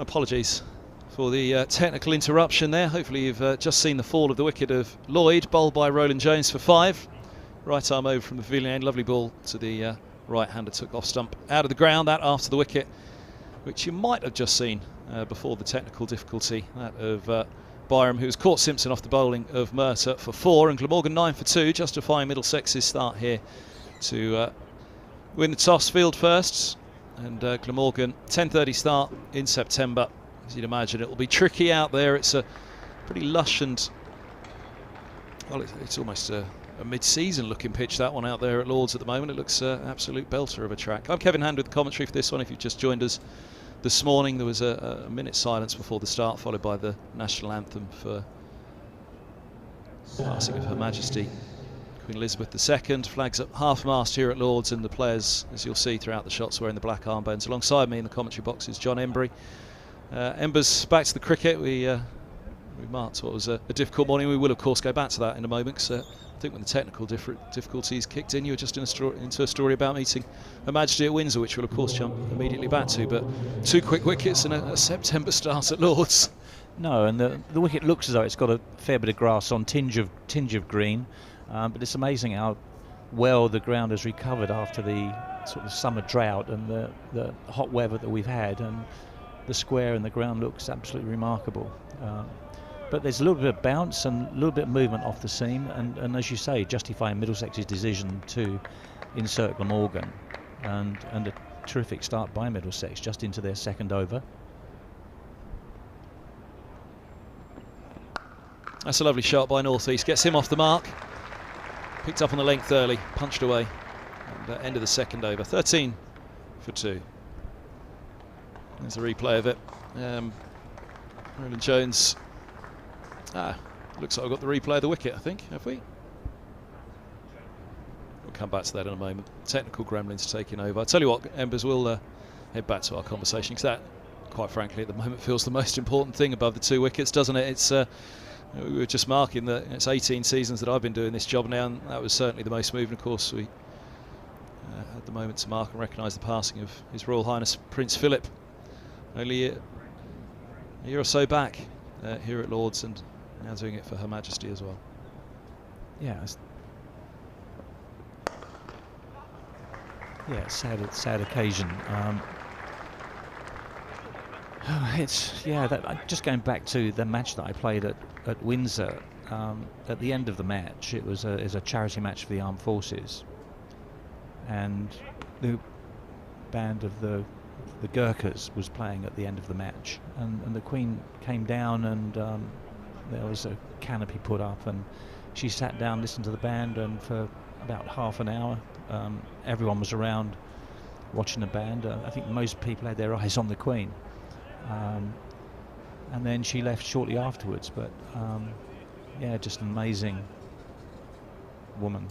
Apologies for the technical interruption there. Hopefully you've just seen the fall of the wicket of Lloyd, bowled by Roland Jones for 5. Right arm over from the pavilion end, lovely ball to the right-hander, took off stump out of the ground, that after the wicket, which you might have just seen before the technical difficulty, that of Byram, who's caught Simpson off the bowling of Murtagh for 4, and Glamorgan 9 for 2, justifying Middlesex's start here to win the toss, field first. And Glamorgan, 10:30 start in September. As you'd imagine, it'll be tricky out there. It's a pretty lush and, well, it's almost a mid-season looking pitch, that one out there at Lord's at the moment. It looks an absolute belter of a track. I'm Kevin Hand with the commentary for this one. If you've just joined us this morning, there was a minute's silence before the start, followed by the national anthem for passing of Her Majesty Queen Elizabeth II. Flags up half-mast here at Lord's, and the players, as you'll see throughout the shots, wearing the black armbands. Alongside me in the commentary box is John Embry. Ember's back to the cricket. We marked what was a difficult morning. We will, of course, go back to that in a moment, because I think when the technical difficulties kicked in, you were just into a story about meeting Her Majesty at Windsor, which we'll, of course, jump immediately back to. But 2 quick wickets and a September start at Lord's. No, and the wicket looks as though it's got a fair bit of grass on, tinge of green. But it's amazing how well the ground has recovered after the sort of summer drought and the hot weather that we've had, and the square and the ground looks absolutely remarkable. But there's a little bit of bounce and a little bit of movement off the seam, and as you say, justifying Middlesex's decision to insert Glamorgan, and a terrific start by Middlesex just into their second over. That's a lovely shot by North East, gets him off the mark. Picked up on the length early, punched away, and end of the second over, 13 for 2. There's a replay of it. Roland Jones. Looks like I've got the replay of the wicket, I think, have we? We'll come back to that in a moment. Technical gremlins taking over. I tell you what, Embers, will head back to our conversation, because that, quite frankly, at the moment feels the most important thing above the 2 wickets, doesn't it? It's we were just marking that it's 18 seasons that I've been doing this job now, and that was certainly the most moving. Of course, we had the moment to mark and recognise the passing of His Royal Highness Prince Philip only a year or so back here at Lord's, and now doing it for Her Majesty as well. Yeah, sad occasion. Just going back to the match that I played at Windsor. At the end of the match, it was a charity match for the armed forces, and the band of the Gurkhas was playing at the end of the match, and the Queen came down, and there was a canopy put up, and she sat down, listened to the band, and for about half an hour everyone was around watching the band. I think most people had their eyes on the Queen. And then she left shortly afterwards, but yeah, just an amazing woman.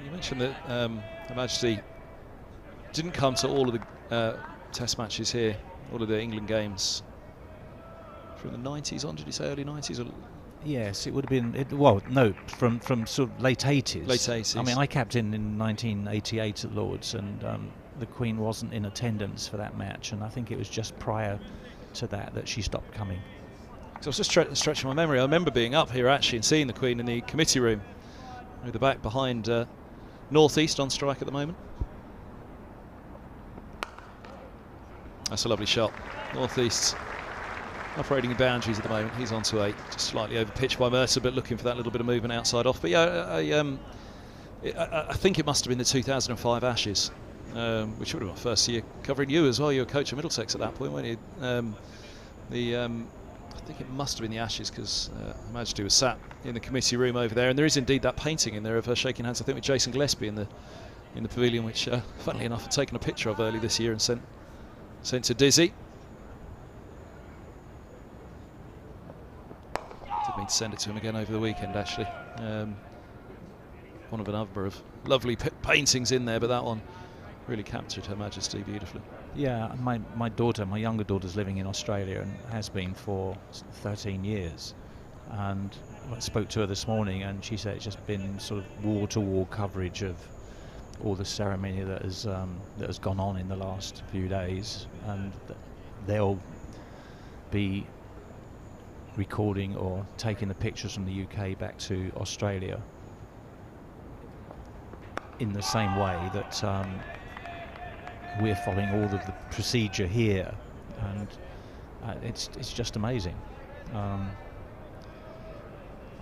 You mentioned that Her Majesty didn't come to all of the test matches here, all of the England games from the 90s on. Did you say early 90s? Or yes, it would have been. Well, no, from sort of late 80s. Late 80s. I mean, I captained in 1988 at Lord's, and the Queen wasn't in attendance for that match, and I think it was just prior to that she stopped coming. So I was just stretching my memory. I remember being up here actually and seeing the Queen in the committee room, with the back behind North East on strike at the moment. That's a lovely shot. North East operating in boundaries at the moment. He's on to 8, just slightly over pitch by Murtagh, but looking for that little bit of movement outside off. But yeah, I think it must have been the 2005 Ashes, which would have been my first year covering you as well. You were coach of Middlesex at that point, weren't you? I think it must have been the Ashes, because Her Majesty was sat in the committee room over there, and there is indeed that painting in there of her shaking hands, I think, with Jason Gillespie in the pavilion, which, funnily enough, I'd taken a picture of early this year and sent to Dizzy. Did mean to send it to him again over the weekend, actually. One of a number of lovely paintings in there, but that one really captured Her Majesty beautifully. Yeah, my younger daughter's living in Australia and has been for 13 years. And I spoke to her this morning, and she said it's just been sort of wall-to-wall coverage of all the ceremony that has gone on in the last few days, and they'll be recording or taking the pictures from the UK back to Australia in the same way that we're following all of the procedure here, and it's just amazing. I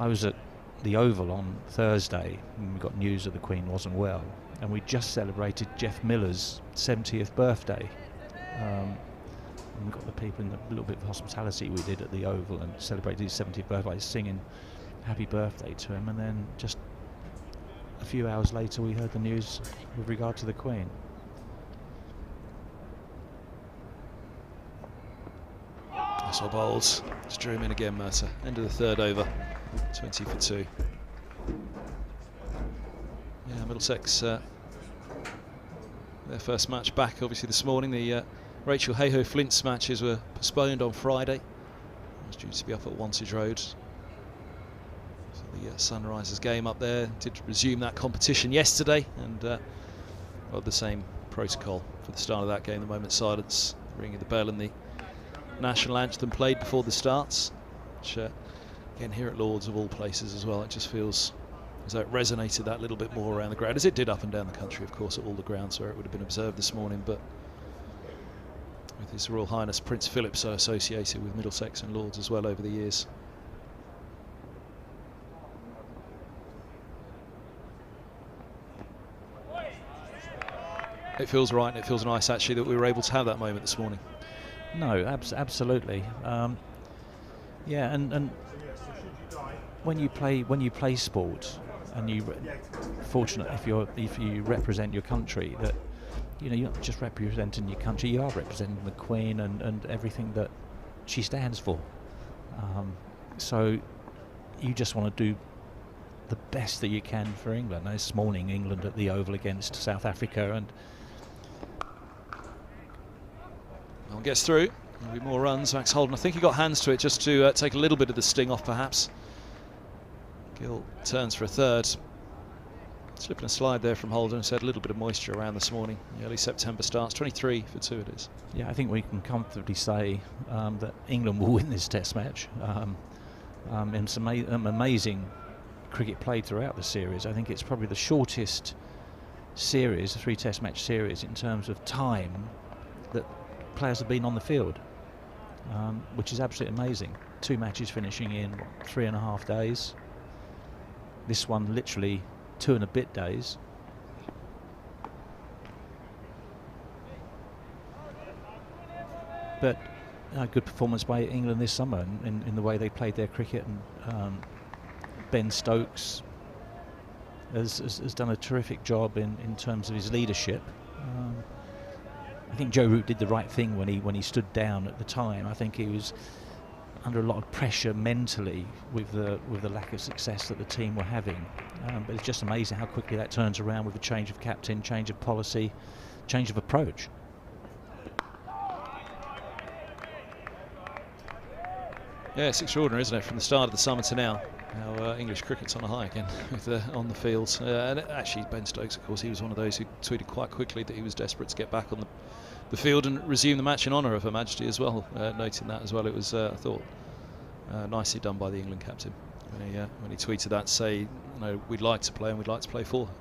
was at the Oval on Thursday and we got news that the Queen wasn't well, and we just celebrated Jeff Miller's 70th birthday. And we got the people in the little bit of hospitality we did at the Oval and celebrated his 70th birthday, singing happy birthday to him, and then just a few hours later we heard the news with regard to the Queen. That's all bowls. Just drew him in again, Murtagh. End of the third over. 20 for 2. Yeah, Middlesex, their first match back obviously this morning. The Rachel Hayhoe Flint's matches were postponed on Friday. It was due to be up at Wantage Road. So the Sunrisers game up there did resume that competition yesterday, and got the same protocol for the start of that game. The moment silence, ringing the bell, and the national anthem played before the starts, which again here at Lord's of all places as well, it just feels as though it resonated that little bit more around the ground, as it did up and down the country, of course, at all the grounds where it would have been observed this morning. But with His Royal Highness Prince Philip so associated with Middlesex and Lord's as well over the years. It feels right, and it feels nice actually that we were able to have that moment this morning. No, absolutely. Yeah, and when you play sport, and you fortunate if you represent your country, that you're not just representing your country, you are representing the Queen and everything that she stands for. So you just want to do the best that you can for England. And this morning, England at the Oval against South Africa, and one gets through. There'll be more runs. Max Holden, I think he got hands to it just to take a little bit of the sting off, perhaps. Gill turns for a third. Slip and a slide there from Holden. Said a little bit of moisture around this morning. The early September starts. 23 for 2 it is. Yeah, I think we can comfortably say that England will win this Test match. And some amazing cricket played throughout the series. I think it's probably the shortest series, the 3 Test match series, in terms of time that players have been on the field, which is absolutely amazing. 2 matches finishing in 3.5 days. This one literally 2 and a bit days. But a good performance by England this summer in the way they played their cricket, and Ben Stokes has done a terrific job in terms of his leadership. I think Joe Root did the right thing when he stood down at the time. I think he was under a lot of pressure mentally with the lack of success that the team were having. But it's just amazing how quickly that turns around with a change of captain, change of policy, change of approach. Yeah, it's extraordinary, isn't it, from the start of the summer to now, how English cricket's on a high again on the field. And actually, Ben Stokes, of course, he was one of those who tweeted quite quickly that he was desperate to get back on the field and resume the match in honour of Her Majesty as well. Noting that as well, it was, I thought, nicely done by the England captain when he tweeted that, say, we'd like to play and we'd like to play for her.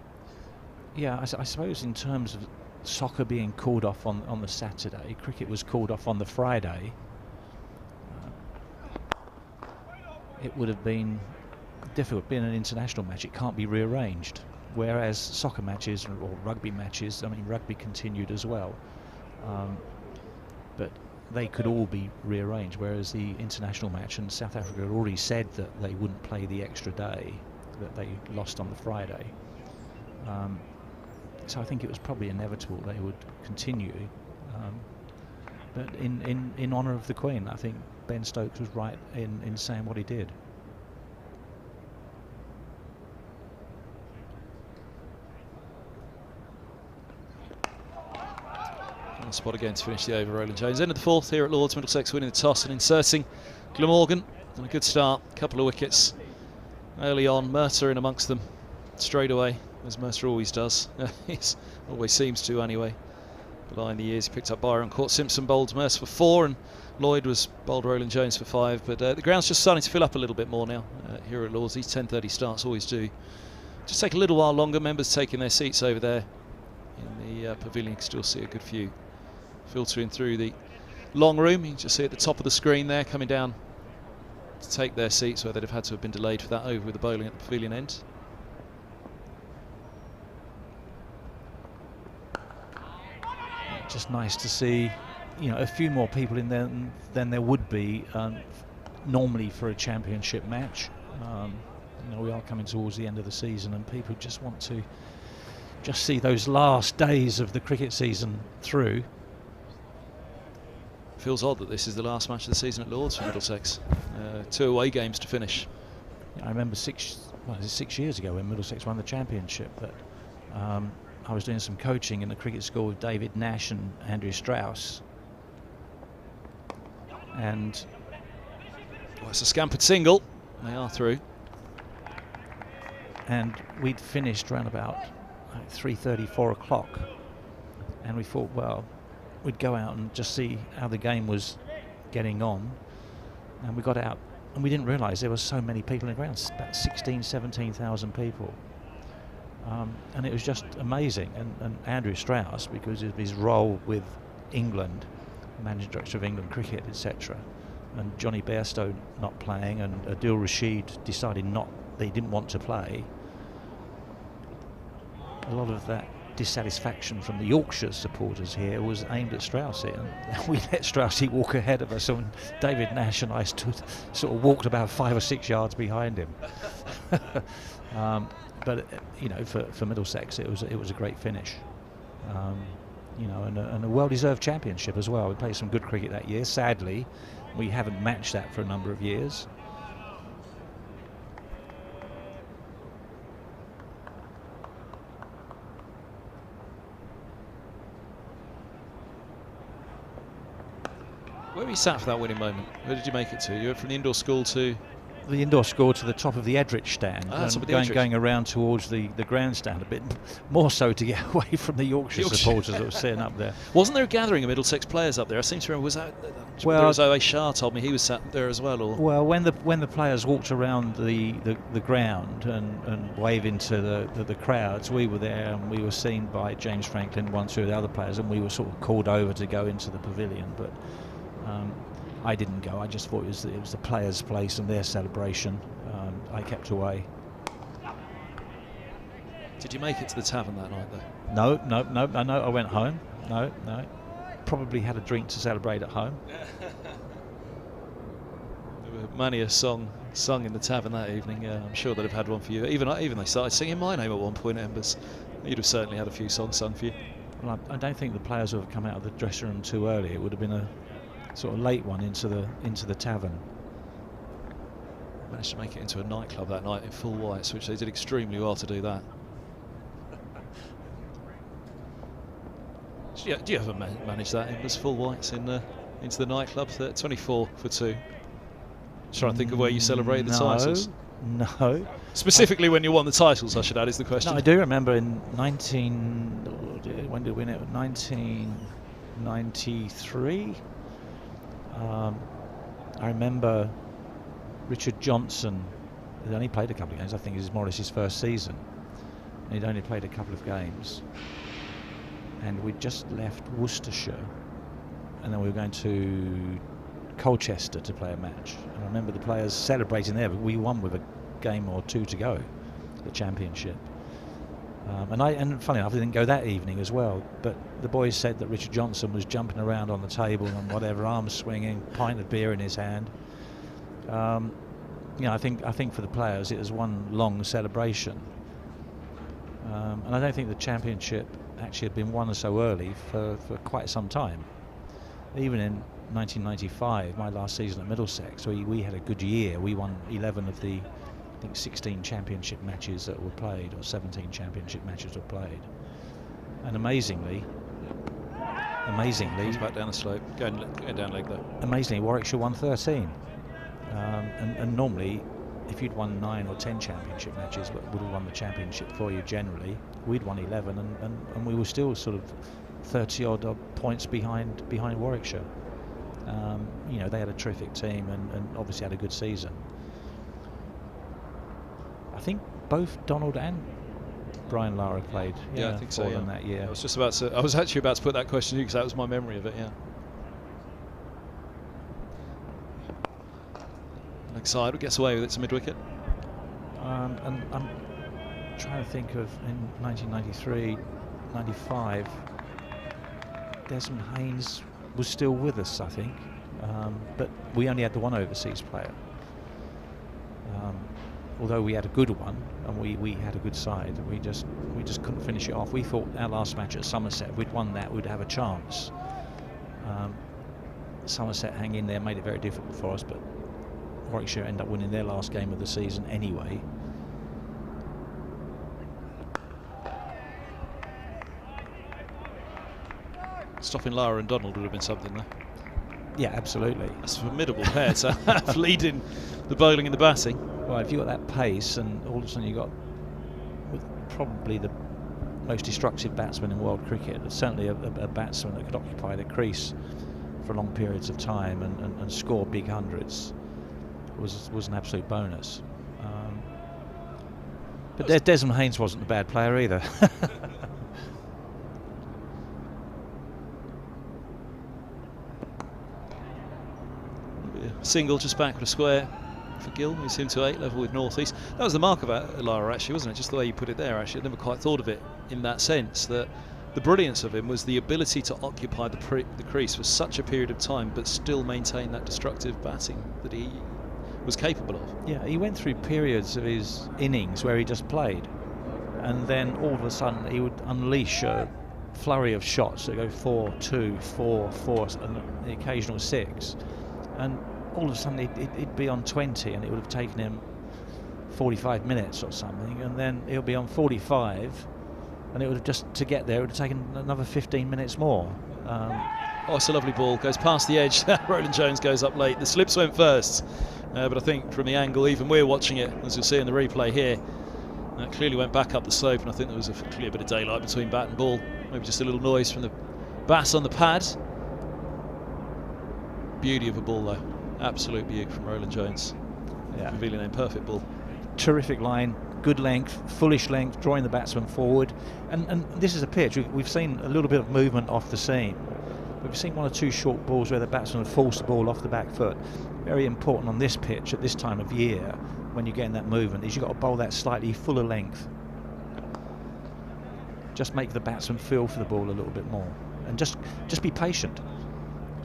Yeah, I suppose in terms of soccer being called off on the Saturday, cricket was called off on the Friday. It would have been difficult. Being an international match, it can't be rearranged. Whereas soccer matches or rugby matches, I mean, rugby continued as well, but they could all be rearranged. Whereas the international match, and South Africa had already said that they wouldn't play the extra day that they lost on the Friday. So I think it was probably inevitable they would continue. But in honour of the Queen, I think Ben Stokes was right in saying what he did. On the spot again to finish the over, Roland Jones. End of the 4th here at Lord's. Middlesex winning the toss and inserting Glamorgan. And a good start, couple of wickets early on. Murtagh in amongst them straight away. as Mercer always does. He always seems to anyway. Behind the years, he picked up Byron Court. Simpson bowled Mercer for 4, and Lloyd was bowled Roland Jones for 5. But the ground's just starting to fill up a little bit more now here at Lords. These 10:30 starts always do. Just take a little while longer. Members taking their seats over there in the pavilion. You can still see a good few filtering through the long room. You can just see at the top of the screen there coming down to take their seats, where they'd have had to have been delayed for that over with the bowling at the pavilion end. Just nice to see, you know, a few more people in there than there would be normally for a championship match. You know, we are coming towards the end of the season, and people just want to just see those last days of the cricket season through. Feels odd that this is the last match of the season at Lords for Middlesex. 2 away games to finish. I remember 6 years ago when Middlesex won the championship that I was doing some coaching in the cricket school with David Nash and Andrew Strauss. And it's a scampered single. They are through. And we'd finished around about 3:30, 4 o'clock. And we thought, well, we'd go out and just see how the game was getting on. And we got out, and we didn't realise there were so many people in the ground, about 16,000, 17,000 people. And it was just amazing. And Andrew Strauss, because of his role with England, managing director of England cricket, etc., and Johnny Bairstow not playing, and Adil Rashid decided that he didn't want to play. A lot of that dissatisfaction from the Yorkshire supporters here was aimed at Strauss here. And we let Strauss walk ahead of us, and David Nash and I sort of walked about 5 or 6 yards behind him. But you know, for Middlesex, it was a great finish. You know, and a well-deserved championship as well. We played some good cricket that year. Sadly, we haven't matched that for a number of years. Where were you sat for that winning moment? Where did you make it to? You went from the indoor school to... The indoor score to the top of the Edrich stand, and going around towards the grandstand a bit, more so to get away from the Yorkshire supporters that were sitting up there. Wasn't there a gathering of Middlesex players up there? I seem to remember, was O.A. Shah told me he was sat there as well? Or? Well, when the players walked around the ground and waved into the crowds, we were there, and we were seen by James Franklin, 1, 2 of the other players, and we were sort of called over to go into the pavilion, but I didn't go. I just thought it was the players' place and their celebration. I kept away. Did you make it to the tavern that night, though? No. I went home. No. Probably had a drink to celebrate at home. There were many a song sung in the tavern that evening. I'm sure they'd have had one for you. Even they started singing my name at one point, Embers. You'd have certainly had a few songs sung for you. Well, I don't think the players would have come out of the dressing room too early. It would have been a sort of late one into the tavern. Managed to make it into a nightclub that night in full whites, which they did extremely well to do that. Do you ever manage that, Embers, full whites into the nightclub? 24 for 2. Just trying to think of where you celebrate the titles. No. Specifically when you won the titles, I should add, is the question. No, I do remember in when did we win it? 1993. I remember Richard Johnson. He'd only played a couple of games. I think it was Morris's first season. And he'd only played a couple of games. And we'd just left Worcestershire, and then we were going to Colchester to play a match. And I remember the players celebrating there, but we won with a game or 2 to go, the championship. And funny enough, I didn't go that evening as well. But the boys said that Richard Johnson was jumping around on the table and whatever, arms swinging, pint of beer in his hand. You know, I think for the players it was one long celebration. And I don't think the championship actually had been won so early for quite some time. Even in 1995, my last season at Middlesex, we had a good year. We won 11 of the, I think, 16 championship matches that were played, or 17 championship matches were played. And amazingly, He's back down the slope, going down leg though. Amazingly, Warwickshire won 13. And normally if you'd won 9 or 10 championship matches, would have won the championship for you generally. We'd won 11, and we were still sort of 30 odd points behind Warwickshire. You know, they had a terrific team and obviously had a good season. I think both Donald and Brian Lara played. Yeah, I think so. Yeah. That year. I was actually about to put that question to you because that was my memory of it. Yeah. Leg side gets away with it to mid wicket. And I'm trying to think of in 1993, 95. Desmond Haynes was still with us, I think, but we only had the one overseas player. Although we had a good one and we had a good side, we just couldn't finish it off. We thought our last match at Somerset, we'd won that, we'd have a chance. Somerset hang in there made it very difficult for us, but Warwickshire end up winning their last game of the season anyway. Stopping Lara and Donald would have been something there. Yeah, absolutely. That's a formidable pair to have leading the bowling and the batting. Well, if you've got that pace and all of a sudden you've got probably the most destructive batsman in world cricket, certainly a batsman that could occupy the crease for long periods of time and score big hundreds, was an absolute bonus. But Desmond Haynes wasn't a bad player either. Single just backward of square for Gill, moves him to 8, level with North East. That was the mark of Lara, actually, wasn't it? Just the way you put it there, actually. I'd never quite thought of it in that sense, that the brilliance of him was the ability to occupy the crease for such a period of time but still maintain that destructive batting that he was capable of. Yeah, he went through periods of his innings where he just played, and then all of a sudden he would unleash a flurry of shots that go 4, 2, 4, 4, and the occasional 6, and all of a sudden he'd be on 20 and it would have taken him 45 minutes or something, and then he'll be on 45 and it would have just, to get there, it would have taken another 15 minutes more. Oh, it's a lovely ball, goes past the edge. Roland Jones goes up late. The slips went first, but I think from the angle, even we're watching it, as you'll see in the replay here, that clearly went back up the slope, and I think there was a clear bit of daylight between bat and ball. Maybe just a little noise from the bat on the pad. Beauty of a ball though. Absolute beauty from Roland Jones. Yeah. Pavilion End, perfect ball. Terrific line, good length, fullish length, drawing the batsman forward. And this is a pitch, we've seen a little bit of movement off the seam. We've seen 1 or 2 short balls where the batsman have forced the ball off the back foot. Very important on this pitch at this time of year, when you're getting that movement, is you've got to bowl that slightly fuller length. Just make the batsman feel for the ball a little bit more. And just be patient.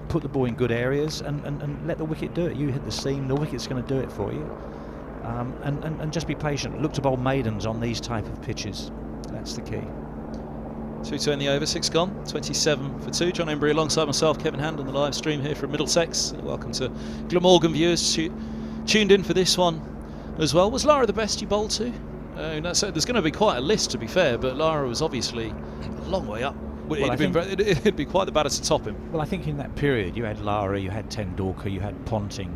Put the ball in good areas and let the wicket do it. You hit the seam, the wicket's going to do it for you. And just be patient. Look to bowl maidens on these type of pitches. That's the key. 2 to end the over, 6 gone, 27 for 2. John Embry alongside myself, Kevin Hand, on the live stream here from Middlesex. Welcome to Glamorgan viewers tuned in for this one as well. Was Lara the best you bowled to? There's going to be quite a list, to be fair, but Lara was obviously a long way up. It'd be quite the batter to top him. Well, I think in that period you had Lara, you had Tendulkar, you had Ponting,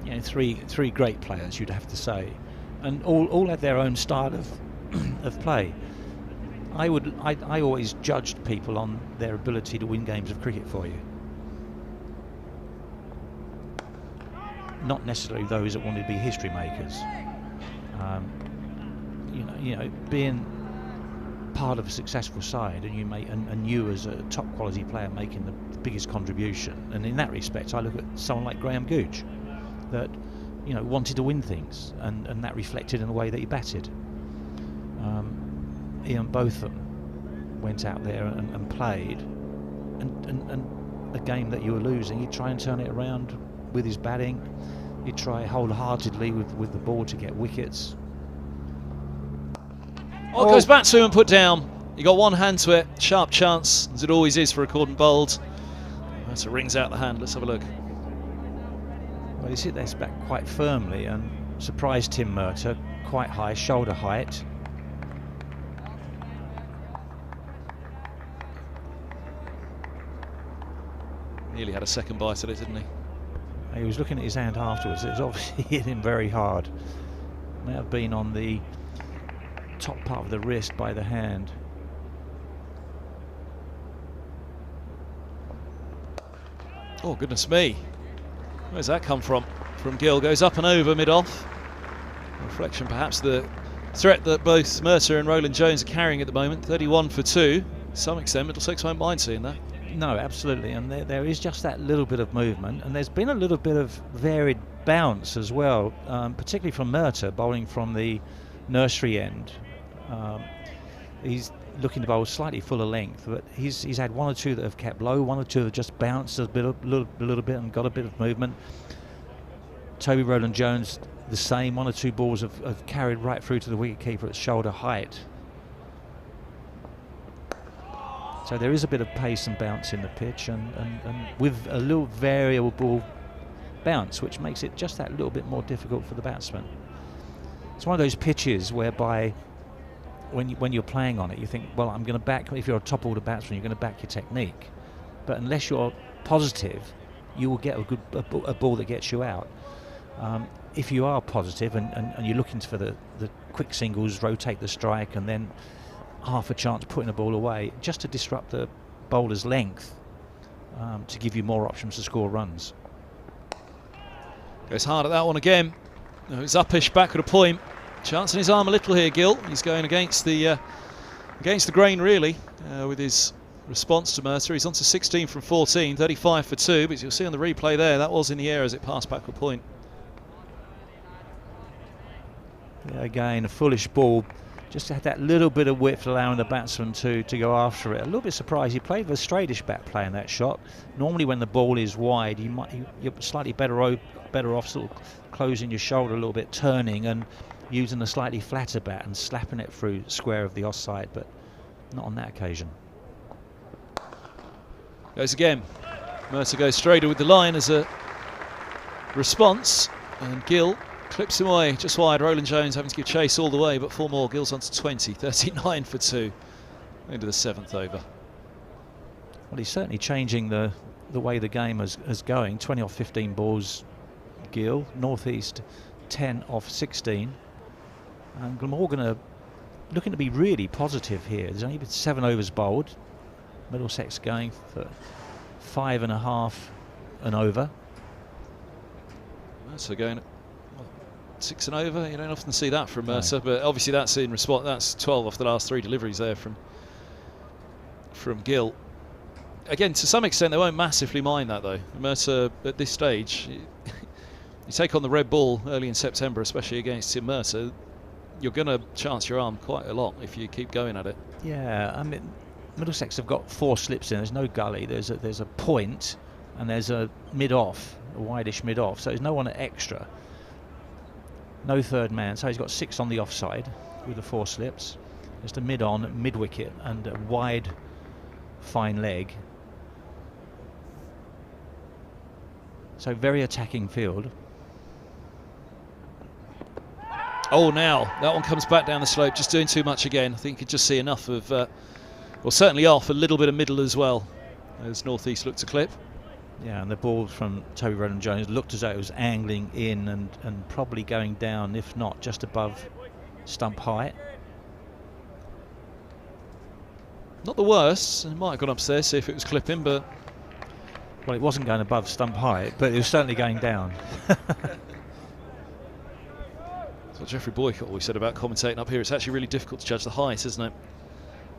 you know, three great players, you'd have to say, and all had their own style of play. I always judged people on their ability to win games of cricket for you, not necessarily those that wanted to be history makers. You know, being part of a successful side, and you as a top quality player making the biggest contribution. And in that respect, I look at someone like Graham Gooch, that wanted to win things, and that reflected in the way that he batted. Ian Botham went out there and played, and a game that you were losing, he'd try and turn it around with his batting. He'd try wholeheartedly with the ball to get wickets. Oh, it goes back to him and put down. He got one hand to it. Sharp chance, as it always is for a Cordon bowled. As it rings out the hand. Let's have a look. Well, he's hit this back quite firmly and surprised Tim Murtagh, quite high, shoulder height. Nearly had a second bite at it, didn't he? He was looking at his hand afterwards. It was obviously hit him very hard. may have been on the top part of the wrist by the hand. Oh, goodness me. Where's that come from? From Gill, goes up and over mid-off. Reflection perhaps the threat that both Murtagh and Roland Jones are carrying at the moment. 31 for 2. To some extent, Middlesex won't mind seeing that. No, absolutely, and there is just that little bit of movement, and there's been a little bit of varied bounce as well, particularly from Murtagh, bowling from the nursery end. He's looking to bowl slightly fuller length, but he's had one or two that have kept low, one or two that have just bounced a little bit and got a bit of movement. Toby Roland Jones the same, one or two balls have carried right through to the wicketkeeper at shoulder height. So there is a bit of pace and bounce in the pitch, and with a little variable bounce, which makes it just that little bit more difficult for the batsman. It's one of those pitches whereby when you're playing on it, you think, well, I'm going to back, if you're a top order batsman, you're going to back your technique. But unless you're positive, you will get a ball that gets you out. If you are positive and you're looking for the quick singles, rotate the strike, and then half a chance putting a ball away, just to disrupt the bowler's length, to give you more options to score runs. Goes hard at that one again. No, it's uppish back at a point. Chancing his arm a little here, Gill. He's going against the grain really, with his response to Murtagh. He's on to 16 from 14, 35 for 2, but you'll see on the replay there, that was in the air as it passed back a point. Yeah, again, a foolish ball. Just had that little bit of width allowing the batsman to go after it. A little bit surprised. He played with a straightish bat playing that shot. Normally when the ball is wide, you're slightly better off sort of closing your shoulder a little bit, turning and using a slightly flatter bat and slapping it through square of the offside, but not on that occasion. Goes again. Murtagh goes straighter with the line as a response, and Gill clips him away just wide. Roland Jones having to give chase all the way, but 4 more. Gill's on to 20, 39 for 2 into the 7th over. Well, he's certainly changing the way the game is going. 20 off 15 balls, Gill. Northeast 10 off 16. And Glamorgan are looking to be really positive here. There's only been 7 overs bowled. Middlesex going for 5.5 and over. So going 6 and over. You don't often see that from Murtagh, but obviously that's in response. That's 12 off the last 3 deliveries there from Gill. Again, to some extent, they won't massively mind that though. Murtagh at this stage, you take on the red ball early in September, especially against Tim Murtagh, you're going to chance your arm quite a lot if you keep going at it. Yeah, I mean, Middlesex have got 4 slips in. There's no gully. There's a point, and there's a mid-off, a wideish mid-off. So there's no one at extra. No third man. So he's got 6 on the offside with the 4 slips. Just a mid-on, mid-wicket, and a wide, fine leg. So very attacking field. Oh, now that one comes back down the slope, just doing too much again. I think you could just see enough of, well, certainly off, a little bit of middle as well, as Northeast looked to clip. Yeah, and the ball from Toby Roland Jones looked as though it was angling in and probably going down, if not just above stump height. Not the worst. It might have gone upstairs, see if it was clipping, but... Well, it wasn't going above stump height, but it was certainly going down. That's what Geoffrey Boycott always said about commentating up here. It's actually really difficult to judge the height, isn't it,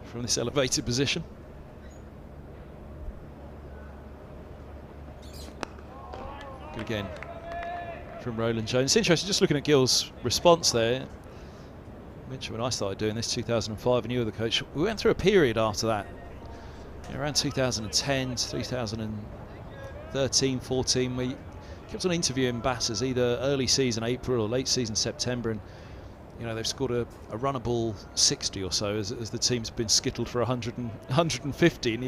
from this elevated position. Good again from Roland Jones. It's interesting just looking at Gill's response there. I mentioned when I started doing this, 2005, and you were the coach. We went through a period after that, around 2010 to 2013, 14, we kept on interviewing batters either early season April or late season September, and you know they've scored a runnable 60 or so as the team's been skittled for 100 and 150, and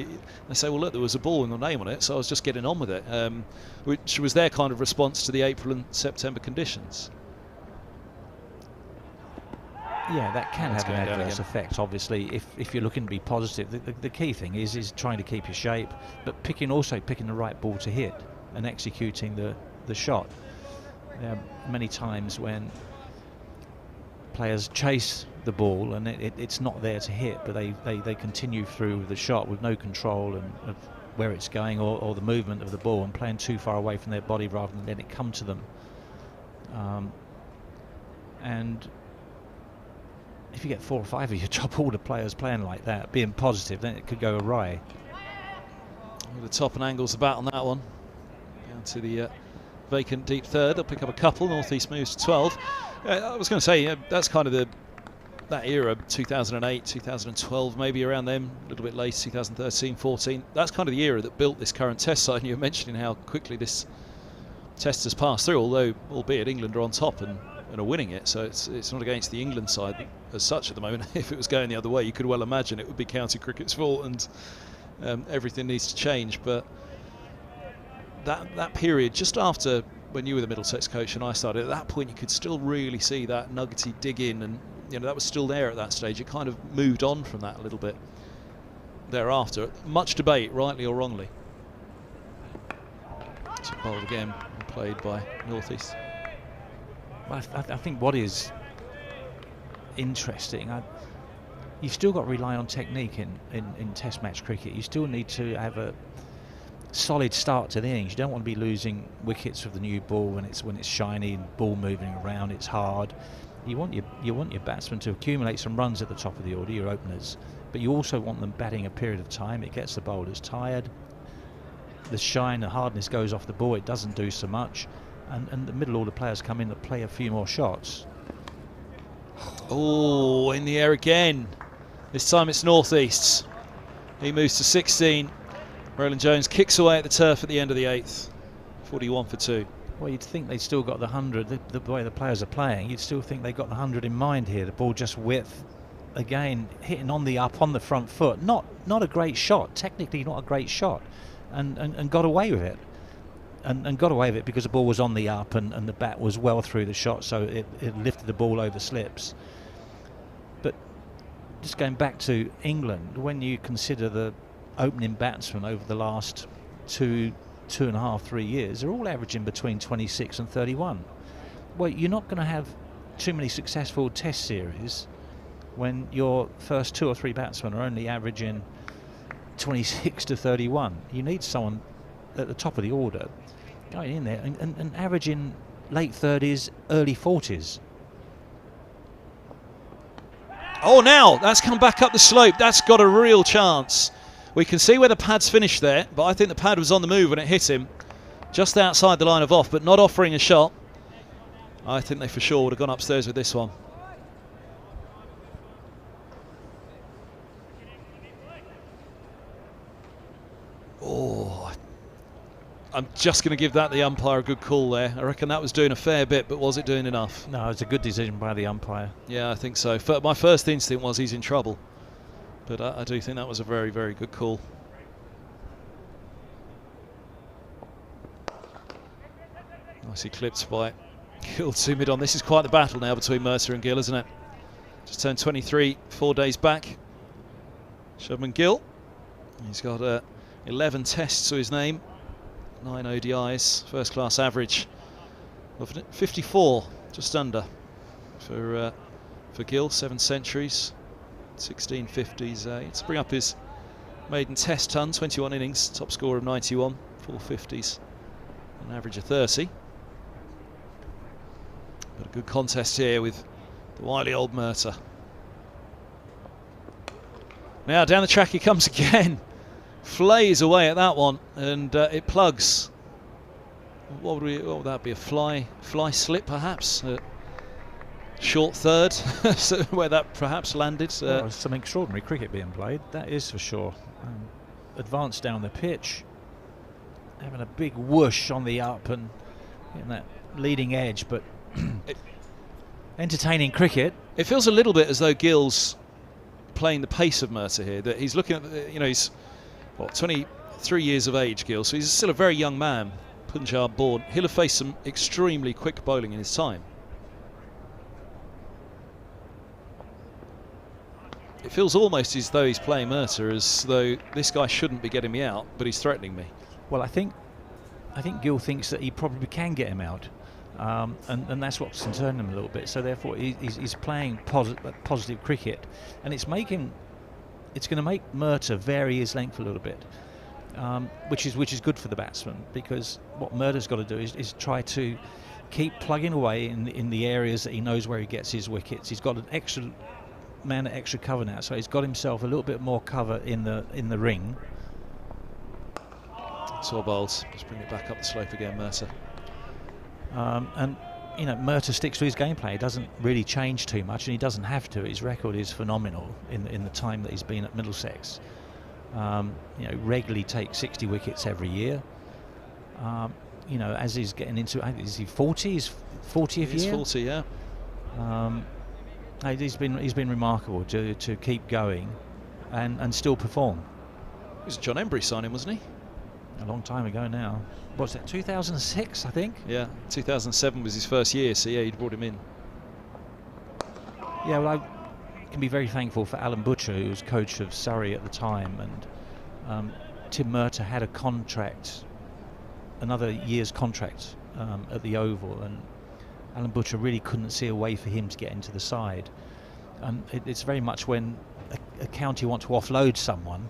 they say, well look, there was a ball with the name on it, so I was just getting on with it, which was their kind of response to the April and September conditions. Yeah, that can have an adverse effect, obviously, if you're looking to be positive. The key thing is trying to keep your shape, but also picking the right ball to hit and executing the shot. There are many times when players chase the ball and it's not there to hit, but they continue through the shot with no control of where it's going or the movement of the ball, and playing too far away from their body rather than letting it come to them. And if you get 4 or 5 of your top order players playing like that, being positive, then it could go awry. The top and angles about on that one. Down to the vacant deep third. They'll pick up a couple. North East moves to 12. I was going to say, that's kind of that era, 2008, 2012, maybe around them, a little bit late, 2013, 14. That's kind of the era that built this current Test side. And you were mentioning how quickly this Test has passed through, although, albeit England are on top and are winning it, so it's not against the England side as such at the moment. If it was going the other way, you could well imagine it would be county cricket's fault and everything needs to change. But that period, just after when you were the Middlesex coach and I started, at that point you could still really see that nuggety dig in, and that was still there at that stage. It kind of moved on from that a little bit thereafter. Much debate, rightly or wrongly. It's bowled again, played by North East. Well, I think what is interesting, you've still got to rely on technique in Test match cricket. You still need to have a solid start to the innings. You don't want to be losing wickets with the new ball when it's shiny and ball moving around. It's hard. You want your batsmen to accumulate some runs at the top of the order, your openers, but you also want them batting a period of time. It gets the bowlers tired. The shine, the hardness goes off the ball. It doesn't do so much. And the middle order players come in to play a few more shots. Oh, in the air again. This time it's North East's. He moves to 16. Roland Jones kicks away at the turf at the end of the 8th. 41 for 2. Well, you'd think they'd still got the 100. The way the players are playing, you'd still think they got the 100 in mind here. The ball just width. Again, hitting on the up, on the front foot. Not a great shot. Technically not a great shot. And got away with it. And got away with it because the ball was on the up and the bat was well through the shot, so it lifted the ball over slips. But just going back to England, when you consider the opening batsmen over the last 2.5, 3 years, they're all averaging between 26 and 31. Well, you're not going to have too many successful Test series when your first 2 or 3 batsmen are only averaging 26 to 31. You need someone at the top of the order going in there and averaging late 30s, early 40s. Oh, now that's come back up the slope. That's got a real chance. We can see where the pad's finished there, but I think the pad was on the move when it hit him, just outside the line of off, but not offering a shot. I think they for sure would have gone upstairs with this one. Oh, I'm just going to give the umpire a good call there. I reckon that was doing a fair bit, but was it doing enough? No, it's a good decision by the umpire. Yeah, I think so. My first instinct was he's in trouble, but I do think that was a very, very good call. Nicely clipped by Gill to mid on. This is quite the battle now between Murtagh and Gill, isn't it? Just turned 23 4 days back. Shubman Gill. He's got 11 tests to his name, 9 ODIs, first class average of 54, just under for Gill. 7 centuries, 16 50s. To bring up his maiden Test ton, 21 innings, top score of 91, 4 50s, an average of 30. But a good contest here with the wily old Murtagh. Now down the track he comes again. Flays away at that one, and it plugs. What would that be? A fly slip, perhaps? Short third, so where that perhaps landed. Well, some extraordinary cricket being played, that is for sure. Advanced down the pitch, having a big whoosh on the up and getting that leading edge, but entertaining cricket. It feels a little bit as though Gill's playing the pace of Murtagh here. That he's looking at, he's 23 years of age, Gill, so he's still a very young man, Punjab born. He'll have faced some extremely quick bowling in his time. It feels almost as though he's playing Murtagh, as though this guy shouldn't be getting me out, but he's threatening me. Well, I think Gill thinks that he probably can get him out. and that's what's concerning him a little bit. So therefore, he's playing positive cricket, and it's going to make Murtagh vary his length a little bit, which is good for the batsman, because what Murtagh's got to do is try to keep plugging away in the areas that he knows where he gets his wickets. He's got an extra man at extra cover now, so he's got himself a little bit more cover in the ring. Saw bowls. Just bring it back up the slope again, Murtagh. And Murtagh sticks to his gameplay. He doesn't really change too much, and he doesn't have to. His record is phenomenal in the time that he's been at Middlesex. Regularly takes 60 wickets every year. As he's getting into, is he 40? His 40th year? He's 40, yeah. He's been remarkable to keep going and still perform. It was a John Embry signing, wasn't he? A long time ago now. What's that, 2006, I think? Yeah, 2007 was his first year, so yeah, he'd brought him in. Yeah, well, I can be very thankful for Alan Butcher, who was coach of Surrey at the time, and Tim Murtagh had a contract, another year's contract at the Oval, and Alan Butcher really couldn't see a way for him to get into the side. And it's very much when a county want to offload someone,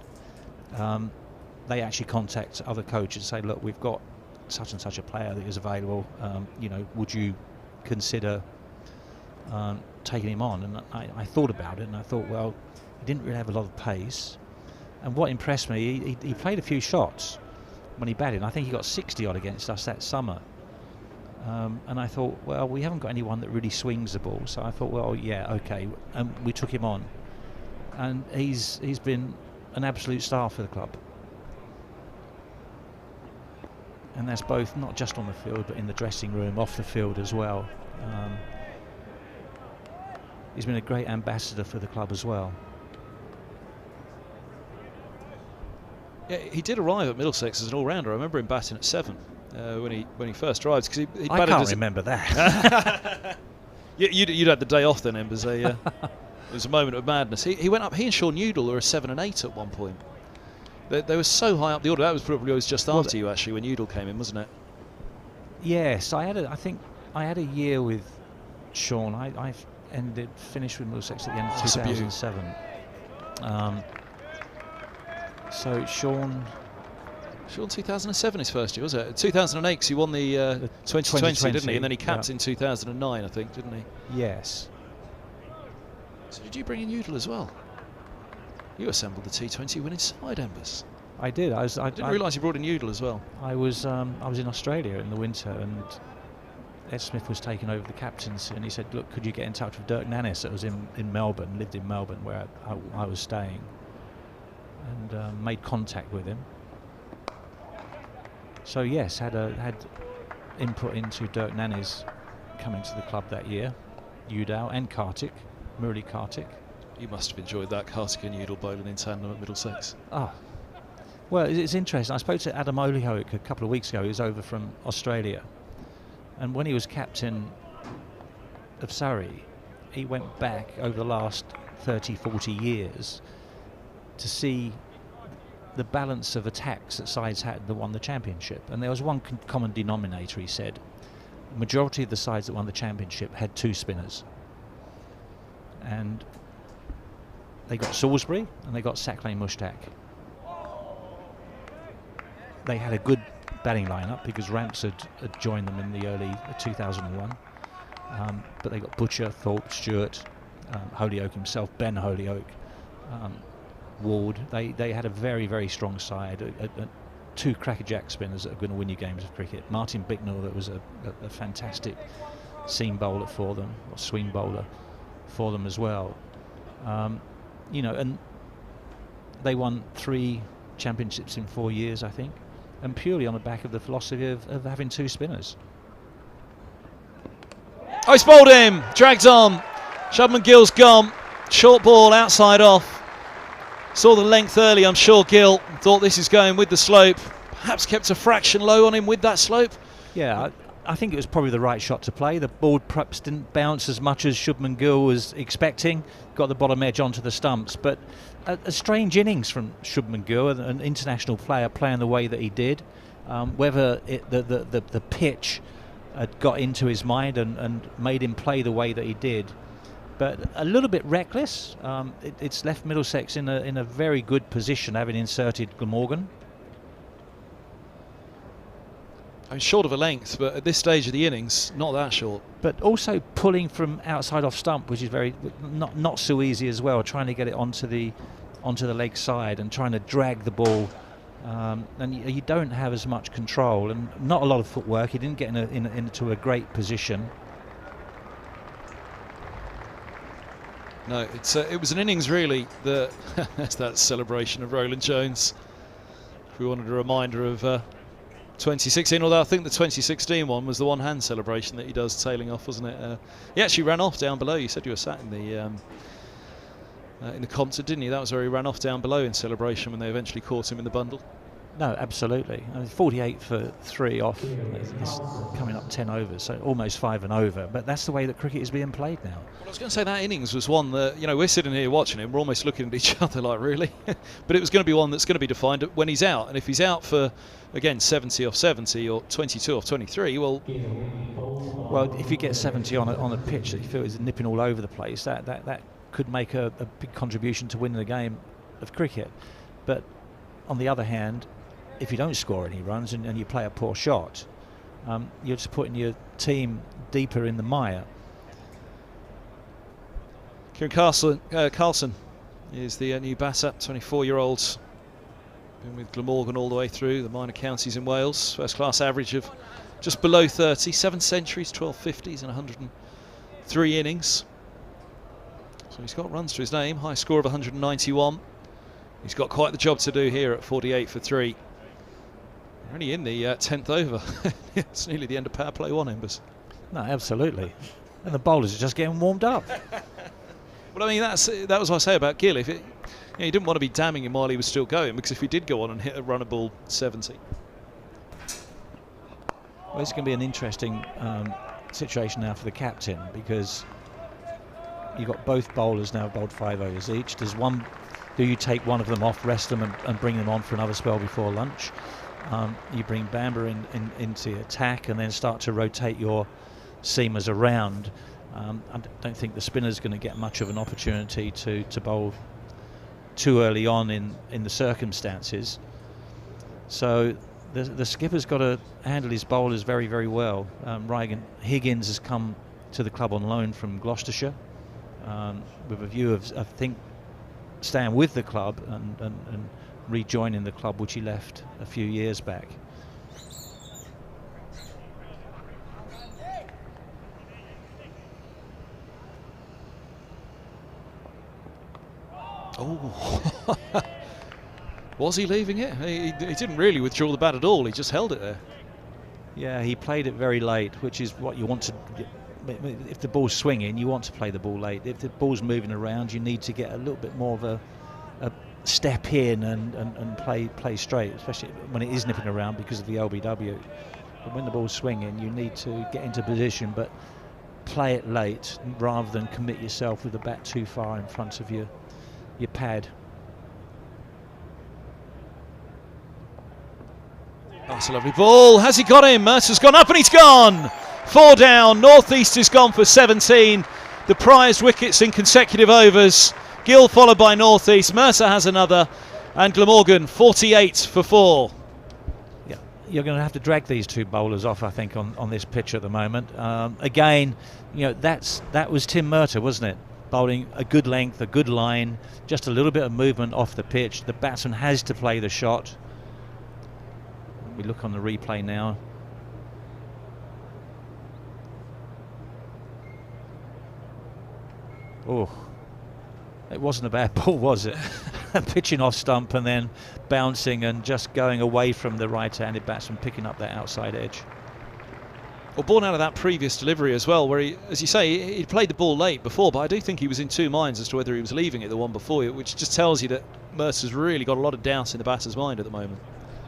they actually contact other coaches and say, look, we've got such and such a player that is available, would you consider taking him on? And I thought about it, and I thought, well, he didn't really have a lot of pace, and what impressed me, he played a few shots when he batted. I think he got 60 odd against us that summer, and I thought, well, we haven't got anyone that really swings the ball, so I thought, well, yeah, okay, and we took him on, and he's been an absolute star for the club. And that's both not just on the field, but in the dressing room, off the field as well. He's been a great ambassador for the club as well. Yeah, he did arrive at Middlesex as an all-rounder. I remember him batting at 7 when he first arrived. Because he I can't remember that. You'd had the day off then, Embers. It was a moment of madness. He went up. He and Sean Newdle were a 7 and 8 at one point. They were so high up the order. That was probably always just after you, actually, when Udall came in, wasn't it? Yes, I think I had a year with Sean. I finished with Middlesex at the end of 2007. So Sean 2007 his first year, was it? 2008, 'cause he won the 2020, didn't he? And then he capped in 2009, I think, didn't he? Yes. So did you bring in Udall as well? You assembled the T20 winning side, Embers. I did. I didn't realise you brought in Udall as well. I was in Australia in the winter, and Ed Smith was taking over the captaincy, and he said, look, could you get in touch with Dirk Nannis, that was in Melbourne, lived in Melbourne, where I was staying, and made contact with him. So yes, had input into Dirk Nannis coming to the club that year, Udall and Kartik, Murali Kartik. You must have enjoyed that Kartik and Udall bowling in tandem at Middlesex. Ah, well, it's interesting. I spoke to Adam Olihoek a couple of weeks ago. He was over from Australia, and when he was captain of Surrey, he went back over the last 30, 40 years to see the balance of attacks that sides had that won the championship. And there was one common denominator, he said. The majority of the sides that won the championship had 2 spinners. And they got Salisbury and they got Saqlain Mushtaq. They had a good batting lineup because Ramps had joined them in the early 2001. But they got Butcher, Thorpe, Stewart, Holyoake himself, Ben Holyoake, Ward. They had a very, very strong side. 2 crackerjack spinners that are going to win you games of cricket. Martin Bicknell, that was a fantastic seam bowler for them, or swing bowler for them as well. And they won 3 championships in 4 years, I think, and purely on the back of the philosophy of having 2 spinners. Oh, he's bowled him, dragged on. Shubman Gill's gone. Short ball outside off. Saw the length early, I'm sure Gill thought this is going with the slope. Perhaps kept a fraction low on him with that slope. Yeah, I think it was probably the right shot to play. The ball perhaps didn't bounce as much as Shubman Gill was expecting. Got the bottom edge onto the stumps, but a strange innings from Shubman Gill, an international player playing the way that he did. Whether the pitch had got into his mind and made him play the way that he did. But a little bit reckless. It's left Middlesex in a very good position, having inserted Glamorgan. I'm short of a length, but at this stage of the innings, not that short. But also pulling from outside off stump, which is very not so easy as well. Trying to get it onto the leg side and trying to drag the ball, and you don't have as much control and not a lot of footwork. He didn't get into a great position. No, it was an innings really. That's that celebration of Roland Jones. If we wanted a reminder of 2016, although I think the 2016 one was the one-hand celebration that he does tailing off, wasn't it? He actually ran off down below. You said you were sat in the Compton, didn't you? That was where he ran off down below in celebration when they eventually caught him in the bundle. No, absolutely. I mean, 48 for 3 off. It's coming up 10 overs, so almost 5 and over. But that's the way that cricket is being played now. Well, I was going to say that innings was one that, you know, we're sitting here watching him, we're almost looking at each other like, really? But it was going to be one that's going to be defined when he's out. And if he's out for, again, 70 off 70 or 22 off 23, well, if you get 70 on a pitch that you feel is nipping all over the place, that could make a big contribution to winning the game of cricket. But on the other hand, if you don't score any runs and you play a poor shot, you're just putting your team deeper in the mire. Kieran Carlson is the new batter, 24-year-old. Been with Glamorgan all the way through the minor counties in Wales. First class average of just below 30, 7 centuries, 12 50s and 103 innings. So he's got runs to his name, high score of 191. He's got quite the job to do here at 48 for 3. We're only in the 10th over. It's nearly the end of power play 1, Embers. No, absolutely. And the bowlers are just getting warmed up. Well, I mean, that was what I say about Gill. If it, you didn't want to be damning him while he was still going, because if he did go on and hit a runnable 70. Well, it's going to be an interesting situation now for the captain, because you've got both bowlers now bowled 5 overs each. Do you take one of them off, rest them and bring them on for another spell before lunch? You bring Bamber into attack and then start to rotate your seamers around. I don't think the spinner's going to get much of an opportunity to bowl too early on in the circumstances. So the skipper's got to handle his bowlers very, very well. Ryan Higgins has come to the club on loan from Gloucestershire with a view of, I think, staying with the club and rejoining the club which he left a few years back. Oh, was he leaving it? He didn't really withdraw the bat at all. He just held it there. Yeah, he played it very late, which is what you want to. If the ball's swinging, you want to play the ball late. If the ball's moving around, you need to get a little bit more of a step in and play straight, especially when it is nipping around because of the LBW. But when the ball's swinging, you need to get into position, but play it late rather than commit yourself with the bat too far in front of your pad. That's a lovely ball. Has he got him? Murtagh's gone up and he's gone. 4 down. North East is gone for 17. The prized wickets in consecutive overs. Gill followed by North East. Murtagh has another. And Glamorgan 48 for 4. Yeah, you're going to have to drag these two bowlers off, I think, on this pitch at the moment. Again, you know, that was Tim Murtagh, wasn't it? Bowling a good length, a good line, just a little bit of movement off the pitch. The batsman has to play the shot. We look on the replay now. Oh, it wasn't a bad ball, was it? Pitching off stump and then bouncing and just going away from the right-handed batsman, picking up that outside edge. Well, born out of that previous delivery as well, where he, as you say, he'd played the ball late before, but I do think he was in two minds as to whether he was leaving it the one before, which just tells you that Murtagh's really got a lot of doubt in the batter's mind at the moment.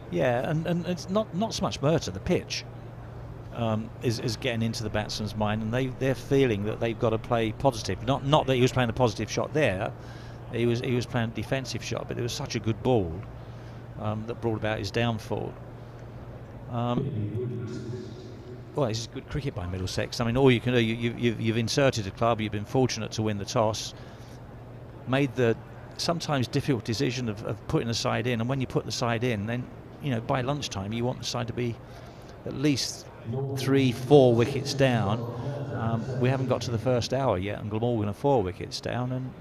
Yeah, and it's not so much Murtagh, the pitch is getting into the batsman's mind, and they're feeling that they've got to play positive. Not that he was playing a positive shot there, he was playing a defensive shot, but it was such a good ball that brought about his downfall. well, this is good cricket by Middlesex. I mean, all you can do, you've inserted a club, you've been fortunate to win the toss, made the sometimes difficult decision of putting the side in, and when you put the side in, then, you know, by lunchtime you want the side to be at least 3-4 wickets down. We haven't got to the first hour yet, and Glamorgan are 4 wickets down, and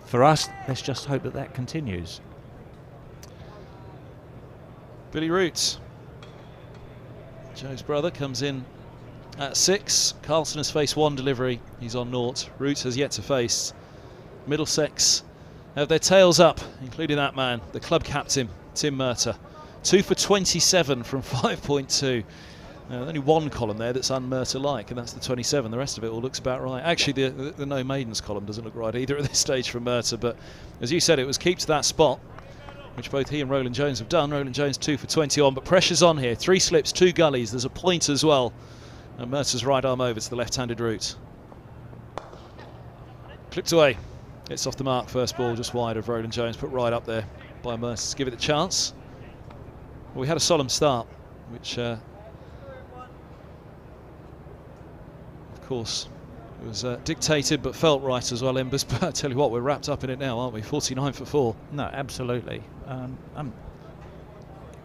for us, let's just hope that that continues. Billy Root, Joe's brother, comes in at 6. Carlson has faced 1 delivery. He's on 0. Root has yet to face. Middlesex have their tails up, including that man, the club captain, Tim Murtagh. 2 for 27 from 5.2. Only 1 column there that's un-Murtagh-like, and that's the 27. The rest of it all looks about right. Actually, the no maidens column doesn't look right either at this stage from Murtagh, but as you said, it was keep to that spot, which both he and Roland Jones have done. Roland Jones 2 for 21, but pressure's on here. 3 slips, 2 gullies. There's a point as well. And Murtagh's right arm over to the left-handed route. Clipped away. Gets off the mark. First ball just wide of Roland Jones, put right up there by Murtagh to give it the chance. Well, we had a solemn start, which, of course, was dictated but felt right as well, Embers. But I tell you what, we're wrapped up in it now, aren't we? 49 for 4. No, absolutely.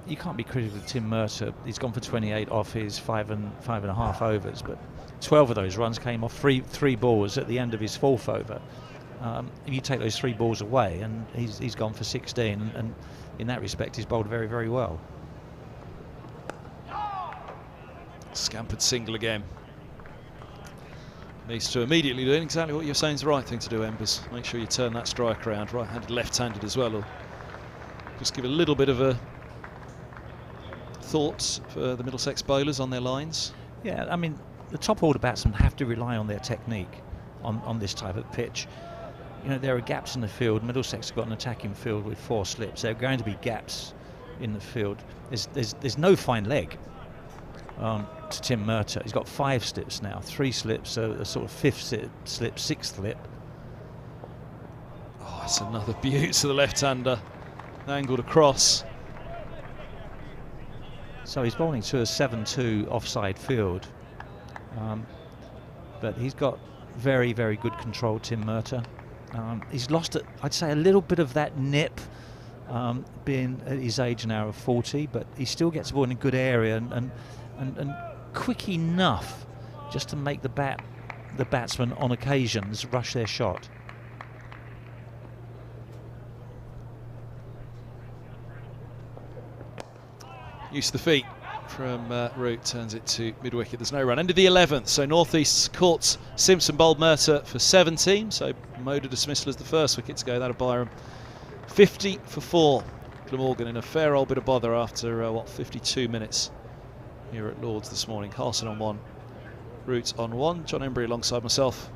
You can't be critical of Tim Murtagh. He's gone for 28 off his 5.5 overs, but 12 of those runs came off three balls at the end of his 4th over. If you take those 3 balls away, and he's gone for 16, and in that respect, he's bowled very, very well. Scampered single again. Needs to immediately do exactly what you're saying is the right thing to do, Embers. Make sure you turn that strike around, right-handed, left-handed as well. Or just give a little bit of a thoughts for the Middlesex bowlers on their lines. Yeah, I mean, the top order batsmen have to rely on their technique on this type of pitch. You know, there are gaps in the field. Middlesex have got an attacking field with 4 slips. There are going to be gaps in the field. There's no fine leg to Tim Murtagh. He's got 5 slips now, 3 slips, a sort of 5th slip, 6th slip. Oh, it's another beaut to the left-hander, angled across. So he's bowling to a 7-2 offside field, but he's got very, very good control, Tim Murtagh. He's lost, I'd say, a little bit of that nip, being at his age now of 40, but he still gets the ball in a good area and quick enough just to make the batsman on occasions rush their shot. Use the feet from Root, turns it to mid-wicket. There's no run. End of the 11th, so North East caught Simpson bowled Murtagh for 17, so Moda dismissal as the first wicket to go. That'll Byram. 50 for 4. Glamorgan in a fair old bit of bother after 52 minutes here at Lord's this morning. Carlson on 1, Root on 1, John Embry alongside myself,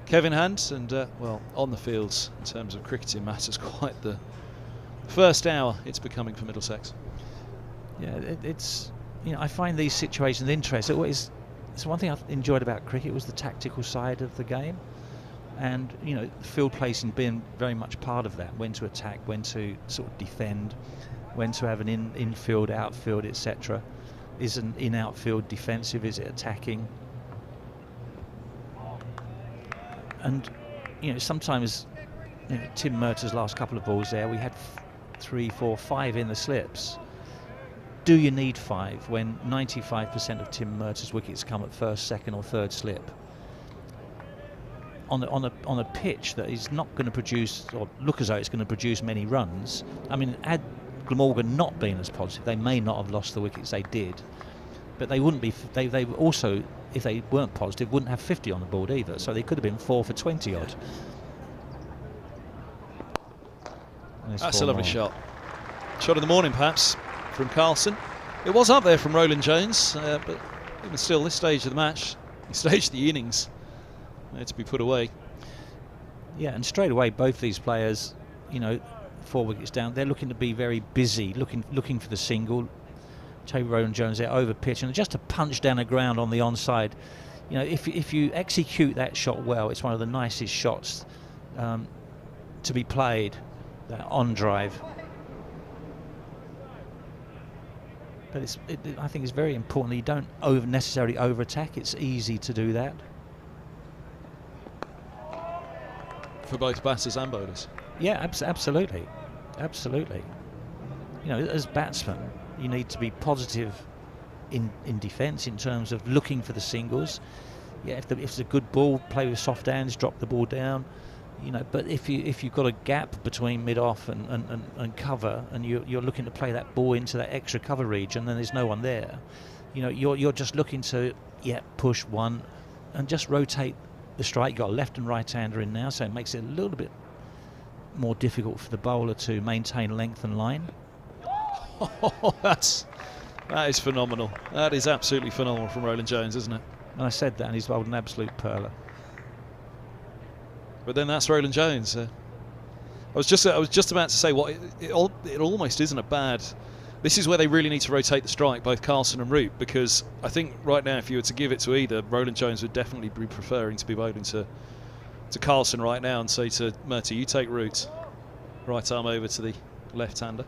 Kevin Hand, and well, on the fields in terms of cricketing matters, quite the first hour it's becoming for Middlesex. Yeah, it's, you know, I find these situations interesting. It's one thing I've enjoyed about cricket was the tactical side of the game, and, you know, field placing being very much part of that. When to attack, when to sort of defend, when to have an infield, outfield, etc. Is an in-outfield defensive? Is it attacking? And, you know, sometimes, you know, Tim Murtagh's last couple of balls there, we had 3, 4, 5 in the slips. Do you need 5 when 95% of Tim Murtagh's wickets come at 1st, 2nd or 3rd slip? On a pitch that is not going to produce, or look as though it's going to produce, many runs. I mean, had Glamorgan not been as positive, they may not have lost the wickets they did, but they wouldn't be. They also, if they weren't positive, wouldn't have 50 on the board either. So they could have been 4 for 20 odd. That's a lovely shot. Shot of the morning, perhaps, from Carlson. It was up there from Roland Jones, but even still, this stage of the match, this stage of the innings, to be put away. Yeah, and straight away, both these players, you know, 4 wickets down, they're looking to be very busy, looking for the single. Toby Roland Jones there over pitch, and just a punch down the ground on the onside. You know, if you execute that shot well, it's one of the nicest shots to be played, that on drive. But I think it's very important that you don't necessarily over-attack. It's easy to do that. For both batters and bowlers. Yeah, absolutely. Absolutely. You know, as batsmen, you need to be positive in defence in terms of looking for the singles. Yeah, if it's a good ball, play with soft hands, drop the ball down. You know, but if you've got a gap between mid-off and cover, and you're looking to play that ball into that extra cover region, and there's no one there, you know, you're just looking to push one and just rotate the strike. You've got a left and right hander in now, so it makes it a little bit more difficult for the bowler to maintain length and line. That is phenomenal. That is absolutely phenomenal from Roland Jones, isn't it? And I said that, and he's bowled an absolute perler. But then that's Roland Jones. I was just about to say it almost isn't a bad. This is where they really need to rotate the strike, both Carlson and Root, because I think right now, if you were to give it to either, Roland Jones would definitely be preferring to be bowling to Carlson right now and say to Murtagh, you take Root, right arm over to the left-hander.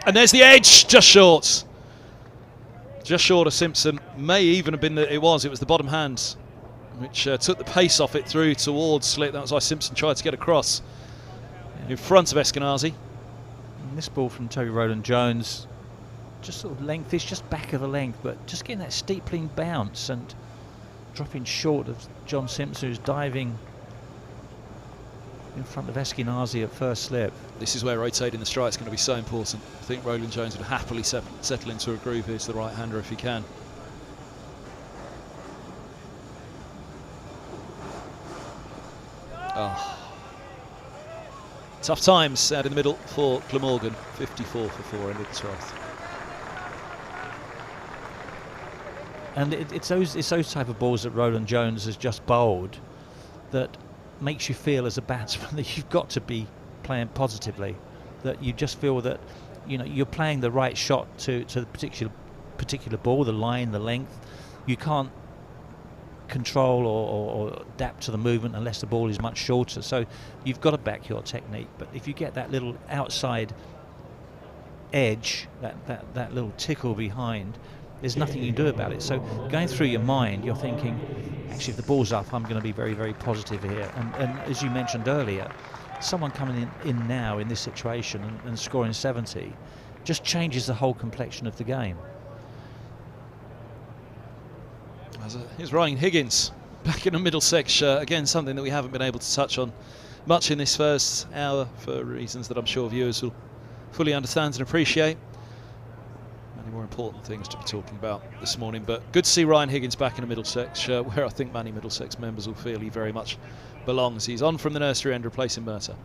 And there's the edge, just short. Just short of Simpson. May even have been it was the bottom hand, which took the pace off it through towards slit. That was why Simpson tried to get across in front of Eskenazi. And this ball from Toby Roland Jones, just sort of lengthish, just back of the length, but just getting that steepling bounce and dropping short of John Simpson, who's diving in front of Eskenazi at first slip. This is where rotating the strike is going to be so important. I think Roland Jones would happily settle into a groove here to the right-hander if he can. Oh. Tough times out in the middle for Glamorgan. 54 for 4 ended the 12th. And it's those type of balls that Roland Jones has just bowled that makes you feel as a batsman that you've got to be playing positively, that you just feel that, you know, you're playing the right shot to the particular ball, the line, the length. You can't control or adapt to the movement unless the ball is much shorter, so you've got to back your technique. But if you get that little outside edge, that little tickle behind, there's nothing you can do about it. So going through your mind, you're thinking, actually, if the ball's up, I'm going to be very, very positive here. And as you mentioned earlier, someone coming in now in this situation and scoring 70 just changes the whole complexion of the game. Here's Ryan Higgins back in the Middlesex. Again, something that we haven't been able to touch on much in this first hour for reasons that I'm sure viewers will fully understand and appreciate. Many more important things to be talking about this morning, but good to see Ryan Higgins back in the Middlesex, where I think many Middlesex members will feel he very much belongs. He's on from the nursery end, replacing Murtagh.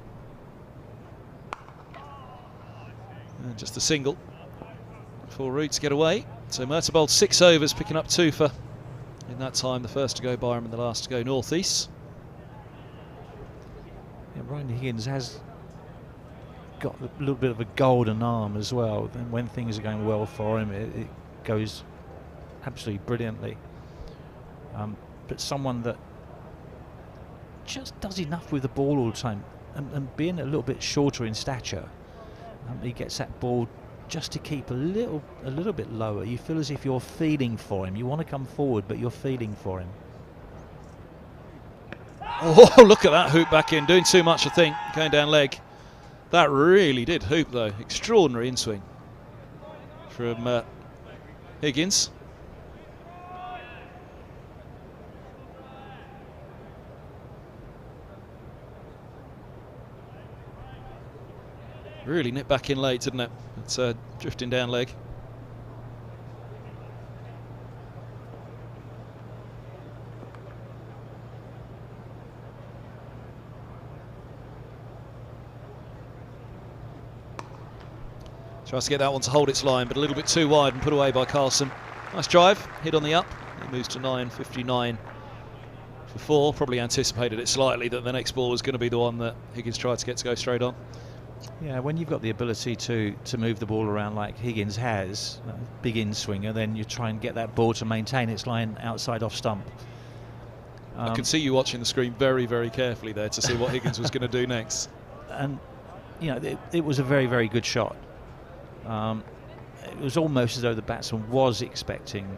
And just a single for Root to get away. So Murtagh bowled 6 overs, picking up 2 for, in that time, the first to go Byram and the last to go northeast. Yeah, Ryan Higgins has got a little bit of a golden arm as well. And when things are going well for him, it goes absolutely brilliantly. But someone that just does enough with the ball all the time, and being a little bit shorter in stature, he gets that ball just to keep a little bit lower. You feel as if you're feeling for him. You want to come forward, but you're feeling for him. Oh, look at that hoop back in, doing too much, I think, going down leg. That really did hoop, though. Extraordinary in-swing from Higgins. Really nipped back in late, didn't it? It's drifting down leg. Tries to get that one to hold its line, but a little bit too wide and put away by Carlson. Nice drive, hit on the up. It moves to 9.59 for 4. Probably anticipated it slightly that the next ball was going to be the one that Higgins tried to get to go straight on. Yeah, when you've got the ability to move the ball around like Higgins has, big in-swinger, then you try and get that ball to maintain its line outside off stump. I can see you watching the screen very, very carefully there to see what Higgins was going to do next. And you know, it was a very, very good shot. It was almost as though the batsman was expecting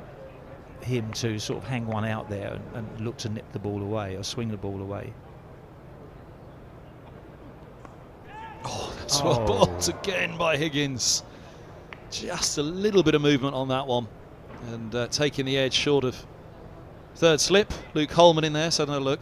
him to sort of hang one out there and look to nip the ball away or swing the ball away. Oh, that's well blocked again by Higgins. Just a little bit of movement on that one, and taking the edge short of third slip. Luke Holman in there, so no look.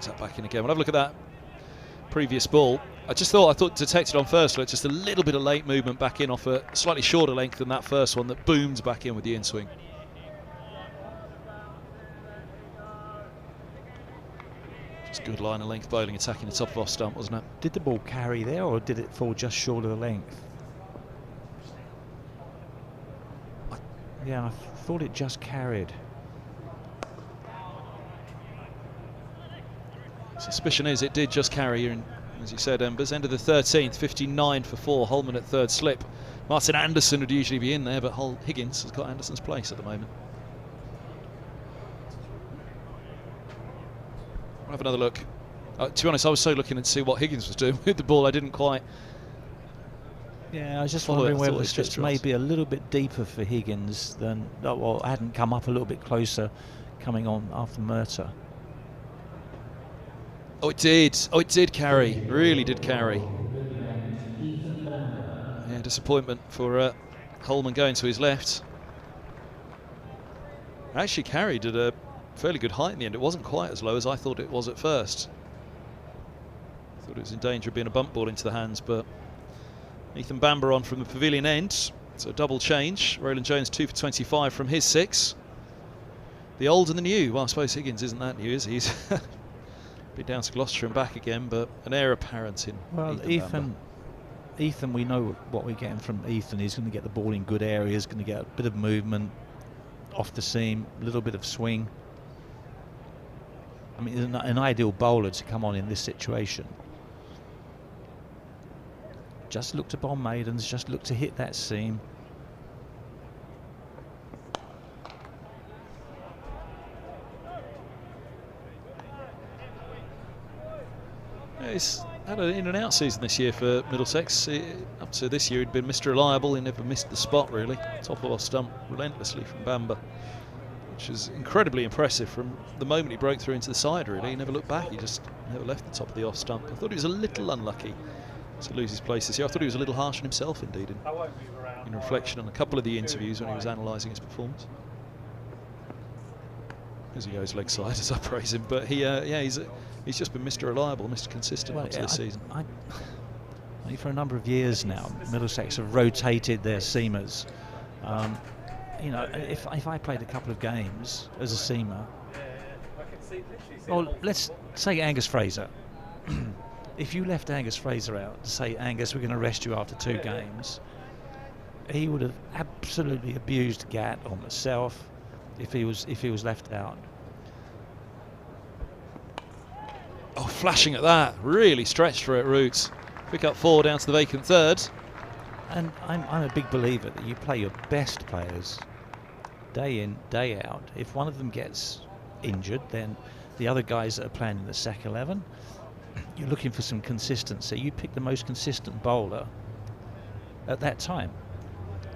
Brings that back in again. We'll have a look at that previous ball. I thought detected on first look just a little bit of late movement back in off a slightly shorter length than that first one that boomed back in with the in-swing. Just good line of length bowling, attacking the top of off stump, wasn't it? Did the ball carry there, or did it fall just short of the length? Yeah, I thought it just carried. Suspicion is it did just carry, and as you said, Embers, end of the 13th, 59 for 4, Holman at third slip. Martin Anderson would usually be in there, but Higgins has got Anderson's place at the moment. We'll have another look. To be honest, I was so looking to see what Higgins was doing with the ball, I didn't quite. Yeah, I was just wondering whether it's just maybe a little bit deeper for Higgins than, well, hadn't come up a little bit closer coming on after Murtagh. Oh, it did. Oh, it did carry. Really did carry. Yeah, disappointment for Holman going to his left. Actually carried at a fairly good height in the end. It wasn't quite as low as I thought it was at first. I thought it was in danger of being a bump ball into the hands, but Ethan Bamber on from the pavilion end. So double change. Roland Jones 2 for 25 from his 6. The old and the new. Well, I suppose Higgins isn't that new, is he? He's been down to Gloucester and back again, but an heir apparent in Ethan, we know what we're getting from Ethan. He's going to get the ball in good areas, going to get a bit of movement off the seam, a little bit of swing. I mean, an ideal bowler to come on in this situation. Just look to bomb maidens, just look to hit that seam. He's had an in and out season this year for Middlesex. Up to this year he'd been Mr. Reliable. He never missed the spot really. Top of off stump relentlessly from Bamber, which is incredibly impressive from the moment he broke through into the side really. He never looked back, he just never left the top of the off stump. I thought he was a little unlucky to lose his place this year. I thought he was a little harsh on himself indeed in reflection on a couple of the interviews when he was analysing his performance. As he goes leg side as I praise him, but he's just been Mr. Reliable, Mr. Consistent up to this season. For a number of years now, Middlesex have rotated their seamers. You know, if I played a couple of games as a seamer, well, let's say Angus Fraser. If you left Angus Fraser out to say, Angus, we're going to rest you after 2 games, he would have absolutely abused Gat or myself if he was left out. Oh, flashing at that, really stretched for it, Roots. Pick up 4 down to the vacant third. And I'm a big believer that you play your best players day in, day out. If one of them gets injured, then the other guys that are playing in the second 11, you're looking for some consistency. You pick the most consistent bowler at that time,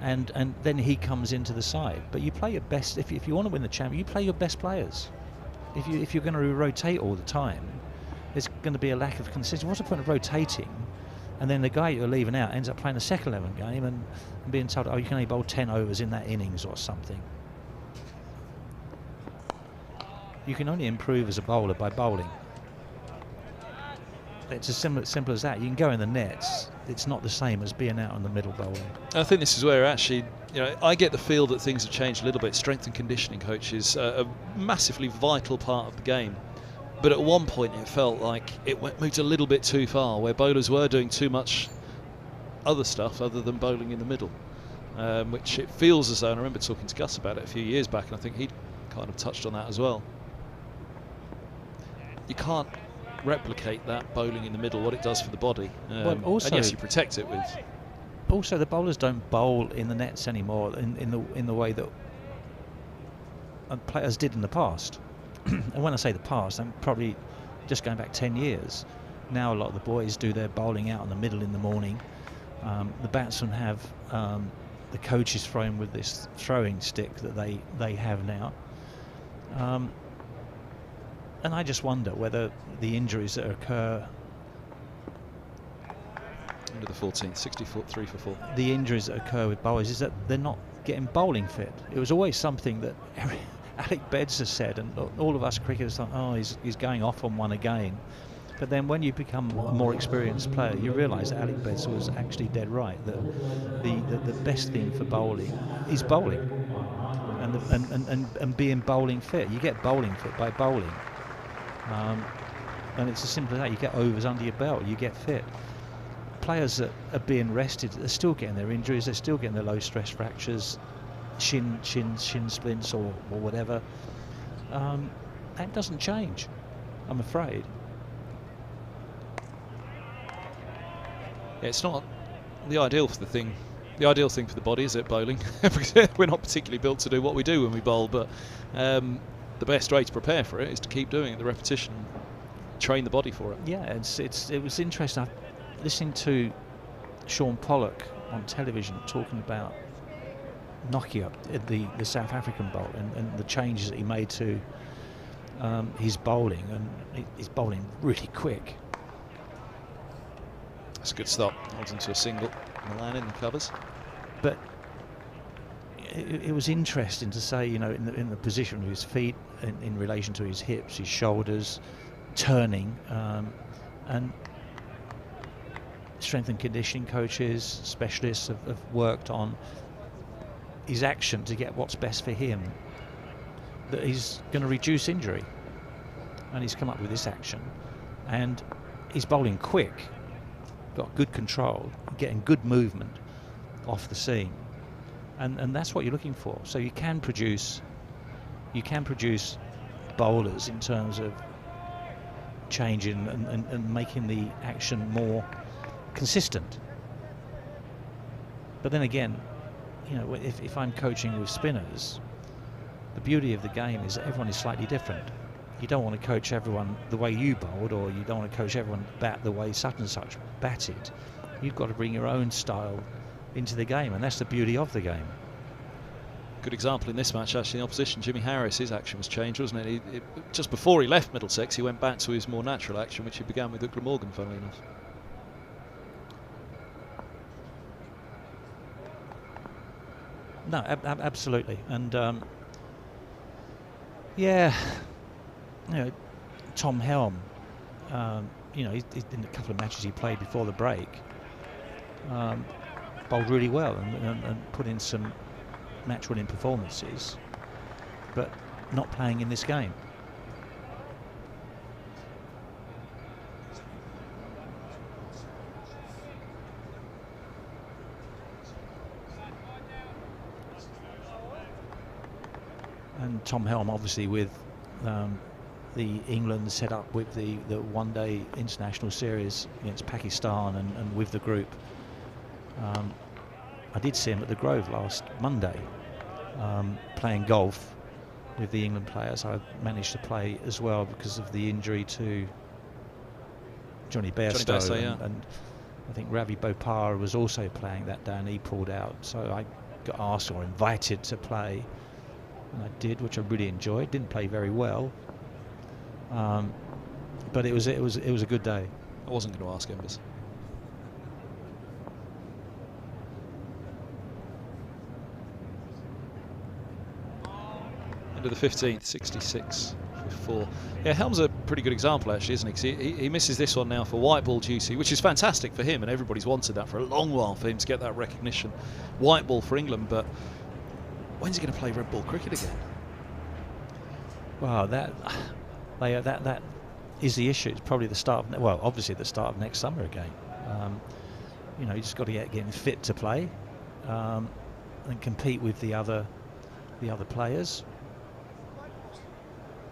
and then he comes into the side. But you play your best. If you want to win the championship, you play your best players. If you're going to rotate all the time, there's going to be a lack of consistency. What's the point of rotating, and then the guy you're leaving out ends up playing a second 11 game and being told, oh, you can only bowl 10 overs in that innings or something. You can only improve as a bowler by bowling. It's as simple as that. You can go in the nets. It's not the same as being out on the middle bowling. I think this is where actually, I get the feel that things have changed a little bit. Strength and conditioning coaches are a massively vital part of the game. But at one point it felt like it moved a little bit too far, where bowlers were doing too much other stuff other than bowling in the middle. Which it feels as though, and I remember talking to Gus about it a few years back, and I think he'd kind of touched on that as well. you can't replicate that bowling in the middle, what it does for the body. Well, also, and yes, you protect it with. Also, the bowlers don't bowl in the nets anymore in the way that players did in the past. And when I say the past, I'm probably just going back 10 years. Now a lot of the boys do their bowling out in the middle in the morning. The batsmen have the coaches throw with this throwing stick that they have now. And I just wonder whether the injuries that occur Into the 14th, 63 for 4. The injuries that occur with bowlers is that they're not getting bowling fit. It was always something that Alec Bedser said, and all of us cricketers thought, oh, he's going off on one again. But then when you become a more experienced player, you realise that Alec Bedser was actually dead right, that the best thing for bowling is bowling, and being bowling fit. You get bowling fit by bowling. And it's as simple as that. You get overs under your belt, you get fit. Players that are being rested, they're still getting their injuries, they're still getting their low stress fractures, shin splints or whatever. That doesn't change, I'm afraid. Yeah, it's not the ideal for the thing. The ideal thing for the body is it bowling, because we're not particularly built to do what we do when we bowl. But the best way to prepare for it is to keep doing it, the repetition, train the body for it. Yeah, it was interesting. Listening to Sean Pollock on television talking about Nokia, the South African bowl, and the changes that he made to his bowling, and he's bowling really quick. That's a good stop. Holds into a single. Milan in the covers. But it was interesting to say, you know, in the position of his feet, in relation to his hips, his shoulders, turning, and strength and conditioning coaches, specialists have worked on his action to get what's best for him, that he's going to reduce injury, and he's come up with this action, and he's bowling quick, got good control, getting good movement off the seam, and that's what you're looking for. So you can produce bowlers in terms of changing and making the action more consistent. But then again, you know, if I'm coaching with spinners, the beauty of the game is that everyone is slightly different. You don't want to coach everyone the way you bowled, or you don't want to coach everyone bat the way such and such batted. You've got to bring your own style into the game, and that's the beauty of the game. Good example in this match, actually, in opposition, Jimmy Harris, his action was changed, wasn't it? Just before he left Middlesex, he went back to his more natural action, which he began with at Glamorgan, funnily enough. No, absolutely. And yeah, you know, Tom Helm, you know, in a couple of matches he played before the break, bowled really well and put in some match-winning performances, but not playing in this game. And Tom Helm, obviously, with the England set up with the one-day international series against Pakistan and with the group. I did see him at the Grove last Monday playing golf with the England players. I managed to play as well because of the injury to Johnny Bairstow, yeah. and I think Ravi Bopara was also playing that day and he pulled out. So I got asked or invited to play, and I did, which I really enjoyed. Didn't play very well, but it was a good day. I wasn't going to ask Embers. Into the 15th, 66 for 4. Yeah, Helm's a pretty good example, actually, isn't he? 'Cause he misses this one now for white ball duty, which is fantastic for him, and everybody's wanted that for a long while, for him to get that recognition. White ball for England, but when's he going to play red ball cricket again? Wow, that is the issue. It's probably the start of, well, obviously the start of next summer again. You know, you just got to get him fit to play and compete with the other players.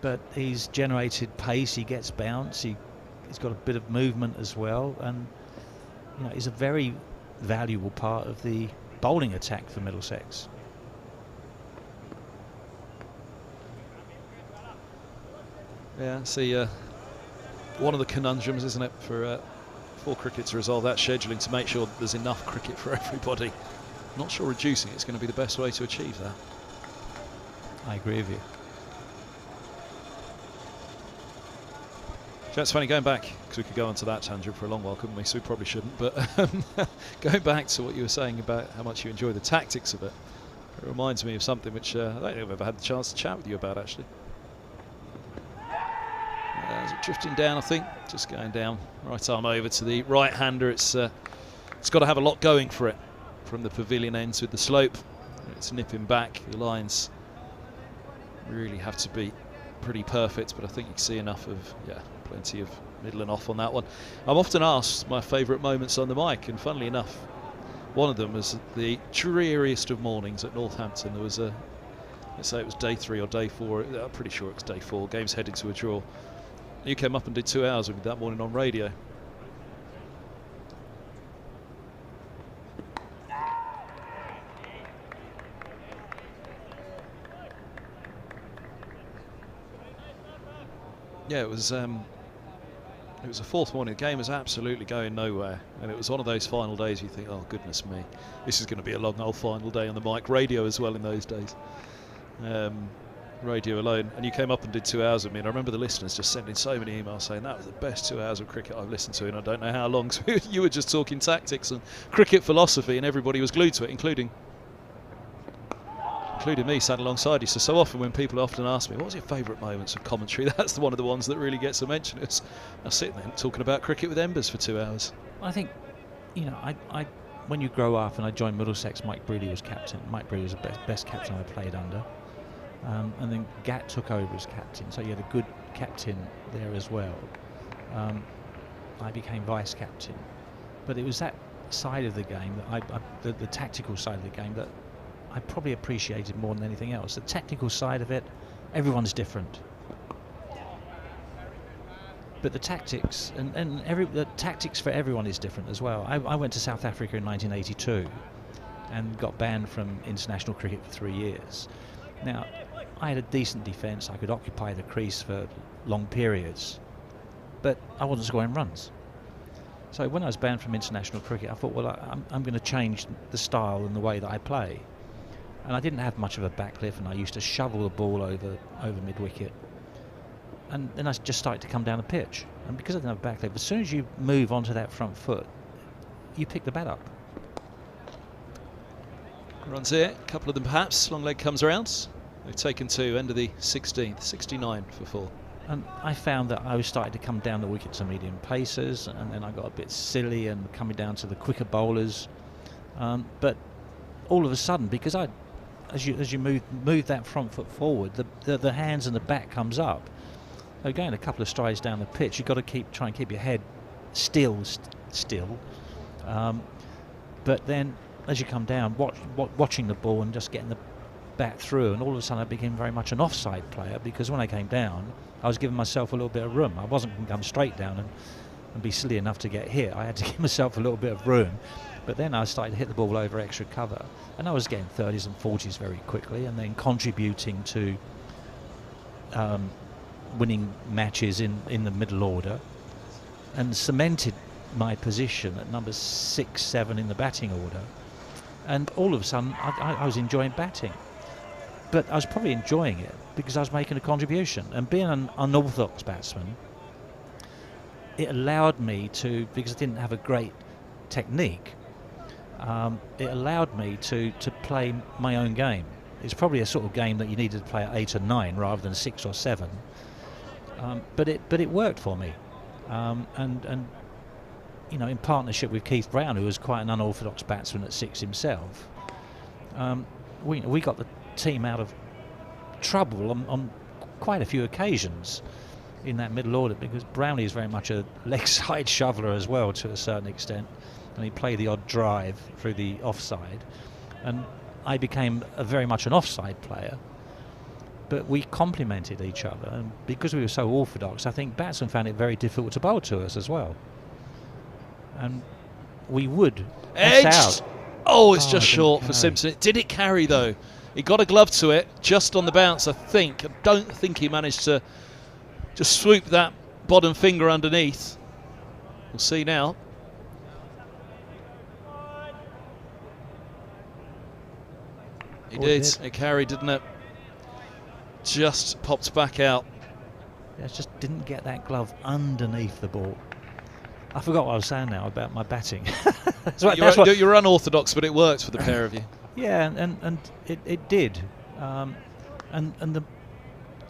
but he's generated pace, he gets bounce, he's got a bit of movement as well, and he's a very valuable part of the bowling attack for Middlesex. Yeah, see, one of the conundrums, isn't it, for cricket to resolve that scheduling, to make sure there's enough cricket for everybody. Not sure reducing it's going to be the best way to achieve that. I agree with you. That's funny, going back, because we could go onto that tangent for a long while, couldn't we? So we probably shouldn't. But going back to what you were saying about how much you enjoy the tactics of it, it reminds me of something which I don't think I've ever had the chance to chat with you about, actually. Is it drifting down, I think? Just going down. Right arm over to the right-hander. It's got to have a lot going for it from the pavilion ends with the slope. It's nipping back. The lines really have to be pretty perfect, but I think you can see enough of, plenty of middle and off on that one. I'm often asked my favourite moments on the mic, and funnily enough, one of them was the dreariest of mornings at Northampton. There was let's say it was day 3 or day 4, I'm pretty sure it was day 4, game's heading to a draw. You came up and did 2 hours with me that morning on radio. Yeah, it was a 4th morning. The game was absolutely going nowhere, and it was one of those final days you think, oh goodness me, this is going to be a long old final day on the mic. Radio as well in those days, radio alone. And you came up and did 2 hours with me, and I remember the listeners just sending so many emails saying that was the best 2 hours of cricket I've listened to, and I don't know how long. So you were just talking tactics and cricket philosophy, and everybody was glued to it, including me sat alongside you. So often when people often ask me, what was your favourite moments of commentary, that's one of the ones that really gets a mention. It's I sit there talking about cricket with Embers for 2 hours. I think, I when you grow up, and I joined Middlesex, Mike Breedy was captain. Mike Breedy was the best captain I played under. And then Gat took over as captain, so you had a good captain there as well. I became vice captain, but it was that side of the game that the tactical side of the game that I probably appreciated more than anything else. The technical side of it, everyone's different, but the tactics the tactics for everyone is different as well. I went to South Africa in 1982 and got banned from international cricket for 3 years. Now, I had a decent defence. I could occupy the crease for long periods, but I wasn't scoring runs. So when I was banned from international cricket, I thought, well, I'm going to change the style and the way that I play. And I didn't have much of a backlift, and I used to shovel the ball over mid-wicket. And then I just started to come down the pitch. And because I didn't have a backlift, as soon as you move onto that front foot, you pick the bat up. Runs here, a couple of them perhaps. Long leg comes around. They've taken 2, end of the 16th, 69 for 4. And I found that I was starting to come down the wicket to medium pacers, and then I got a bit silly and coming down to the quicker bowlers. But all of a sudden, because as you move that front foot forward, the hands and the back comes up. So going a couple of strides down the pitch, you've got to try and keep your head still. But then as you come down, watching the ball and just getting the bat through, and all of a sudden I became very much an offside player, because when I came down, I was giving myself a little bit of room. I wasn't going to come straight down and be silly enough to get hit. I had to give myself a little bit of room. But then I started to hit the ball over extra cover, and I was getting 30s and 40s very quickly, and then contributing to winning matches in the middle order, and cemented my position at number 6, 7 in the batting order. And all of a sudden I was enjoying batting, but I was probably enjoying it because I was making a contribution. And being an unorthodox batsman, it allowed me to, because I didn't have a great technique, it allowed me to play my own game. It's probably a sort of game that you needed to play at 8 or 9 rather than 6 or 7. But it worked for me, and in partnership with Keith Brown, who was quite an unorthodox batsman at 6 himself, we got the team out of trouble on quite a few occasions in that middle order, because Brownie is very much a leg side shoveler as well to a certain extent, and he played the odd drive through the offside, and I became very much an offside player. but we complemented each other, and because we were so orthodox, I think batsmen found it very difficult to bowl to us as well. And we would Edged. out. Oh, it's just it didn't short for carry. Simpson. Did it carry though? He got a glove to it just on the bounce, I think. I don't think he managed to just swoop that bottom finger underneath. We'll see now. He did. It carried, didn't it? Just popped back out. Yeah, just didn't get that glove underneath the ball. I forgot what I was saying now about my batting. You're unorthodox, but it worked for the pair of you. Yeah, and it did. And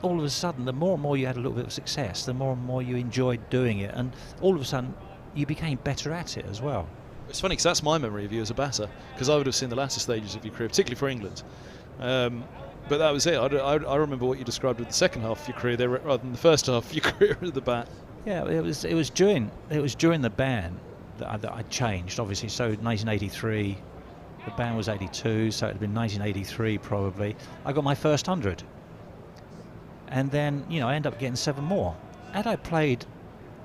all of a sudden, the more and more you had a little bit of success, the more and more you enjoyed doing it. And all of a sudden, you became better at it as well. It's funny because that's my memory of you as a batter, because I would have seen the latter stages of your career, particularly for England. But that was it. I remember what you described with the second half of your career there, rather than the first half of your career at the bat. Yeah, it was during the ban that I changed. Obviously, so 1983, the ban was 82, so it had been 1983 probably. I got my first 100, and then I ended up getting 7 more. Had I played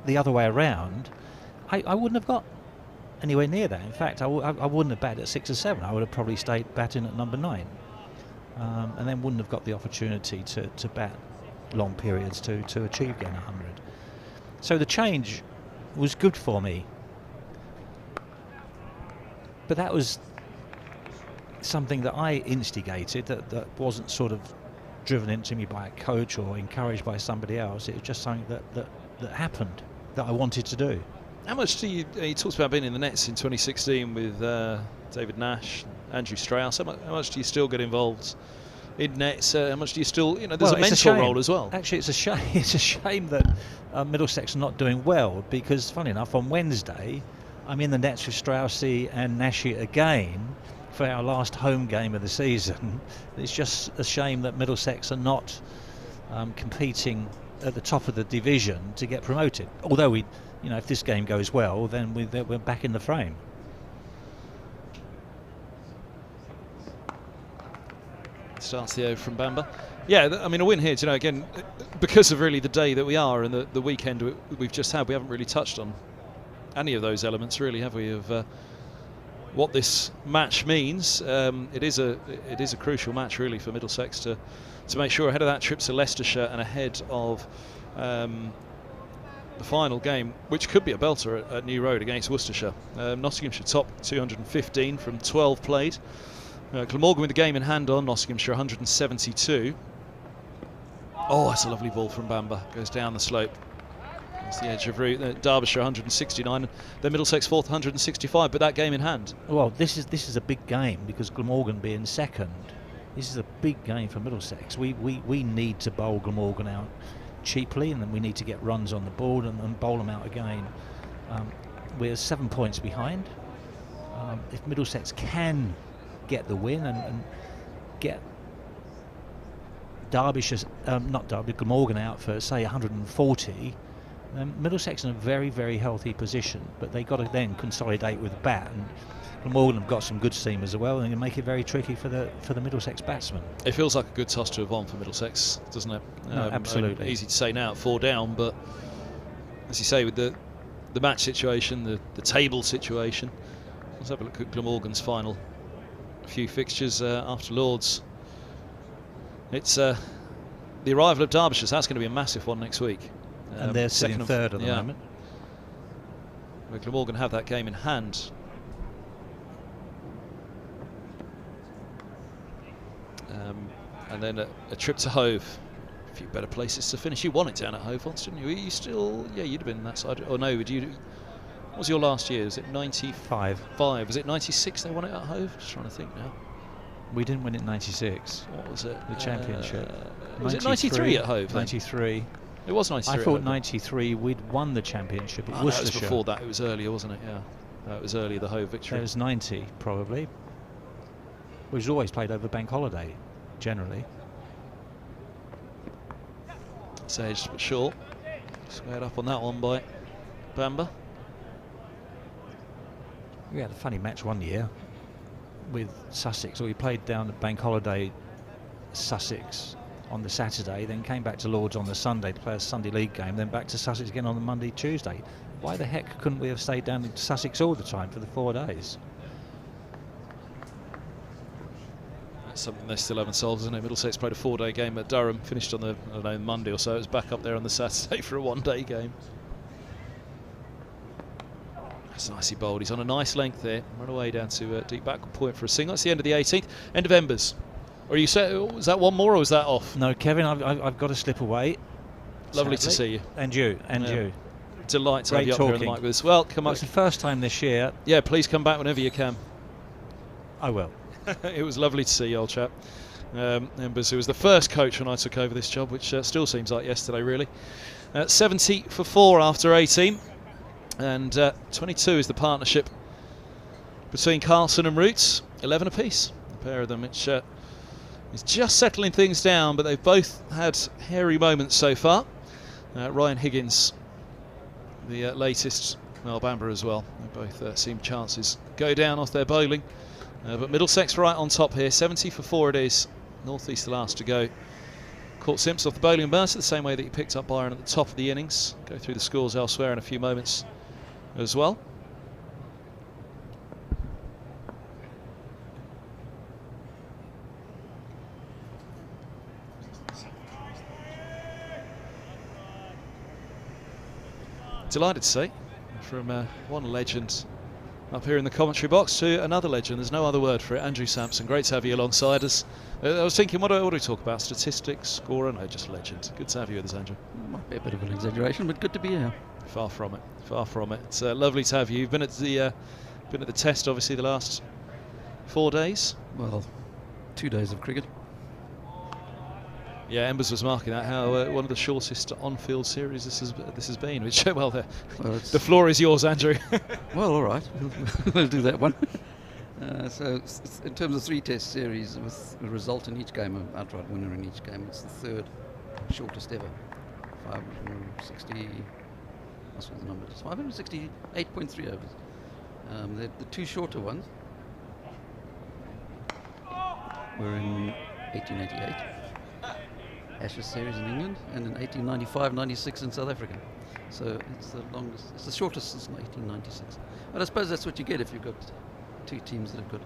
the other way around, I wouldn't have got anywhere near that. In fact, I wouldn't have batted at 6 or 7. I would have probably stayed batting at number 9, and then wouldn't have got the opportunity to bat long periods to achieve getting 100. So the change was good for me, but that was something that I instigated, that wasn't sort of driven into me by a coach or encouraged by somebody else. It was just something that happened, that I wanted to do. How much do you talked about being in the nets in 2016 with David Nash, Andrew Strauss. How much do you still get involved in nets? How much do you still, there's a mentor role as well. Actually, it's a shame. It's a shame that Middlesex are not doing well, because funny enough, on Wednesday I'm in the nets with Straussy and Nashi again for our last home game of the season. It's just a shame that Middlesex are not competing at the top of the division to get promoted. Although we, if this game goes well, then we're back in the frame. Starts the over from Bamber. Yeah, I mean, a win here, again, because of really the day that we are and the weekend we've just had, we haven't really touched on any of those elements, really, have we, of what this match means. It is a crucial match, really, for Middlesex to make sure ahead of that trip to Leicestershire and ahead of the final game, which could be a belter at New Road against Worcestershire. Nottinghamshire top 215 from 12 played. Glamorgan with the game in hand on Nottinghamshire 172. Oh, that's a lovely ball from Bamber. Goes down the slope. That's the edge of route. Derbyshire 169. Then Middlesex fourth 165. But that game in hand. Well, this is a big game, because Glamorgan being second, this is a big game for Middlesex. We need to bowl Glamorgan out cheaply, and then we need to get runs on the board and bowl them out again. We're 7 points behind. If Middlesex can get the win and get Glamorgan out for, say, 140, Middlesex in a very, very healthy position, but they've got to then consolidate with the bat, and Glamorgan have got some good seamers as well, and make it very tricky for the Middlesex batsmen. It feels like a good toss to have won for Middlesex, doesn't it? No, absolutely. Easy to say now at 4 down, but as you say, with the match situation, the table situation, let's have a look at Glamorgan's final few fixtures after Lords. It's the arrival of Derbyshire, so that's going to be a massive one next week. And they're sitting third at the moment. Where Glamorgan have that game in hand. And then a trip to Hove. A few better places to finish. You won it down at Hove once, didn't you? Were you still? Yeah, you'd have been that side. Or no, what was your last year? Was it 95? Was it 96 they won it at Hove? Just trying to think now. We didn't win it in 96. What was it? The championship. Was it 93 at Hove? 93. It was 93. I thought 93 we'd won the championship at Worcestershire. That was before that. It was earlier, wasn't it? Yeah. It was earlier, the Hove victory. It was 90, probably. Which was always played over bank holiday, generally. It's edged but short. Squared up on that one by Bamber. We had a funny match one year with Sussex. We played down at bank holiday Sussex on the Saturday, then came back to Lords on the Sunday to play a Sunday League game, then back to Sussex again on the Monday, Tuesday. Why the heck couldn't we have stayed down in Sussex all the time for the 4 days? That's something they still haven't solved, isn't it? Middlesex played a 4-day game at Durham, finished on the, I don't know, Monday or so. It was back up there on the Saturday for a 1-day game. That's nicely bowled. He's on a nice length there. Run away down to deep backward point for a single. That's the end of the 18th. End of Embers. Or you said, was that one more or was that off? No, Kevin, I've got to slip away. Lovely sadly. to see you. And you, and you. Delight to Great have you up here on the mic with us. Well, come on. It's the first time this year. Yeah, please come back whenever you can. I will. It was lovely to see you, old chap. Embers, who was the first coach when I took over this job, which still seems like yesterday, really. 70 for 4 after 18. And 22 is the partnership between Carlson and Roots. 11 apiece, the pair of them, which is just settling things down, but they've both had hairy moments so far. Ryan Higgins, the latest, Mel Bamber as well. They both seem chances go down off their bowling. But Middlesex right on top here. 70 for 4 it is. North East the last to go. Caught Simpson off the bowling and Mercer the same way that he picked up Byron at the top of the innings. Go through the scores elsewhere in a few moments as well. Delighted to see from one legend up here in the commentary box to another legend. There's no other word for it. Andrew Sampson, great to have you alongside us. I was thinking, what do we talk about? Statistics, scorer? No, just legend. Good to have you with us, Andrew. Might be a bit of an exaggeration, but good to be here. Far from it. Far from it. It's lovely to have you. You've been at the test, obviously, the last 4 days. Well, 2 days of cricket. Yeah, Embers was marking that how one of the shortest on-field series this has been. Which the floor is yours, Andrew. Well, all right, we'll do that one. So, in terms of 3 test series, with a result in each game, an outright winner in each game, it's the 3rd shortest ever. 560. What's the number? 568.3 overs. The 2 shorter ones were in 1888. Ashes series in England, and in 1895-96 in South Africa. So it's the longest, it's the shortest since 1896. But I suppose that's what you get if you've got 2 teams that have got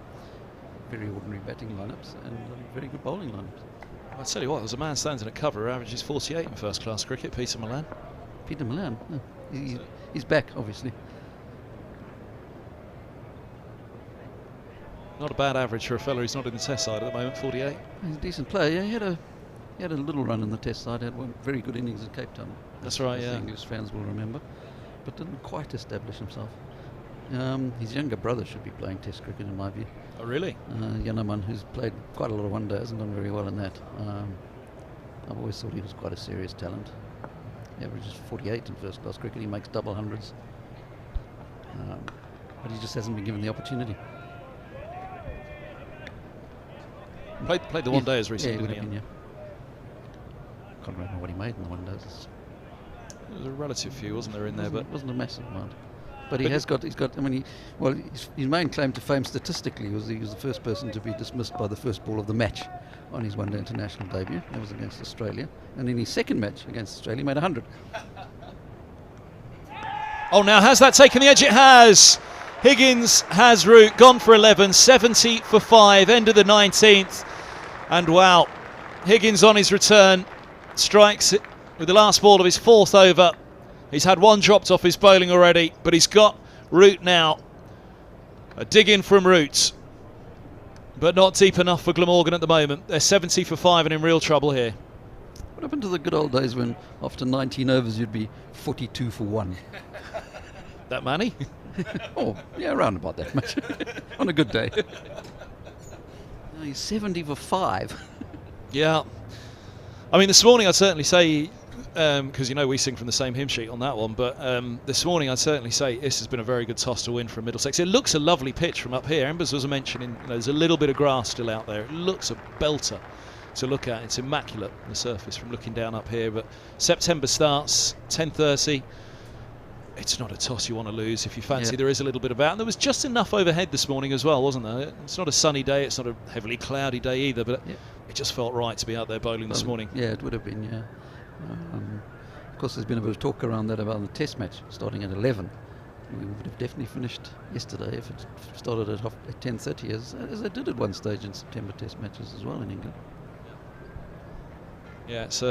very ordinary batting lineups and very good bowling lineups. I'll tell you what, there's a man standing at cover who averages 48 in first class cricket, Peter Milan. Peter Milan, he's back, obviously. Not a bad average for a fellow who's not in the test side at the moment, 48. He's a decent player. Yeah, he had a little run in the test side, had one very good innings at Cape Town. That's right, yeah. The English fans will remember, but didn't quite establish himself. His younger brother should be playing test cricket in my view. Oh, really? Yanaman, who's played quite a lot of one day, hasn't done very well in that. I've always thought he was quite a serious talent. He averages 48 in first class cricket, he makes double hundreds. But he just hasn't been given the opportunity. Played the one day as recently, didn't he? Can't remember what he made in the one days. There was a relative few, wasn't there, in there? But it wasn't a massive amount. But he's got. I mean, his main claim to fame statistically was he was the first person to be dismissed by the first ball of the match on his one-day international debut. That was against Australia, and in his second match against Australia, he made 100. Oh, now has that taken the edge? It has. Higgins has route, gone for 11, 70 for 5, end of the 19th, and wow, Higgins on his return. Strikes it with the last ball of his 4th over. He's had 1 dropped off his bowling already, but he's got Root now. A dig in from Root, but not deep enough for Glamorgan at the moment. They're 70 for 5 and in real trouble here. What happened to the good old days when after 19 overs you'd be 42 for 1? That many? Oh, yeah, around about that much. On a good day. Now he's 70 for 5. Yeah. I mean, this morning I'd certainly say, because we sing from the same hymn sheet on that one, but this morning I'd certainly say this has been a very good toss to win from Middlesex. It looks a lovely pitch from up here. Embers was mentioning there's a little bit of grass still out there. It looks a belter to look at. It's immaculate, the surface, from looking down up here. But September starts, 10:30. it's not a toss you want to lose if you fancy there is a little bit of out. And there was just enough overhead this morning as well, wasn't there? It's not a sunny day, it's not a heavily cloudy day either, but it just felt right to be out there bowling this morning. Yeah, it would have been, yeah. Of course, there's been a bit of talk around that about the test match starting at 11. We would have definitely finished yesterday if it started at 10:30, as they did at one stage in September test matches as well in England. Yeah, it's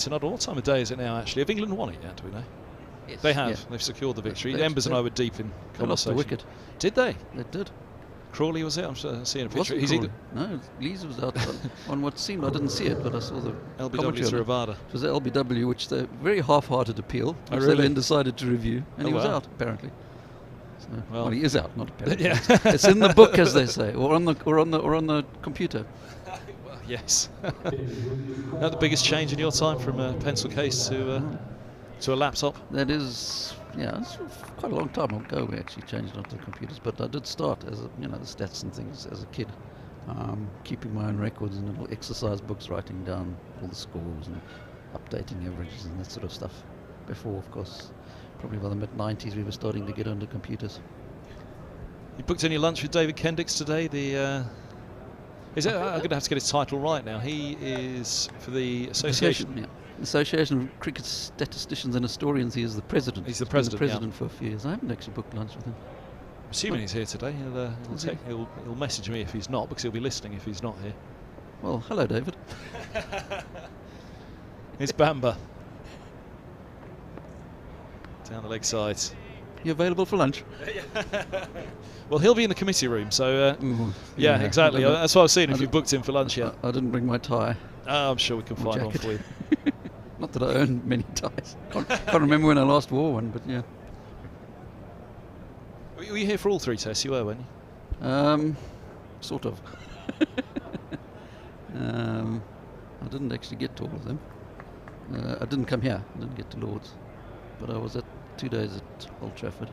another, what time of day is it now actually? Have England won it yet, do we know? Yes. They have. Yeah. They've secured the victory. They- Embers and they- I were deep in They lost the conversation. wicket. Did they? They did. Crawley was it? I'm seeing a picture. Wasn't He's Crawley. No, Lees was out on what seemed, I didn't see it, but I saw the LBW commentary on it. Theravada. It was the LBW, which they very half-hearted appeal, Oh, which really? they then decided to review, and Oh, he was wow. out apparently. So, Well- well, he is out, not apparently. Yeah. It's in the book, as they say, or on the computer. Well, yes. Not the biggest change in your time from a pencil case to a laptop. That is, yeah, it's quite a long time ago we actually changed onto computers, but I did start as the stats and things as a kid, keeping my own records and little exercise books, writing down all the scores and updating averages and that sort of stuff. Before, of course, probably by the mid-90s we were starting to get onto computers. You booked in your lunch with David Kendricks today. I'm going to have to get his title right now. He is for the association. Yeah. Association of Cricket Statisticians and Historians. He is the president. He's the been president, president for a few years. I haven't actually booked lunch with him. Assuming he's here today, he'll message me if he's not, because he'll be listening if he's not here. Well, hello, David. It's Bamba. Down the leg side. You available for lunch? Well, he'll be in the committee room, so yeah, exactly. I That's what I was seeing if you booked him for lunch yet. I didn't bring my tie. I'm sure we can My find one jacket. for you. Not that I own many ties. Can't remember when I last wore one, but yeah. Were you here for all three tests? You were, weren't you? Sort of. I didn't actually get to all of them. I didn't come here. I didn't get to Lord's, but I was at 2 days at Old Trafford.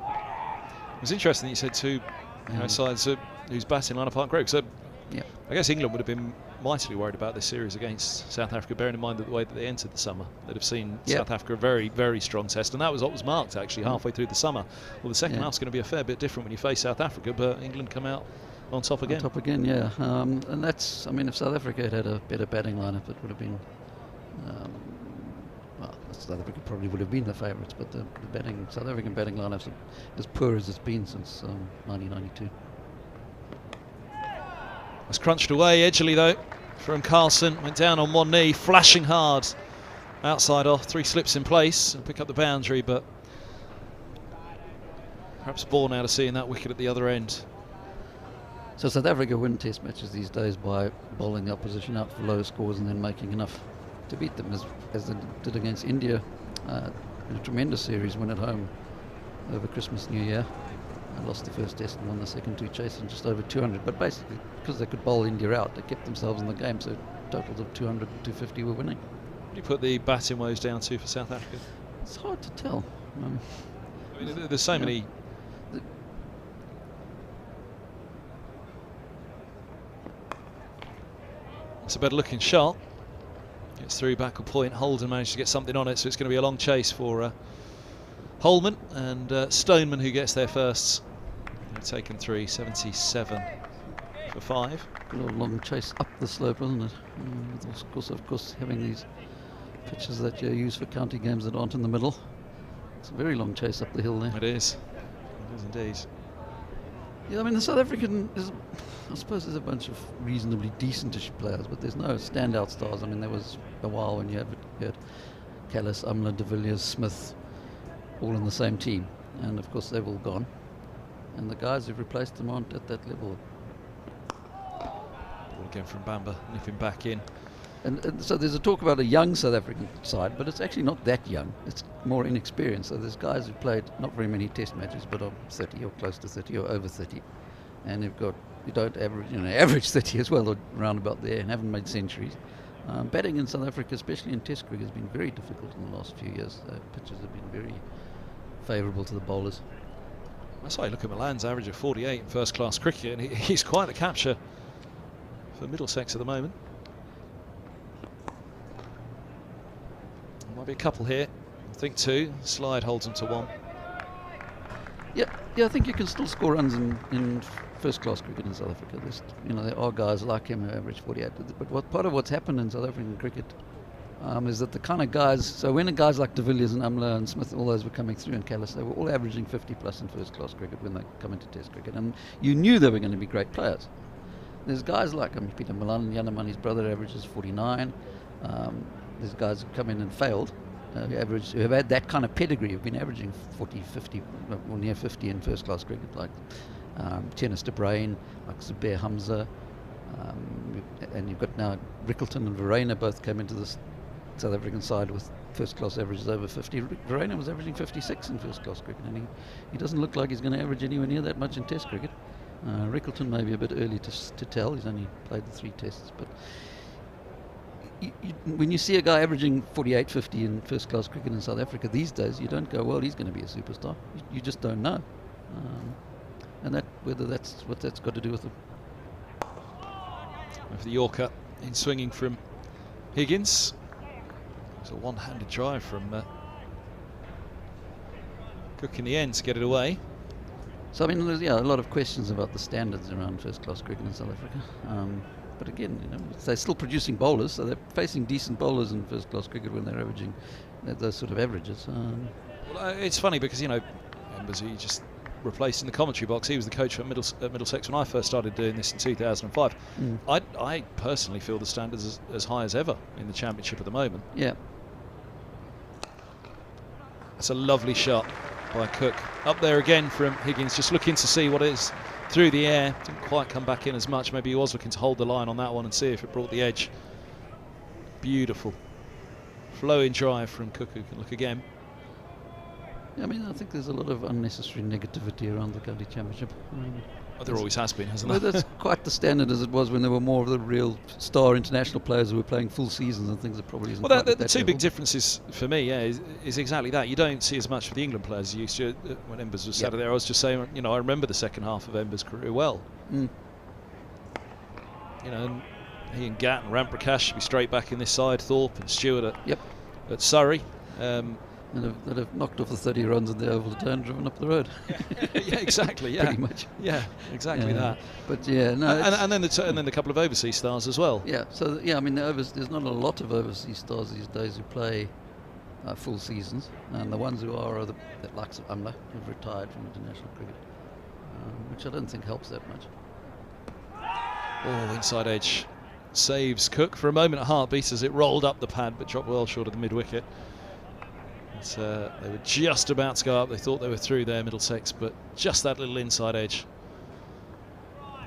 It was interesting that you said two sides whose batting lineup aren't great. So Yeah. I guess England would have been mightily worried about this series against South Africa, bearing in mind that the way that they entered the summer. They'd have seen South Africa a very, very strong test, and that was what was marked actually halfway through the summer. Well, the second half's going to be a fair bit different when you face South Africa, but England come out on top again. On top again, yeah. And that's, I mean, if South Africa had had a better batting lineup, it would have been, well, South Africa probably would have been the favourites, but the South African batting lineup's as poor as it's been since 1992. Was crunched away edgily though from Carlson, went down on one knee, flashing hard outside off, 3 slips in place and pick up the boundary, but perhaps born out of seeing that wicket at the other end. So South Africa win test matches these days by bowling the opposition out for low scores and then making enough to beat them, as they did against India in a tremendous series, win at home over Christmas, New Year. Lost the first test and won the second 2, chasing just over 200. But basically, because they could bowl India out, they kept themselves in the game. So totals of 200 and 250 were winning. What do you put the batting woes down to for South Africa? It's hard to tell. I mean, there's so many. It's a better looking shot. Gets through backward point. Holden managed to get something on it, so it's going to be a long chase for Holman and Stoneman, who gets there first. They've taken 3, 77 for 5. Good old long chase up the slope, wasn't it? Of course, having these pitches that you use for county games that aren't in the middle. It's a very long chase up the hill there. It is. It is indeed. Yeah, I mean, the South African is, I suppose there's a bunch of reasonably decentish players, but there's no standout stars. I mean, there was a while when you had Callis, Umla, de Villiers, Smith, all in the same team, and of course they've all gone, and the guys who've replaced them aren't at that level. Ball again from Bamba, nipping back in. And so there's a talk about a young South African side, but it's actually not that young. It's more inexperienced. So there's guys who played not very many test matches, but are 30 or close to 30 or over 30, and you don't average 30 as well, or round about there, and haven't made centuries. Batting in South Africa, especially in Test cricket, has been very difficult in the last few years. Pitches have been very favourable to the bowlers. That's why you look at Milan's average of 48 in first-class cricket, and he's quite the capture for Middlesex at the moment. Might be a couple here. I think 2. Slide holds them to 1. Yeah, I think you can still score runs in first-class cricket in South Africa. There are guys like him who average 48. But part of what's happened in South African cricket is that the kind of guys. So when the guys like De Villiers and Umla and Smith, all those were coming through in Callis, they were all averaging 50 plus in first-class cricket when they come into Test cricket, and you knew they were going to be great players. There's guys like Peter Milan, Yaneman, his brother, averages 49. There's guys who come in and failed. Who have had that kind of pedigree, who've been averaging 40, 50, or near 50 in first-class cricket, like Tennis de Bruin, like Zubair Hamza, and you've got now Rickleton and Verena both came into the South African side with first-class averages over 50. Verena was averaging 56 in first-class cricket, and he doesn't look like he's going to average anywhere near that much in Test cricket. Rickleton may be a bit early to tell, he's only played the 3 tests, but when you see a guy averaging 48, 50 in first-class cricket in South Africa these days, you don't go, well, he's going to be a superstar. You just don't know. And whether that's what that's got to do with him. With the Yorker in swinging from Higgins. It's a one-handed drive from Cook in the end to get it away. So, I mean, there's a lot of questions about the standards around first-class cricket in South Africa. But again, they're still producing bowlers, so they're facing decent bowlers in first-class cricket when they're averaging those sort of averages. Well, it's funny because, Embers, he just replaced in the commentary box. He was the coach at Middlesex when I first started doing this in 2005. I personally feel the standards as high as ever in the Championship at the moment. Yeah. That's a lovely shot by Cook. Up there again from Higgins, just looking to see what it is. Through the air, didn't quite come back in as much. Maybe he was looking to hold the line on that one and see if it brought the edge. Beautiful flowing drive from Cook, who can look again. Yeah, I mean, I think there's a lot of unnecessary negativity around the county championship. There always has been, hasn't there? there? That's quite the standard as it was when there were more of the real star international players who were playing full seasons and things that probably isn't. Well, quite the two level. big differences for me, is exactly that. You don't see as much for the England players as you used to. When Embers was sat there, I was just saying, I remember the second half of Embers' career well. Mm. And he and Gatt and Ramprakash should be straight back in this side. Thorpe and Stewart at Surrey. That have knocked off the 30 runs in the oval to turn, driven up the road. Yeah, exactly. Yeah, pretty much. Yeah, exactly that. But yeah, no. And then the couple of overseas stars as well. Yeah. So I mean, there's not a lot of overseas stars these days who play full seasons, and the ones who are the likes of Umla, who've retired from international cricket, which I don't think helps that much. Oh, inside edge saves Cook for a moment. A heartbeat as it rolled up the pad, but dropped well short of the mid wicket. They were just about to go up. They thought they were through there, Middlesex, but just that little inside edge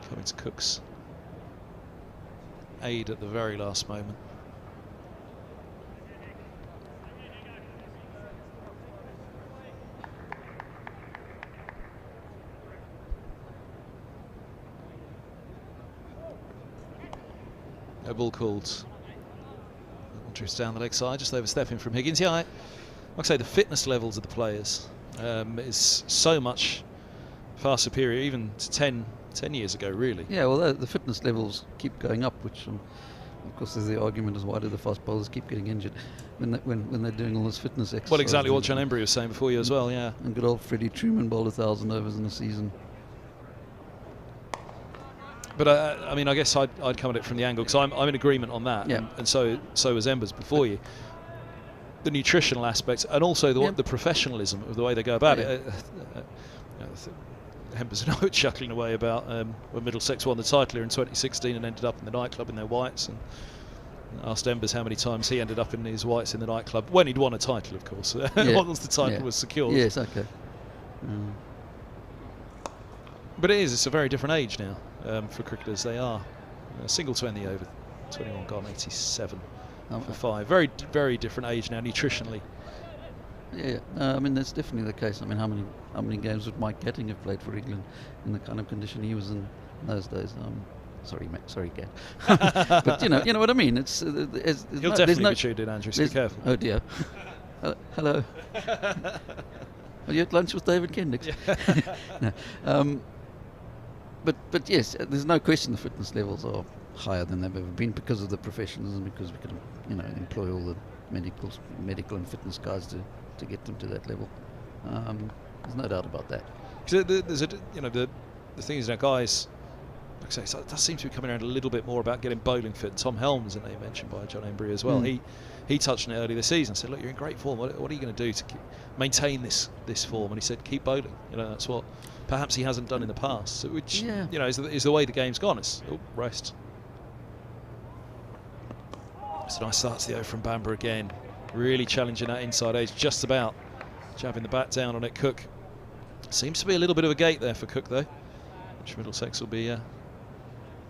coming to Cook's aid at the very last moment. No ball called. Drifts down the leg side, just overstepping from Higgins. Yeah, like I say, the fitness levels of the players is so much far superior, even to 10 years ago, really. Yeah, well, the fitness levels keep going up, which, of course, there's the argument as why do the fast bowlers keep getting injured when they're doing all this fitness exercise. Well, exactly what John Embry was saying before you as well, yeah. And good old Freddie Truman bowled 1,000 overs in a season. But I mean, I guess I'd come at it from the angle, because I'm in agreement on that, yeah. and so was Embers before you. The nutritional aspects, and also the professionalism of the way they go about it. Embers and I were chuckling away about when Middlesex won the title here in 2016 and ended up in the nightclub in their whites, and asked Embers how many times he ended up in his whites in the nightclub when he'd won a title, of course. Once the title was secured. Yes, okay. But it's a very different age now for cricketers. They are single 20 over 21 gone, 87 for 5. Very, very different age now nutritionally. Yeah, I mean, that's definitely the case. I mean, how many games would Mike Gatting have played for England in the kind of condition he was in those days? Sorry, Gat. But you know what I mean. You'll definitely be tuned in, Andrew. So be careful. Oh dear. Hello. Are you at lunch with David Kendricks? No. But yes, there's no question the fitness levels are higher than they've ever been because of the professionalism, because we can employ all the medical and fitness guys to get them to that level. There's no doubt about that. There's the thing is now, guys, like I say, it does seem to be coming around a little bit more about getting bowling fit. Tom Helm's a name mentioned by John Embry as well. He touched on it early this season. Said, "Look, you're in great form. What are you going to do to maintain this form?" And he said, "Keep bowling. That's what perhaps he hasn't done in the past." So which is the way the game's gone. It's rest. It's a nice start to the over from Bamber again. Really challenging that inside edge, just about jabbing the bat down on it. Cook seems to be a little bit of a gate there for Cook though, which Middlesex will be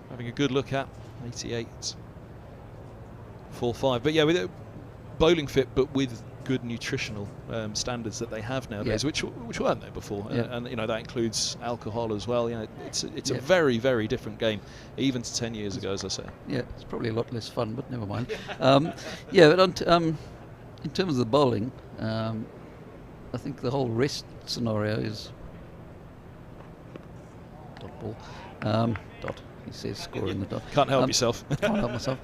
having a good look at. 88.45. But yeah, with it, bowling fit, but with good nutritional standards that they have nowadays, which weren't there before, and that includes alcohol as well. It's a very, very different game, even to 10 years ago, as I say. Yeah, it's probably a lot less fun, but never mind. But in terms of the bowling, I think the whole rest scenario is dot ball. Dot. He says score in the dot. Can't help yourself. Can't help myself.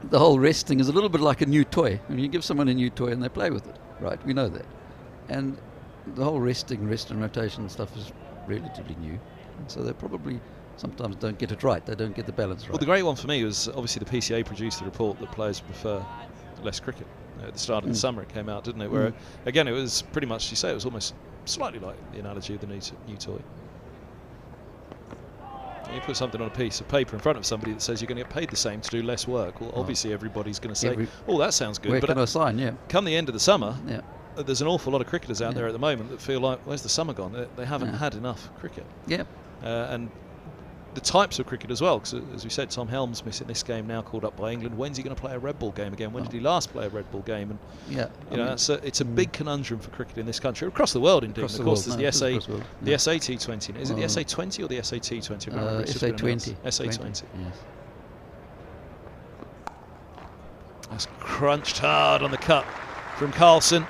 The whole rest thing is a little bit like a new toy. I mean, you give someone a new toy and they play with it, right? We know that. And the whole rest and rotation stuff is relatively new. And so they probably sometimes don't get it right. They don't get the balance right. Well, the great one for me was obviously the PCA produced the report that players prefer less cricket. At the start of the summer it came out, didn't it? Where, again, it was pretty much, you say, it was almost slightly like the analogy of the new toy. You put something on a piece of paper in front of somebody that says you're going to get paid the same to do less work. Well, obviously everybody's going to say, "Oh, that sounds good." Where can I sign? Yeah. Come the end of the summer, there's an awful lot of cricketers out there at the moment that feel like, "Where's the summer gone?" They haven't had enough cricket. Yeah. And the types of cricket as well, because as we said, Tom Helm's missing this game now, called up by England. When's he going to play a red ball game again? When did he last play a red ball game? And it's a big conundrum for cricket in this country, across the world indeed. Of course, there's the SA T20. Is it the SA 20 or the SA T20? SA 20. SA 20. Yes. That's crunched hard on the cut from Carlson.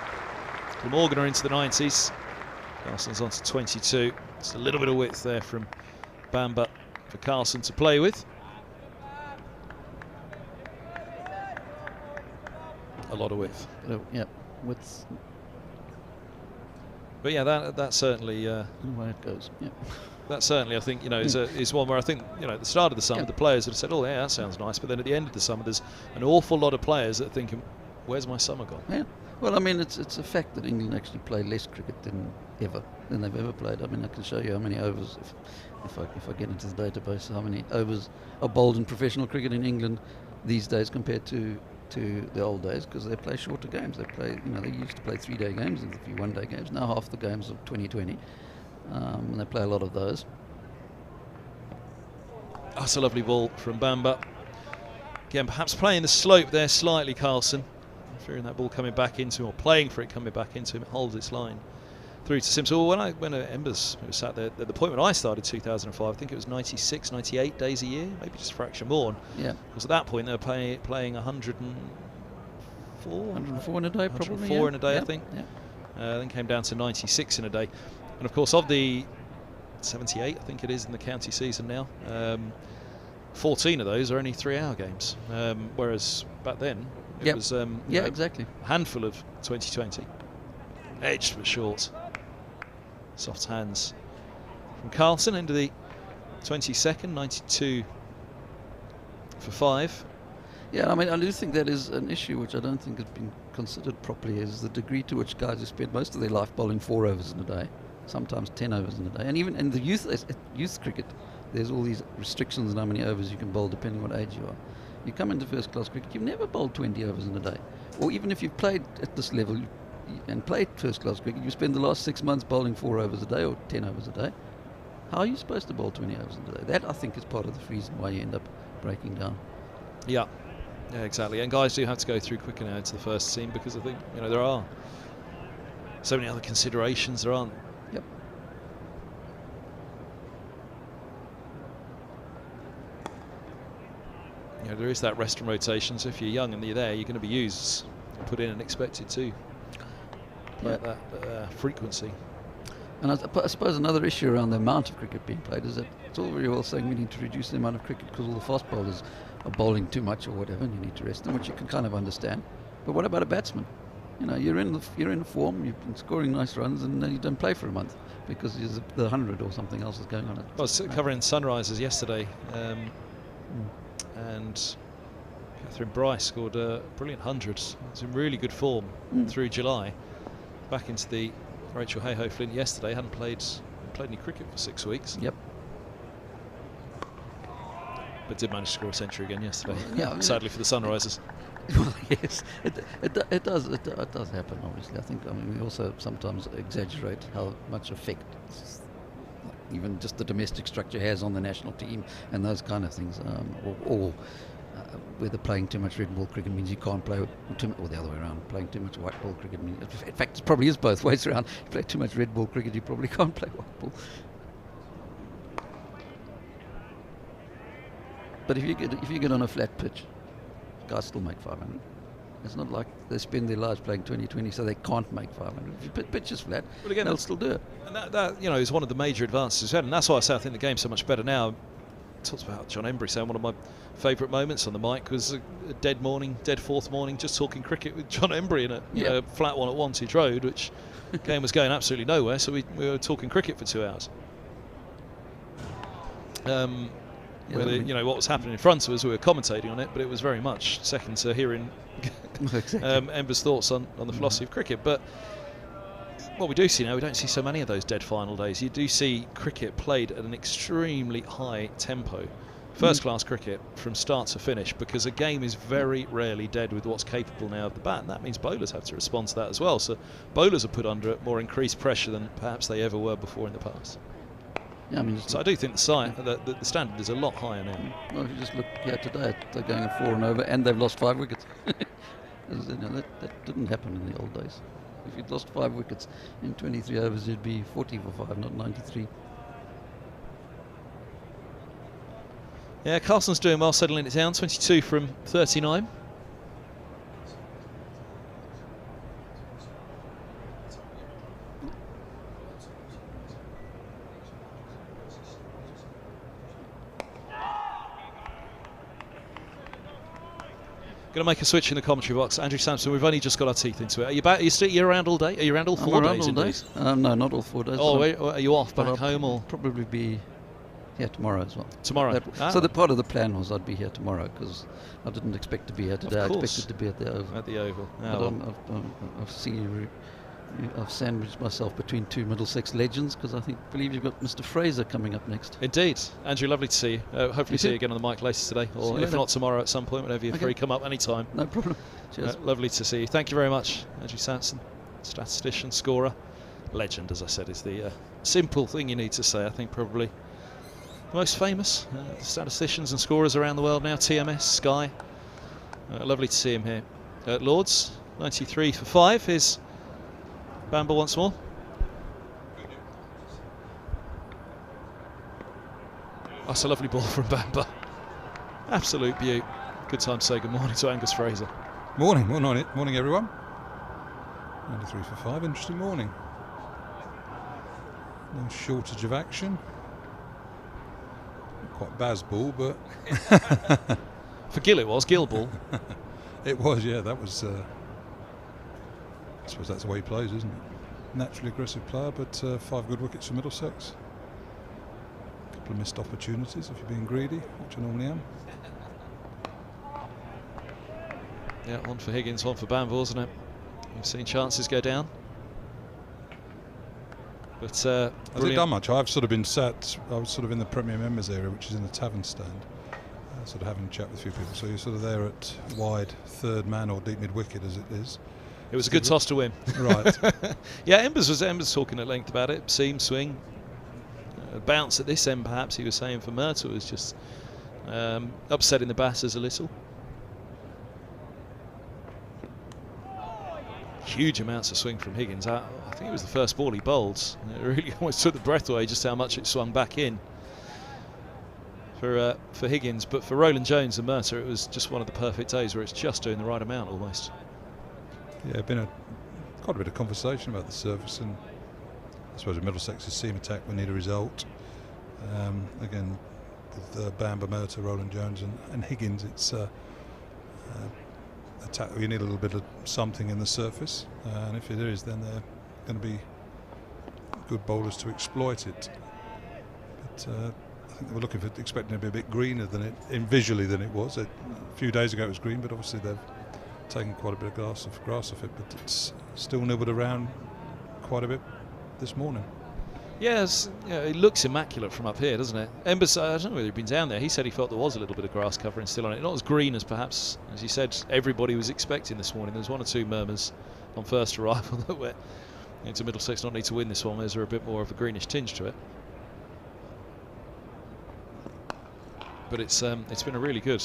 Glamorgan are into the 90s. Carlson's on to 22. It's a little bit of width there from Bamber for Carlson to play with. A lot of width. Width. But yeah, that certainly. The way it goes. Yeah. That certainly, I think, is one where I think, at the start of the summer, the players have said, "Oh, yeah, that sounds nice," but then at the end of the summer, there's an awful lot of players that are thinking, "Where's my summer gone?" Yeah. Well, I mean, it's a fact that England actually play less cricket than they've ever played. I mean, I can show you how many overs, if I get into the database, how many overs are bowled in professional cricket in England these days compared to the old days, because they play shorter games. They play, they used to play 3-day games and a few one-day games. Now half the games are 2020, and they play a lot of those. That's a lovely ball from Bamber. Again, perhaps playing the slope there slightly, Carlson. Fearing that ball coming back into him, or playing for it coming back into him. It holds its line through to Simpson. Well, when Embers was sat there at the point when I started 2005, I think it was 96, 98 days a year, maybe just a fraction more. Yeah. Because at that point they were playing 104 in a day, probably. 104 in a day, yeah. I think. Yeah. Then came down to 96 in a day. And of course, of the 78, I think it is in the county season now, 14 of those are only 3-hour games. Whereas back then, it was exactly a handful of 2020. Edged but short. Soft hands from Carlson into the 22nd, 92 for 5. Yeah, I mean, I do think that is an issue which I don't think has been considered properly, is the degree to which guys have spent most of their life bowling 4 overs in a day, sometimes 10 overs in a day. And even in the youth cricket, there's all these restrictions on how many overs you can bowl depending on what age you are. You come into first class cricket, you've never bowled 20 overs in a day. Or even if you've played at this level and played first class cricket, you spend the last 6 months bowling 4 overs a day or 10 overs a day. How are you supposed to bowl 20 overs a day? That, I think, is part of the reason why you end up breaking down. Yeah, exactly. And guys do have to go through quicker now to the first team, because I think, there are so many other considerations there aren't. Yep. There is that rest and rotation, so if you're young and you're there, you're going to be used and put in and expected to play at that frequency. And I suppose another issue around the amount of cricket being played is that it's all very well saying we need to reduce the amount of cricket because all the fast bowlers are bowling too much or whatever, and you need to rest them, which you can kind of understand. But what about a batsman? You know, you're in form, you've been scoring nice runs, and then you don't play for a month because there's the 100 or something else is going on. I was covering Sunrisers yesterday, and Catherine Bryce scored a brilliant 100. It's in really good form through July. Back into the Rachel Hayhoe Flint yesterday. Hadn't played any cricket for 6 weeks. Yep. But did manage to score a century again yesterday. Yeah, sadly for the Sunrisers. Well, yes, it does happen. Obviously, I think. I mean, we also sometimes exaggerate how much effect even just the domestic structure has on the national team and those kind of things. Or whether playing too much red ball cricket means you can't play, or the other way around. Playing too much white ball cricket means, in fact, it probably is both ways around. If you play too much red ball cricket, you probably can't play white ball. But if you get on a flat pitch, guys still make 500. It's not like they spend their lives playing 20-20 so they can't make 500. If your pitch is flat, well, again, they'll still do it. And that is one of the major advances we've had, and that's why I say I think the game's so much better now. I talked about John Embry saying one of my favourite moments on the mic was a dead fourth morning, just talking cricket with John Embry in a flat one at Wantage Road, which game was going absolutely nowhere, so we were talking cricket for 2 hours. What was happening in front of us, we were commentating on it, but it was very much second to hearing Ember's thoughts on the philosophy of cricket. But what we do see now, we don't see so many of those dead final days. You do see cricket played at an extremely high tempo, first-class cricket from start to finish, because a game is very rarely dead with what's capable now of the bat, and that means bowlers have to respond to that as well. So bowlers are put under more increased pressure than perhaps they ever were before in the past. Yeah, I mean, so I do think the standard is a lot higher now. Well, if you just look here today, they're going at 4 and over, and they've lost 5 wickets. That didn't happen in the old days. If you'd lost 5 wickets in 23 overs, you'd be 40 for 5, not 93. Yeah, Carlson's doing well, settling it down, 22 from 39. Going to make a switch in the commentary box. Andrew Sampson, we've only just got our teeth into it. Are you back? Are you around all day? Are you around all 4 days? All days? No, not all 4 days. Oh, are you off back home? Or probably be here tomorrow as well. Tomorrow? So the part of the plan was I'd be here tomorrow because I didn't expect to be here today. I expected to be at the Oval. At the Oval. I've seen you. I've sandwiched myself between 2 Middlesex legends because I believe you've got Mr. Fraser coming up next. Indeed. Andrew, lovely to see you. Hopefully see you again on the mic later today, or if not tomorrow at some point, whenever you're free, come up anytime. No problem. Cheers. Lovely to see you. Thank you very much, Andrew Sampson, statistician, scorer. Legend, as I said, is the simple thing you need to say. I think probably the most famous statisticians and scorers around the world now, TMS, Sky. Lovely to see him here at Lords. 93 for 5 is Bamble once more. That's a lovely ball from Bamber. Absolute beaut. Good time to say good morning to Angus Fraser. Morning everyone. 93 for 5, interesting morning. No shortage of action. Not quite Baz ball, but... For Gill it was, Gill ball. It was, yeah, that was... I suppose that's the way he plays, isn't it? Naturally aggressive player, but 5 good wickets for Middlesex. A couple of missed opportunities if you're being greedy, which I normally am. Yeah, one for Higgins, one for Bamble, isn't it? You've seen chances go down. But has it done much? I've sort of been sat, I was sort of in the Premier Members area, which is in the tavern stand, sort of having a chat with a few people. So you're sort of there at wide, 3rd man or deep mid wicket as it is. It was a good toss to win. Right. Yeah, Ember's talking at length about it. Seam, swing, bounce at this end perhaps, he was saying for Murtagh was just upsetting the batters a little. Huge amounts of swing from Higgins. I think it was the first ball he bowled. It really almost took the breath away just how much it swung back in for Higgins. But for Roland Jones and Murtagh, it was just one of the perfect days where it's just doing the right amount almost. Yeah, been quite a bit of conversation about the surface, and I suppose in Middlesex's seam attack we need a result. Again, with Bamber, Murtagh, Roland Jones and Higgins, it's attack. You need a little bit of something in the surface, and if it is, then they're going to be good bowlers to exploit it. But I think they were expecting it to be a bit greener visually than it was. A few days ago it was green, but obviously they've taken quite a bit of grass off it. But it's still nibbled around quite a bit this morning. Yes, it looks immaculate from up here, doesn't it? Embers, I don't know whether he'd been down there. He said he felt there was a little bit of grass covering still on it. Not as green as perhaps, as he said, everybody was expecting this morning. There was one or two murmurs on first arrival that we're into Middlesex not need to win this one. There's a bit more of a greenish tinge to it. But it's been a really good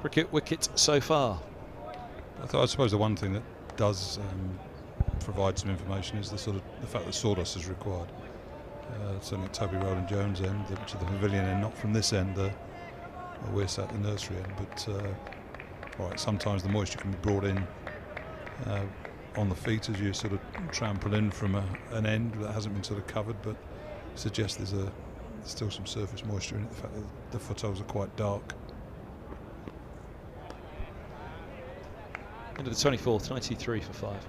cricket wicket so far. I suppose the one thing that does provide some information is the fact that sawdust is required. Certainly at Toby Roland Jones end, which is the pavilion end, not from this end. We're sat the nursery end, but right, sometimes the moisture can be brought in on the feet as you sort of trample in from an end that hasn't been sort of covered, but suggests there's still some surface moisture in it. The fact that the footholes are quite dark. Into the 24th, 93 for 5.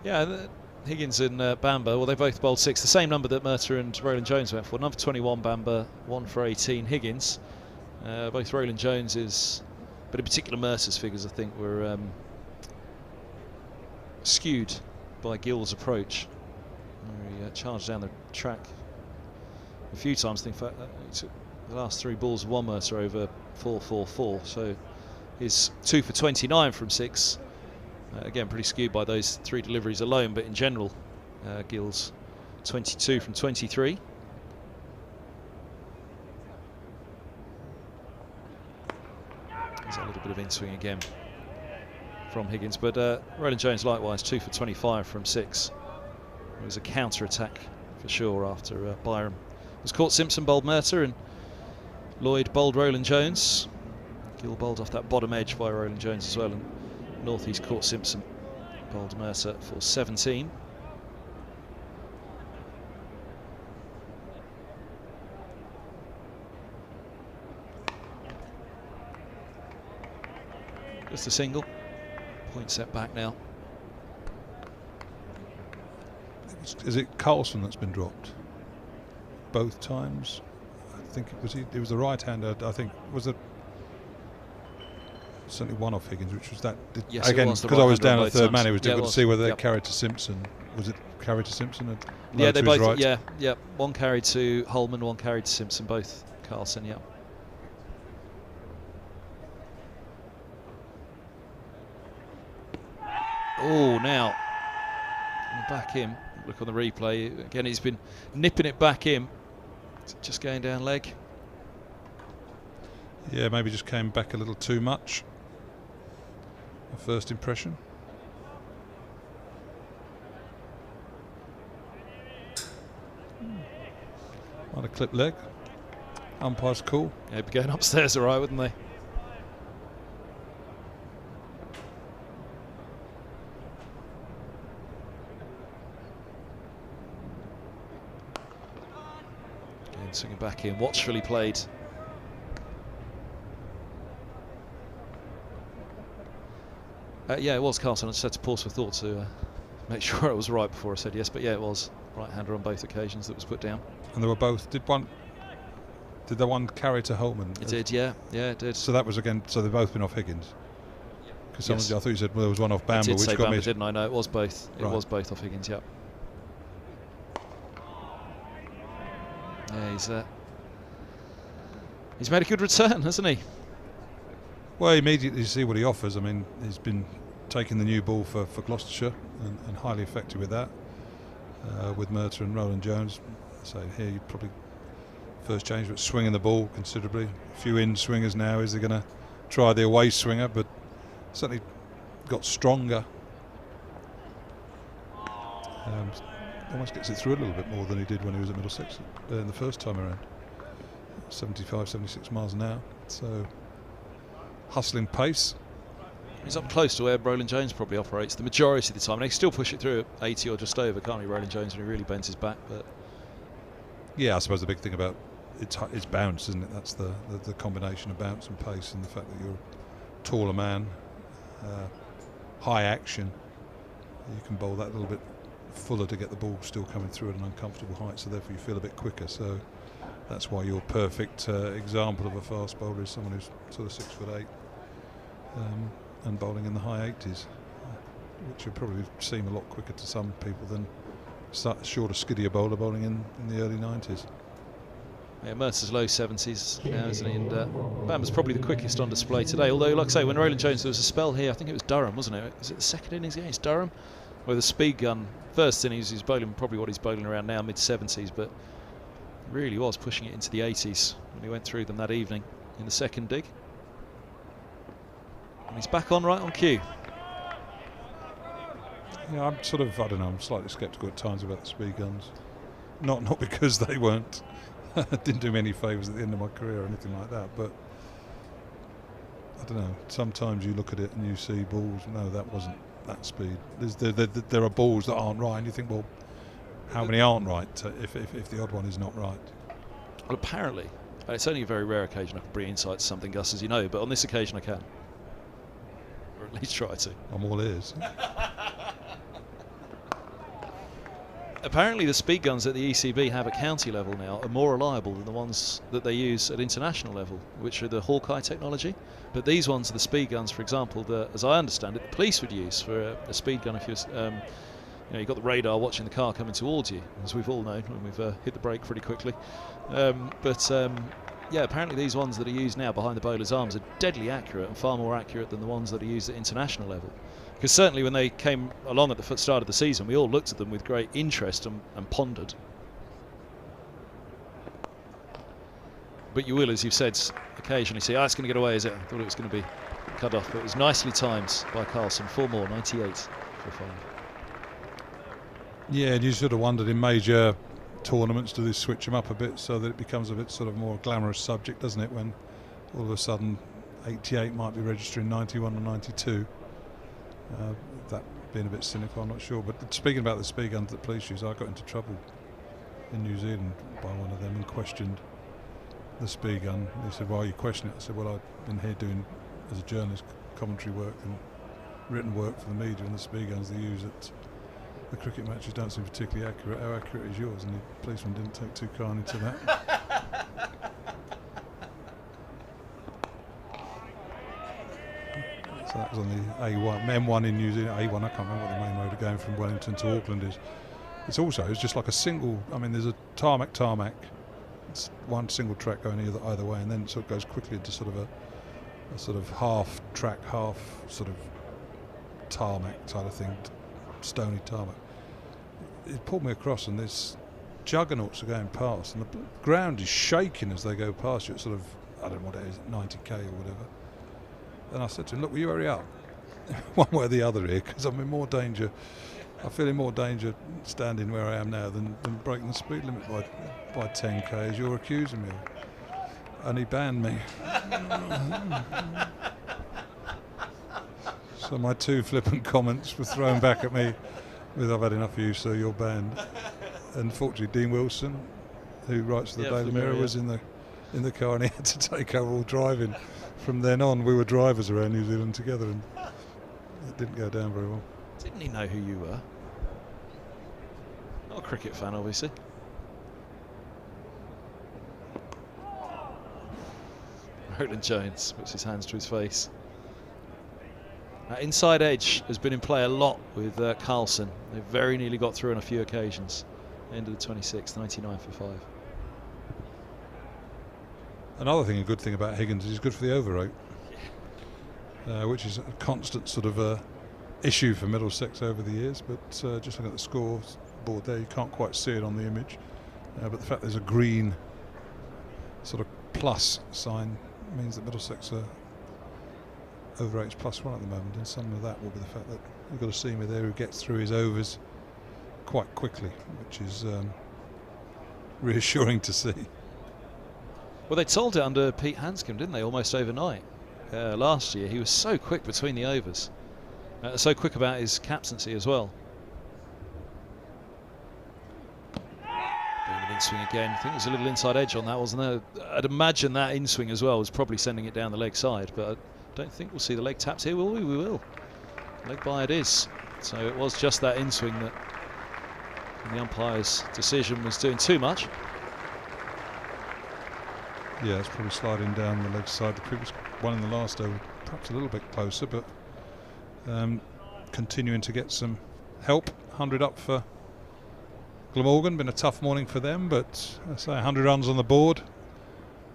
Yeah, Higgins and Bamber, well, they both bowled 6, the same number that Murtagh and Roland Jones went for. Number 21 Bamber, 1 for 18 Higgins. Both Roland Jones's, but in particular Mercer's figures, I think, were skewed by Gill's approach. He charged down the track a few times. I think the last 3 balls of 1 Mercer over 4-4-4, so he's 2 for 29 from 6. Again, pretty skewed by those 3 deliveries alone, but in general, Gill's 22 from 23. There's a little bit of in-swing again from Higgins, but Roland Jones likewise 2 for 25 from 6. It was a counter-attack for sure after Byram was caught. Simpson bowled Murtagh and Lloyd bowled Roland Jones. Gill bowled off that bottom edge by Roland Jones as well, and Northeast caught Simpson, bowled Mercer for 17. Just a single. Point set back now. Is it Carlson that's been dropped? Both times? I think it was the right-hander. I think was it certainly one off Higgins, which was that. Yes, again, because I was down at third man, it was difficult to see whether they yep. carried to Simpson. Was it carried to Simpson? Yeah, they both. Right? Yeah. One carried to Holman, one carried to Simpson. Both Carlson. Yeah. Oh, now back in. Look on the replay again. He's been nipping it back in. Just going down leg. Yeah, maybe just came back a little too much. A first impression. Might have clipped leg. Umpire's cool. Yeah, they'd be going upstairs all right, wouldn't they? Again, swinging back in, watchfully played. Yeah, it was Carlson. I just had to pause for thought to make sure it was right before I said yes. But yeah, it was right-hander on both occasions that was put down. And they were both. Did the one carry to Holman? It did, yeah, it did. So that was again. So they've both been off Higgins. Because yes. I thought you said there was one off Bamber, which got Bamber, me. Didn't I? No, it was both. It right. was both off Higgins. Yeah. Yeah, he's made a good return, hasn't he? Well, immediately you see what he offers. I mean, he's been taking the new ball for Gloucestershire and highly effective with that. With Murtagh and Roland Jones. So here you probably first change, but swinging the ball considerably. A few in swingers now. Is he going to try the away swinger? But certainly got stronger. Almost gets it through a little bit more than he did when he was at Middlesex in the first time around. 75, 76 miles an hour. So hustling pace. He's up close to where Roland Jones probably operates the majority of the time. And he can still push it through at 80 or just over, can't he, Roland Jones, when he really bends his back. But yeah, I suppose the big thing about it's bounce, isn't it? That's the combination of bounce and pace, and the fact that you're a taller man, high action. You can bowl that a little bit fuller to get the ball still coming through at an uncomfortable height, so therefore you feel a bit quicker. So that's why your perfect example of a fast bowler is someone who's sort of 6'8", and bowling in the high 80s, which would probably seem a lot quicker to some people than shorter, skiddier bowler bowling in the early 90s. Yeah, Murtagh's low 70s now, isn't he? And Bamber's probably the quickest on display today. Although, like I say, when Roland Jones, there was a spell here, I think it was Durham, wasn't it? Was it the second innings against Durham? Where the speed gun, first innings, he's bowling probably what he's bowling around now, mid-70s, but really was pushing it into the 80s when he went through them that evening in the second dig. And he's back on right on cue. Yeah, I'm sort of, I don't know, I'm slightly sceptical at times about the speed guns. Not because they weren't, didn't do me any favours at the end of my career or anything like that, but I don't know, sometimes you look at it and you see balls, no, that wasn't that speed. There are balls that aren't right, and you think, well, how many aren't right if the odd one is not right? Well, apparently, and it's only a very rare occasion I can bring insight to something, Gus, as you know, but on this occasion I can. Or at least try to. I'm all ears. Apparently the speed guns that the ECB have at county level now are more reliable than the ones that they use at international level, which are the Hawkeye technology. But these ones are the speed guns, for example, that, as I understand it, the police would use for a speed gun if you're, you've got the radar watching the car coming towards you, as we've all known when we've hit the brake pretty quickly. Yeah, apparently these ones that are used now behind the bowler's arms are deadly accurate and far more accurate than the ones that are used at international level. Because certainly when they came along at the start of the season, we all looked at them with great interest and pondered. But you will, as you've said, occasionally see, it's going to get away, is it? I thought it was going to be cut off, but it was nicely timed by Carlson. 4 more, 98 for 5. Yeah, and you sort of wondered in major tournaments, do they switch them up a bit so that it becomes a bit sort of more glamorous subject, doesn't it, when all of a sudden 88 might be registering 91 or 92. That being a bit cynical, I'm not sure. But speaking about the speed guns that police use, I got into trouble in New Zealand by one of them and questioned the speed gun. They said, why are you questioning it? I said, well, I've been here doing, as a journalist, commentary work and written work for the media, and the speed guns they use at the cricket matches don't seem particularly accurate. How accurate is yours? And the policeman didn't take too kindly to that. So that was on the A1, M1 in New Zealand. A1, I can't remember what the main road going from Wellington to Auckland is. It's just like a single, I mean, there's a tarmac. It's one single track going either way, and then it sort of goes quickly into sort of a sort of half track, half sort of tarmac type of thing, stony tarmac. It pulled me across, and there's juggernauts are going past, and the ground is shaking as they go past you. It's sort of, I don't know what it is, 90k or whatever. And I said to him, look, will you hurry up? One way or the other here, because I'm in more danger. I feel in more danger standing where I am now than breaking the speed limit by 10k, as you're accusing me of. And he banned me. So my 2 flippant comments were thrown back at me with, I've had enough of you, so you're banned. And fortunately, Dean Wilson, who writes for the Daily Mirror, was in the car, and he had to take over all driving. From then on, we were drivers around New Zealand together, and it didn't go down very well. Didn't he know who you were? Not a cricket fan, obviously. Roland Jones puts his hands to his face. Inside edge has been in play a lot with Carlson. They very nearly got through on a few occasions. End of the 26th, 99 for 5. Another thing, a good thing about Higgins is he's good for the over rate, which is a constant sort of issue for Middlesex over the years. But just looking at the score board there, you can't quite see it on the image. But the fact there's a green sort of plus sign means that Middlesex are over rates +1 at the moment, and some of that will be the fact that you've got a seamer there who gets through his overs quite quickly, which is reassuring to see. Well, they told it under Pete Hanscom, didn't they, almost overnight? last year. He was so quick between the overs, so quick about his captaincy as well. Doing an in-swing again. I think there's a little inside edge on that, wasn't there? I'd imagine that in-swing as well was probably sending it down the leg side, but I don't think we'll see the leg tapped here, will we? We will. Leg by it is. So it was just that in-swing that the umpire's decision was doing too much. Yeah, it's probably sliding down the leg side. The previous one in the last over, perhaps a little bit closer, but continuing to get some help. 100 up for Glamorgan. Been a tough morning for them, but I say 100 runs on the board.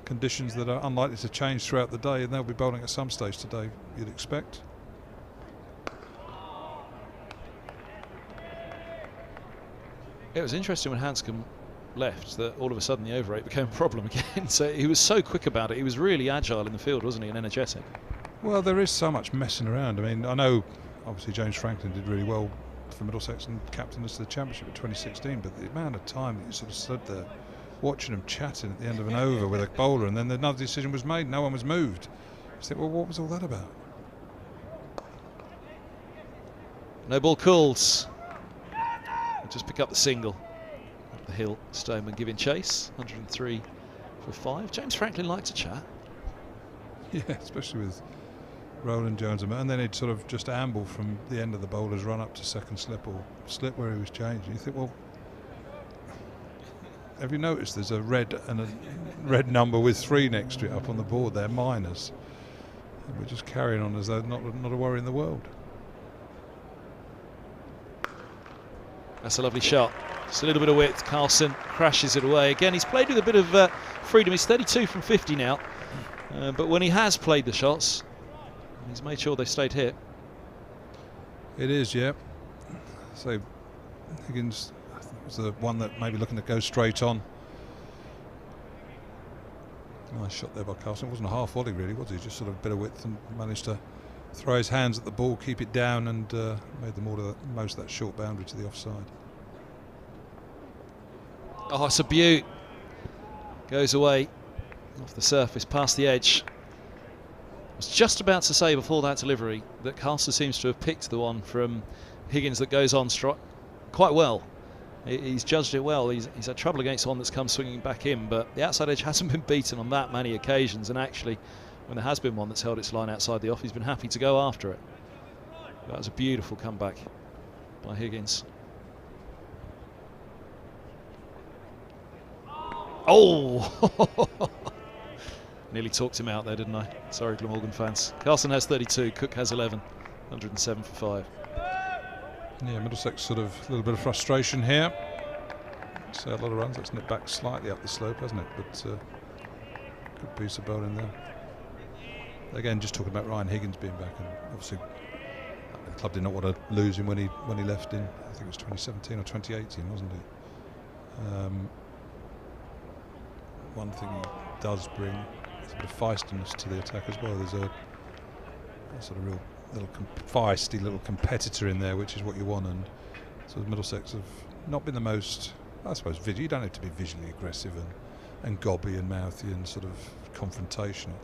Conditions that are unlikely to change throughout the day, and they'll be bowling at some stage today, you'd expect. It was interesting when Hanscom left that all of a sudden the over rate became a problem again. So he was so quick about it. He was really agile in the field, wasn't he, and energetic. Well, there is so much messing around. I mean, I know obviously James Franklin did really well for Middlesex and captained us to the championship in 2016, but the amount of time that you sort of stood there watching them chatting at the end of an over with a bowler, and then another decision was made, no one was moved. You think, well, what was all that about? No ball calls. Just pick up the single. Up the hill, Stoneman giving chase. 103 for 5. James Franklin liked to chat. Yeah, especially with Roland Jones, and then he'd sort of just amble from the end of the bowler's run up to second slip or slip where he was changing. You think, well, have you noticed there's a red and a red number with 3 next to it up on the board? They're minors. And we're just carrying on as though not a worry in the world. That's a lovely shot. Just a little bit of width. Carlson crashes it away. Again, he's played with a bit of freedom. He's 32 from 50 now. But when he has played the shots, he's made sure they stayed hit. It is, yeah. So Higgins was the one that maybe looking to go straight on. Nice shot there by Carlson. It wasn't a half volley really, was he? Just sort of a bit of width and managed to throw his hands at the ball, keep it down, and made the most of that short boundary to the offside. Oh, it's a beaut. Goes away off the surface, past the edge. I was just about to say before that delivery that Carlson seems to have picked the one from Higgins that goes on quite well. He's judged it well. He's had trouble against one that's come swinging back in, but the outside edge hasn't been beaten on that many occasions, and actually when there has been one that's held its line outside the off, he's been happy to go after it. That was a beautiful comeback by Higgins. Oh! Nearly talked him out there, didn't I? Sorry, Glamorgan fans. Carlson has 32, Cook has 11, 107 for 5. Yeah, Middlesex sort of a little bit of frustration here. So a lot of runs. That's nipped back slightly up the slope, hasn't it? But good piece of bowling there. Again, just talking about Ryan Higgins being back, and obviously the club did not want to lose him when he left in, I think it was 2017 or 2018, wasn't he? One thing he does bring is a bit of feistiness to the attack as well. There's a sort of real little feisty little competitor in there, which is what you want. And sort of Middlesex have not been the most, I suppose, you don't have to be visually aggressive and gobby and mouthy and sort of confrontational.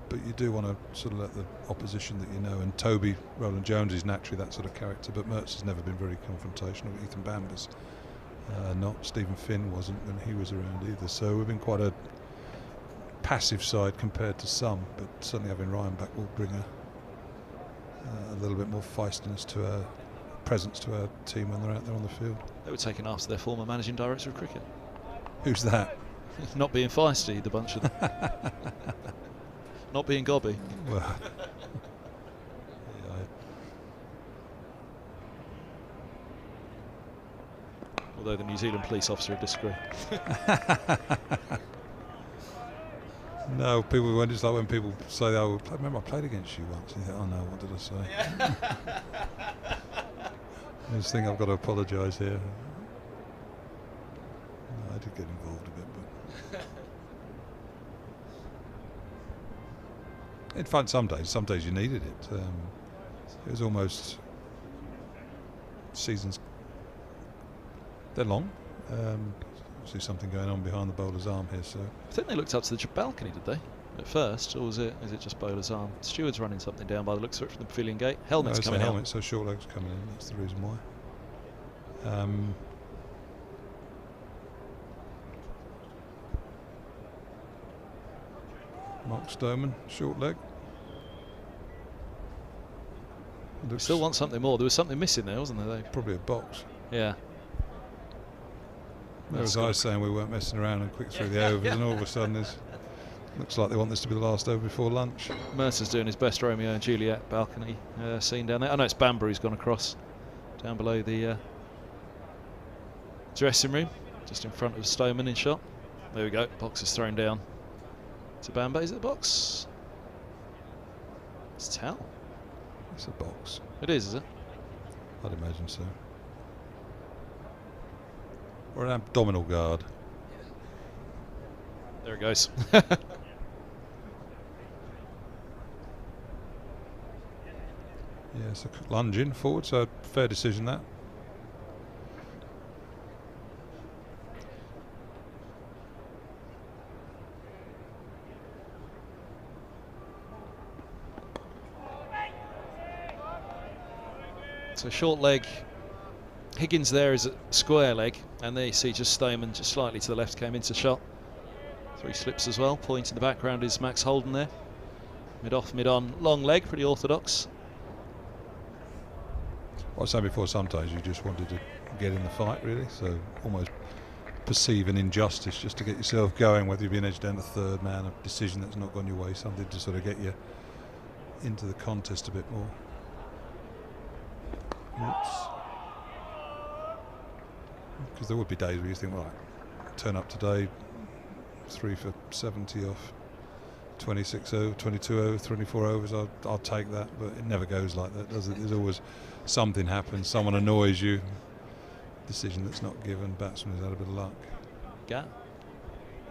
But you do want to sort of let the opposition that you know, and Toby Roland Jones is naturally that sort of character, but Mertz has never been very confrontational. Ethan Bamber's not. Stephen Finn wasn't when he was around either. So we've been quite a passive side compared to some, but certainly having Ryan back will bring a little bit more feistiness to our presence to our team when they're out there on the field. They were taken after their former managing director of cricket. Who's that? Not being feisty, the bunch of them. Not being gobby. Well, although the New Zealand police officer would disagree. No, people, when it's like when people say, "Oh, I remember I played against you once," and you think, "Oh no, what did I say?" I just think I've got to apologise here. No, I did get involved a bit, but it's fun some days you needed it. It was almost seasons. They're long. Obviously something going on behind the bowler's arm here. So I think they looked up to the balcony, did they? at first, or is it just bowler's arm? Steward's running something down by the looks of it from the pavilion gate. Helmet's coming helmet, out. so short legs coming in. That's the reason why. Mark Stoneman, short leg. We still want something more. There was something missing there, wasn't there? Probably a box. Yeah. Whereas I was saying we weren't messing around and quick through the overs, and all of a sudden looks like they want this to be the last over before lunch. Murtagh's doing his best Romeo and Juliet balcony scene down there. I know it's Banbury's gone across down below the dressing room, just in front of Stoneman in shot. There we go. Box is thrown down to Bamber. Is it the box? It's a towel. It's a box. It is it? I'd imagine so. Or an abdominal guard. There it goes. Yeah, so lunge in forward, so fair decision that. So short leg. Higgins there is a square leg, and there you see just Stoneman just slightly to the left came into shot. 3 slips as well. Point in the background is Max Holden there. Mid off, mid on, long leg, pretty orthodox. I was saying before, sometimes you just wanted to get in the fight, really, so almost perceive an injustice just to get yourself going, whether you've been edged down to third man, a decision that's not gone your way, something to sort of get you into the contest a bit more. Because there would be days where you think, right, turn up today, 3 for 70 off 26 over, 22 over, 24 overs, I'll take that, but it never goes like that, does it? There's always something happens, someone annoys you, decision that's not given, batsman has had a bit of luck. Gat?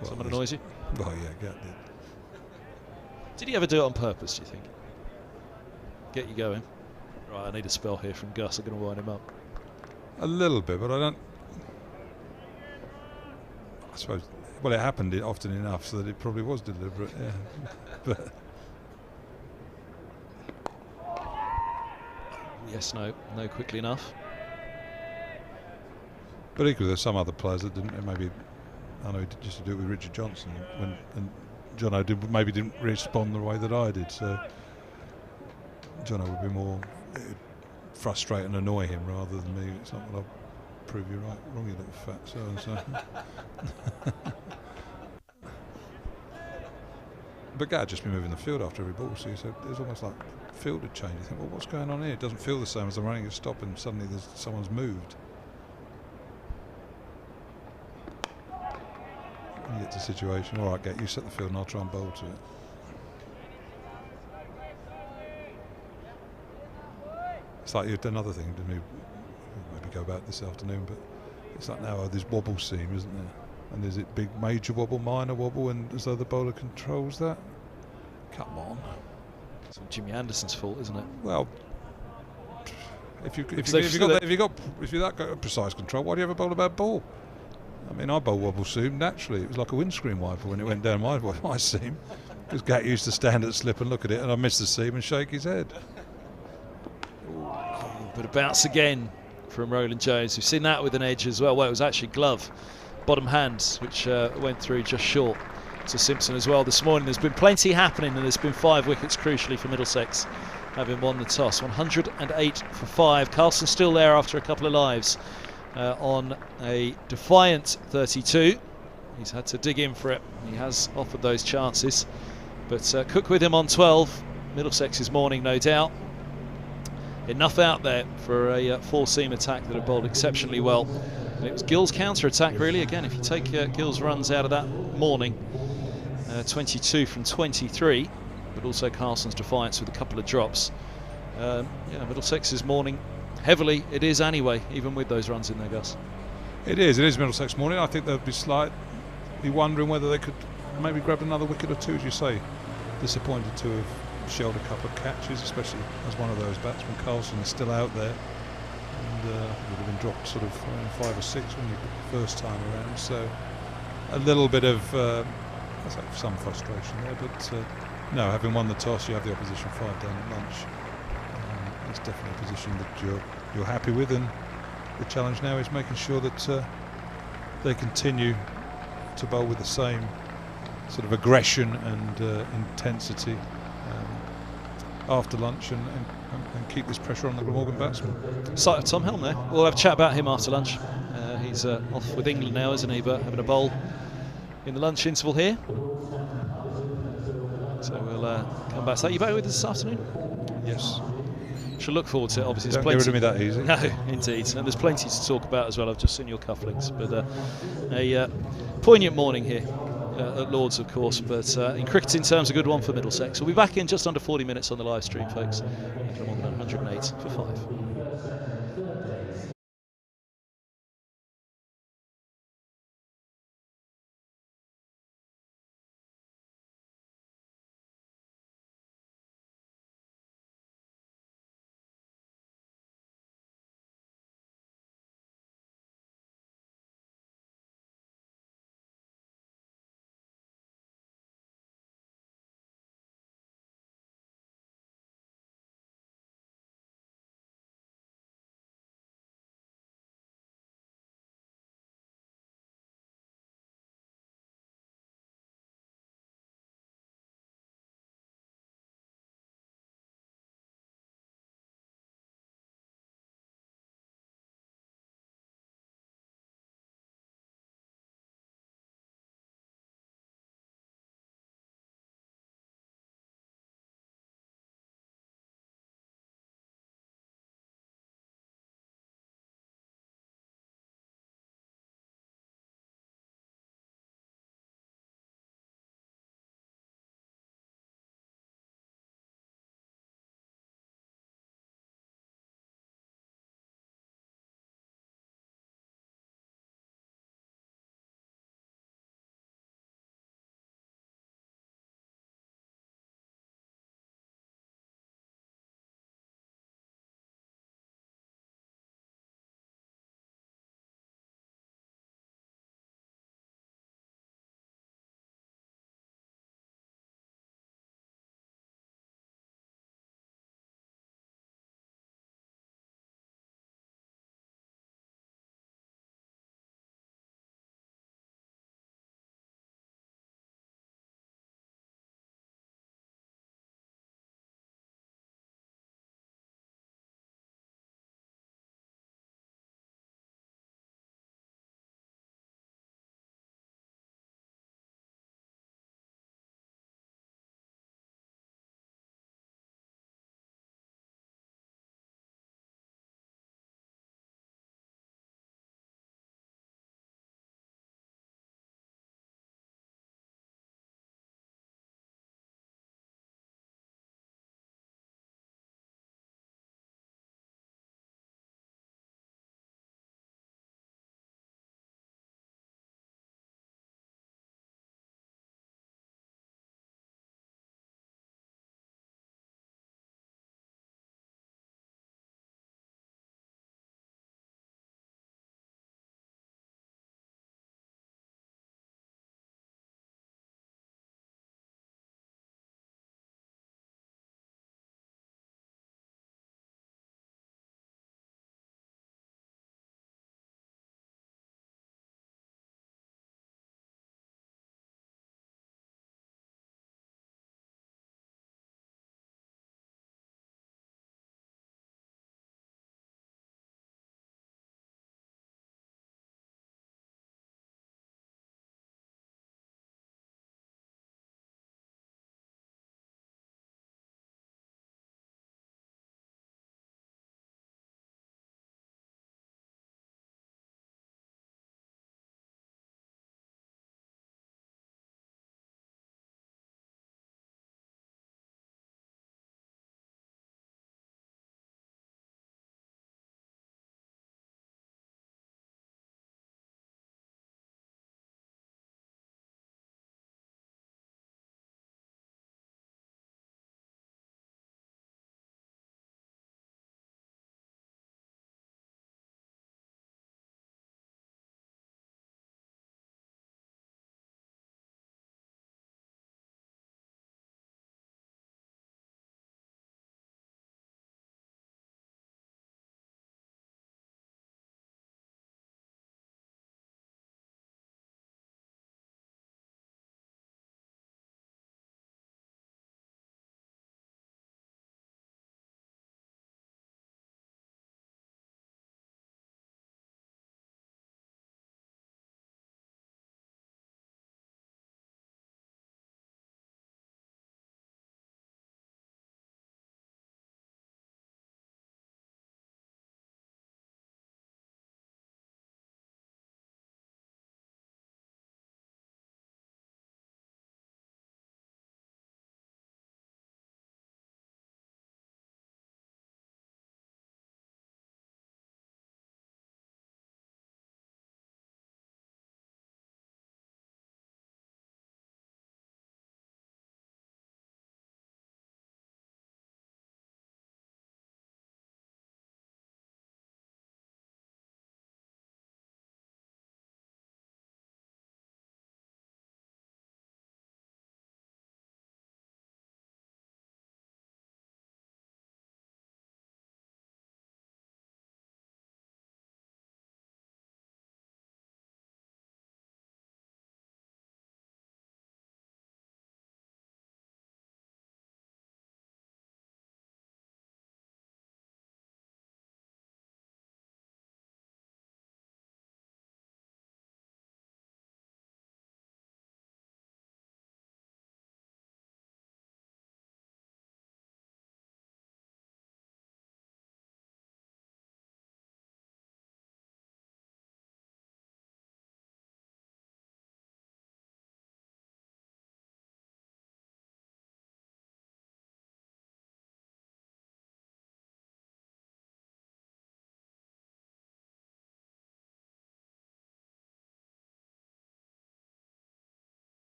Well, Someone annoys you? Oh yeah, Gat did. Did he ever do it on purpose, do you think? Get you going? Right, I need a spell here from Gus, I'm going to wind him up. A little bit, but I suppose, well, it happened often enough so that it probably was deliberate, yeah. But yes, no quickly enough. But equally, there's some other players that didn't. Maybe I know he used to do it with Richard Johnson, and Jono didn't respond the way that I did. So Jono would be more frustrate and annoy him rather than me. It's not what I'll prove you right, wrong, you little fat so and so. But Gad just been moving the field after every ball, so you said it's almost like field had changed. You think, well, what's going on here? It doesn't feel the same as the running is stopping. Suddenly someone's moved. You get to a situation, all right, Gad, you set the field and I'll try and bowl to it. It's like another thing to maybe go about this afternoon, but it's like now there's wobble seam, isn't there? And is it big major wobble, minor wobble, and as though the bowler controls that? Come on. It's Jimmy Anderson's fault, isn't it? Well, if you've got precise control, why do you ever bowl a bad ball? I mean, I bowl wobble seam naturally. It was like a windscreen wiper when it went down my seam, because Gat used to stand at slip and look at it, and I missed the seam and shake his head. But a bounce again from Roland Jones. We've seen that with an edge as well. Well, it was actually glove, bottom hand, which went through just short to Simpson as well this morning. There's been plenty happening, and there's been 5 wickets crucially for Middlesex, having won the toss. 108 for 5. Carlson's still there after a couple of lives on a defiant 32. He's had to dig in for it. He has offered those chances, but Cook with him on 12. Middlesex's morning, no doubt. Enough out there for a 4-seam attack that had bowled exceptionally well. And it was Gill's counter-attack, really. Again, if you take Gill's runs out of that morning, 22 from 23, but also Carlson's defiance with a couple of drops. Yeah, Middlesex's morning, heavily it is anyway, even with those runs in there, Gus. It is Middlesex morning. I think they'll be slightly wondering whether they could maybe grab another wicket or two, as you say. Disappointed to have shelled a couple of catches, especially as one of those batsmen. Carlson is still out there, and would have been dropped sort of 5 or 6 when he first time around. So a little bit of I'd say some frustration there, but no, having won the toss, you have the opposition 5 down at lunch. It's definitely a position that you're happy with, and the challenge now is making sure that they continue to bowl with the same sort of aggression and intensity after lunch, and keep this pressure on the Glamorgan batsmen. Sight of Tom Helm there. We'll have a chat about him after lunch. He's off with England now, isn't he? But having a bowl in the lunch interval here. So we'll come back to that. You back with us this afternoon? Yes. Shall look forward to it. Obviously, Don't there's get rid plenty. of me that easy. No, indeed. And there's plenty to talk about as well. I've just seen your cufflinks. But a poignant morning here at Lord's, of course. But in cricketing terms, a good one for Middlesex. We'll be back in just under 40 minutes on the live stream, folks. Glamorgan 108 for 5.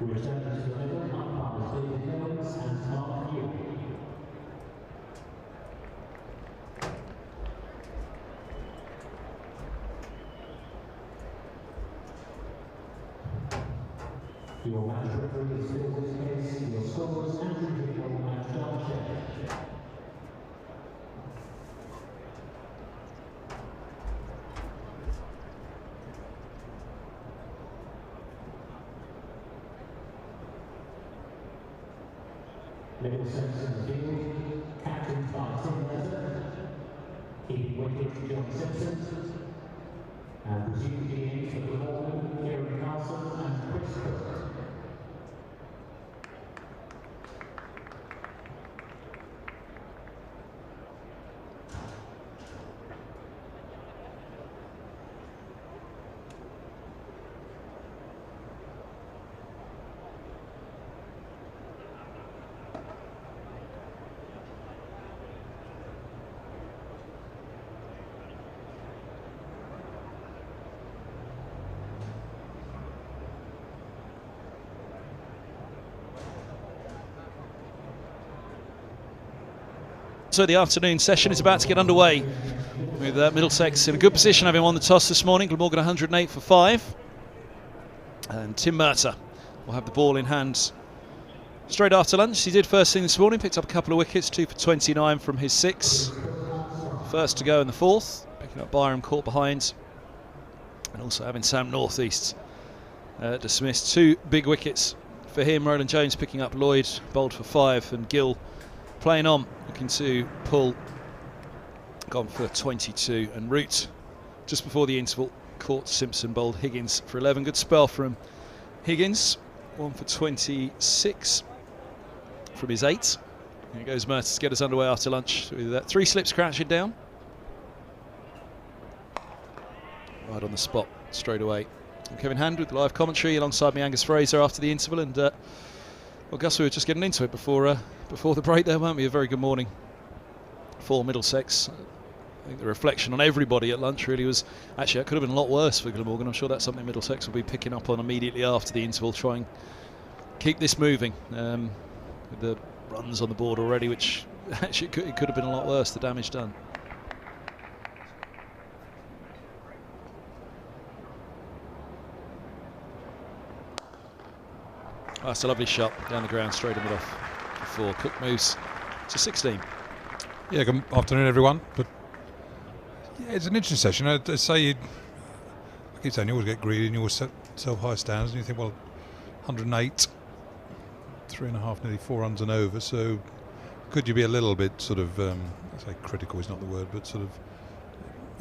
Your match referee is in this case, your scores and your match check. Middlesex in the field, captained by Tim Murtagh, keeping wicket John Simpson, and presumed innings for Glamorgan, Kieran Carlson and Chris Cook. So the afternoon session is about to get underway with Middlesex in a good position, having won the toss this morning. Glamorgan 108 for 5. And Tim Murtagh will have the ball in hand straight after lunch. He did first thing this morning, picked up a couple of wickets, 2 for 29 from his 6. First to go in the 4th, picking up Byram caught behind. And also having Sam Northeast dismissed. 2 big wickets for him. Roland Jones picking up Lloyd, bowled for 5, and Gill playing on, looking to pull, gone for 22, and Root just before the interval caught Simpson, bowled Higgins for 11. Good spell from Higgins, 1 for 26 from his 8. Here goes Murtagh to get us underway after lunch with that 3 slips crashing down. Right on the spot straight away. And Kevin Hand with live commentary alongside me, Angus Fraser, after the interval. And well, Gus, we were just getting into it before the break there, weren't we? A very good morning for Middlesex. I think the reflection on everybody at lunch really was, actually, it could have been a lot worse for Glamorgan. I'm sure that's something Middlesex will be picking up on immediately after the interval, try and keep this moving. With the runs on the board already, which actually it could have been a lot worse, the damage done. Oh, that's a lovely shot down the ground, straight in mid off before Cook moves to 16. Yeah, good afternoon, everyone. But yeah, it's an interesting session. I keep saying you always get greedy and you always set yourself high standards, and you think, well, 108, 3.5, nearly 4 runs and over. So could you be a little bit sort of, I say critical is not the word, but sort of,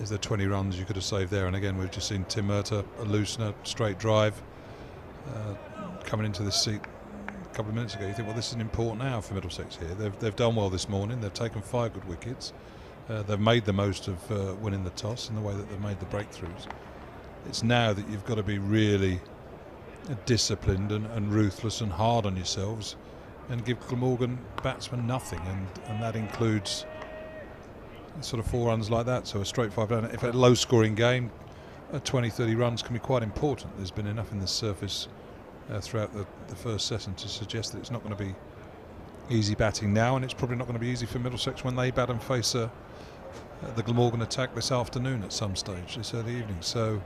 is there 20 runs you could have saved there? And again, we've just seen Tim Murtagh, a loosener, straight drive. Coming into this seat a couple of minutes ago, you think, well, this is an important hour for Middlesex here. They've done well this morning. They've taken 5 good wickets. They've made the most of winning the toss in the way that they've made the breakthroughs. It's now that you've got to be really disciplined and ruthless and hard on yourselves and give Glamorgan batsmen nothing, and that includes sort of 4 runs like that. So a straight 5 down. If a low scoring game, 20-30 runs can be quite important. There's been enough in the surface throughout the first session to suggest that it's not going to be easy batting now, and it's probably not going to be easy for Middlesex when they bat and face the Glamorgan attack this afternoon at some stage, this early evening. So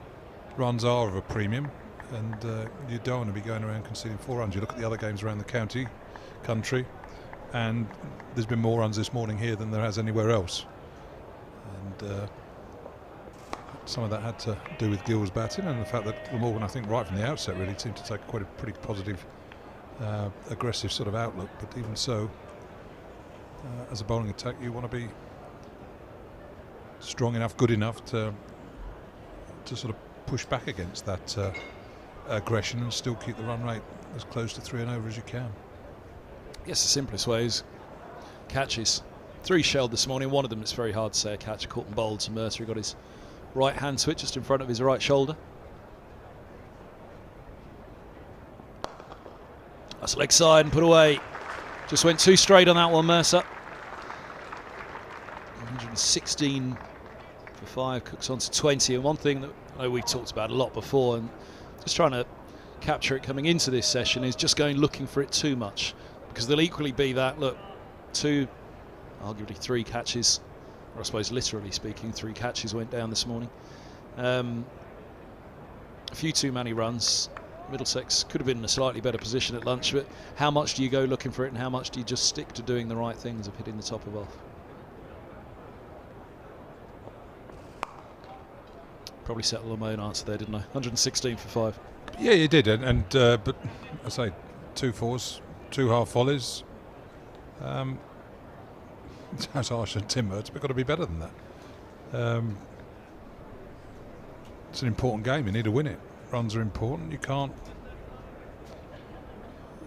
runs are of a premium, and you don't want to be going around conceding 4 runs. You look at the other games around the country, and there's been more runs this morning here than there has anywhere else. And some of that had to do with Gill's batting and the fact that Glamorgan, I think right from the outset, really seemed to take quite a pretty positive, aggressive sort of outlook. But even so, as a bowling attack, you want to be strong enough, good enough to sort of push back against that aggression and still keep the run rate as close to 3 and over as you can. Yes, the simplest way is catches. 3 shelled this morning. One of them, it's very hard to say a catch. Caught and bowled to Murtagh. Got his right hand to it, just in front of his right shoulder. That's leg side and put away. Just went too straight on that one, Murtagh. 116 for 5, Cook's on to 20. And one thing that I know we talked about a lot before, and just trying to capture it coming into this session is just going looking for it too much, because there'll equally be that, look, 2, arguably 3 catches, or I suppose literally speaking 3 catches went down this morning. A few too many runs. Middlesex could have been in a slightly better position at lunch, but how much do you go looking for it and how much do you just stick to doing the right things of hitting the top of off? Probably settled on my own answer there, didn't I? 116 for 5. Yeah, you did, but I say 2 fours, 2 half volleys. Sounds harsh on Tim Murtagh, but got to be better than that. It's an important game. You need to win it. Runs are important. You can't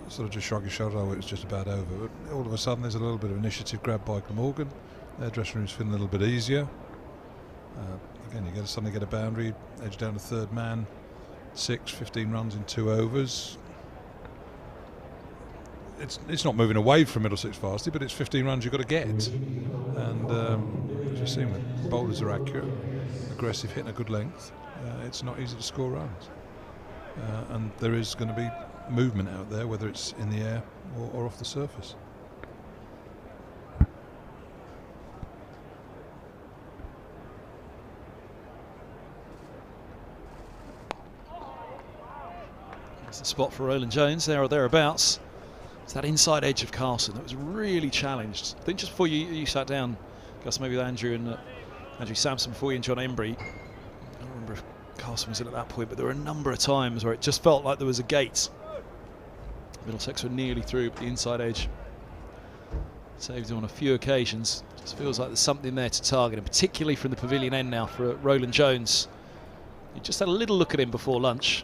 sort of just shrug your shoulders. Oh, it was just about over. But all of a sudden, there's a little bit of initiative grabbed by Glamorgan. Their dressing room's feeling a little bit easier. Again, you suddenly get a boundary, edge down to 3rd man, 15 runs in 2 overs. It's not moving away from Middlesex fastly, but it's 15 runs you've got to get. And as you've seen, when bowlers are accurate, aggressive, hitting a good length, it's not easy to score runs. And there is going to be movement out there, whether it's in the air or off the surface. That's the spot for Roland Jones, there or thereabouts. It's that inside edge of Carlson that was really challenged. I think just before you sat down, Gus, maybe with Andrew and Andrew Sampson before you and John Embry, I don't remember if Carlson was in at that point, but there were a number of times where it just felt like there was a gate. Middlesex were nearly through, but the inside edge saved him on a few occasions. Just feels like there's something there to target, and particularly from the pavilion end now for Roland Jones. You just had a little look at him before lunch.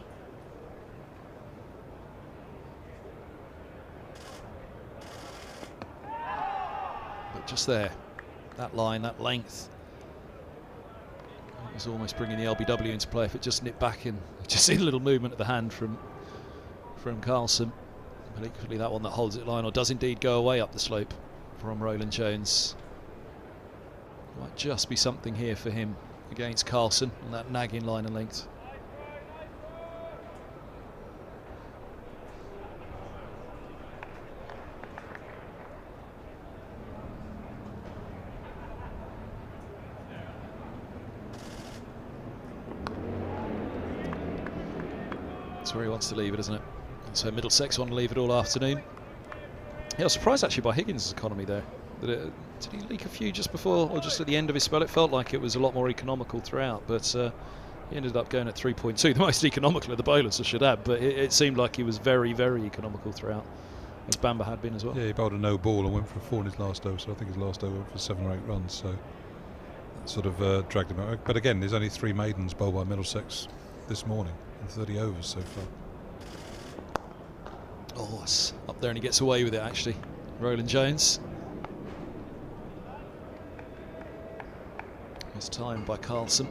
Just there, that line, that length. It was almost bringing the LBW into play if it just nipped back in. Just see a little movement of the hand from Carlson. But equally that one that holds it line or does indeed go away up the slope from Roland Jones. Might just be something here for him against Carlson on that nagging line and length. That's where he wants to leave it, isn't it? So Middlesex want to leave it all afternoon. Yeah, I was surprised actually by Higgins' economy there. Did he leak a few just before or just at the end of his spell? It felt like it was a lot more economical throughout, but he ended up going at 3.2, the most economical of the bowlers, I should add, but it seemed like he was very, very economical throughout, as Bamber had been as well. Yeah, he bowled a no ball and went for a 4 in his last over, so I think his last over went for 7 or 8 runs, so that sort of dragged him out. But again, there's only 3 maidens bowled by Middlesex this morning in 30 overs so far. Oh, it's up there and he gets away with it actually. Roland Jones. It's timed by Carlson.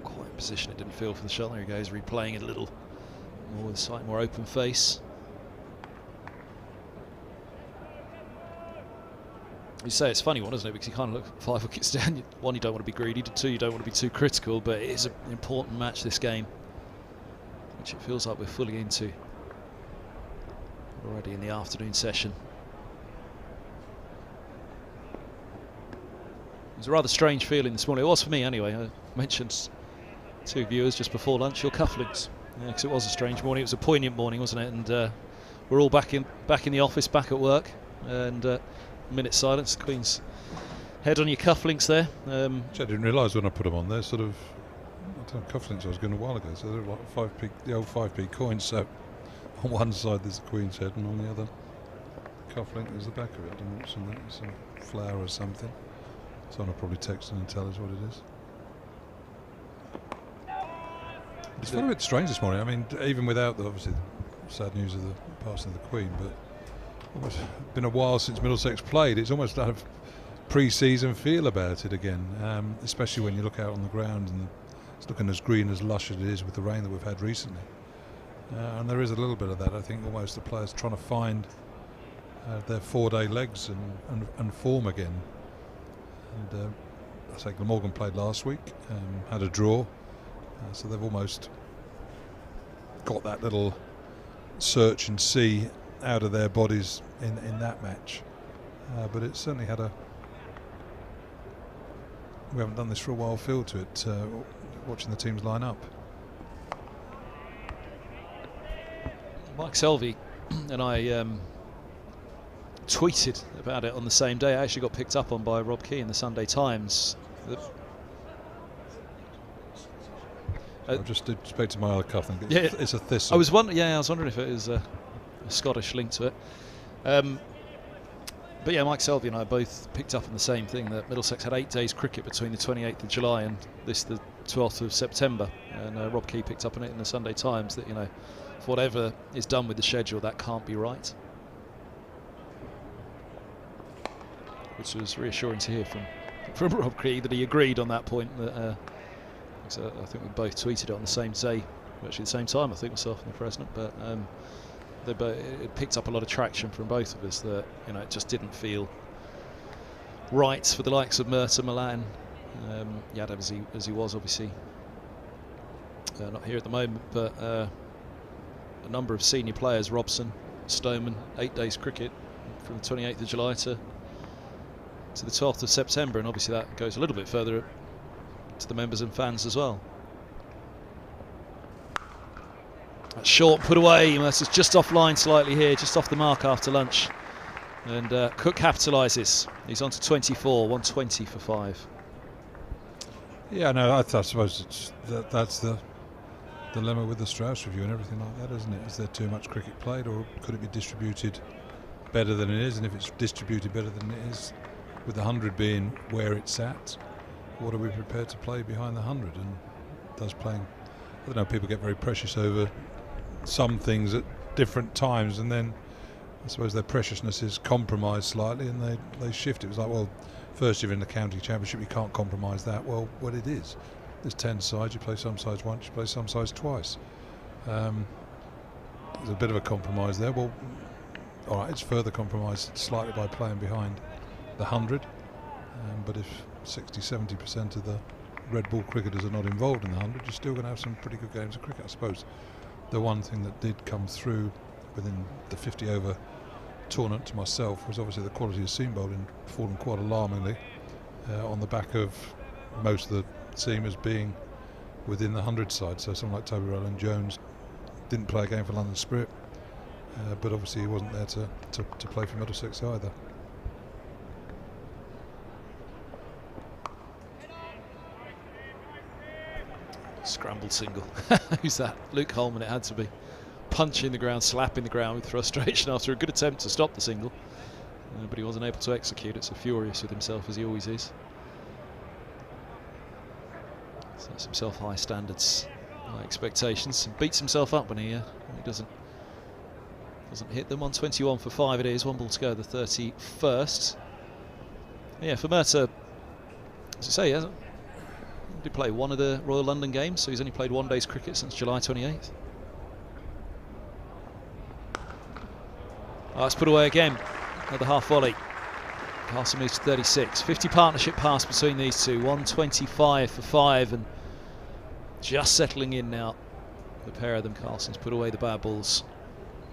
Quite in position it didn't feel for the shot. There he goes, replaying it a little more with a slightly more open face. You say it's a funny one, isn't it? Because you kind of look 5 wickets down. 1, you don't want to be greedy. 2, you don't want to be too critical. But it is an important match, this game, which it feels like we're fully into already in the afternoon session. It was a rather strange feeling this morning. It was for me anyway. I mentioned to viewers just before lunch your cufflinks. Yeah, because it was a strange morning. It was a poignant morning, wasn't it? And we're all back in the office, back at work. And a minute's silence. The Queen's head on your cufflinks there. Which I didn't realise when I put them on. They're sort of, I don't know, cufflinks I was going a while ago. So they're like 5p, the old 5p coins. So on one side there's the Queen's head, and on the other cufflink there's the back of it. I don't know, some flower or something. Someone will probably text and tell us what it is. It's been a bit strange this morning. I mean, even without the obviously sad news of the passing of the Queen, but almost been a while since Middlesex played. It's almost kind of pre-season feel about it again, especially when you look out on the ground and it's looking as green, as lush as it is with the rain that we've had recently. And there is a little bit of that. I think almost the players trying to find their 4-day legs and form again. And I say Glamorgan played last week, had a draw, so they've almost got that little search and see out of their bodies in that match. But it certainly had a, we haven't done this for a while, feel to it, watching the teams line up. Mike Selvey and I tweeted about it on the same day. I actually got picked up on by Rob Key in the Sunday Times. I just did speak to my other cuff and yeah, it's a thistle. I was wondering if it was a Scottish link to it. But yeah, Mike Selvey and I both picked up on the same thing, that Middlesex had 8 days cricket between the 28th of July and the 12th of September. And Rob Key picked up on it in the Sunday Times that, for whatever is done with the schedule, that can't be right. Which was reassuring to hear from Rob Key, that he agreed on that point. That I think we both tweeted it on the same day, actually the same time, I think, myself and the president. But it picked up a lot of traction from both of us, that it just didn't feel right for the likes of Murtagh, Milan, Yadav as he was obviously not here at the moment, but a number of senior players, Robson, Stoneman, 8 days cricket from the 28th of July to the 12th of September, and obviously that goes a little bit further to the members and fans as well. That's short, put away. This is just offline slightly here, just off the mark after lunch. And Cook capitalises. He's on to 24, 120 for 5. Yeah, no, I suppose that's the dilemma with the Strauss review and everything like that, isn't it? Is there too much cricket played, or could it be distributed better than it is? And if it's distributed better than it is, with the 100 being where it's at, what are we prepared to play behind the 100? And does playing, I don't know, people get very precious over some things at different times, and then I suppose their preciousness is compromised slightly, and they shift. It was like, well, first you're in the county championship, you can't compromise that. Well, what it is, there's 10 sides, you play some sides once, you play some sides twice. There's a bit of a compromise there. Well, all right, it's further compromised slightly by playing behind the 100, but if 60-70% of the red ball cricketers are not involved in the 100, you're still going to have some pretty good games of cricket, I suppose. The one thing that did come through within the 50 over tournament to myself was obviously the quality of seam bowling fallen quite alarmingly on the back of most of the seamers being within the 100 side. So someone like Toby Rowland-Jones didn't play a game for London Spirit, but obviously he wasn't there to play for Middlesex either. Scrambled single. Who's that? Luke Holman, it had to be. Punching the ground, slapping the ground with frustration after a good attempt to stop the single. But he wasn't able to execute it, so furious with himself as he always is. Sets himself high standards, high expectations, and beats himself up when he doesn't hit them. 121 for 5 it is, 1 ball to go, the 31st. Yeah, for Murtagh, as I say, he hasn't did play one of the Royal London games, so he's only played 1 day's cricket since July 28th. Oh, it's put away again. Another half volley. Carlson moves to 36. 50 partnership pass between these two. 125 for 5, and just settling in now. The pair of them. Carlson's put away the bad balls.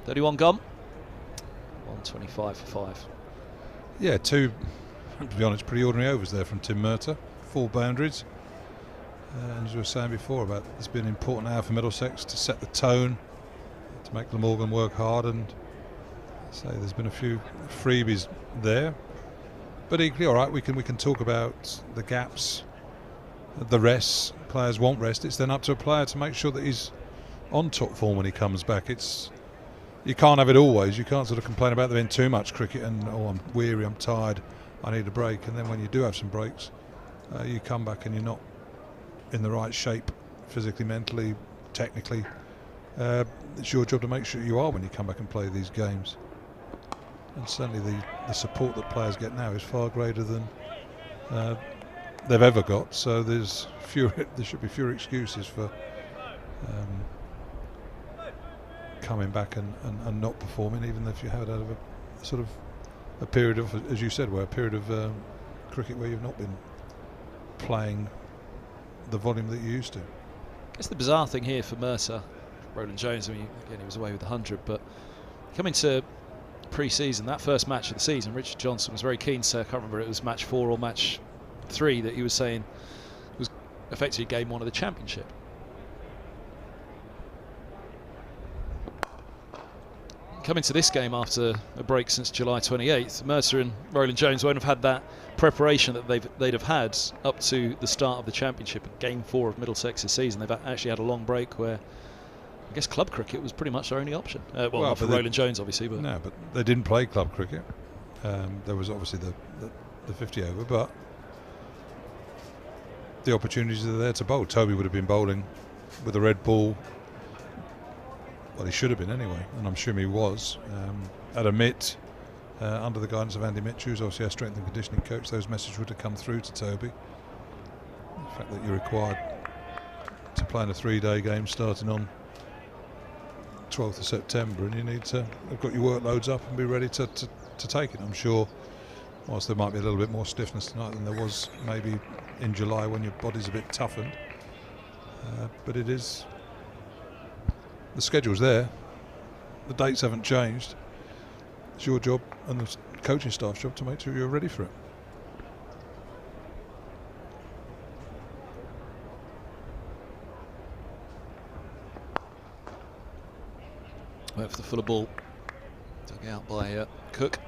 31 gone. 125 for 5. Yeah, 2, to be honest, pretty ordinary overs there from Tim Murtagh. 4 boundaries. And as we were saying before, about it's been an important hour for Middlesex to set the tone, to make Glamorgan work hard, and say there's been a few freebies there, but equally all right. We can talk about the gaps, the rests. Players want rest. It's then up to a player to make sure that he's on top form when he comes back. You can't have it always. You can't sort of complain about there being too much cricket and I'm weary, I'm tired, I need a break. And then when you do have some breaks, you come back and you're not in the right shape physically, mentally, technically. It's your job to make sure you are when you come back and play these games. And certainly the support that players get now is far greater than they've ever got. So there should be fewer excuses for coming back and not performing, even if you had a sort of a period of, as you said, a period of cricket where you've not been playing the volume that you used to. I guess the bizarre thing here for Murtagh, Roland Jones, I mean, again, he was away with 100, but coming to pre-season, that first match of the season, Richard Johnson was very keen to, I can't remember if it was match 4 or match 3, that he was saying was effectively game 1 of the championship. Coming to this game after a break since July 28th, Murtagh and Roland Jones won't have had that preparation that they'd have had up to the start of the championship. Game 4 of Middlesex's season, they've actually had a long break where I guess club cricket was pretty much their only option. Well, not for Roland Jones, obviously. But no, but they didn't play club cricket. There was obviously the 50 over, but the opportunities are there to bowl. Toby would have been bowling with a red ball. Well, he should have been anyway, and I'm sure he was. At a mitt, under the guidance of Andy Mitch, who's obviously our strength and conditioning coach, those messages would have come through to Toby. The fact that you're required to play in a 3-day game starting on 12th of September, and you need to have got your workloads up and be ready to take it. I'm sure, whilst there might be a little bit more stiffness tonight than there was maybe in July when your body's a bit toughened, but it is. The schedule's there. The dates haven't changed. It's your job and the coaching staff's job to make sure you're ready for it. Went for the fuller ball, dug out by Cook.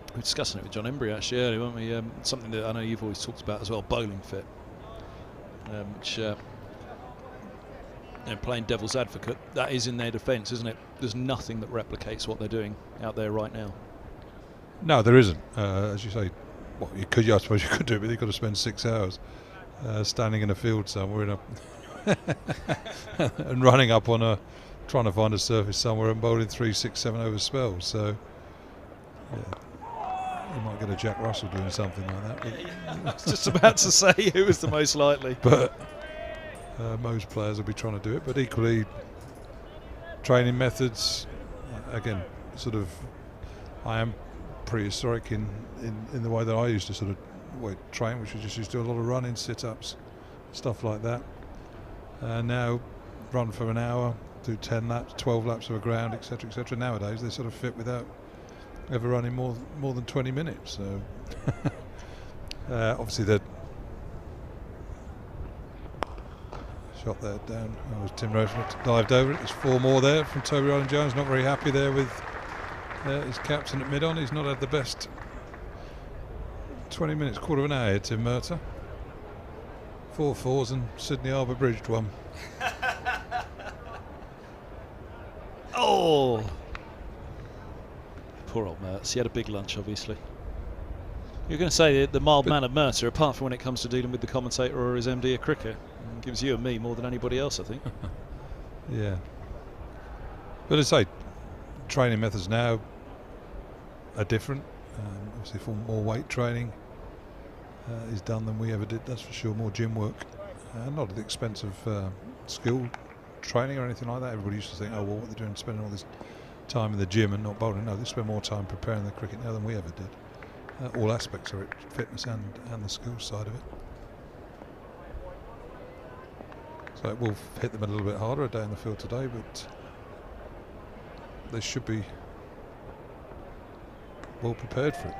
We were discussing it with John Embry actually earlier, weren't we? Something that I know you've always talked about as well, bowling fit, which playing devil's advocate, that is in their defence, isn't it? There's nothing that replicates what they're doing out there right now. No, there isn't. As you say, well, I suppose you could do it, but you've got to spend 6 hours standing in a field somewhere and running up on trying to find a surface somewhere and bowling 3, 6, 7 over spells. So yeah, you might get a Jack Russell doing something like that. I was just about to say who was the most likely. But most players will be trying to do it, but equally training methods, again, sort of, I am prehistoric in the way that I used to sort of train, which was just used to do a lot of running, sit-ups, stuff like that. Now run for an hour, do 10 laps, 12 laps of a ground, etc., etc. Nowadays they sort of fit without ever running more than 20 minutes. So obviously the shot there down. That was Tim Roseman dived over it. There's 4 more there from Toby Roland Jones. Not very happy there with his captain at mid-on. He's not had the best 20 minutes, quarter of an hour here, Tim Murtagh. 4 fours and Sydney Harbour bridged one. Oh, poor old Mertz. He had a big lunch, obviously. You're going to say the mild-mannered Murtagh, apart from when it comes to dealing with the commentator or his MD of cricket, gives you and me more than anybody else, I think. Yeah. But as I say, training methods now are different. Obviously, for more weight training is done than we ever did. That's for sure. More gym work, not at the expense of skill training or anything like that. Everybody used to think, oh well, what they're doing, spending all this time in the gym and not bowling. No, they spend more time preparing the cricket now than we ever did. All aspects of it, fitness and the skill side of it. So it will hit them a little bit harder a day in the field today, but they should be well prepared for it.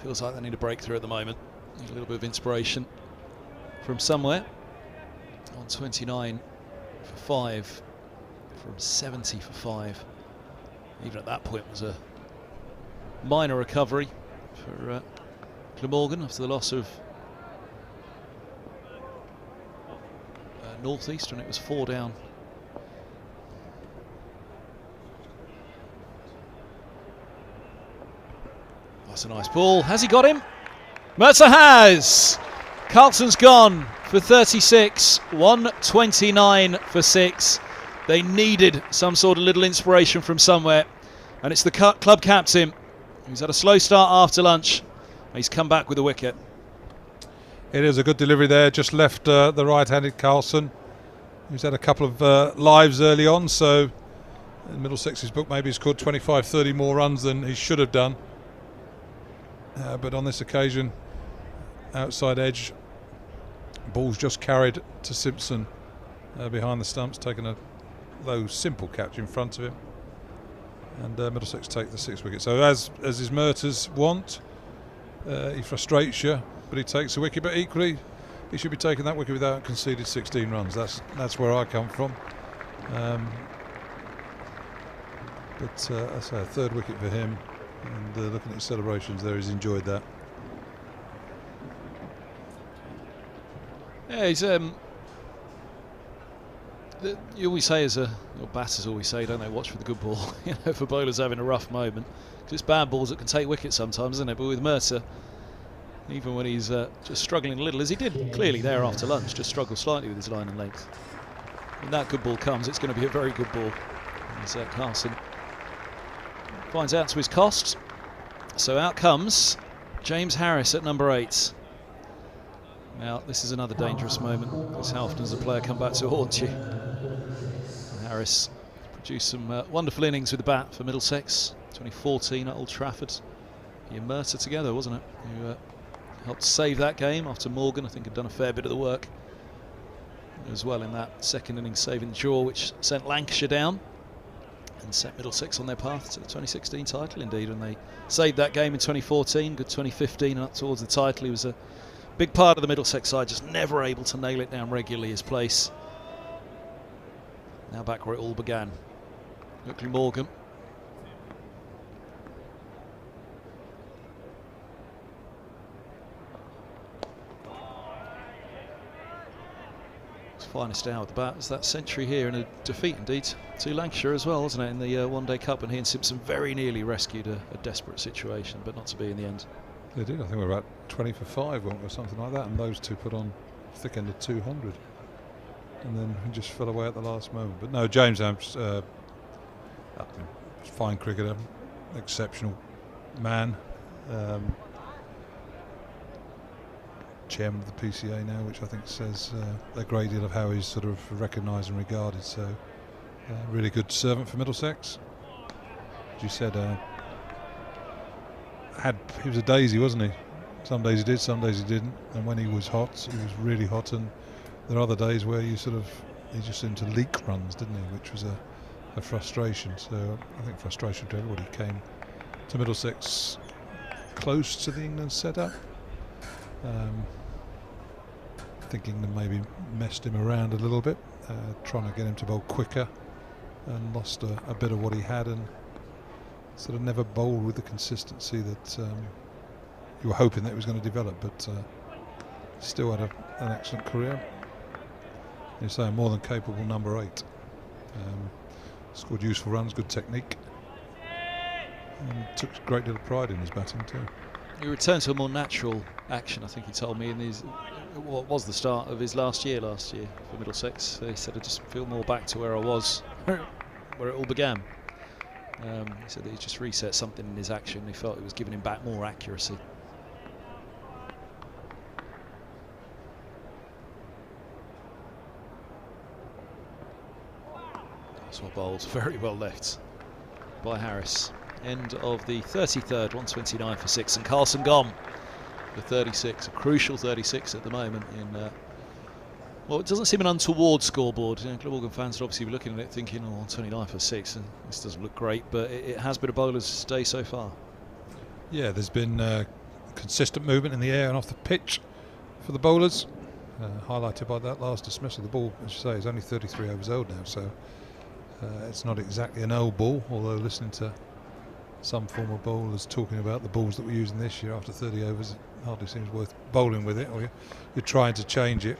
Feels like they need a breakthrough at the moment. Need a little bit of inspiration from somewhere. On 29 for 5, from 70 for 5. Even at that point was a minor recovery for Glamorgan after the loss of North East, and it was 4 down. That's a nice ball. Has he got him? Murtagh has! Carlton's gone for 36, 129 for 6. They needed some sort of little inspiration from somewhere, and it's the club captain who's had a slow start after lunch. He's come back with a wicket. It is a good delivery there, just left the right-handed Carlson, who's had a couple of lives early on, so in Middlesex's book maybe he's scored 25-30 more runs than he should have done. But on this occasion, outside edge, Ball's just carried to Simpson behind the stumps, taking a low, simple catch in front of him. And Middlesex take the 6th wicket. So as is Murtagh's want, he frustrates you, but he takes a wicket. But equally, he should be taking that wicket without conceded 16 runs. That's where I come from. But I say a 3rd wicket for him. And looking at his celebrations there, he's enjoyed that. Yeah, he's you always say or batters always say, don't they, watch for the good ball. If a bowler's having a rough moment, because it's bad balls that can take wickets sometimes, isn't it? But with Murtagh, even when he's just struggling a little, as he did clearly there after lunch, just struggled slightly with his line and length. When that good ball comes, it's going to be a very good ball. As Carson finds out to his cost. So out comes James Harris at number 8. Now, this is another dangerous moment, because how often does a player come back to haunt you? And Harris produced some wonderful innings with the bat for Middlesex. 2014 at Old Trafford. He and Murtagh together, wasn't it? Who helped save that game after Morgan, I think, had done a fair bit of the work as well in that 2nd innings saving the draw, which sent Lancashire down and set Middlesex on their path to the 2016 title, indeed. And they saved that game in 2014, good 2015 up towards the title. He was a big part of the Middlesex side, just never able to nail it down regularly, his place. Now back where it all began. Look, Glamorgan. His finest hour at the bat was that century here, and a defeat indeed to Lancashire as well, wasn't it, in the One Day Cup, when he and Simpson very nearly rescued a desperate situation, but not to be in the end. They did. I think we were about 20 for 5, weren't we, or something like that, and those two put on thick end of 200, and then we just fell away at the last moment. But no, James Amps, fine cricketer, exceptional man, chairman of the PCA now, which I think says a great deal of how he's sort of recognised and regarded. So really good servant for Middlesex. As you said, he was a daisy, wasn't he? Some days he did, some days he didn't. And when he was hot, he was really hot. And there are other days where he just seemed to leak runs, didn't he? Which was a frustration. So I think frustration to everybody. Came to Middlesex close to the England setup. I think England maybe messed him around a little bit, trying to get him to bowl quicker, and lost a bit of what he had, and sort of never bowled with the consistency that you were hoping that he was going to develop, but still had an excellent career. You're saying more than capable number 8. Scored useful runs, good technique, and took a great deal of pride in his batting too. He returned to a more natural action, I think he told me, in what was the start of his last year for Middlesex. He said, I just feel more back to where I was, where it all began. He said that he just reset something in his action. He felt it was giving him back more accuracy. That's what bowled very well left by Harris. End of the 33rd, 129 for 6, and Carson gone for 36, a crucial 36 at the moment in well, it doesn't seem an untoward scoreboard. Glamorgan fans would obviously be looking at it thinking, oh, 129 for 6, and this doesn't look great, but it has been a bowler's day so far. Yeah, there's been consistent movement in the air and off the pitch for the bowlers, highlighted by that last dismissal. The ball, as you say, is only 33 overs old now, so it's not exactly an old ball, although listening to some former bowlers talking about the balls that we're using this year after 30 overs, it hardly seems worth bowling with it, or you're trying to change it.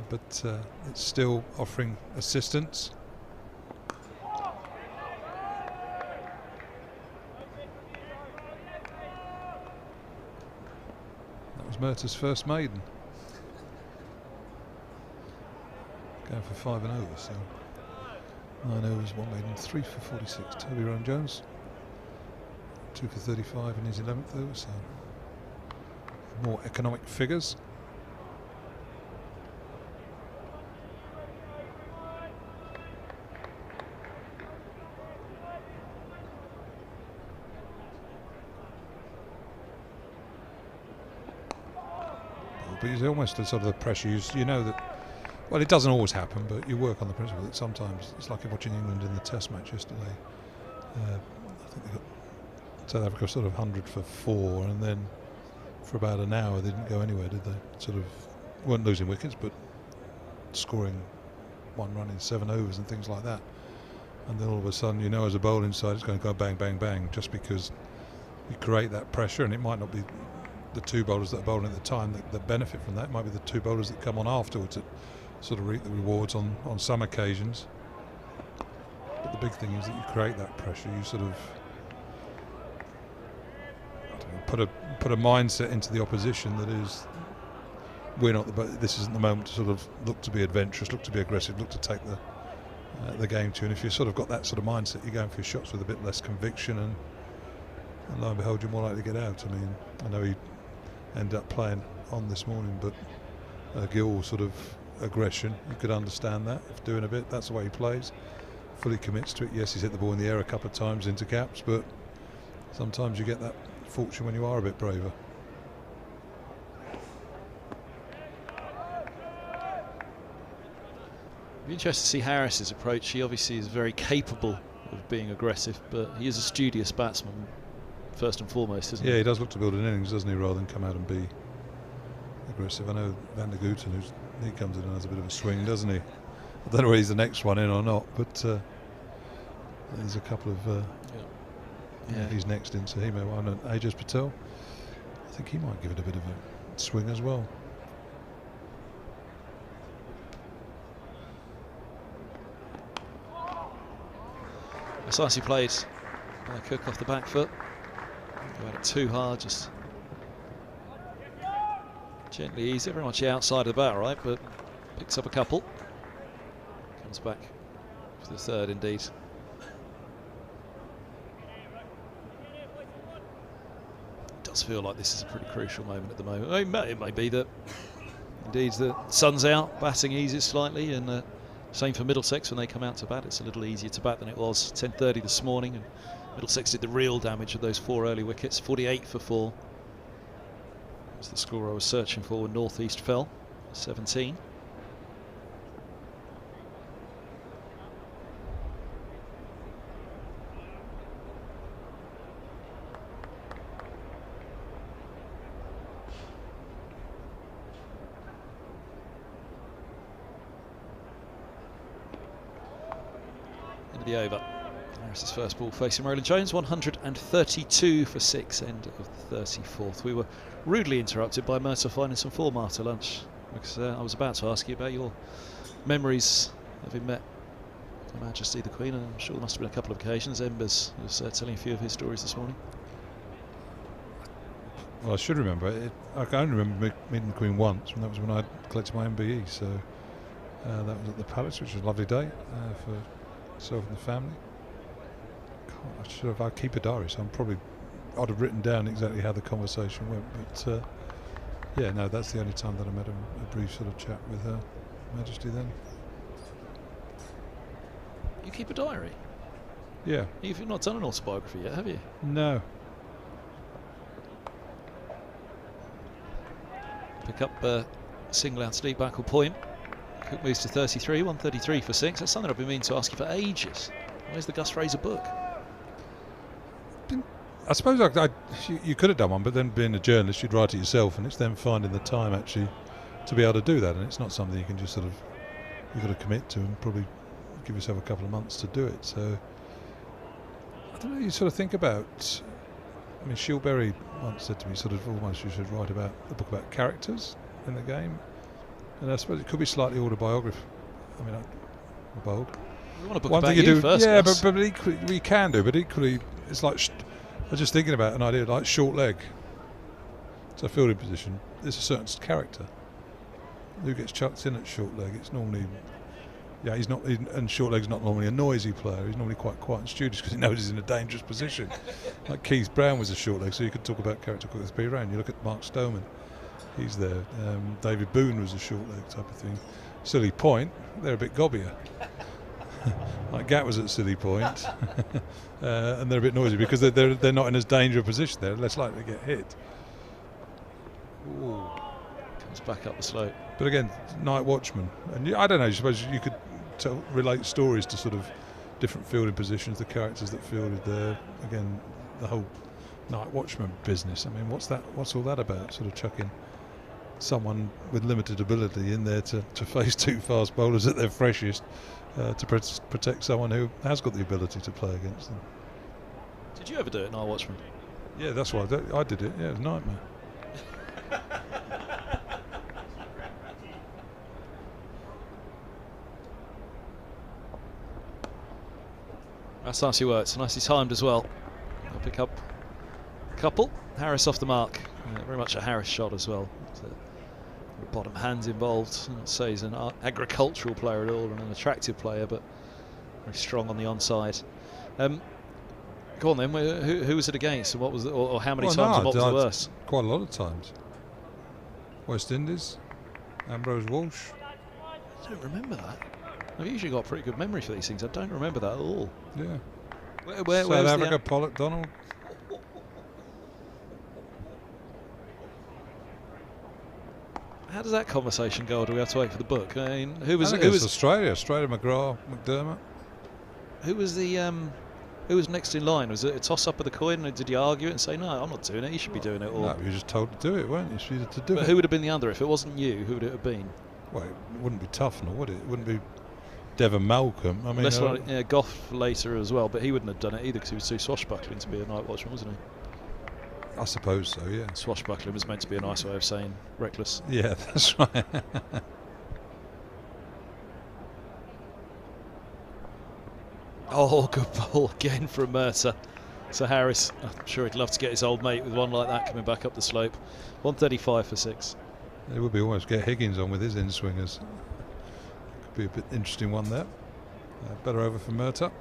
But it's still offering assistance. That was Murtagh's first maiden. Going for 5 and over, so 9 overs, 1 maiden, 3 for 46. Toby Rowan-Jones, 2 for 35 in his 11th over, so more economic figures. but it's almost a sort of the pressure. You know that, well, it doesn't always happen, but you work on the principle that sometimes it's like watching England in the Test match yesterday. I think they got South Africa sort of 100 for 4, and then for about an hour they didn't go anywhere, did they? Sort of weren't losing wickets, but scoring 1 run in 7 overs and things like that. And then all of a sudden, you know, as a bowling side, it's going to go bang, bang, bang, just because you create that pressure. And it might not be the 2 bowlers that are bowling at the time that benefit from that. It might be the 2 bowlers that come on afterwards that sort of reap the rewards on some occasions. But the big thing is that you create that pressure. You sort of put a mindset into the opposition that is, we're not this isn't the moment to sort of look to be adventurous, look to be aggressive, look to take the game to. And if you've sort of got that sort of mindset, you're going for your shots with a bit less conviction, and lo and behold, you're more likely to get out. I mean, I know he ended up playing on this morning, but Gill sort of aggression, you could understand that. If doing a bit, that's the way he plays. Fully commits to it. Yes, he's hit the ball in the air a couple of times into caps, but sometimes you get that fortune when you are a bit braver. Be interested to see Harris's approach. He obviously is very capable of being aggressive, but he is a studious batsman first and foremost, isn't he? Yeah, he does look to build an innings, doesn't he, rather than come out and be aggressive. I know Van der Gooten, he comes in and has a bit of a swing, doesn't he? I don't know whether he's the next one in or not, but there's a couple of he's next in, so he may want Ajaz Patel. I think he might give it a bit of a swing as well. Precisely played by Cook off the back foot. Go at it too hard, just gently easy, very much the outside of the bat, right? But picks up a couple. Comes back for the 3rd indeed. It does feel like this is a pretty crucial moment at the moment. I mean, it may be that indeed the sun's out, batting eases slightly, and same for Middlesex when they come out to bat. It's a little easier to bat than it was 10:30 this morning, and Middlesex did the real damage with those 4 early wickets. 48 for 4. That's the score I was searching for when North East fell. 17. The over. Harris's first ball facing Roland Jones, 132 for 6, end of the 34th. We were rudely interrupted by Murtagh finding some form after lunch, because I was about to ask you about your memories of him met Her Majesty the Queen, and I'm sure there must have been a couple of occasions. Embers was telling a few of his stories this morning. Well, I should remember it. I can only remember meeting the Queen once, and that was when I collected my MBE, so that was at the Palace, which was a lovely day for myself and the family. I keep a diary, so I'd have written down exactly how the conversation went, but yeah, no, that's the only time that I met a brief sort of chat with Her Majesty then. You keep a diary? Yeah. You've not done an autobiography yet, have you? No. Pick up a single out sleep back point. Cook moves to 33, 133 for 6. That's something I've been meaning to ask you for ages. Where's the Gus Fraser book? I suppose you could have done one, but then being a journalist, you'd write it yourself, and it's then finding the time actually to be able to do that, and it's not something you can just sort of, you've got to commit to and probably give yourself a couple of months to do it. So I don't know, you sort of think about, I mean, Shilberry once said to me sort of almost you should write about a book about characters in the game, and I suppose it could be slightly autobiography. I mean, I'm bold. We want a book one about thing you do first, yeah, Gus. but equally we can do, but equally it's like I was just thinking about an idea like short leg. So fielding position, there's a certain character who gets chucked in at short leg. It's normally, yeah, and short leg's not normally a noisy player. He's normally quite quiet and studious because he knows he's in a dangerous position. Like Keith Brown was a short leg, so you could talk about character quick with around. You look at Mark Stoneman, he's there. David Boone was a short leg type of thing. Silly Point, they're a bit gobbier. Like Gat was at Silly Point, and they're a bit noisy because they're not in as dangerous a position. They're less likely to get hit. Ooh. It's back up the slope. But again, night watchman, and I don't know. I suppose you could relate stories to sort of different fielding positions, the characters that fielded there. Again, the whole night watchman business. I mean, what's all that about? Sort of chucking someone with limited ability in there to face two fast bowlers at their freshest, to protect someone who has got the ability to play against them. Did you ever do it, night watchman? Yeah, that's why I did it. Yeah, it was a nightmare. That's nicely worked, nicely timed as well. I'll pick up a couple. Harris off the mark. Very much a Harris shot as well. Bottom hands involved. I'd say he's an agricultural player at all and an attractive player, but very strong on the onside. Go on then. Who was it against, and what was or how many times? And what was the worst? Quite a lot of times. West Indies, Ambrose Walsh. I don't remember that. I've usually got a pretty good memory for these things. I don't remember that at all. Yeah. Where South Africa, Pollock, Donald. How does that conversation go? Or do we have to wait for the book? I mean, who was Australia, McGrath, McDermott. Who was the who was next in line? Was it a toss up of the coin, or did you argue it and say, no, I'm not doing it, you should be doing it? Or No, you were just told to do it, weren't you? So you had to do but it. who would have been the other? If it wasn't you, who would it have been? Well, it wouldn't be Tufnell, would it? It wouldn't be Devon Malcolm. I mean, Goff later as well, but he wouldn't have done it either because he was too swashbuckling to be a night watchman, wasn't he? I suppose so, yeah. Swashbuckling was meant to be a nice way of saying reckless. Yeah, that's right. Oh, good ball again from Murtagh. So Harris, I'm sure he'd love to get his old mate with one like that coming back up the slope. 135 for 6. It would be almost get Higgins on with his in-swingers. Could be a bit interesting one there. Better over for Murtagh.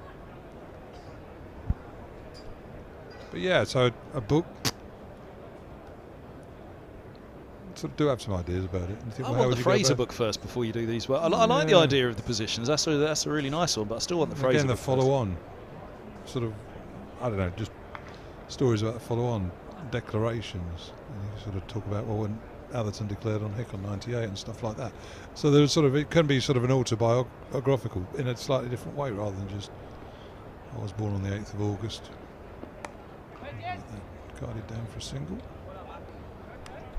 But yeah, so a book. Sort of do have some ideas about it. You think, I well, want the Fraser book first before you do these. Well, I like the idea of the positions. That's a really nice one, but I still want the Fraser Again, the book follow-on. Sort of, I don't know, just stories about the follow-on, declarations. And you sort of talk about, well, when Atherton declared on Hick on 98 and stuff like that. So there's sort of, it can be sort of an autobiographical in a slightly different way rather than just, I was born on the 8th of August. Guided down for a single.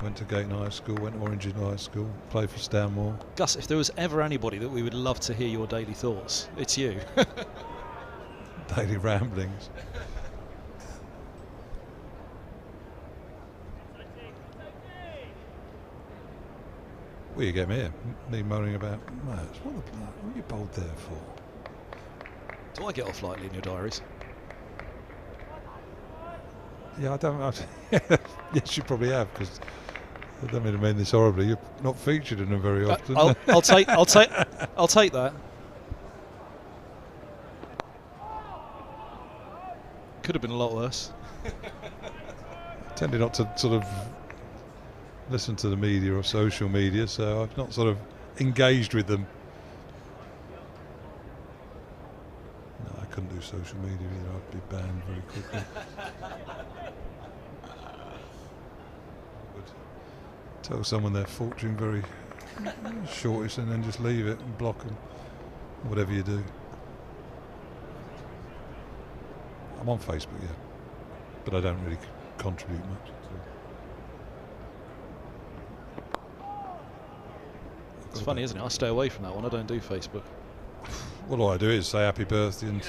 Went to Gayton High School, went to Orange High School, played for Stanmore. Gus, if there was ever anybody that we would love to hear your daily thoughts, it's you. Daily ramblings. Well, you get me here, me moaning about, what are you bowled there for? Do I get off lightly in your diaries? Yeah, I don't. Yes, you probably have, because I don't mean to mean this horribly. You're not featured in them very often. I'll take that. Could have been a lot worse. I tended not to sort of listen to the media or social media, so I've not sort of engaged with them. No, I couldn't do social media either. I'd be banned very quickly. Tell someone their fortune very shortish and then just leave it and block them, whatever you do. I'm on Facebook, yeah, but I don't really contribute much. It's funny, isn't it? I stay away from that one. I don't do Facebook. Well, all I do is say happy birthday and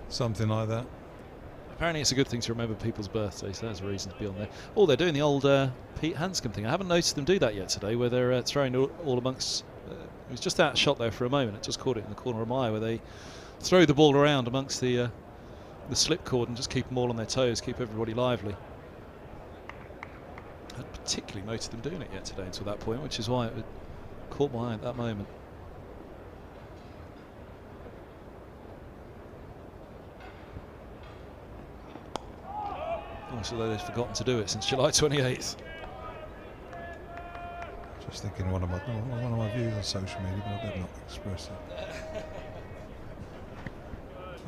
something like that. Apparently it's a good thing to remember people's birthdays. There's a reason to be on there. Oh, they're doing the old Pete Hanscom thing. I haven't noticed them do that yet today, where they're throwing all amongst... it was just out of shot there for a moment. It just caught it in the corner of my eye, where they throw the ball around amongst the slip cord and just keep them all on their toes, keep everybody lively. I hadn't particularly noticed them doing it yet today until that point, which is why it caught my eye at that moment. So they've forgotten to do it since July 28th. Just thinking one of my views on social media, but I better not express it.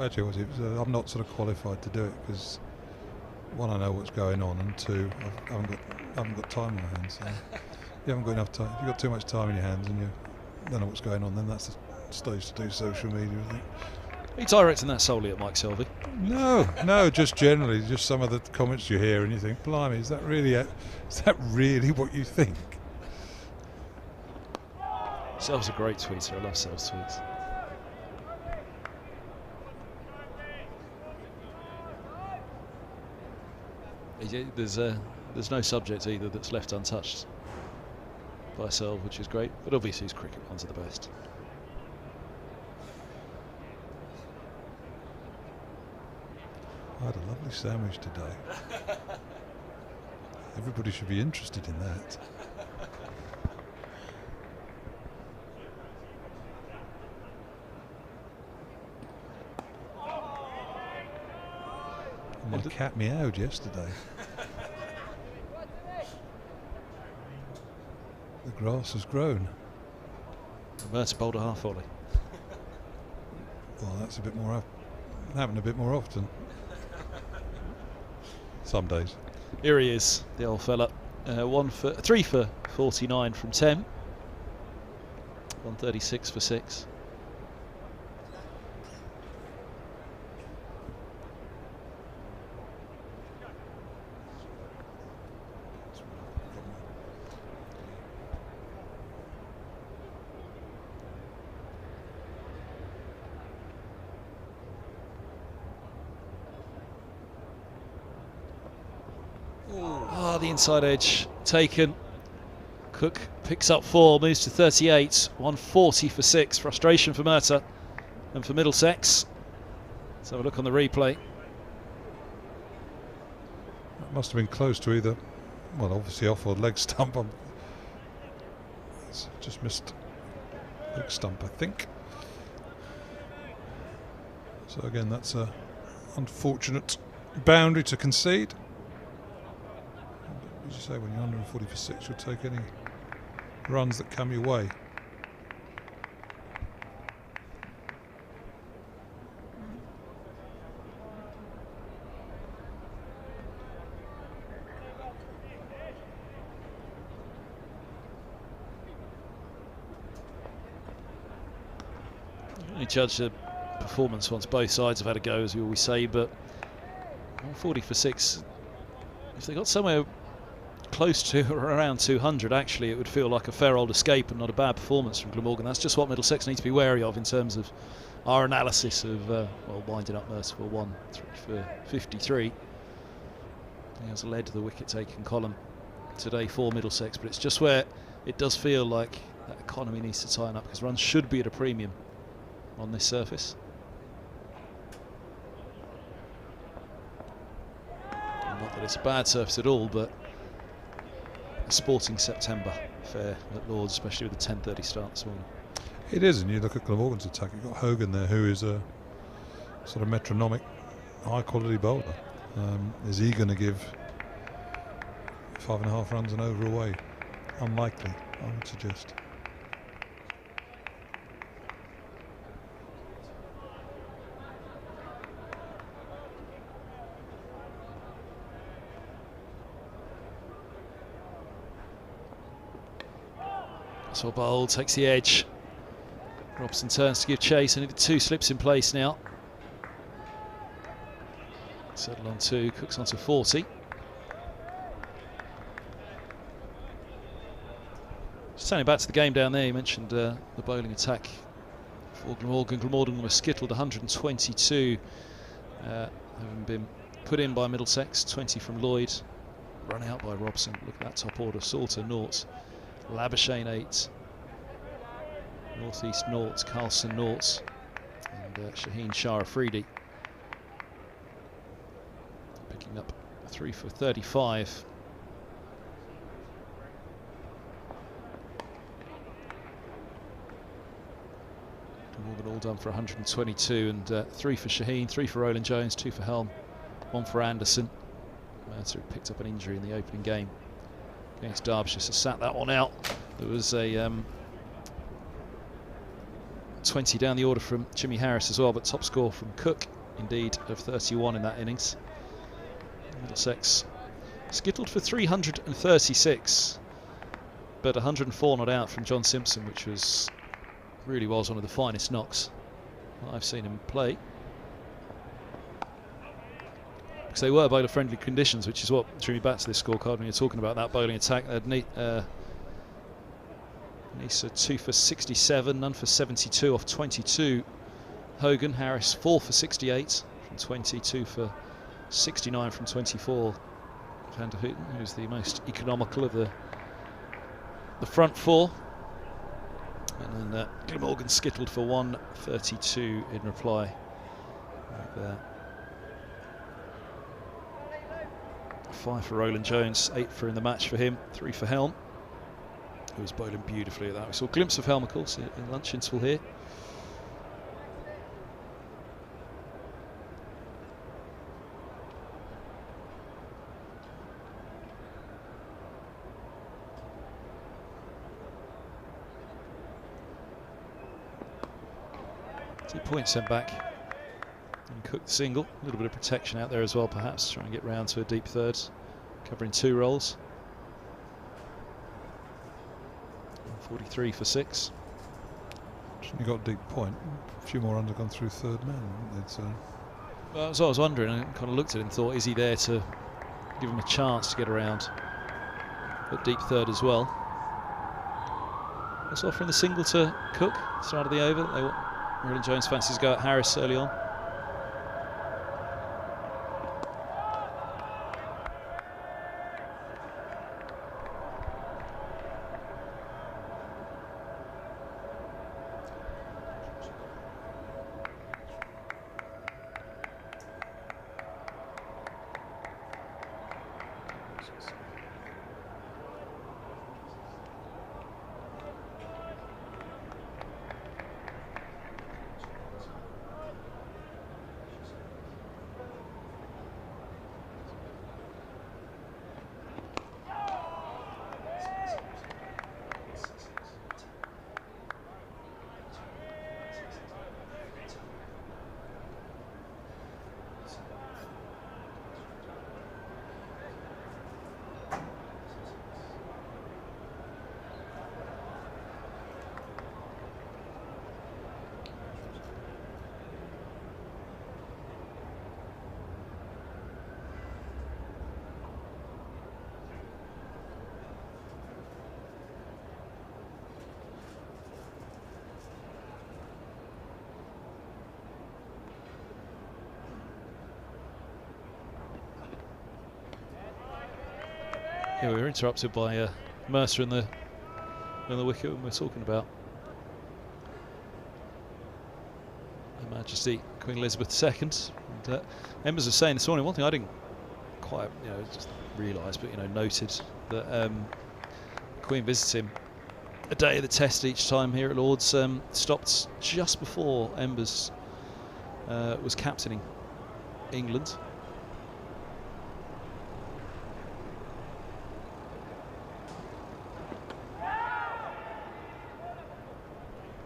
Actually, I'm not sort of qualified to do it because one, I know what's going on, and two, I haven't got time on my hands. So you haven't got enough time. If you've got too much time in your hands and you don't know what's going on, then that's the stage to do social media, I think. Are you directing that solely at Mike Selvey? No, just generally, just some of the comments you hear and you think, blimey, is that really what you think? Selv's a great tweeter. I love Selv's tweets. There's no subject either that's left untouched by Selv, which is great. But obviously his cricket ones are the best. I had a lovely sandwich today. Everybody should be interested in that. My cat meowed yesterday. The grass has grown. Murtagh bowled a half volley. Well, that's a bit more happened a bit more often. Some days. Here he is, the old fella. 3 for 49 from 10. 136 for 6. The inside edge taken. Cook picks up 4, moves to 38. 140 for 6. Frustration for Murtagh and for Middlesex. Let's have a look on the replay. That must have been close to either, well, obviously off or leg stump. It's just missed leg stump, I think. So again, that's a unfortunate boundary to concede. As you say, when you're 140 for 6, you'll take any runs that come your way. You judge the performance once both sides have had a go, as we always say, but 140 for 6, if they got somewhere close to or around 200, actually it would feel like a fair old escape and not a bad performance from Glamorgan. That's just what Middlesex need to be wary of in terms of our analysis of winding up Murtagh for 1 for 53. He has led the wicket taking column today for Middlesex, but it's just where it does feel like that economy needs to tighten up, because runs should be at a premium on this surface. Not that it's a bad surface at all, but a sporting September affair at Lords, especially with the 10:30 start this morning. It is, and you look at Glamorgan's attack, you've got Hogan there, who is a sort of metronomic, high-quality bowler. Is he going to give 5.5 runs and over away? Unlikely, I would suggest. So Bowl takes the edge. Robson turns to give chase, and 2 slips in place now. Settle on 2, Cook's on to 40. Just turning back to the game down there, you mentioned the bowling attack for Glamorgan. Glamorgan was skittled 122, having been put in by Middlesex, 20 from Lloyd, run out by Robson. Look at that top order: Salter, Naught, Labuschagne 8, Northeast Naught, Carlson Naught, and Shaheen Shah Afridi picking up 3 for 35. Morgan all done for 122, and 3 for Shaheen, 3 for Roland Jones, 2 for Helm, 1 for Anderson. Murtagh picked up an injury in the opening game against Derbyshire, so sat that one out. There was a 20 down the order from Jimmy Harris as well, but top score from Cook, indeed, of 31 in that innings. Middlesex skittled for 336, but 104 not out from John Simpson, which really was one of the finest knocks I've seen him play. Because they were bowler-friendly conditions, which is what drew me back to this scorecard when you're talking about that bowling attack. Nisa 2 for 67, none for 72 off 22. Hogan, Harris 4 for 68 from 22 for 69 from 24. Van der Houten, who's the most economical of the front four. And then Glamorgan skittled for 132 in reply. Like that. 5 for Roland Jones, 8 for in the match for him, 3 for Helm, who was bowling beautifully at that. We saw a glimpse of Helm, of course, in lunch interval here. Point sent back, and Cook the single. A little bit of protection out there as well, perhaps, try and get round to a deep third, covering 2 rolls. 43 for 6. You got a deep point. A few more runs have gone through third man. Well, so I was wondering, I kind of looked at it and thought, is he there to give him a chance to get around at deep third as well? That's offering the single to Cook, start of the over. Roland Jones fancies go at Harris early on. Yeah, we were interrupted by Mercer in the wicket when we were talking about Her Majesty Queen Elizabeth II. And members were saying this morning, one thing I didn't quite, just realise, but noted that the Queen visits him a day of the Test each time here at Lord's. Stopped just before Embers was captaining England.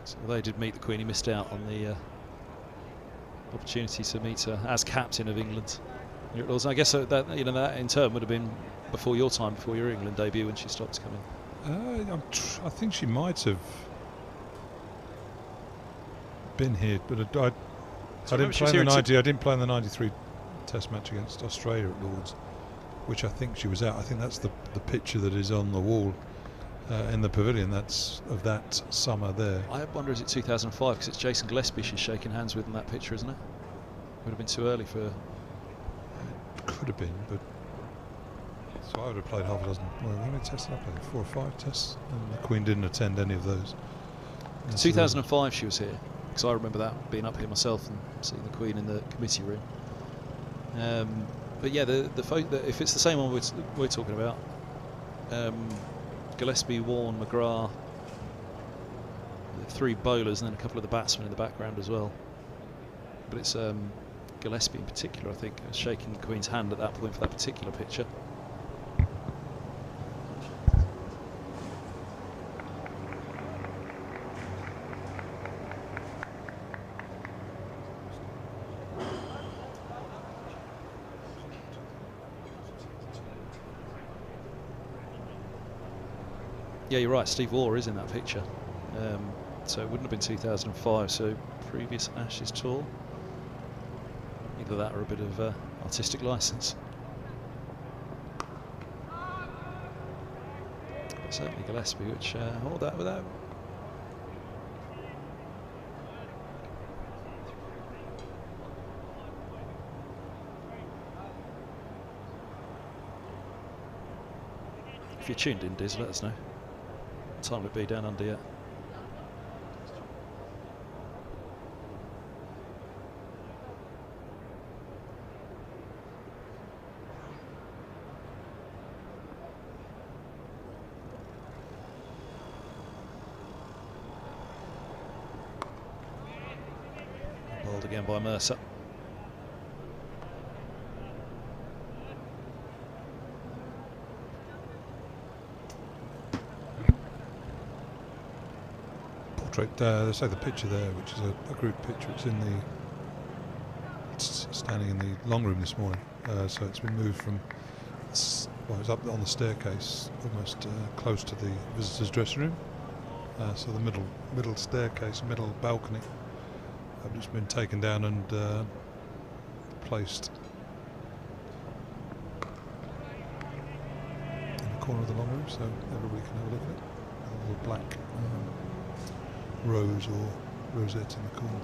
So although he did meet the Queen, he missed out on the opportunity to meet her as captain of England. I guess that that in turn would have been before your time, before your England debut, when she stopped coming. I think she might have been here, but I didn't play in the 90. I didn't play in the '93 Test match against Australia at Lord's, which I think she was out. I think that's the picture that is on the wall in the pavilion. That's of that summer there. I wonder, is it 2005? Because it's Jason Gillespie she's shaking hands with in that picture, isn't it? Would have been too early for. Could have been, but so I would have played half a dozen. Well, how many tests did I play? 4 or 5 tests, and the Queen didn't attend any of those. 2005 she was here, because I remember that, being up here myself and seeing the Queen in the committee room. But yeah, the if it's the same one we're talking about, Gillespie, Warne, McGrath, the 3 bowlers, and then a couple of the batsmen in the background as well. But it's Gillespie in particular, I think, shaking the Queen's hand at that point for that particular picture. Yeah, you're right. Steve Waugh is in that picture. So it wouldn't have been 2005. So previous Ashes tour. Either that or a bit of artistic license. But certainly Gillespie, which hold that without. If you're tuned in, Diz, let us know. What time will it be down under yet? Bowled again by Mercer. They say the picture there, which is a group picture. It's standing in the long room this morning. So it's been moved from, well, it's up on the staircase, almost close to the visitors' dressing room. So the middle staircase, middle balcony, have just been taken down and placed in the corner of the long room, so everybody can have a look at it. A little black rose or rosette in the corner.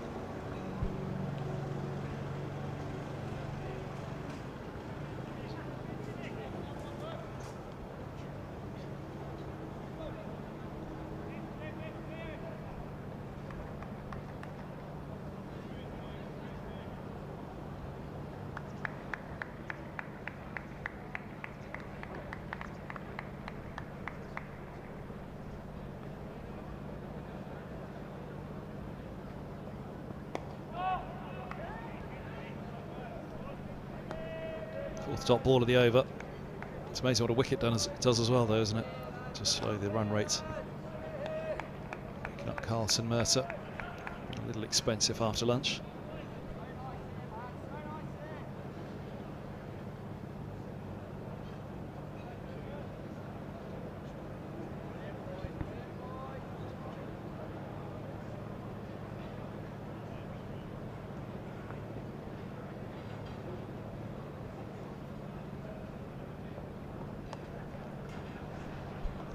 Fourth top ball of the over. It's amazing what a wicket does as well, though, isn't it? Just slow the run rate. Picking up Carlson Murtagh. A little expensive after lunch.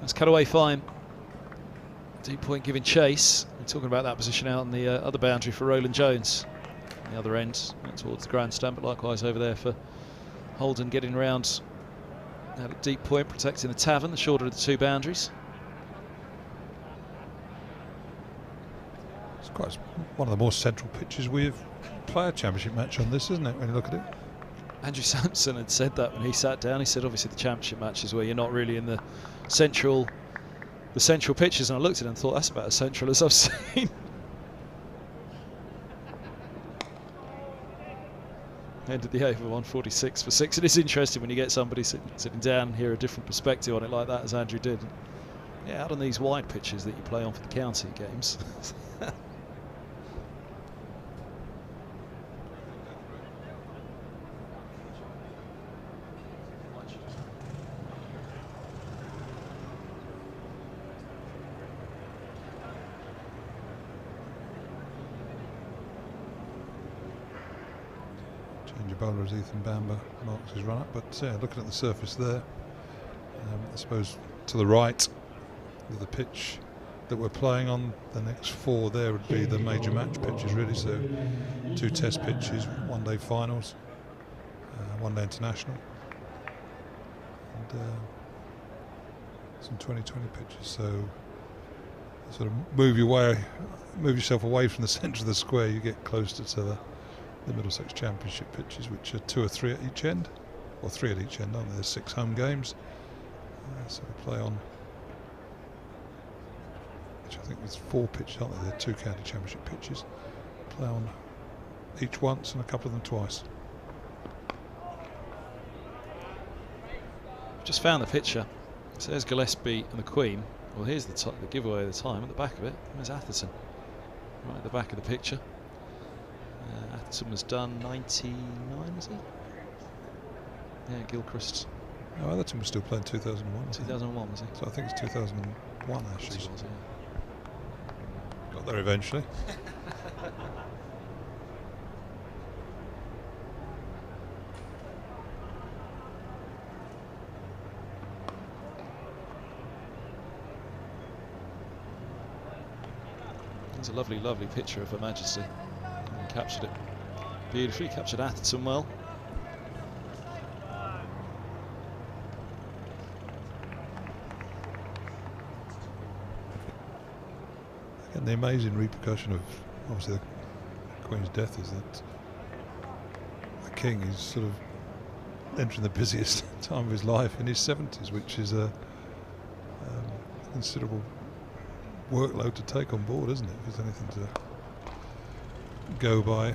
That's cut away fine. Deep point giving chase. We're talking about that position out on the other boundary for Roland Jones. On the other end, towards the grandstand, but likewise over there for Holden getting round out at deep point, protecting the tavern, the shorter of the two boundaries. It's quite one of the more central pitches we've played a championship match on this, isn't it, when you look at it? Andrew Sampson had said that when he sat down. He said obviously the championship matches where you're not really in the central pitches, and I looked at it and thought that's about as central as I've seen. Ended the over 146 for 6. It is interesting when you get somebody sitting down and hear a different perspective on it like that, as Andrew did. Yeah, out on these wide pitches that you play on for the county games. Bowler as Ethan Bamber marks his run up, but yeah, looking at the surface there, I suppose to the right of the pitch that we're playing on, the next four there would be the major match pitches really, so 2 test pitches, 1 day finals, 1 day international, and some 2020 pitches, so sort of move yourself away from the centre of the square, you get closer to the Middlesex Championship pitches, which are 2 or 3 at each end, or 3 at each end, aren't there? There's 6 home games, so we play on, which I think there's 4 pitches, aren't there? There are 2 county championship pitches. Play on each once and a couple of them twice. Just found the picture. So there's Gillespie and the Queen. Well, here's the giveaway of the time at the back of it. There's Atherton, right at the back of the picture. Atherton was done 99, was he? Yeah, Gilchrist Oh, Atherton was still playing 2001. 2001 was he? So I think it's 2001 actually. Yes, he was, yeah. Got there eventually. It's a lovely, lovely picture of Her Majesty. And captured it beautifully, captured Atherton well. And the amazing repercussion of obviously the Queen's death is that the King is sort of entering the busiest time of his life in his 70s, which is a considerable workload to take on board, isn't it? If there's anything to go by.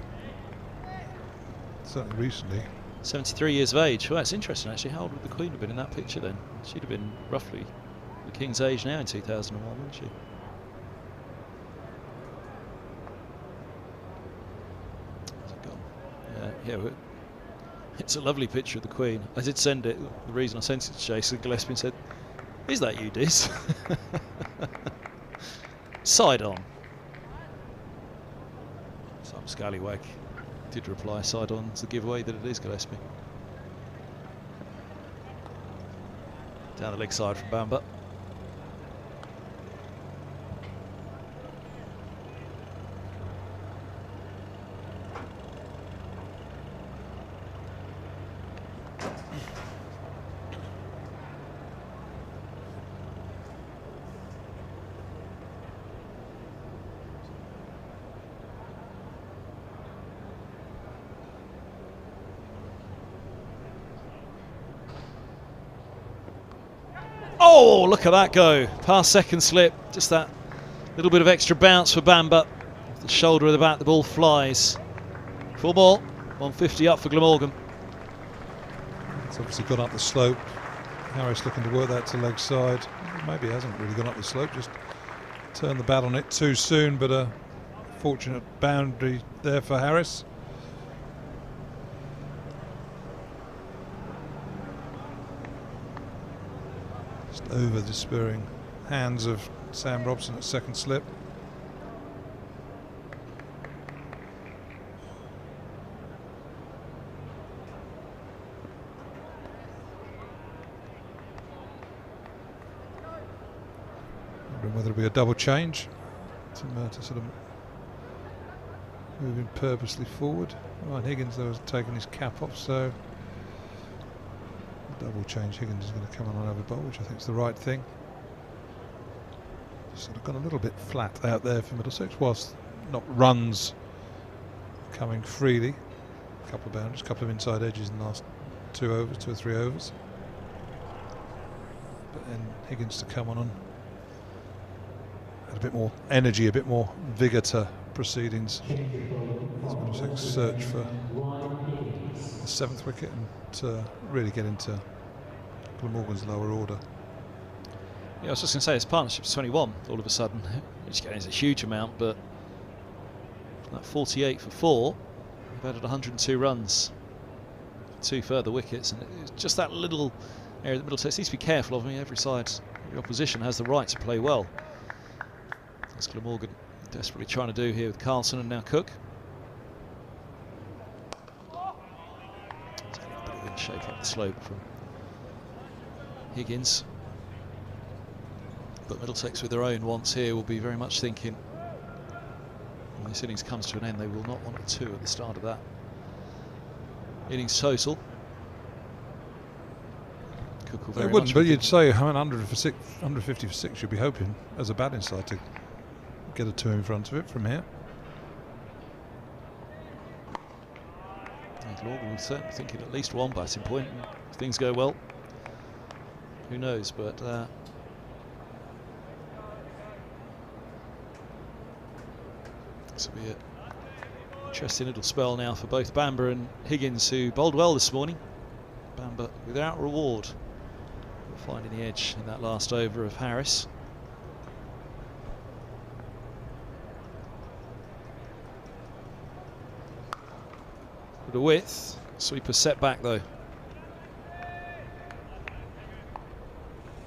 Certainly recently. 73 years of age. Well, that's interesting actually. How old would the Queen have been in that picture then? She'd have been roughly the King's age now in 2001, wouldn't she? Yeah, it's a lovely picture of the Queen. I did send it. The reason I sent it to Jason Gillespie and said, "Is that you, Diz?" Side on. Some scallywag did reply, "Side on to the giveaway that it is Gillespie." Down the leg side from Bamber. Oh, look at that go. Past second slip. Just that little bit of extra bounce for Bamber. Off the shoulder of the bat, the ball flies. Full ball. 150 up for Glamorgan. It's obviously gone up the slope. Harris looking to work that to leg side. Maybe it hasn't really gone up the slope, just turned the bat on it too soon, but a fortunate boundary there for Harris. Just over the spurring hands of Sam Robson at second slip. Whether it'll be a double change to sort of moving purposely forward. Ryan Higgins though has taken his cap off, so double change. Higgins is going to come on over bowl, which I think is the right thing. Sort of gone a little bit flat out there for Middlesex, whilst not runs coming freely. A couple of boundaries, a couple of inside edges in the last 2 or 3 overs. But then Higgins to come on a bit more energy, a bit more vigour to proceedings. Middlesex search for the 7th wicket and to really get into Glamorgan's lower order. Yeah, I was just going to say, his partnership's 21 all of a sudden, which again is a huge amount, but that 48 for 4, we've added 102 runs, 2 further wickets, and it's just that little area that Middlesex needs to be careful of. I mean, every side, every opposition has the right to play well. That's Glamorgan desperately trying to do here with Carlson and now Cook. Taking a bit of wind shake up the slope from Higgins. But Middlesex with their own wants here will be very much thinking when this innings comes to an end, they will not want a 2 at the start of that innings total. Cook will very They wouldn't, much but you'd say 150 for 6 you'd be hoping as a batting side to get a 2 in front of it from here. Glamorgan was certainly thinking at least 1 batting point, and if things go well, who knows, but this will be an interesting little spell now for both Bamber and Higgins, who bowled well this morning. Bamber without reward for finding the edge in that last over of Harris. With a width, sweeper set back though.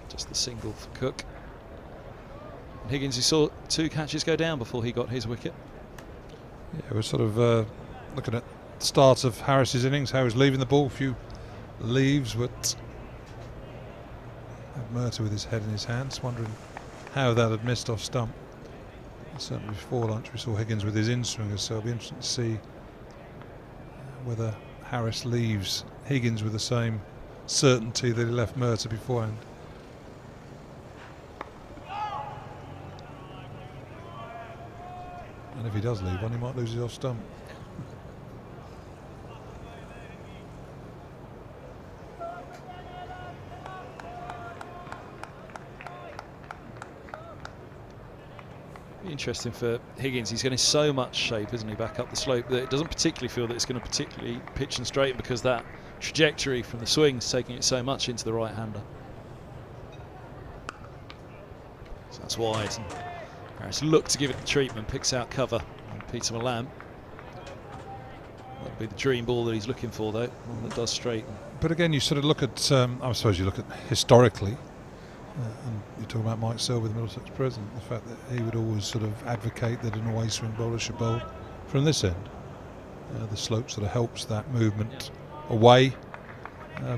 Just the single for Cook. And Higgins, you saw 2 catches go down before he got his wicket. Yeah, we're sort of looking at the start of Harris's innings, how he's leaving the ball, a few leaves, but Murtagh with his head in his hands, wondering how that had missed off stump. And certainly before lunch we saw Higgins with his in-swingers, so it'll be interesting to see whether Harris leaves Higgins with the same certainty that he left Murtagh beforehand. And if he does leave one, he might lose his off stump. Interesting for Higgins. He's getting so much shape, isn't he, back up the slope, that it doesn't particularly feel that it's going to particularly pitch and straighten, because that trajectory from the swing's taking it so much into the right-hander. So that's wide. And Harris looked to give it the treatment, picks out cover on Peter Malan. That'll be the dream ball that he's looking for, though, one that does straighten. But again, you sort of look at, I suppose you look at historically, and you're talking about Mike Selby, the Middlesex president, the fact that he would always sort of advocate that an away swing bowler should bowl from this end. The slope sort of helps that movement away,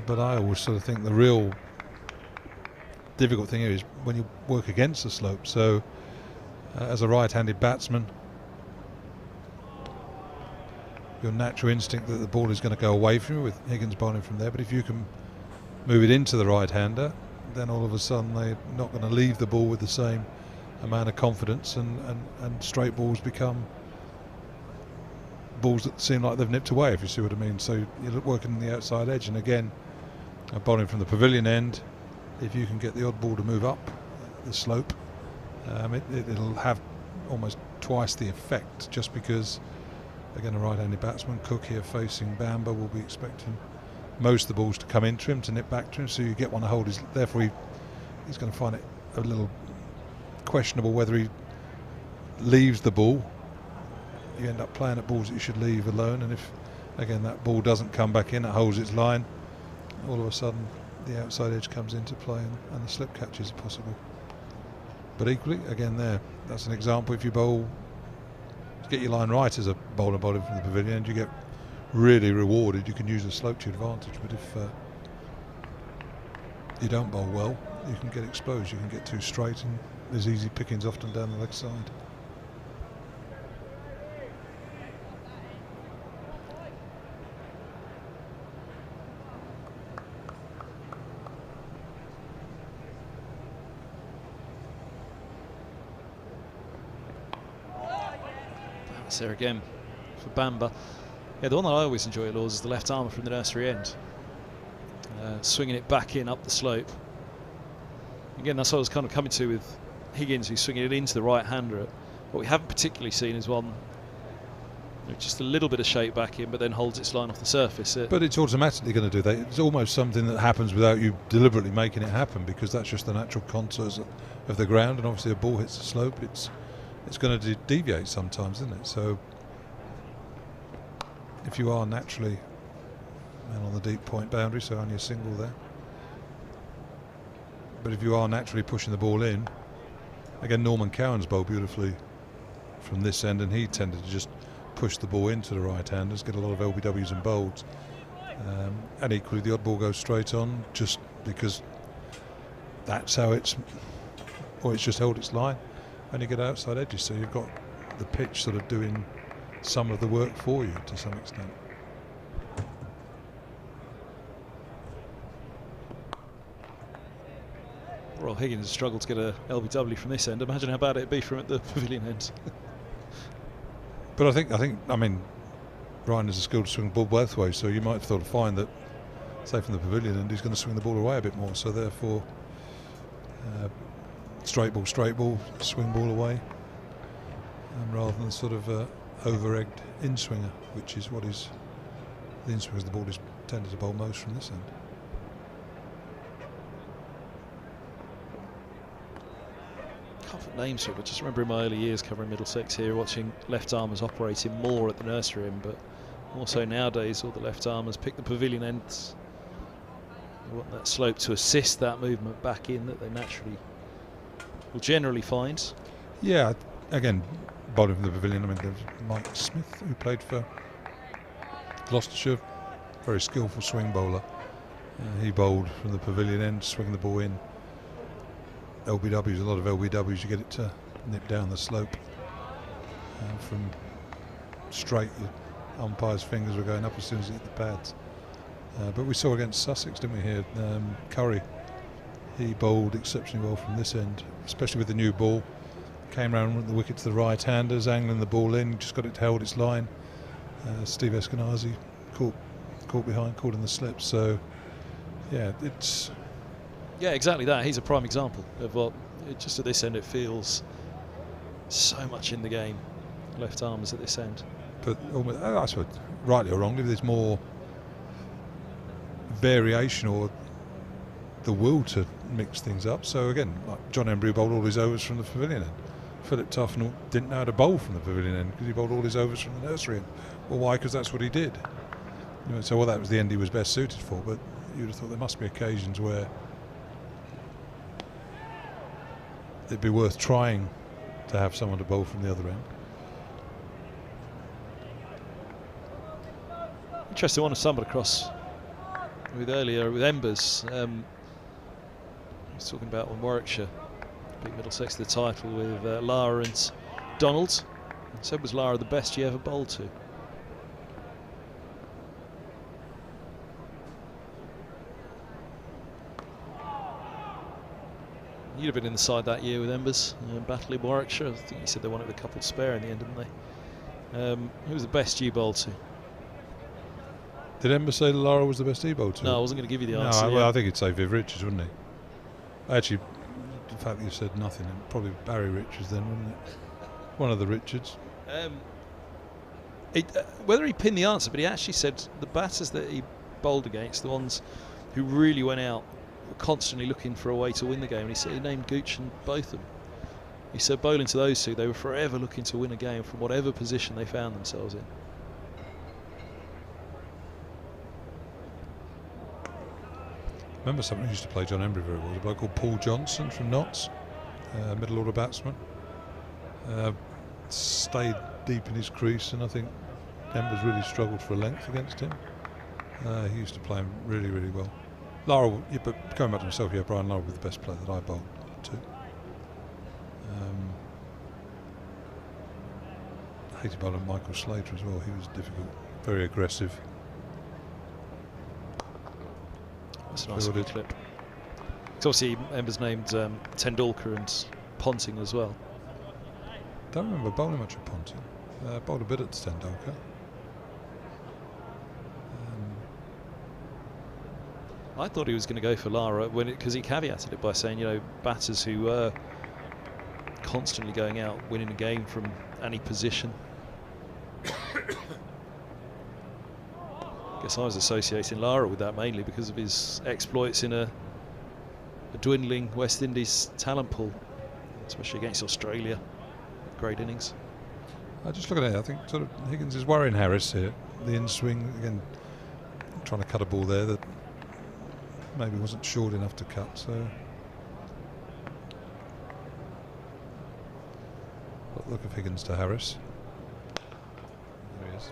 but I always sort of think the real difficult thing here is when you work against the slope. So as a right-handed batsman, your natural instinct that the ball is going to go away from you, with Higgins bowling from there, but if you can move it into the right-hander, then all of a sudden they're not going to leave the ball with the same amount of confidence, and straight balls become balls that seem like they've nipped away, if you see what I mean. So you're working the outside edge, and again, bowling from the pavilion end, if you can get the odd ball to move up the slope, it'll have almost twice the effect, just because, again, a right-handed batsman, Cook here facing Bamber, will be expecting most of the balls to come into him, to nip back to him, so you get one to hold his, therefore he's going to find it a little questionable whether he leaves the ball. You end up playing at balls that you should leave alone, and if again that ball doesn't come back in, it holds its line, all of a sudden the outside edge comes into play, and the slip catches are possible. But equally, again, that's an example. If you bowl, get your line right as a bowler bowling from the pavilion end, you get really rewarded. You can use the slope to your advantage, but if you don't bowl well, you can get exposed, you can get too straight, and there's easy pickings often down the leg side. That's there again for Bamber. Yeah, the one that I always enjoy at Lords is the left armour from the nursery end. Swinging it back in up the slope. Again, that's what I was kind of coming to with Higgins, who's swinging it into the right-hander. What we haven't particularly seen is one with just a little bit of shape back in, but then holds its line off the surface. But it's automatically going to do that. It's almost something that happens without you deliberately making it happen, because that's just the natural contours of the ground, and obviously a ball hits the slope, it's going to deviate sometimes, isn't it? So if you are naturally on the deep point boundary, so only a single there, but if you are naturally pushing the ball in, again, Norman Cowan's bowled beautifully from this end, and he tended to just push the ball into the right-handers, get a lot of LBWs and bowls, and equally the odd ball goes straight on, just because that's how it's just held its line, and you get outside edges, so you've got the pitch sort of doing some of the work for you to some extent. Well, Higgins struggled to get a LBW from this end. Imagine how bad it'd be from at the pavilion end. But I mean, Ryan is a skilled swing ball both ways, so you might have thought to find that, say from the pavilion end, he's going to swing the ball away a bit more, so therefore straight ball, swing ball away, rather than sort of over-egged in-swinger, which is what is the in-swingers, the ball is tended to bowl most from this end. Can't put names to it, but just remember in my early years covering Middlesex here, watching left armers operating more at the nursery end, but also nowadays all the left armers pick the pavilion ends They want that slope to assist that movement back in that they naturally will generally find. Yeah, again, bowling from the pavilion. I mean, there's Mike Smith, who played for Gloucestershire, very skillful swing bowler. He bowled from the pavilion end, swinging the ball in. LBWs, a lot of LBWs, you get it to nip down the slope. From straight, the umpire's fingers were going up as soon as it hit the pads. But we saw against Sussex, didn't we, here? Curry, he bowled exceptionally well from this end, especially with the new ball. Came round with the wicket to the right-handers, angling the ball in, just got it to hold its line. Steve Eskenazi caught behind, caught in the slip. So, yeah, it's... Yeah, exactly that. He's a prime example of what, just at this end, it feels so much in the game. Left armers at this end. But I suppose, rightly or wrongly, there's more variation or the will to mix things up. So again, like John Embry bowled all his overs from the pavilion end. Philip Tufnell didn't know how to bowl from the pavilion end because he bowled all his overs from the nursery end. Well, why? Because that's what he did. You know, so well, that was the end he was best suited for. But you'd have thought there must be occasions where it'd be worth trying to have someone to bowl from the other end. Interesting one, I stumbled across with earlier with Embers. He was talking about when Warwickshire beat Middlesex to the title with Lara and Donald. And said, was Lara the best you ever bowled to? You'd have been in the side that year with Embers, battling Warwickshire. I think he said they wanted a couple spare in the end, didn't they? Who was the best you bowled to? Did Ember say Lara was the best he bowled to? No, I wasn't going to give you the answer. No, well, I think he'd say Viv Richards, wouldn't he? Actually, the fact that you said nothing, probably Barry Richards then, wouldn't it? One of the Richards. Whether he pinned the answer, but he actually said the batters that he bowled against, the ones who really went out, were constantly looking for a way to win the game. And he said he named Gooch and both of them. He said bowling to those two, they were forever looking to win a game from whatever position they found themselves in. Remember someone who used to play John Embry very well, a bloke called Paul Johnson from Notts, middle order batsman. Stayed deep in his crease, and I think Embers really struggled for a length against him. He used to play him really, really well. Lara, yeah, but going back to himself, yeah, Brian Lara was the best player that I bowled to. Hated bowling Michael Slater as well. He was difficult, very aggressive. That's a nice good clip. It's obviously Embers named Tendulkar and Ponting as well. Don't remember bowling much at Ponting. Bowled a bit at Tendulkar. I thought he was going to go for Lara because he caveated it by saying, you know, batters who were constantly going out, winning a game from any position. I guess I was associating Lara with that mainly because of his exploits in a dwindling West Indies talent pool, especially against Australia. Great innings. Just looking at it, I think sort of Higgins is worrying Harris here. The in-swing, again, trying to cut a ball there that maybe wasn't short enough to cut, so... Look of Higgins to Harris. There he is.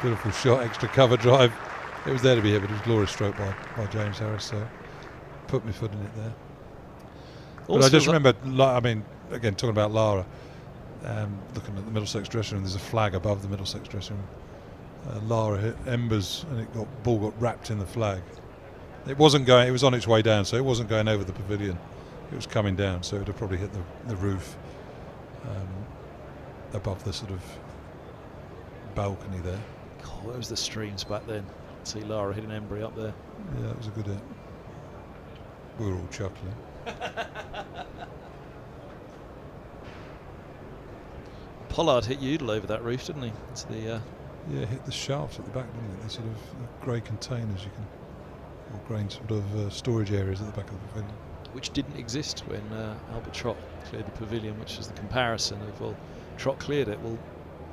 Beautiful shot, extra cover drive. It was there to be hit, but it was glorious stroke by James Harris, so put my foot in it there. But I just remember, I mean, again, talking about Lara, looking at the Middlesex dressing room, there's a flag above the Middlesex dressing room. Lara hit Embers, and ball got wrapped in the flag. It wasn't going, it was on its way down, so it wasn't going over the pavilion. It was coming down, so it would have probably hit the roof above the sort of balcony there. God, where was the streams back then? See Lara hitting Embry up there. Yeah, that was a good hit. We were all chuckling. Pollard hit Udall over that roof, didn't he? It's the yeah, hit the shafts at the back, didn't it? The sort of grey containers or grey sort of storage areas at the back of the pavilion. Which didn't exist when Albert Trott cleared the pavilion, which was the comparison of, well, Trott cleared it, well,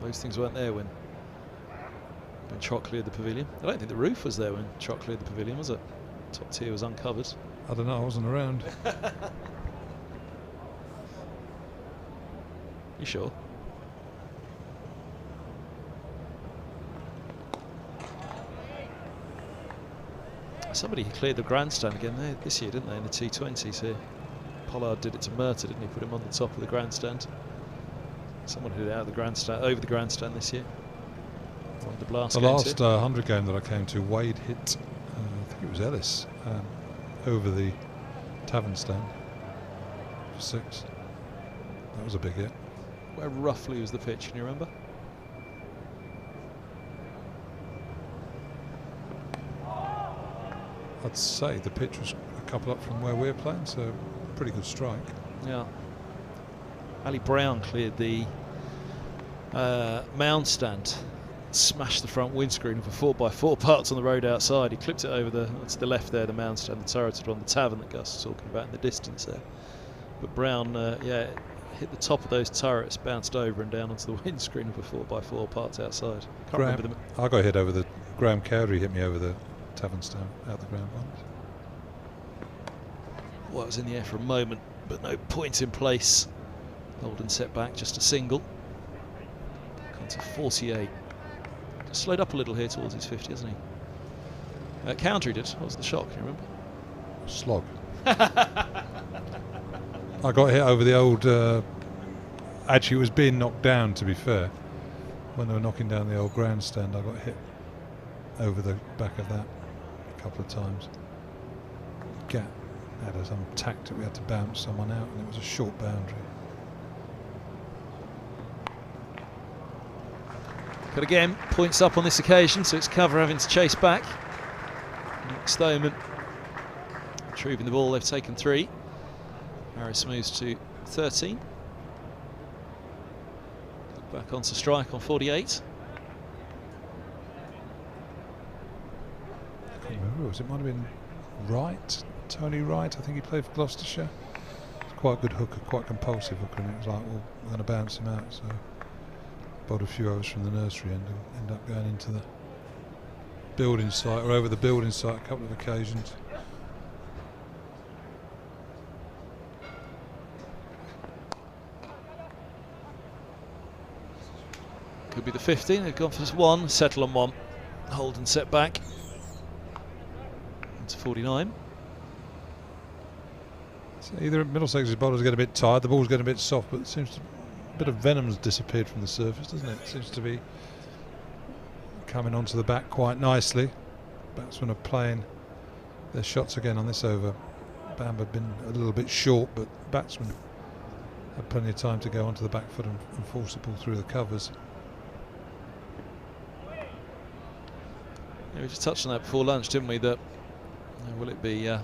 those things weren't there when when Trott cleared the pavilion. I don't think the roof was there when Trott cleared the pavilion, was it? Top tier was uncovered. I don't know, I wasn't around. You sure? Somebody cleared the grandstand again there this year, didn't they, in the T20s here? Pollard did it to Murtagh, didn't he? Put him on the top of the grandstand. Someone did it out of the grandstand, over the grandstand this year. The last 100 game that I came to, Wade hit, I think it was Ellis, over the tavern stand for 6. That was a big hit. Where roughly was the pitch, can you remember? I'd say the pitch was a couple up from where we're playing, so pretty good strike. Yeah. Ali Brown cleared the mound stand, smashed the front windscreen of a 4x4 parked on the road outside. He clipped it over to the left there, the mound stand, the turret on the tavern that Gus was talking about in the distance there. But Brown, hit the top of those turrets, bounced over and down onto the windscreen of a 4x4 parked outside. Can't remember them. I got hit over the Graham Cowdery, hit me over the tavern stand out the ground once. Well, it was in the air for a moment, but no point in place. Holden set back, just a single. Gone to 48. Just slowed up a little here towards his 50, hasn't he? Cowdery did. What was the shock? Can you remember? Slog. I got hit over the old. Actually, it was being knocked down. To be fair, when they were knocking down the old grandstand, I got hit over the back of that a couple of times. Gap had some tactic. We had to bounce someone out, and it was a short boundary. But again, points up on this occasion, so it's cover having to chase back. Nick Stoneman retrieving the ball. They've taken 3. Harris moves to 13. Back onto strike on 48. I can't remember who it was. It might have been Wright, Tony Wright. I think he played for Gloucestershire. He's quite a good hooker, quite compulsive hooker, and it was like, well, we're going to bounce him out. So bowled a few overs from the nursery end and end up going into the building site or over the building site a couple of occasions. Could be the 50. They've gone for 1, settle on 1. Holden set back. Into 49. So either Middlesex's bowlers get a bit tired, the ball's getting a bit soft, but it seems to, a bit of venom's disappeared from the surface, doesn't it? It seems to be coming onto the bat quite nicely. Batsmen are playing their shots again on this over. Bam had been a little bit short, but batsmen had plenty of time to go onto the back foot and force the ball through the covers. Yeah, we just touched on that before lunch, didn't we? That will it be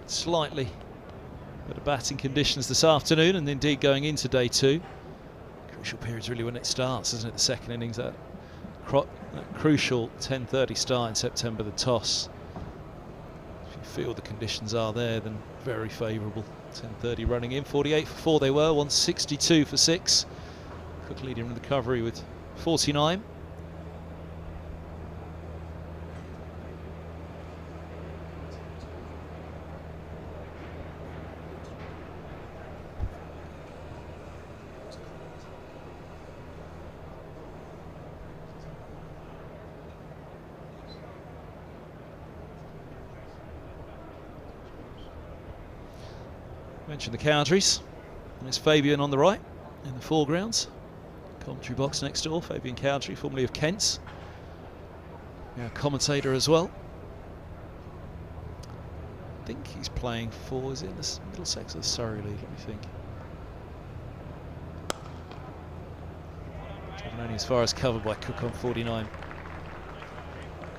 slightly better batting conditions this afternoon, and indeed going into day 2. Crucial period's really when it starts, isn't it? The second innings, that crucial 10:30 start in September, the toss. If you feel the conditions are there, then very favourable. 10:30 running in, 48 for 4 they were, 162 for 6. Cook leading in the recovery with 49. Mentioned the Cowdreys. There's Fabian on the right in the foregrounds. Commentary box next door. Fabian Cowdrey, formerly of Kent's. Yeah, commentator as well. I think he's playing for, is it the Middlesex or the Surrey League? Let me think. Driven only as far as covered by Cook on 49.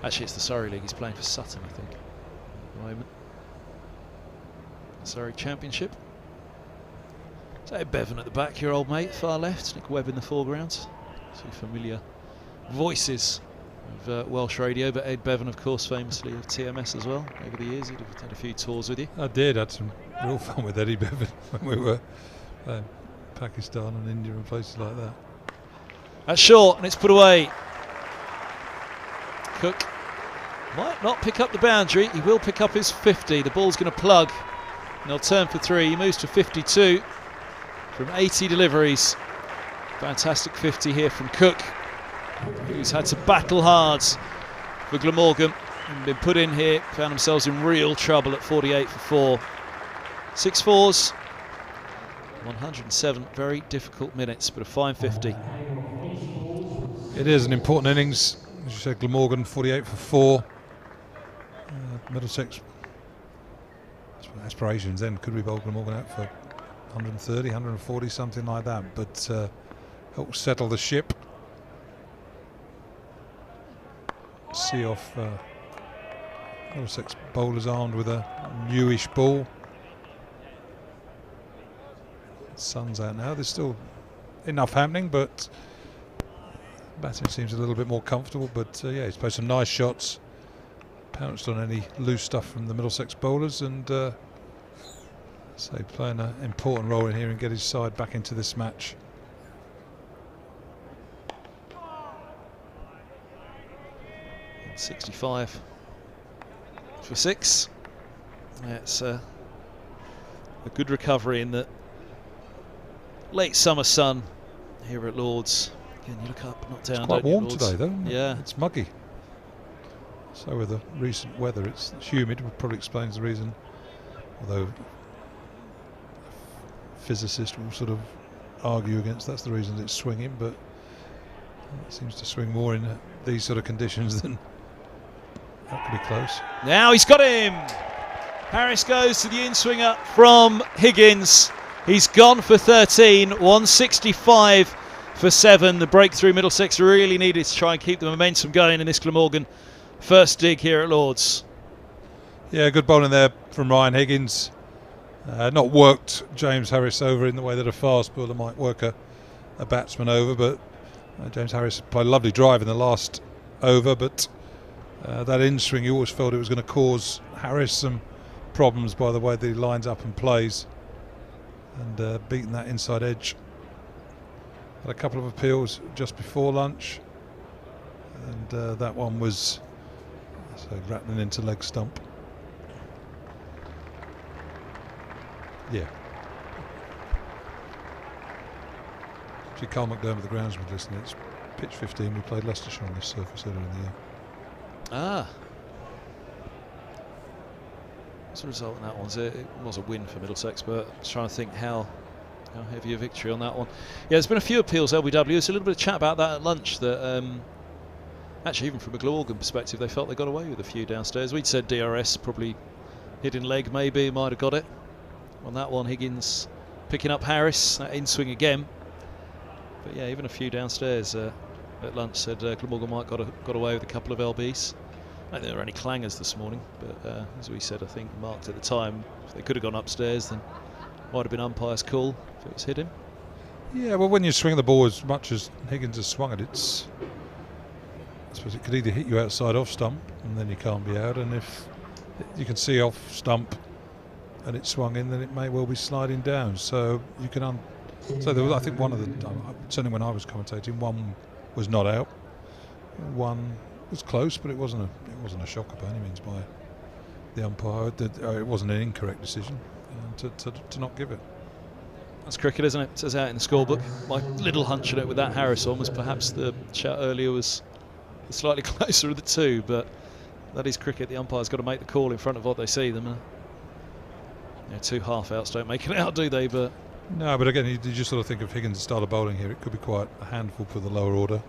Actually, it's the Surrey League. He's playing for Sutton, I think, at the moment. Surrey Championship. So Ed Bevan at the back, your old mate, far left. Nick Webb in the foreground. Two familiar voices of Welsh radio, but Ed Bevan, of course, famously of TMS as well over the years. He'd have had a few tours with you. I did. Had some real fun with Eddie Bevan when we were Pakistan and India and places like that. That's short, and it's put away. Cook might not pick up the boundary. He will pick up his 50. The ball's going to plug, and they'll turn for 3. He moves to 52 from 80 deliveries. Fantastic 50 here from Cook, who's had to battle hard for Glamorgan and been put in here. Found themselves in real trouble at 48 for 4. 6 fours, 107 very difficult minutes, but a fine 50. It is an important innings. As you said, Glamorgan 48 for 4. Middlesex aspirations then, could we bowl Glamorgan out for 130, 140, something like that, but help settle the ship. See off Middlesex bowlers armed with a newish ball. Sun's out now. There's still enough happening, but batting seems a little bit more comfortable. But yeah, he's played some nice shots, pounced on any loose stuff from the Middlesex bowlers, and so playing an important role in here and get his side back into this match. .65 for 6. It's a good recovery in the late summer sun here at Lord's. Again, you look up, not down. It's quite warm today, though. Yeah, it's muggy. So with the recent weather, it's humid. Which probably explains the reason. Although physicists will sort of argue against that's the reason it's swinging, but it seems to swing more in these sort of conditions than. That could be close. Now he's got him. Harris goes to the in-swinger from Higgins. He's gone for 13. 165 for 7. The breakthrough Middlesex really needed to try and keep the momentum going in this Glamorgan first dig here at Lord's. Yeah, good bowling there from Ryan Higgins. Not worked James Harris over in the way that a fast bowler might work a batsman over, but James Harris played a lovely drive in the last over, but that in-swing, you always felt it was going to cause Harris some problems by the way that he lines up and plays, and beating that inside edge. Had a couple of appeals just before lunch, and that one was rattling into leg stump. Yeah. Actually, Carl McDermott, the groundsman, listening. It's pitch 15. We played Leicestershire on this surface earlier in the year. Ah. What's the result on that one? It was a win for Middlesex, but I was trying to think how heavy a victory on that one. Yeah, there's been a few appeals LBW. There's a little bit of chat about that at lunch, that actually even from a Glamorgan perspective they felt they got away with a few downstairs. We'd said DRS probably hidden leg, maybe might have got it on that one. Higgins picking up Harris, that in-swing again. But yeah, even a few downstairs at lunch said Glamorgan might got away with a couple of LBs. I don't think there were any clangers this morning, but as we said, I think marked at the time, if they could have gone upstairs, then might have been umpire's call if it was hit him. Yeah, well, when you swing the ball as much as Higgins has swung it, I suppose it could either hit you outside off stump and then you can't be out, and if you can see off stump and it swung in, then it may well be sliding down. So you can so there was, I think, one of the, certainly when I was commentating, one was not out, one was close, but it wasn't a shocker by any means by the umpire. It wasn't an incorrect decision to not give it. That's cricket, isn't it? It says out in the scorebook. My little hunch on it with that Harris on was perhaps the chat earlier was the slightly closer of the two, but that is cricket. The umpire's got to make the call in front of what they see them. Two half outs don't make it out, do they? But no, but again, you just sort of think of Higgins' style of bowling here. It could be quite a handful for the lower order,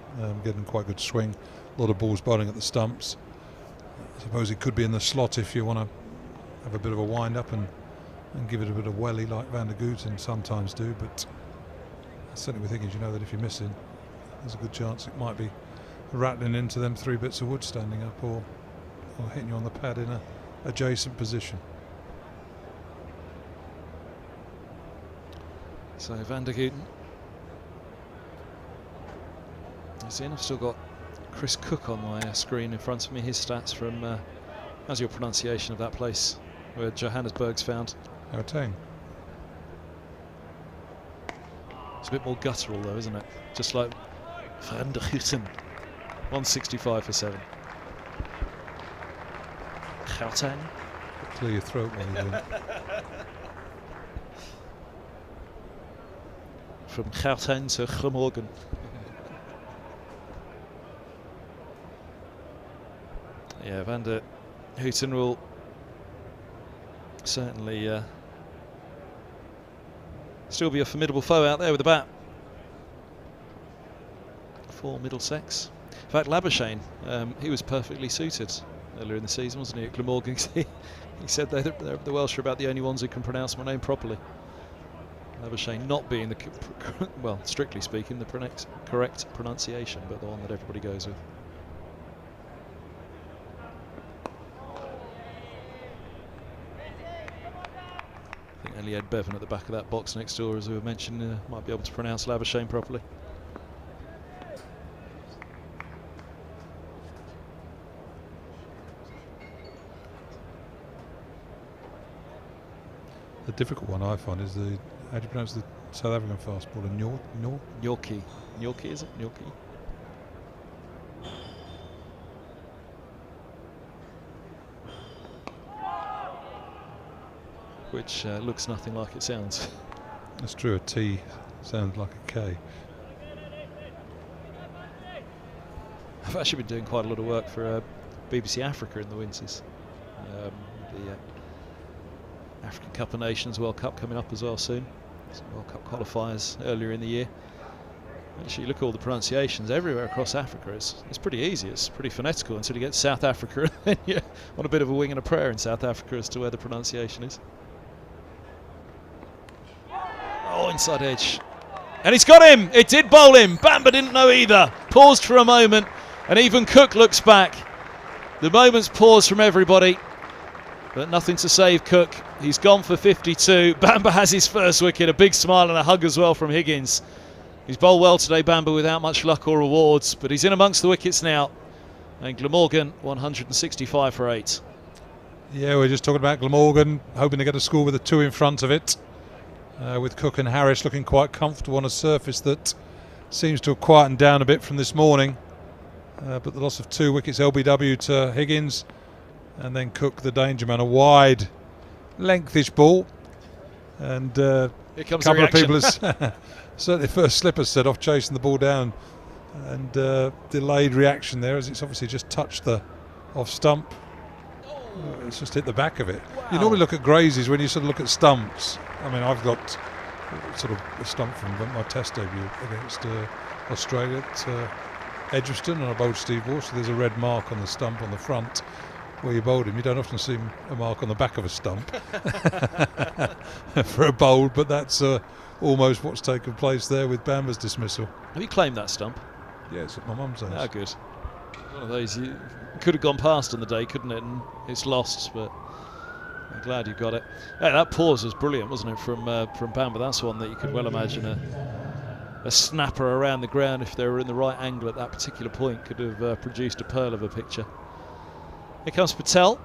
getting quite good swing. A lot of balls bowling at the stumps. I suppose it could be in the slot if you want to have a bit of a wind up and give it a bit of welly like Van der Gooten sometimes do, but certainly with Higgins, you know that if you're missing, there's a good chance it might be rattling into them 3 bits of wood standing up, or hitting you on the pad in a adjacent position. So Van der Gooten is in. I've still got Chris Cook on my screen in front of me. His stats from how's your pronunciation of that place where Johannesburg's found? Gauteng. It's a bit more guttural though, isn't it? Just like Van der Gooten. 165 for 7. Gauteng. Clear your throat while you're doing it. From Gauteng to Glamorgan. Yeah, Van der Houten will certainly still be a formidable foe out there with the bat for Middlesex. In fact, Labuschagne, he was perfectly suited earlier in the season, wasn't he, at Glamorgan? He said the Welsh are about the only ones who can pronounce my name properly. Labuschagne not being the, well, strictly speaking, the correct pronunciation, but the one that everybody goes with. I think Elliot Bevan at the back of that box next door, as we mentioned, might be able to pronounce Labuschagne properly. The difficult one I find is the, how do you pronounce the South African fast bowler? Gnocchi. Gnocchi, is it? Gnocchi. Which looks nothing like it sounds. That's true, a T sounds like a K. I've actually been doing quite a lot of work for BBC Africa in the winters. The African Cup of Nations World Cup coming up as well soon. Some World Cup qualifiers earlier in the year. Actually, you look at all the pronunciations everywhere across Africa. It's pretty easy. It's pretty phonetical until you get to South Africa, and then you're on a bit of a wing and a prayer in South Africa as to where the pronunciation is. Oh, inside edge. And he's got him. It did bowl him. Bamber didn't know either. Paused for a moment, and even Cook looks back. The moment's pause from everybody, but nothing to save Cook. He's gone for 52. Bamber has his first wicket. A big smile and a hug as well from Higgins. He's bowled well today, Bamber, without much luck or rewards, but he's in amongst the wickets now. And Glamorgan 165 for 8. Yeah, we're just talking about Glamorgan, hoping to get a score with a 2 in front of it. With Cook and Harris looking quite comfortable on a surface that seems to have quietened down a bit from this morning. But the loss of 2 wickets, LBW to Higgins, and then Cook, the danger man, a wide, lengthish ball. And Here comes a couple of people, certainly first slipper set off chasing the ball down, and delayed reaction there as it's obviously just touched the off stump. It's just hit the back of it. Wow. You normally look at grazies when you sort of look at stumps. I mean, I've got sort of a stump from my test debut against Australia at Edgbaston, and I bowled Steve Walsh, so there's a red mark on the stump on the front where you bowled him. You don't often see a mark on the back of a stump for a bowl, but that's almost what's taken place there with Bamber's dismissal. Have you claimed that stump? Yeah, it's at my mum's house. Ah, good. One of those you could have gone past on the day, couldn't it? And it's lost, but I'm glad you got it. Hey, that pause was brilliant, wasn't it, from Bamber? That's one that you could well imagine a snapper around the ground, if they were in the right angle at that particular point, could have produced a pearl of a picture. Here comes Patel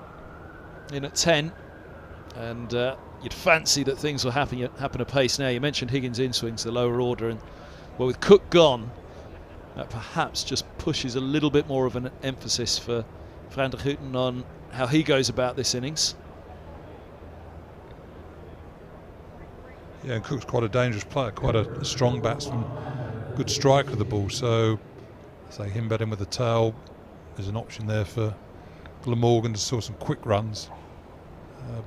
in at 10, and you'd fancy that things will happen apace now. You mentioned Higgins' in swings, the lower order, and well, with Cook gone, that perhaps just pushes a little bit more of an emphasis for Van der Houten on how he goes about this innings. Yeah, and Cook's quite a dangerous player, quite a strong batsman, good striker of the ball. So, say him batting with the tail, there's an option there for Glamorgan to score some quick runs.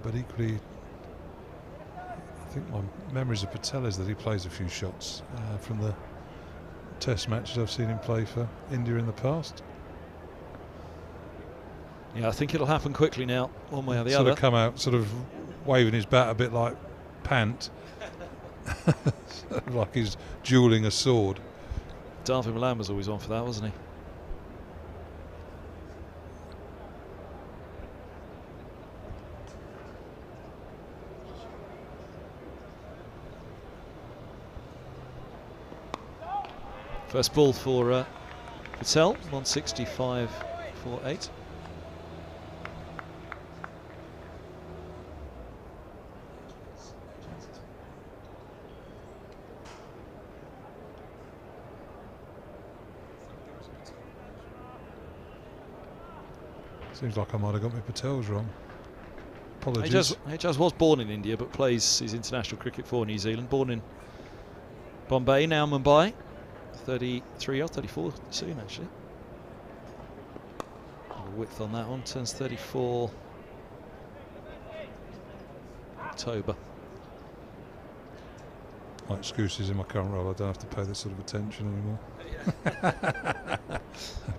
But equally, I think my memories of Patel is that he plays a few shots from the Test matches I've seen him play for India in the past. Yeah, I think it'll happen quickly now, one way or the other. other. Sort of come out, sort of waving his bat a bit like Pant, like he's duelling a sword. Darvin Milan was always on for that, wasn't he? First ball for Patel, 165 for 8. Seems like I might have got my Patels wrong. Apologies. Ajaz was born in India but plays his international cricket for New Zealand. Born in Bombay, now Mumbai. 33 or 34 soon actually. Width on that one, turns 34 October. My excuses in my current role, I don't have to pay this sort of attention anymore.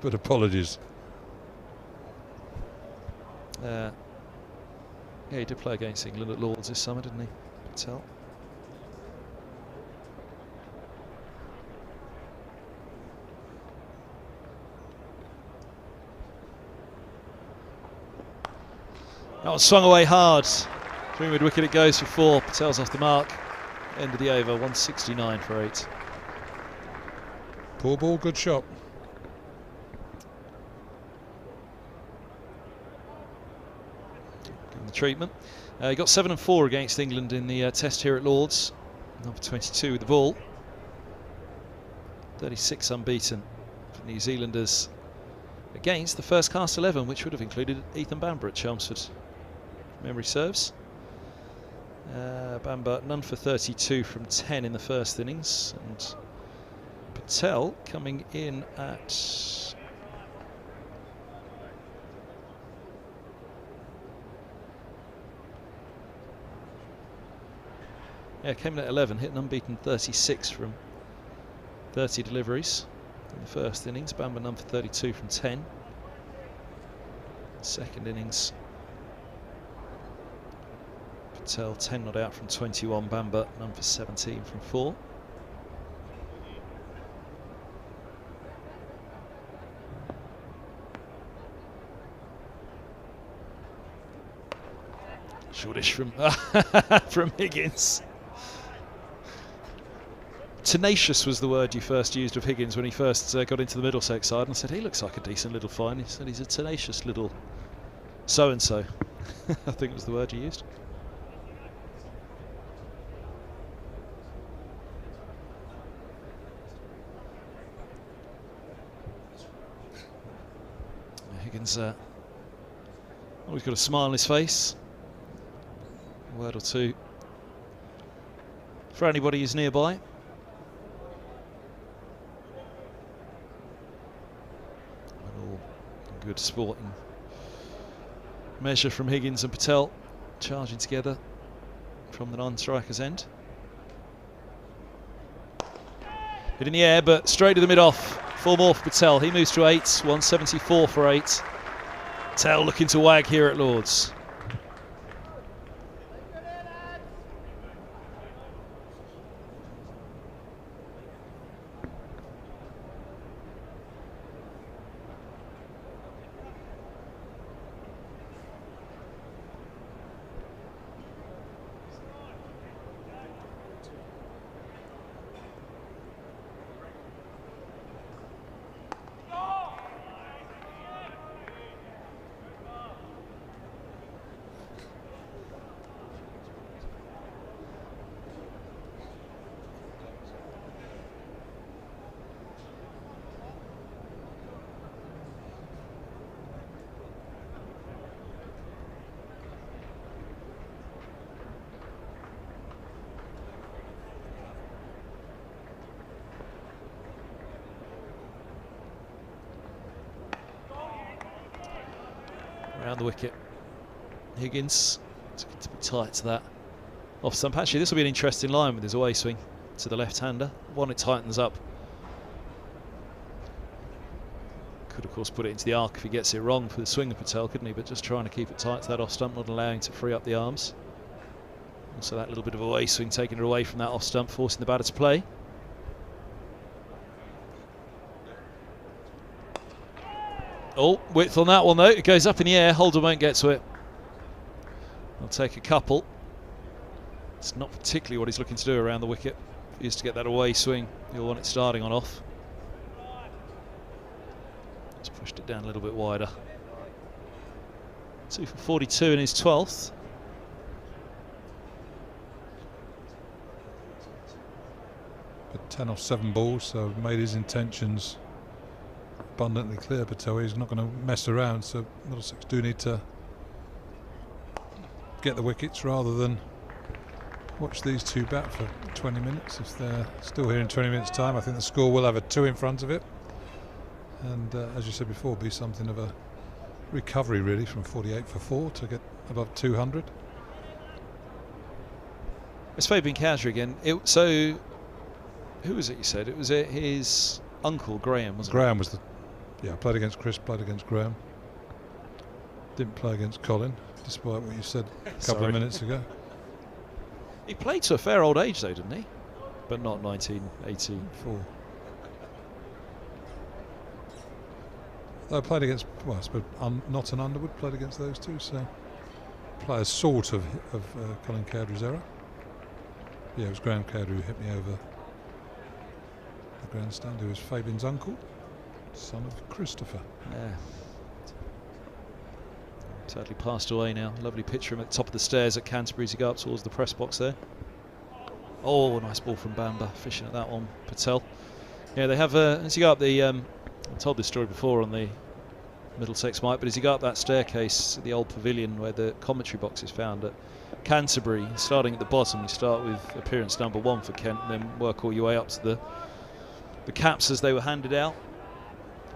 But apologies. Yeah, he did play against England at Lord's this summer, didn't he? Patel. That was swung away hard. Greenwood wicket, it goes for 4. Patel's off the mark. End of the over, 169 for 8. Poor ball, good shot. Give him the treatment. He got 7 and 4 against England in the test here at Lord's. Number 22 with the ball. 36 unbeaten for New Zealanders against the first cast 11, which would have included Ethan Bamber at Chelmsford. Memory serves. Bamber none for 32 from 10 in the first innings, and Patel coming in at came in at 11, hit an unbeaten 36 from 30 deliveries in the first innings. Bamber none for 32 from 10. Second innings, Patel 10 not out from 21, Bamber none for 17 from 4. Shortish from from Higgins. Tenacious was the word you first used of Higgins when he first got into the Middlesex side, and I said he looks like a decent little find. He said he's a tenacious little so-and-so. I think was the word you used. Higgins always got a smile on his face. A word or two for anybody who's nearby. All good sporting measure from Higgins and Patel, charging together from the non-striker's end. Hit in the air, but straight to the mid-off. 4 more for Patel. He moves to 8, 174 for 8. Patel looking to wag here at Lord's. Around the wicket, Higgins looking to be tight to that off stump. Actually, this will be an interesting line with his away swing to the left-hander. One, it tightens up. Could of course put it into the arc if he gets it wrong for the swing of Patel, couldn't he? But just trying to keep it tight to that off stump, not allowing to free up the arms. Also that little bit of away swing, taking it away from that off stump, forcing the batter to play. Oh, width on that one though. It goes up in the air. Holder won't get to it. I'll take a couple. It's not particularly what he's looking to do around the wicket. If he is to get that away swing, he'll want it starting on off. Just pushed it down a little bit wider. 2 for 42 in his 12th. But 10 off 7 balls, so made his intentions abundantly clear, Patel. He's not going to mess around, so Middlesex do need to get the wickets rather than watch these two bat for 20 minutes. If they're still here in 20 minutes time, I think the score will have a 2 in front of it, and as you said before, be something of a recovery really from 48 for 4 to get above 200. It's Fabian Cowdrey again. So who was it you said? It was his uncle Graham, wasn't it? Graham was the, yeah, played against Chris, played against Graham. Didn't play against Colin, despite what you said a couple of minutes ago. He played to a fair old age though, didn't he? But not 1984. They played against, well, I suppose Notton Underwood played against those two, so players sort of Colin Cowdrey's era. Yeah, it was Graham Cowdrey who hit me over the grandstand, who was Fabian's uncle, son of Christopher. Yeah. Sadly passed away now. Lovely picture of him at the top of the stairs at Canterbury as you go up towards the press box there. Oh, nice ball from Bamba, fishing at that one, Patel. Yeah, they have, as you go up the, I told this story before on the Middlesex mic, but as you go up that staircase at the old pavilion where the commentary box is found at Canterbury, starting at the bottom, you start with appearance number 1 for Kent, and then work all your way up to the caps as they were handed out.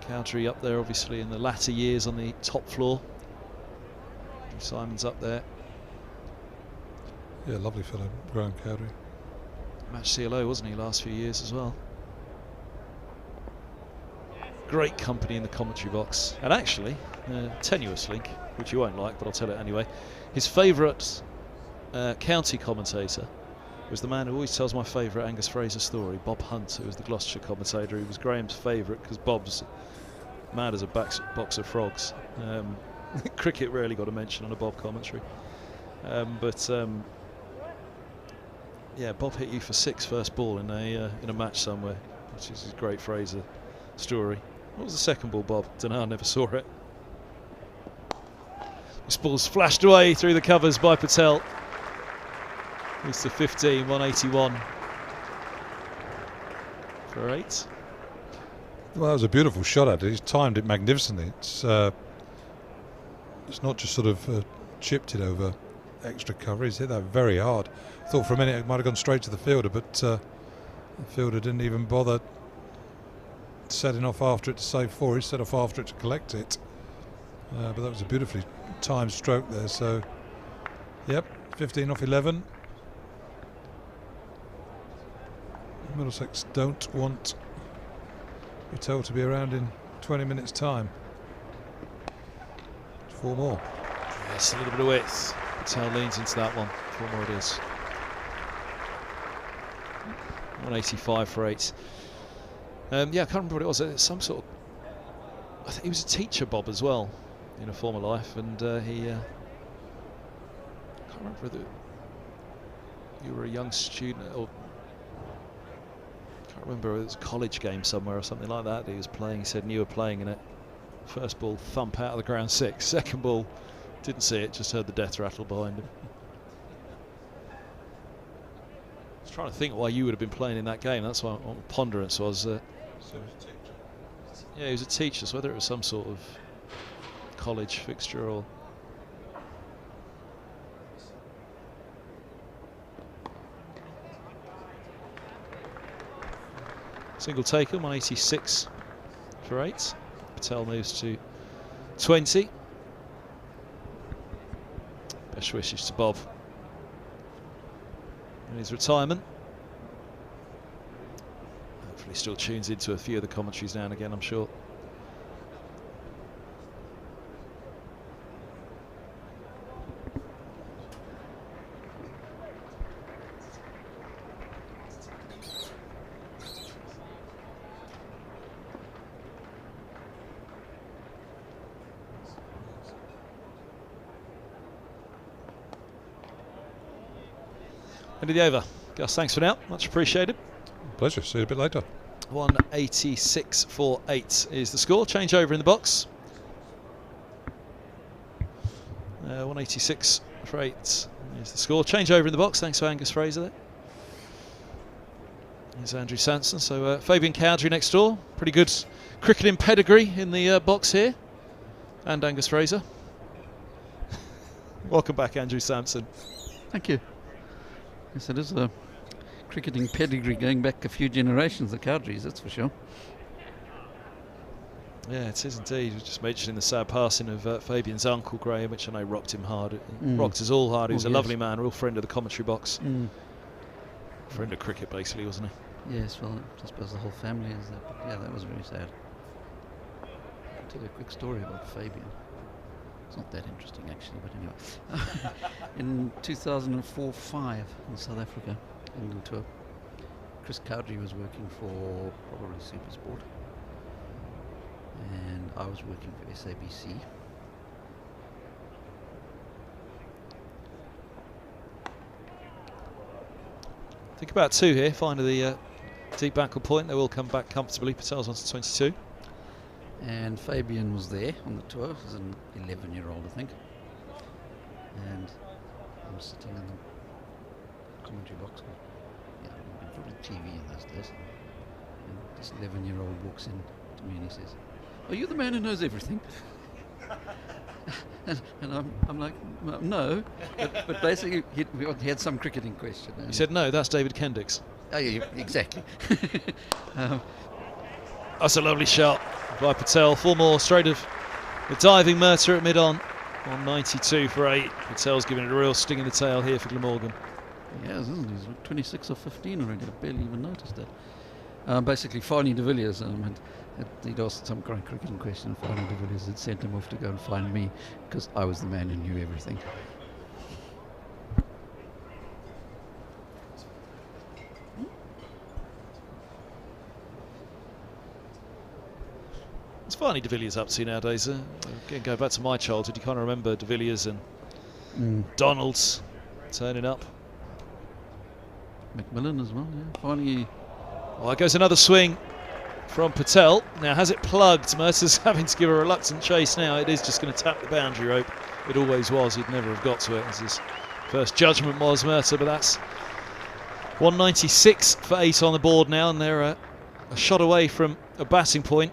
Cowdrey up there obviously in the latter years on the top floor. Simon's up there. Yeah, lovely fellow, Graham Cowdrey. Match CLO, wasn't he, last few years as well. Great company in the commentary box. And actually, tenuous link, which you won't like, but I'll tell it anyway. His favourite county commentator was the man who always tells my favourite Angus Fraser story, Bob Hunt, who was the Gloucestershire commentator. He was Graham's favourite because Bob's mad as a box of frogs. Cricket rarely got a mention on a Bob commentary. Yeah, Bob hit you for 6 first ball in a match somewhere, which is a great Fraser story. What was the second ball, Bob? Don't know, I never saw it. This ball's flashed away through the covers by Patel. It's to 15, 181 for 8. Well, that was a beautiful shot at it. He's timed it magnificently. It's not just sort of chipped it over extra cover. He's hit that very hard. I thought for a minute it might have gone straight to the fielder, but the fielder didn't even bother setting off after it to save 4. He set off after it to collect it. But that was a beautifully timed stroke there. So, yep, 15 off 11. Middlesex don't want Patel to be around in 20 minutes' time. 4 more. Yes, a little bit of width. Patel leans into that one. 4 more it is. 185 for 8. Yeah, I can't remember what it was. Some sort of, I think he was a teacher, Bob, as well, in a former life, and he. I can't remember whether you were a young student or. I can't remember, it was a college game somewhere or something like that he was playing. He said, and you were playing in it. First ball, thump out of the ground 6. Second ball, didn't see it, just heard the death rattle behind him. I was trying to think why you would have been playing in that game. That's what ponderance was. Yeah, he was a teacher, so whether it was some sort of college fixture or. Single taker, 186 for 8. Patel moves to 20. Best wishes to Bob in his retirement. Hopefully still tunes into a few of the commentaries now and again, I'm sure. End of the over. Gus, thanks for now. Much appreciated. Pleasure. See you a bit later. 186 for 8 is the score. Change over in the box. 186 for 8 is the score. Change over in the box. Thanks to Angus Fraser there. Here's Andrew Sanson. So Fabian Cowdrey next door. Pretty good cricketing pedigree in the box here. And Angus Fraser. Welcome back, Andrew Sampson. Thank you. Yes, it is a cricketing pedigree going back a few generations, the Cowdreys, that's for sure. Yeah, it is indeed. We're just mentioning the sad passing of Fabian's uncle, Graham, which I know rocked him hard. Rocked us all hard. He was a lovely man, a real friend of the commentary box. Friend of cricket, basically, wasn't he? Yes, well, I suppose the whole family is that. But yeah, that was very sad. I'll tell you a quick story about Fabian. It's not that interesting, actually, but anyway. In 2004-05 in South Africa, England tour, Chris Cowdrey was working for probably Supersport, and I was working for SABC. Think about 2 here, finding the deep backward point. They will come back comfortably. Patel's on to 22. And Fabian was there on the tour. He was an 11-year-old, I think. And I was sitting in the commentary box. Yeah, probably TV in those days. And this 11-year-old walks in to me and he says, "Are you the man who knows everything?" and I'm like, no. But basically, he had some cricketing question. He said, "No, that's David Kendricks." Oh, yeah, exactly. That's a lovely shot by Patel. 4 more straight of the diving Murtagh at mid-on. 92 for 8. Patel's giving it a real sting in the tail here for Glamorgan. Yes, isn't he? He's 26 or 15 already. I barely even noticed that. Basically, Fani de Villiers he'd asked some cricketing question. Fani de Villiers had sent him off to go and find me because I was the man who knew everything. What's Fani de Villiers up to nowadays? Again, going back to my childhood, you kind of remember de Villiers and Donalds turning up. Macmillan as well, yeah. Fani. Well, there goes another swing from Patel. Now, has it plugged? Murtagh's having to give a reluctant chase now. It is just going to tap the boundary rope. It always was. He'd never have got to it, as his first judgment was, Murtagh. But that's 196 for 8 on the board now, and they're a shot away from a batting point,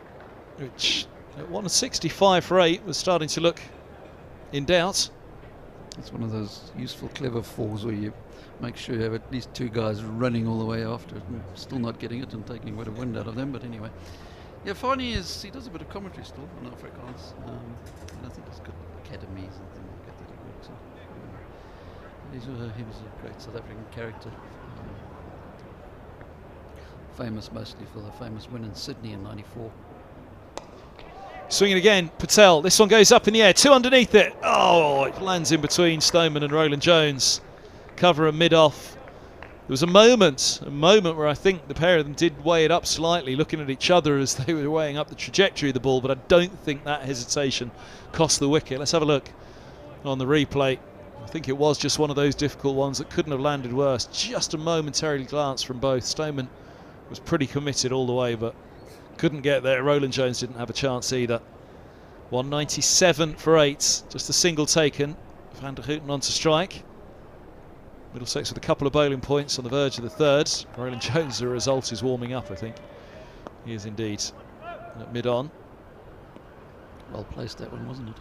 which at 165 for 8 was starting to look in doubt. It's one of those useful, clever fours where you make sure you have at least 2 guys running all the way after it and still not getting it and taking a bit of wind out of them. But anyway, yeah, Fani he does a bit of commentary still on Afrikaans. And I think he's got academies and things like that he works in. He was a great South African character. Famous mostly for the famous win in Sydney in '94. Swinging again, Patel. This one goes up in the air, 2 underneath it. Oh, it lands in between Stoneman and Roland Jones. Cover and mid-off. There was a moment where I think the pair of them did weigh it up slightly, looking at each other as they were weighing up the trajectory of the ball, but I don't think that hesitation cost the wicket. Let's have a look on the replay. I think it was just one of those difficult ones that couldn't have landed worse. Just a momentary glance from both. Stoneman was pretty committed all the way, but couldn't get there. Roland Jones didn't have a chance either. 197 for 8. Just a single taken. Van der Houten on to strike. Middlesex with a couple of bowling points on the verge of the 3rd. Roland Jones, the result, is warming up, I think. He is indeed at mid-on. Well placed, that one, wasn't it?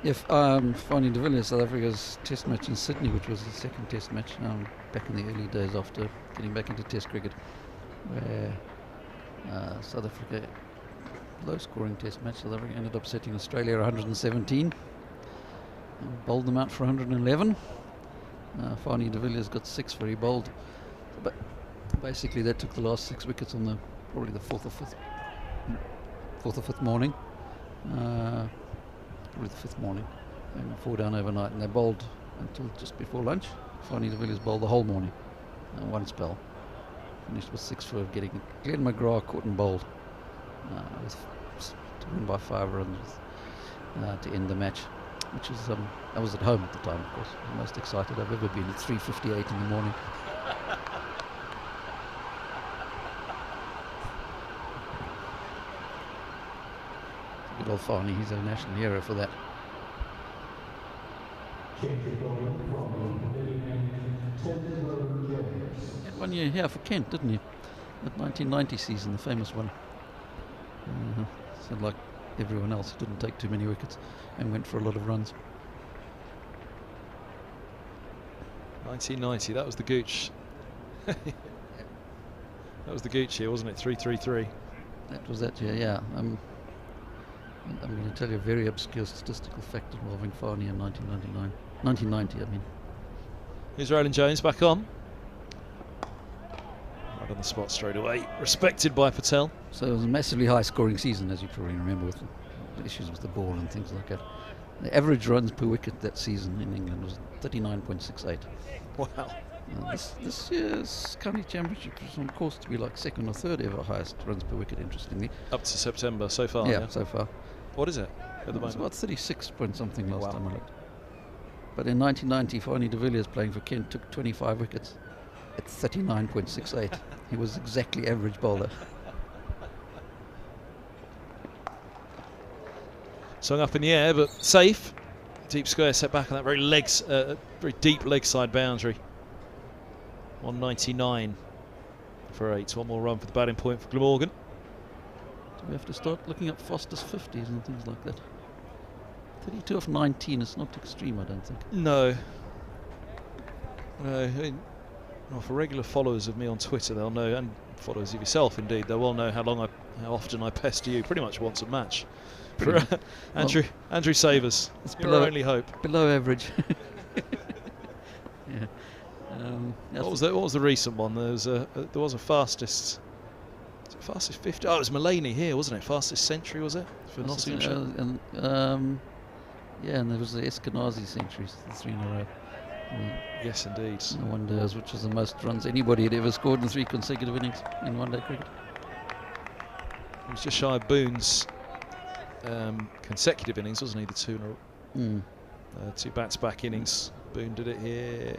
If Fani de Villiers, South Africa's test match in Sydney, which was the 2nd test match back in the early days after getting back into test cricket, where South Africa, low scoring test match, South Africa ended up setting Australia 117 and bowled them out for 111. Fani de Villiers got 6 for he bowled, but basically that took the last 6 wickets on probably the 4th or 5th morning. Probably the 5th morning, and 4 down overnight, and they bowled until just before lunch. Fani de Villiers bowled the whole morning, one spell. Finished with 6 for getting Glenn McGrath caught and bowled to win by 5 runs to end the match, which is I was at home at the time, of course. The most excited I've ever been at 3:58 in the morning. Good old Fani, he's a national hero for that. Change of bowling from the pavilion end, Tony Rowan Jones. He had 1 year here for Kent, didn't he? That 1990 season, the famous one. So like everyone else, didn't take too many wickets and went for a lot of runs. 1990, that was the Gooch. That was the Gooch year, wasn't it? 3-3-3. That was that year, yeah. I'm going to tell you a very obscure statistical fact involving Farney in 1990, I mean. Here's Roland Jones back on. Right on the spot straight away. Respected by Patel. So it was a massively high scoring season, as you probably remember, with the issues with the ball and things like that. The average runs per wicket that season in England was 39.68. Wow. This year's county championship is on course to be like second or third ever highest runs per wicket, interestingly. Up to September so far. Yeah, so far. What is it at the It was moment? about 36 point something last Wow. time I looked. But in 1990, Farney de Villiers playing for Kent took 25 wickets at 39.68. He was exactly average bowler. Swung up in the air, but safe. Deep square set back on that very deep leg side boundary. 199 for 8. One more run for the batting point for Glamorgan. Do we have to start looking at Foster's 50s and things like that? 32 of 19 is not extreme, I don't think. No. No. Well, for regular followers of me on Twitter, they'll know, and followers of yourself indeed, they will know how often I pester you pretty much once a match. For Andrew Savers, It's your only hope. Below average. Yeah. What was the recent one? There was a fastest. Was it fastest 50? Oh, it was Mulaney here, wasn't it? Fastest century, was it, for Nottinghamshire? Yeah, and there was the Eskenazi centuries, the 3 in a row. Yes, indeed. No wonders, which was the most runs anybody had ever scored in 3 consecutive innings in one-day cricket. It was just shy of Boone's consecutive innings, wasn't he? The 2 in a row. 2 back-to-back innings. Boone did it here.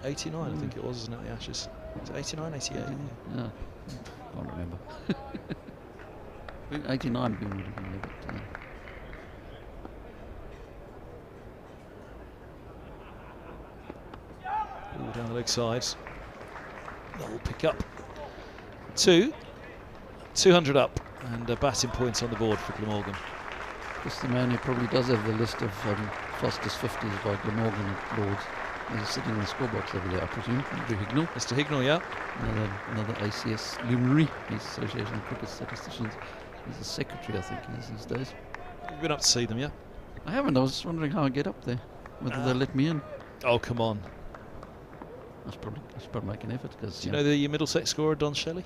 89, I think it was, isn't it? The Ashes. Was it 89, 88? Yeah, can't remember. 89 Boone would have been there, but. All down the leg sides. They'll pick up 200 up, and a batting point on the board for Glamorgan. Just the man who probably does have the list of fastest 50s by Glamorgan at Lords. He's sitting in the scorebox over there, I presume. Andrew Hignell. Mr. Hignell, yeah. Another ACS luminary. He's Association of Cricket Statisticians. He's the secretary, I think he is these days. You've been up to see them, yeah? I haven't. I was just wondering how I get up there. Whether they'll let me in. Oh, come on. I should probably make an effort, because. Do you know the Middlesex scorer, Don Shelley?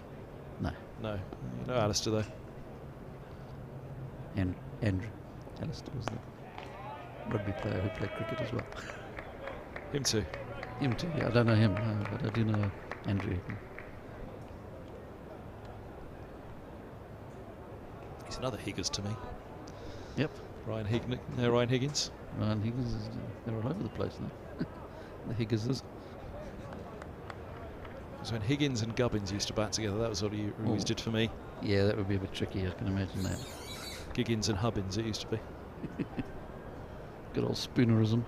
No. No. You know Alistair, though. And Andrew Alistair was the rugby player who played cricket as well. Him too. Him too, yeah. I don't know him, but I do know Andrew. He's another Higgins to me. Yep. Ryan Higgins. Ryan Higgins, they're all over the place now. The Higginses. It was when Higgins and Gubbins used to bat together. That was what he always did for me. Yeah, that would be a bit tricky, I can imagine that. Giggins and Hubbins, it used to be. Good old Spoonerism.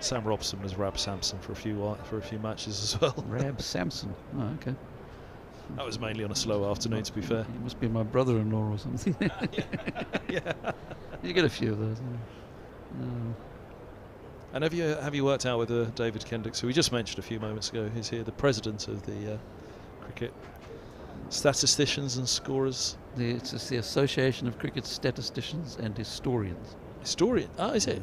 Sam Robson was Rab Sampson for a few matches as well. Rab Sampson. Oh, okay. That was mainly on a slow afternoon, to be fair. He must be my brother-in-law or something. Yeah. You get a few of those. And have you worked out whether David Kendricks, who we just mentioned a few moments ago, is here the president of the cricket statisticians and scorers? It's the Association of Cricket Statisticians and Historians. Historian? Ah, is it?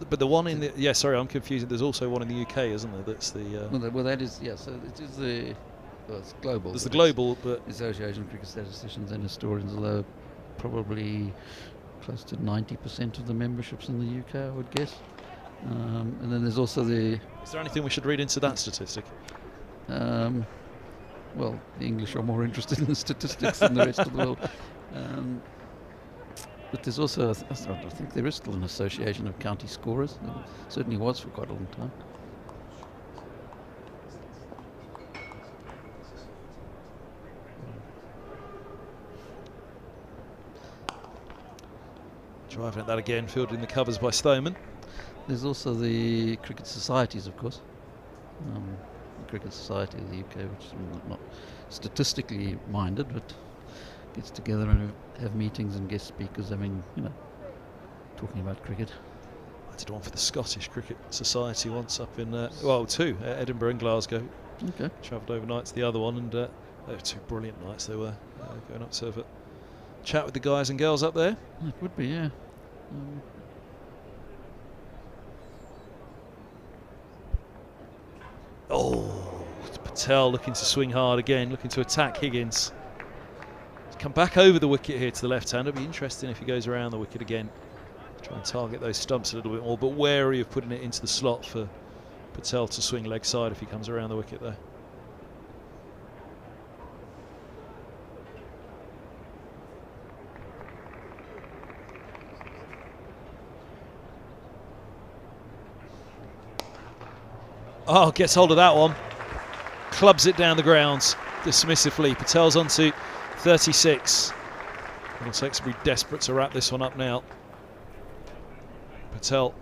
But the one in the... Yeah, sorry, I'm confusing. There's also one in the UK, isn't there? That's the... Well, that is... Yeah, so it is the... Well, it's global. There's the global, but... The Association of Cricket Statisticians and Historians, although probably close to 90% of the memberships in the UK, I would guess. And then there's also the... Is there anything we should read into that statistic? Well, the English are more interested in statistics than the rest of the world. But there's also, I think there is still an association of county scorers. There certainly was for quite a long time. Driving at that again, fielded in the covers by Stoneman. There's also the cricket societies, of course. The Cricket Society of the UK, which is not statistically minded, but gets together and have meetings and guest speakers. I mean, talking about cricket. I did one for the Scottish Cricket Society once up in, two, Edinburgh and Glasgow. Okay. Travelled overnight to the other one, and they were 2 brilliant nights. They were going up to have a chat with the guys and girls up there. It would be, yeah. Patel looking to swing hard again, looking to attack Higgins. He's come back over the wicket here to the left hand. It'll be interesting if he goes around the wicket again. Try and target those stumps a little bit more, but wary of putting it into the slot for Patel to swing leg side if he comes around the wicket there. Oh, gets hold of that one. Clubs it down the grounds dismissively. Patel's on to 36. Middlesex will be desperate to wrap this one up now. Patel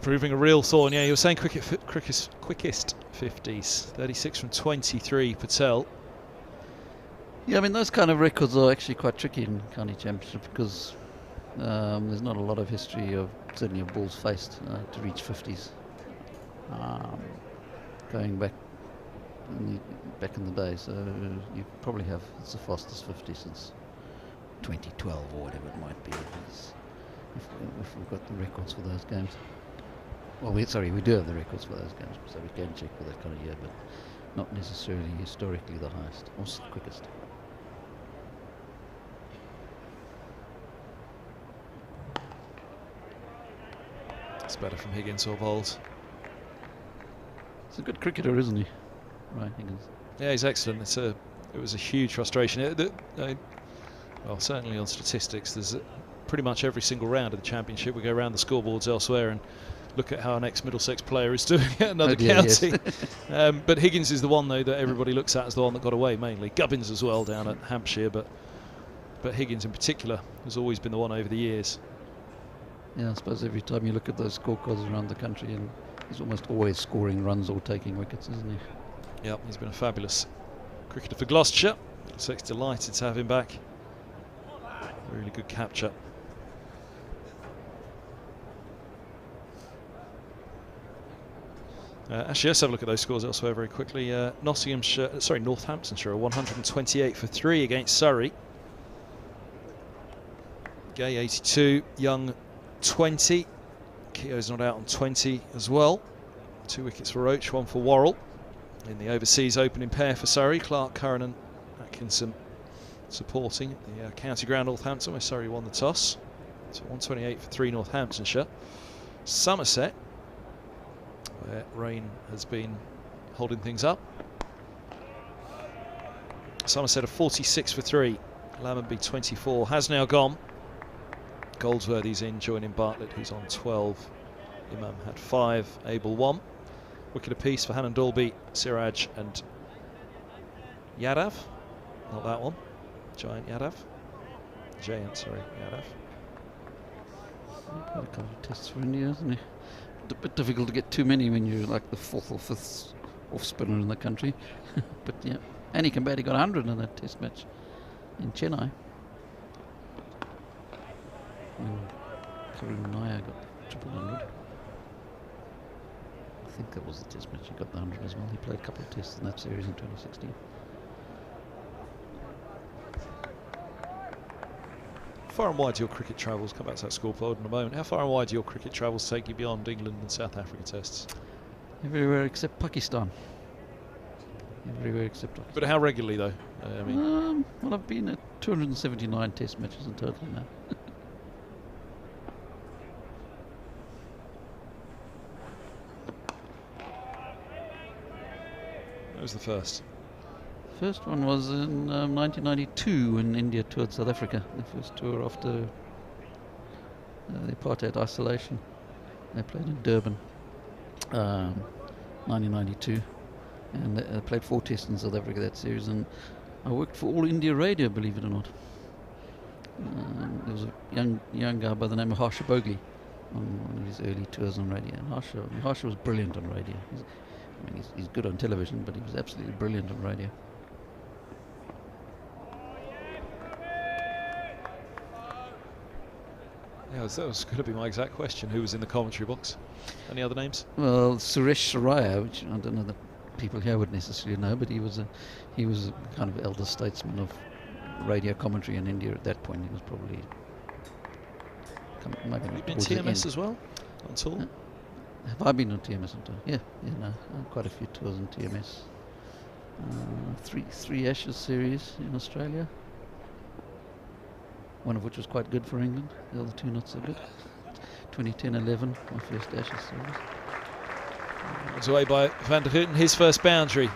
proving a real thorn. Yeah, you were saying quickest 50s. 36 from 23, Patel. Yeah, I mean, those kind of records are actually quite tricky in county championship because there's not a lot of history of, certainly of balls faced to reach 50s. Going back in the day, so you probably have, it's the fastest 50 since 2012 or whatever it might be. If we've got the records for those games. Well, we do have the records for those games, so we can check for that kind of year, but not necessarily historically the highest or quickest. It's better from Higgins or bowls. He's a good cricketer, isn't he? Right, Higgins. Yeah, he's excellent. It was a huge frustration. Well, certainly on statistics, there's pretty much every single round of the championship we go around the scoreboards elsewhere and look at how an ex-Middlesex player is doing at another county. Yes. But Higgins is the one, though, that everybody looks at as the one that got away mainly. Gubbins as well down at Hampshire, but Higgins in particular has always been the one over the years. Yeah, I suppose every time you look at those scorecards around the country, and he's almost always scoring runs or taking wickets, isn't he? Yep, he's been a fabulous cricketer for Gloucestershire. Middlesex delighted to have him back. Really good capture. Actually, let's have a look at those scores elsewhere very quickly. Northamptonshire 128 for 3 against Surrey. Gay 82, Young 20. Keogh's not out on 20 as well. 2 wickets for Roach, 1 for Worrell. In the overseas opening pair for Surrey, Clark, Curran and Atkinson supporting the county ground Northampton, where Surrey won the toss. So 128 for 3 Northamptonshire. Somerset, where rain has been holding things up. Somerset are 46 for 3. Lammonby 24 has now gone. Goldsworthy's in, joining Bartlett, who's on 12. Imam had 5, Abel 1. Wicket apiece for Hannon Dalby, Siraj and Yadav. Not that one. Giant Yadav. Yadav. Quite a couple of tests for India, isn't he? A bit difficult to get too many when you're like the 4th or 5th off spinner in the country. But yeah, and he came back, he got 100 in that test match in Chennai. Karun Nair got triple 100. I think that was the test match, he got the 100 as well. He played a couple of tests in that series in 2016. How far and wide do your cricket travels? Come back to that scoreboard in a moment. How far and wide do your cricket travels take you beyond England and South Africa tests? Everywhere except Pakistan. Everywhere except Pakistan. But how regularly though? Well, I've been at 279 test matches in total now. What was the first? First one was in 1992 when India toured South Africa. The first tour after the apartheid isolation. They played in Durban, 1992, and they played 4 tests in South Africa that series. And I worked for All India Radio, believe it or not. There was a young guy by the name of Harsha Bogley on one of his early tours on radio. And Harsha was brilliant on radio. He's good on television, but he was absolutely brilliant on radio. Yeah, that was going to be my exact question. Who was in the commentary box? Any other names? Well, Suresh Saraya, which I don't know that people here would necessarily know, but he was a kind of elder statesman of radio commentary in India at that point. He was probably maybe Have you not been towards the TMS end. as well? On tour? Have I been on TMS on tour? Yeah, no, quite a few tours on TMS. Three Ashes series in Australia. One of which was quite good for England. The other two not so good. 2010-11, my first Ashes series. It's away by Van der Houten, his first boundary.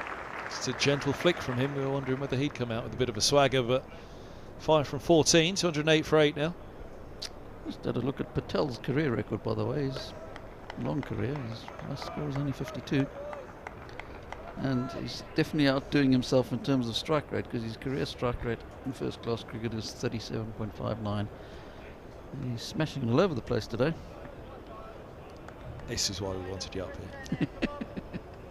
It's a gentle flick from him. We were wondering whether he'd come out with a bit of a swagger, but 5 from 14, 208 for 8 now. Just had a look at Patel's career record, by the way. His long career, his last score was only 52. And he's definitely outdoing himself in terms of strike rate, because his career strike rate in first class cricket is 37.59. And he's smashing all over the place today. This is why we wanted you up here.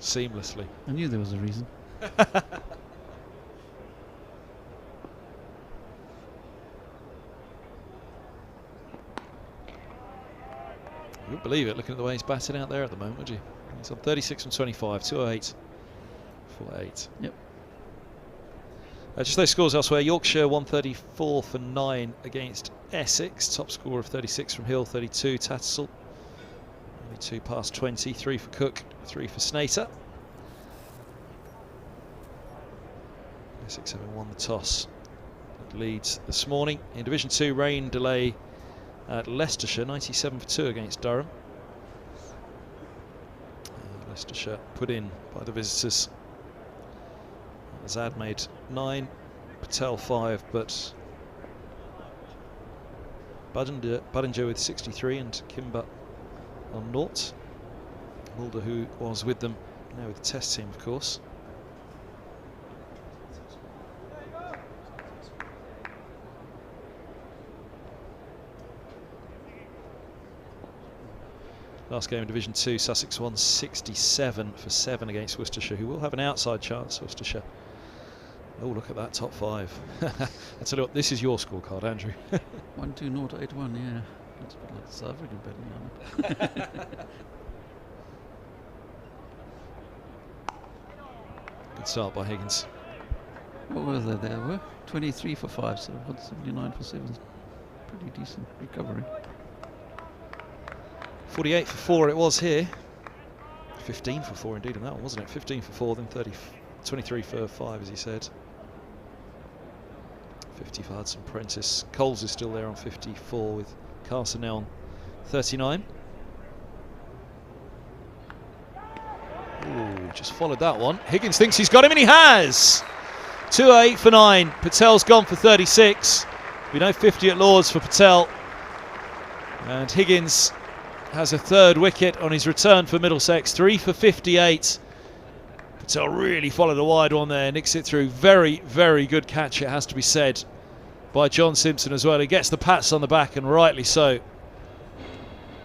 Seamlessly. I knew there was a reason. You wouldn't believe it, looking at the way he's batting out there at the moment, would you? He's on 36 from 25, 208 for 8. Yep. Just those scores elsewhere. Yorkshire 134 for 9 against Essex. Top score of 36 from Hill, 32 Statistical. Only 2 past 20, 3 for Cook, 3 for Snater. Essex having won the toss at Leeds this morning. In Division 2, rain delay at Leicestershire, 97 for 2 against Durham. Leicestershire put in by the visitors. Azad made 9, Patel 5, but Budinger with 63 and Kimber on 0. Mulder, who was with them now with the test team, of course. Last game in Division 2, Sussex won 67 for 7 against Worcestershire, who will have an outside chance, Worcestershire. Oh, look at that top 5. I tell you what, this is your scorecard, Andrew. 1-2-0-8-1, yeah. That's a bit like the South African batting lineup. Good start by Higgins. What were they there? Were 23 for 5, so 179 for 7. Pretty decent recovery. 48 for 4 it was here. 15 for 4 indeed in that one, wasn't it? 15 for 4, then 23 for 5, as he said. 50 for Hudson Prentice. Coles is still there on 54 with Carson now on 39. Ooh, just followed that one. Higgins thinks he's got him, and he has! 2-8 for 9. Patel's gone for 36. We know 50 at Lords for Patel. And Higgins has a 3rd wicket on his return for Middlesex. 3 for 58. Patel really followed a wide one there, nicks it through. Very, very good catch, it has to be said, by John Simpson as well. He gets the pats on the back, and rightly so.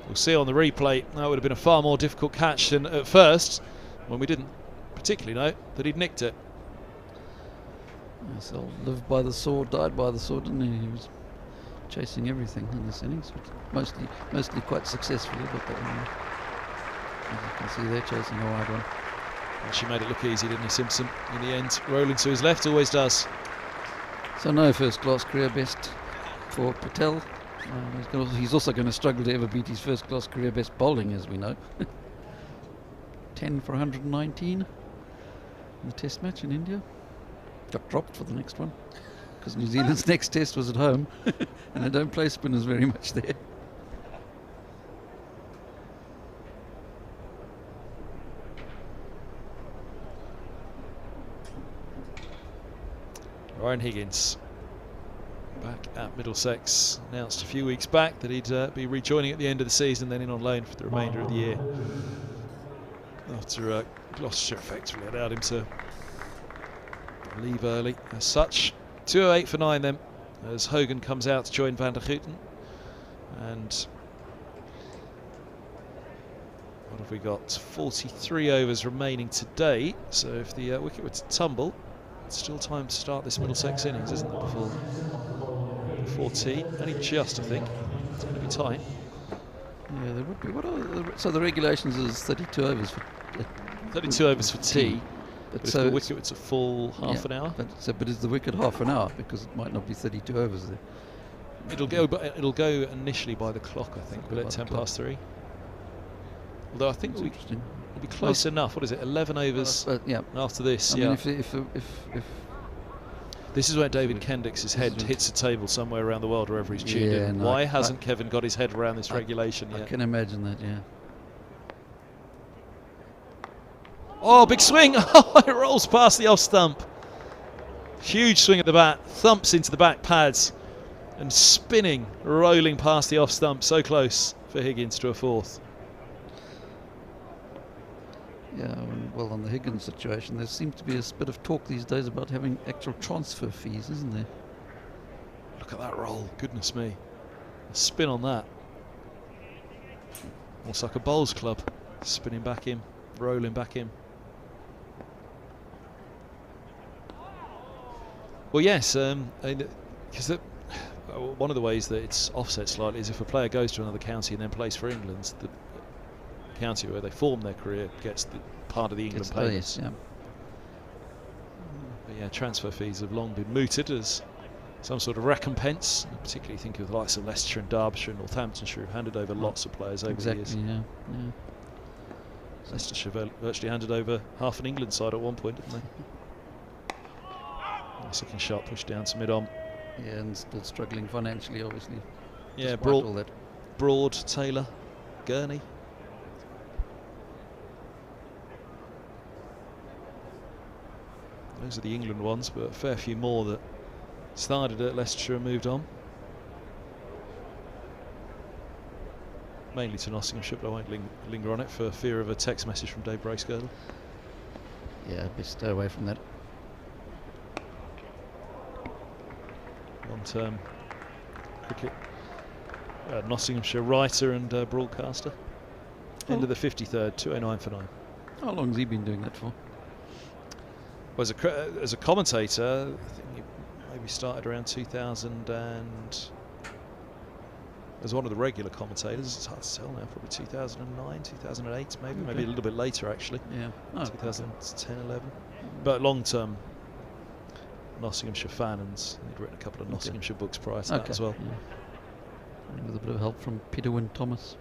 We'll see on the replay, that would have been a far more difficult catch than at first, when we didn't particularly know that he'd nicked it. So lived by the sword, died by the sword, didn't he? He was chasing everything in this innings, mostly quite successfully, but that one, as you can see there, chasing a wide one. And she made it look easy, didn't he, Simpson? In the end, rolling to his left, always does. So no first-class career best for Patel. He's also going to struggle to ever beat his first-class career best bowling, as we know. 10 for 119 in the test match in India. Got dropped for the next one, because New Zealand's next test was at home, and they don't play spinners very much there. Ryan Higgins, back at Middlesex, announced a few weeks back that he'd be rejoining at the end of the season, then in on loan for the remainder of the year. After Gloucestershire effectively allowed him to leave early as such. 208 for 9 then as Hogan comes out to join Van der Gooten. And what have we got? 43 overs remaining today. So if the wicket were to tumble, it's still time to start this Middlesex innings, isn't it? Before tea. Only just, I think. It's going to be tight. Yeah, there would be. So the regulations is 32 overs for 32 overs for tea. But if so the wicket was a full half an hour, but is the wicket half an hour, because it might not be 32 overs there? it'll go initially by the clock, I think. But at 10 past 3. Although I think it'll be close enough. What is it? 11 overs after this. I mean, if this is where David Kendrick's head hits a table somewhere around the world, wherever he's tuned in. no, Why hasn't Kevin got his head around this regulation yet? I can imagine that. Yeah. Oh, big swing! Oh, it rolls past the off stump. Huge swing at the bat, thumps into the back pads, and spinning, rolling past the off stump. So close for Higgins to a fourth. Yeah, well, on the Higgins situation, there seems to be a bit of talk these days about having actual transfer fees, isn't there? Look at that roll, goodness me. A spin on that. Almost like a bowls club. Spinning back in, rolling back in. Well, yes, because one of the ways that it's offset slightly is if a player goes to another county and then plays for England, the county where they form their career gets the part of the England payments. Yeah. But yeah, transfer fees have long been mooted as some sort of recompense. I particularly think of the likes of Leicestershire and Derbyshire and Northamptonshire, who've handed over lots of players over the years. Yeah. Leicestershire virtually handed over half an England side at one point, didn't they? Second shot pushed down to mid-on. Yeah, and still struggling financially, obviously. Yeah, all that. Broad, Taylor, Gurney. Those are the England ones, but a fair few more that started at Leicestershire and moved on. Mainly to Nottinghamshire, but I won't linger on it for fear of a text message from Dave Bracegirdle. Yeah, best stay away from that. Long-term cricket Nottinghamshire writer and broadcaster. End of the 53rd, 2:09 for 9. How long has he been doing that for? Well, as a commentator, I think he maybe started around 2000 and as one of the regular commentators. It's hard to tell now, probably 2009, 2008, maybe a little bit later actually. Yeah, 2010, 11. But long-term Nottinghamshire fan, and he'd written a couple of Nottinghamshire books prior to that as well. Yeah. With a bit of help from Peter Wynne Thomas.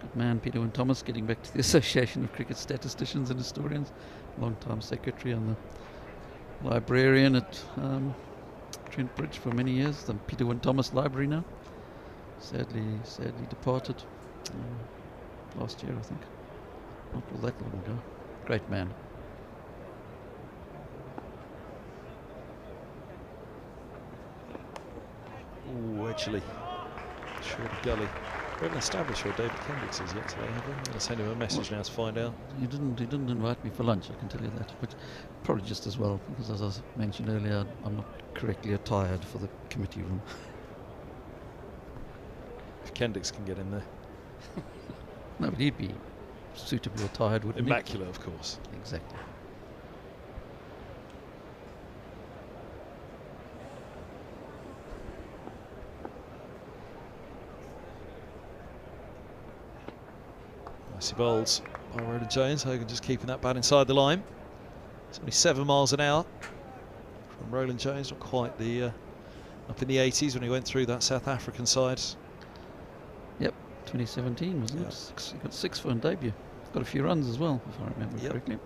Good man, Peter Wynne Thomas, getting back to the Association of Cricket Statisticians and Historians, long-time secretary and the librarian at Trent Bridge for many years, the Peter Wynne Thomas Library now. Sadly departed last year, I think. Not all that long ago. Great man. Ooh, actually, short of gully. We haven't established where David Kendrick's is yet today, have we? I'm going to send him a message now to find out. He didn't invite me for lunch, I can tell you that. But probably just as well, because as I mentioned earlier, I'm not correctly attired for the committee room. If Kendrick's can get in there. No, but he'd be suitably attired, wouldn't Immaculate, of course. he? Exactly. Nicely bowled by Roland Jones. Hogan just keeping that bat inside the line. It's only 7 miles an hour from Roland Jones. Not quite the up in the 80s when he went through that South African side. Yep, 2017 wasn't it? He got 6 for a debut. Got a few runs as well, if I remember correctly.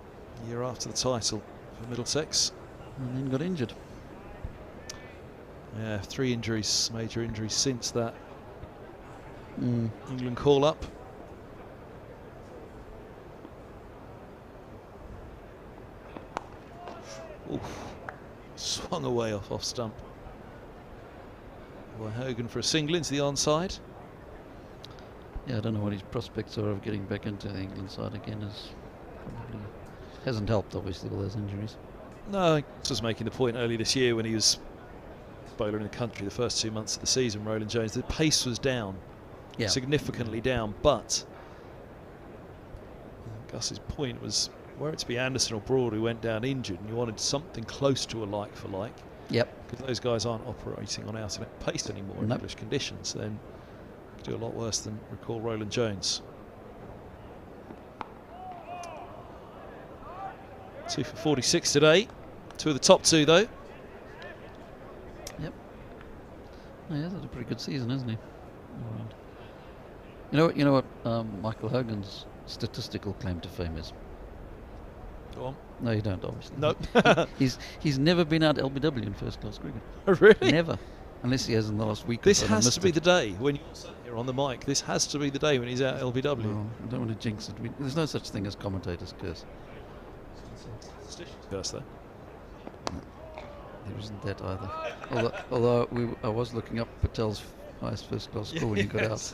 A year after the title for Middlesex. And then got injured. Yeah, 3 injuries, major injuries since that England call-up. Oof. Swung away off stump. By Hogan for a single into the onside. Yeah, I don't know what his prospects are of getting back into the England side again. Probably hasn't helped, obviously, with those injuries. No, I was making the point earlier this year when he was bowler in the country the first 2 months of the season, Roland Jones. The pace was down, significantly down, but Gus's point was, were it to be Anderson or Broad who went down injured, and you wanted something close to a like for like. Yep. Because those guys aren't operating on out-and-out pace anymore in English conditions, then you could do a lot worse than recall Roland Jones. 2 for 46 today. 2 of the top 2 though. Yep. Oh, yeah, that's a pretty good season, isn't he? You know what Michael Hogan's statistical claim to fame is? Go on. No, you don't, obviously. Nope. He's never been out LBW in first class cricket. Really? Never. Unless he has in the last week. This has to be the day when you're sitting here on the mic. This has to be the day when he's out LBW. No, I don't want to jinx it. There's no such thing as commentators' curse. Curse though. There isn't that either. Although I was looking up Patel's highest first class score when he got out.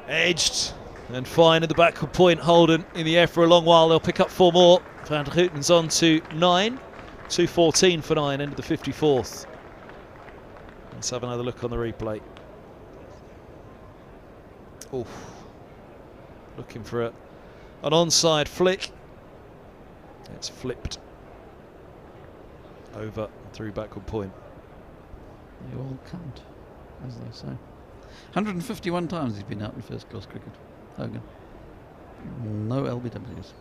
Edged and fine at the backward point. Holden in the air for a long while. They'll pick up 4 more. Van der Houten's on to 9. 2:14 for 9, end of the 54th. Let's have another look on the replay. Oof. Looking for an onside flick. It's flipped over through backward point. They all count, as they say. 151 times he's been out in first class cricket, Hogan. No LBWs.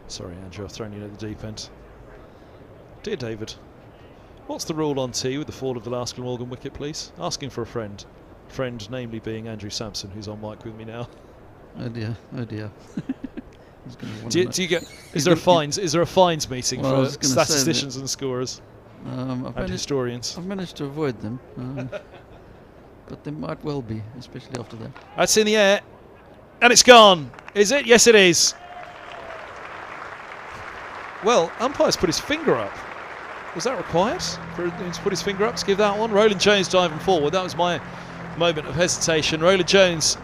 Sorry, Andrew, I've thrown you at the deep end. Dear David, what's the rule on tee with the fall of the last Glamorgan wicket, please? Asking for a friend. Friend, namely being Andrew Sampson, who's on mic with me now. Oh dear, oh dear. Do you get? Is there a fines meeting for statisticians and scorers and historians? I've managed to avoid them, but there might well be, especially after that. That's in the air, and it's gone. Is it? Yes, it is. Well, umpire's put his finger up. Was that required for him to put his finger up to give that one? Roland Jones diving forward. That was my moment of hesitation. Roland Jones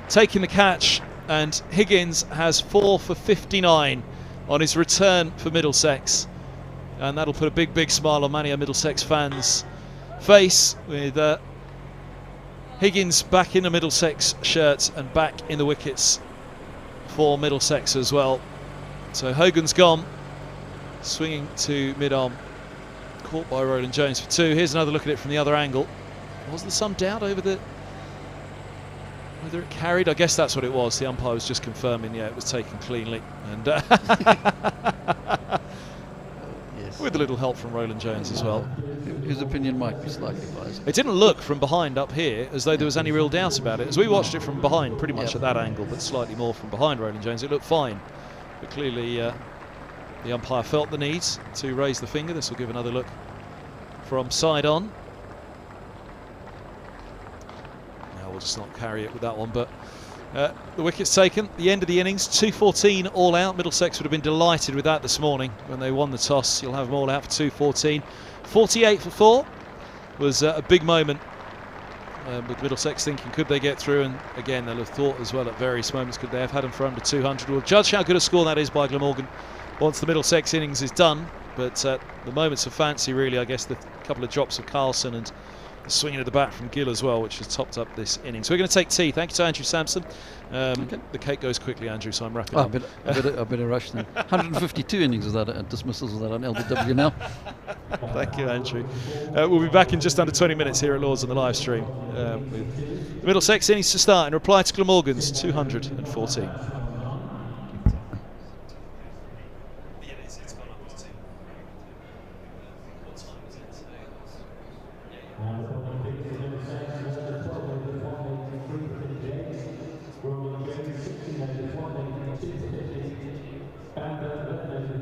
taking the catch. And Higgins has 4 for 59 on his return for Middlesex. And that'll put a big, big smile on many a Middlesex fan's face, with Higgins back in the Middlesex shirt and back in the wickets for Middlesex as well. So Hogan's gone, swinging to mid-arm, caught by Roland Jones for 2. Here's another look at it from the other angle. Was there some doubt over whether it carried? I guess that's what it was. The umpire was just confirming, yeah, it was taken cleanly. And yes. With a little help from Roland Jones as well. His opinion might be slightly biased. It didn't look from behind up here as though there was any real doubt about it. As we watched it from behind, pretty much at that angle, but slightly more from behind Roland Jones, it looked fine. But clearly the umpire felt the need to raise the finger. This will give another look from side on. We'll just not carry it with that one, but the wicket's taken. The end of the innings, 2:14 all out. Middlesex would have been delighted with that this morning when they won the toss. You'll have them all out for 2:14. 48 for 4 was a big moment with Middlesex thinking, could they get through? And again, they'll have thought as well at various moments, could they have had them for under 200? We'll judge how good a score that is by Glamorgan once the Middlesex innings is done. But the moments of fancy, really, I guess the couple of drops of Carlson and the swinging of the bat from Gill as well, which has topped up this inning. So we're going to take tea. Thank you to Andrew Sampson. Okay. The cake goes quickly, Andrew, so I'm wrapping up. I better rush then. 152 innings without dismissals without an LBW now. Thank you, Andrew. We'll be back in just under 20 minutes here at Lords on the live stream with the Middlesex innings to start in reply to Glamorgan's 214. And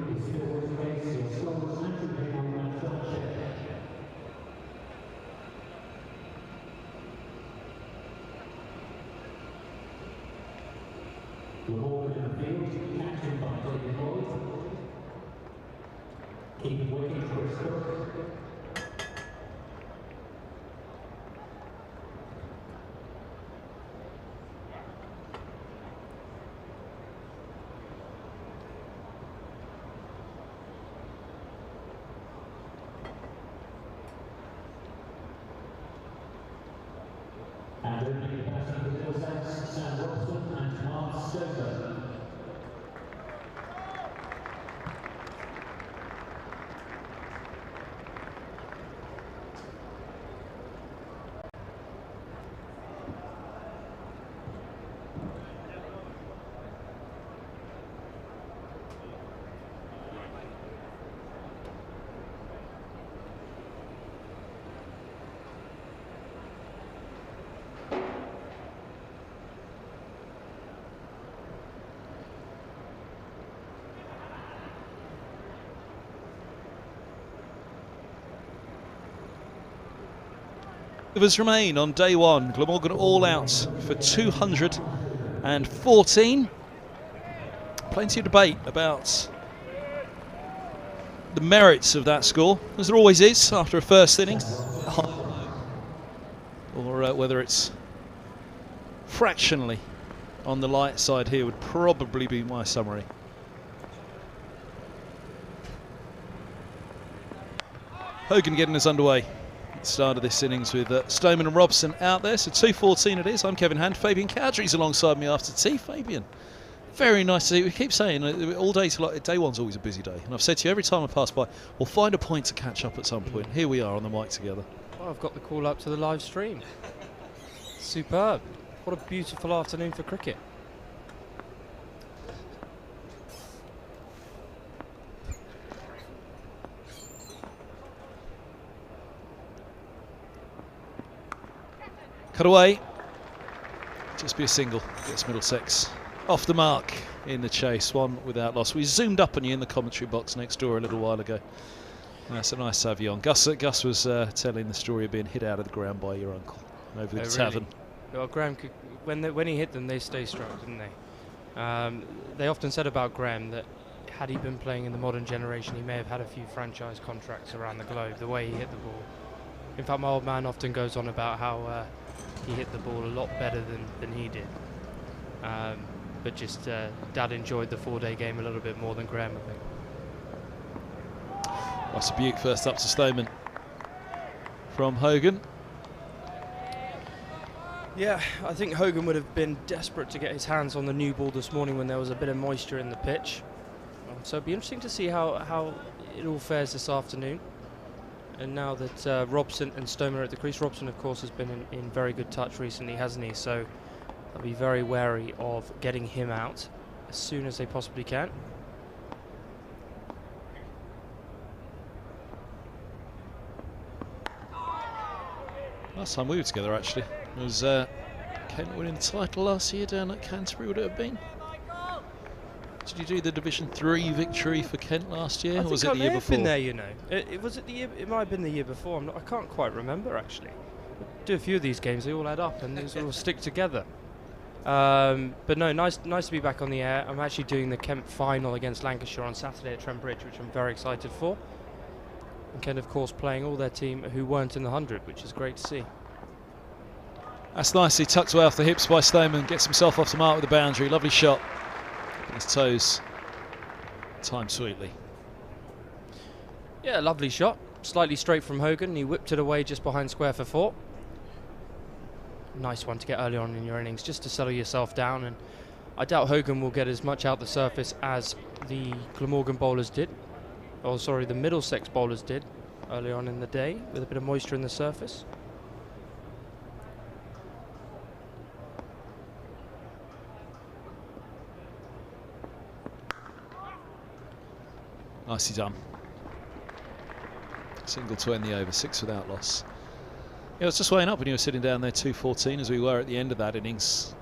is still with race. Your score is Andrew on that share. Glamorgan in the field, captained by David Lloyd. Keeping wicket, Chris Cook. And opening the batting for Middlesex, Sam Robson and Mark Stoker. Overs remain on day one. Glamorgan all out for 214. Plenty of debate about the merits of that score, as there always is after a first innings, or whether it's fractionally on the light side here would probably be my summary. Hogan getting us underway. Start of this innings with Stoneman and Robson out there, so 2:14 it is. I'm Kevin Hand. Fabian Cowdrey's alongside me after tea. Fabian, very nice to see you. We keep saying all day, day one's always a busy day, and I've said to you every time I pass by, we'll find a point to catch up at some point. Here we are on the mic together. Well, I've got the call up to the live stream. Superb. What a beautiful afternoon for cricket. Cut away. Just be a single. Gets Middlesex off the mark in the chase. One without loss. We zoomed up on you in the commentary box next door a little while ago. That's a nice savvy on. Gus was telling the story of being hit out of the ground by your uncle over the tavern. Well, Graham, when he hit them, they stay strong, didn't they? They often said about Graham that had he been playing in the modern generation, he may have had a few franchise contracts around the globe, the way he hit the ball. In fact, my old man often goes on about how he hit the ball a lot better than he did. But just Dad enjoyed the 4-day game a little bit more than Graham, I think. That's a beaut. First up to Stoneman from Hogan. Yeah, I think Hogan would have been desperate to get his hands on the new ball this morning when there was a bit of moisture in the pitch. So it'd be interesting to see how it all fares this afternoon. And now that Robson and Stoneman are at the crease, Robson, of course, has been in very good touch recently, hasn't he? So I'll be very wary of getting him out as soon as they possibly can. Last time we were together, actually, it was Kent winning the title last year down at Canterbury, would it have been? Did you do the Division 3 victory for Kent last year, or was it the year before? Been there, you know. It might have been the year before. I can't quite remember actually. Do a few of these games; they all add up and they sort of stick together. But no, nice to be back on the air. I'm actually doing the Kent final against Lancashire on Saturday at Trent Bridge, which I'm very excited for. And Kent, of course, playing all their team who weren't in the 100, which is great to see. That's nicely tucked away off the hips by Stoneman. Gets himself off the mark with the boundary. Lovely shot. His toes timed sweetly. Yeah, lovely shot. Slightly straight from Hogan. He whipped it away just behind square for 4. Nice one to get early on in your innings, just to settle yourself down. And I doubt Hogan will get as much out the surface as the Glamorgan bowlers did. Oh, sorry, the Middlesex bowlers did early on in the day, with a bit of moisture in the surface. Nicely done. Single to end the over, 6 without loss. Yeah, I was just weighing up when you were sitting down there, 2:14, as we were at the end of that innings.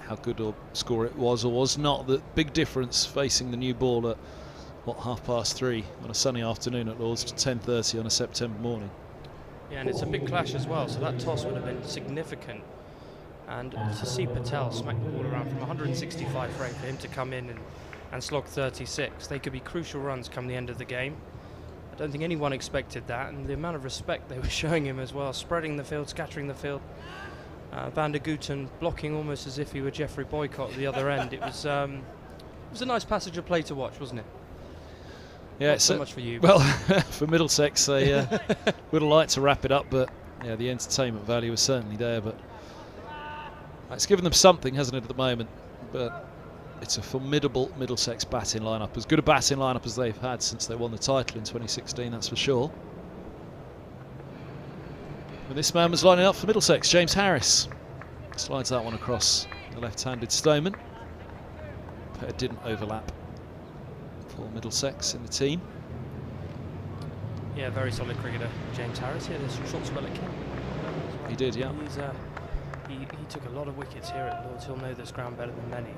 How good a score it was or was not. The big difference facing the new ball at what, 3:30 on a sunny afternoon at Lord's to 10:30 on a September morning. Yeah, and it's a big clash as well, so that toss would have been significant. And to see Patel smack the ball around from 165 frame, for him to come in and slog 36, they could be crucial runs come the end of the game. I don't think anyone expected that, and the amount of respect they were showing him as well, spreading the field, scattering the field. Van der Gooten blocking almost as if he were Jeffrey Boycott at the other end. It was a nice passage of play to watch, wasn't it? Yeah, not so much for you. Well, for Middlesex, they would have liked to wrap it up, but yeah, the entertainment value was certainly there. But it's given them something, hasn't it, at the moment? But it's a formidable Middlesex batting lineup, as good a batting lineup as they've had since they won the title in 2016, that's for sure. And this man was lining up for Middlesex, James Harris. Slides that one across the left-handed Stoneman. But it didn't overlap for Middlesex in the team. Yeah, very solid cricketer, James Harris. He had a short spell at Kent. He did, yeah. He took a lot of wickets here at Lord's. He'll know this ground better than many,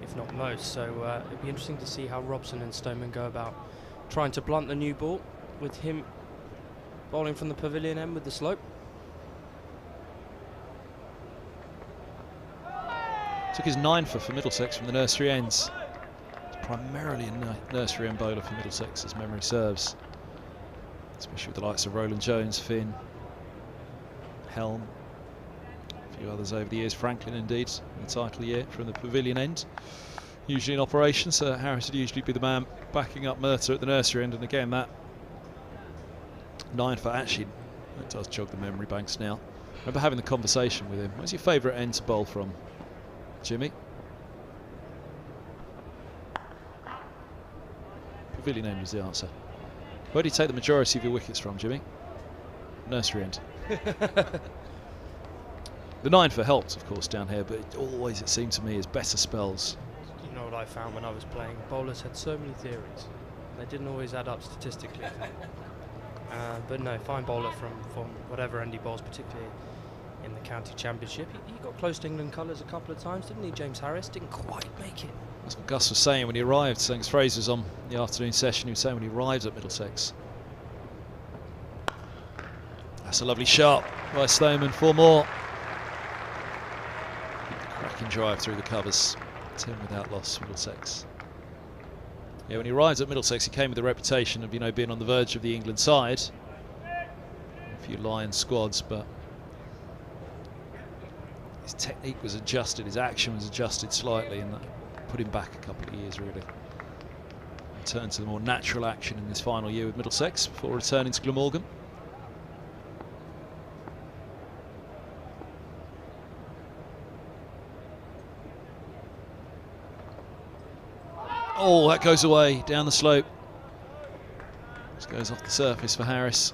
if not most. So it'd be interesting to see how Robson and Stoneman go about trying to blunt the new ball, with him bowling from the pavilion end with the slope. Took his 9 for Middlesex from the nursery ends. He's primarily a nursery end bowler for Middlesex, as memory serves. Especially with the likes of Roland Jones, Finn, Helm, a few others over the years, Franklin indeed, in the title year from the pavilion end. Usually in operation, so Harris would usually be the man backing up Murtagh at the nursery end, and again that 9 for actually, it does jog the memory banks now. I remember having the conversation with him. What's your favourite end to bowl from, Jimmy? Pavilion end was the answer. Where do you take the majority of your wickets from, Jimmy? Nursery end. The 9 for helped, of course, down here, but always, it seemed to me, is better spells. You know what I found when I was playing? Bowlers had so many theories. They didn't always add up statistically. But no, fine bowler from whatever end he bowls, particularly in the county championship. He got close to England colours a couple of times, didn't he, James Harris? Didn't quite make it. That's what Gus was saying when he arrived. Saying Fraser was on the afternoon session. He was saying when he arrived at Middlesex. That's a lovely shot by Stoneman. 4 more. Cracking drive through the covers. 10 without loss, Middlesex. Yeah, when he arrived at Middlesex, he came with a reputation of, being on the verge of the England side. A few Lions squads, but his technique was adjusted, his action was adjusted slightly, and that put him back a couple of years, really. Returned to the more natural action in this final year with Middlesex before returning to Glamorgan. Oh, that goes away down the slope. Just goes off the surface for Harris.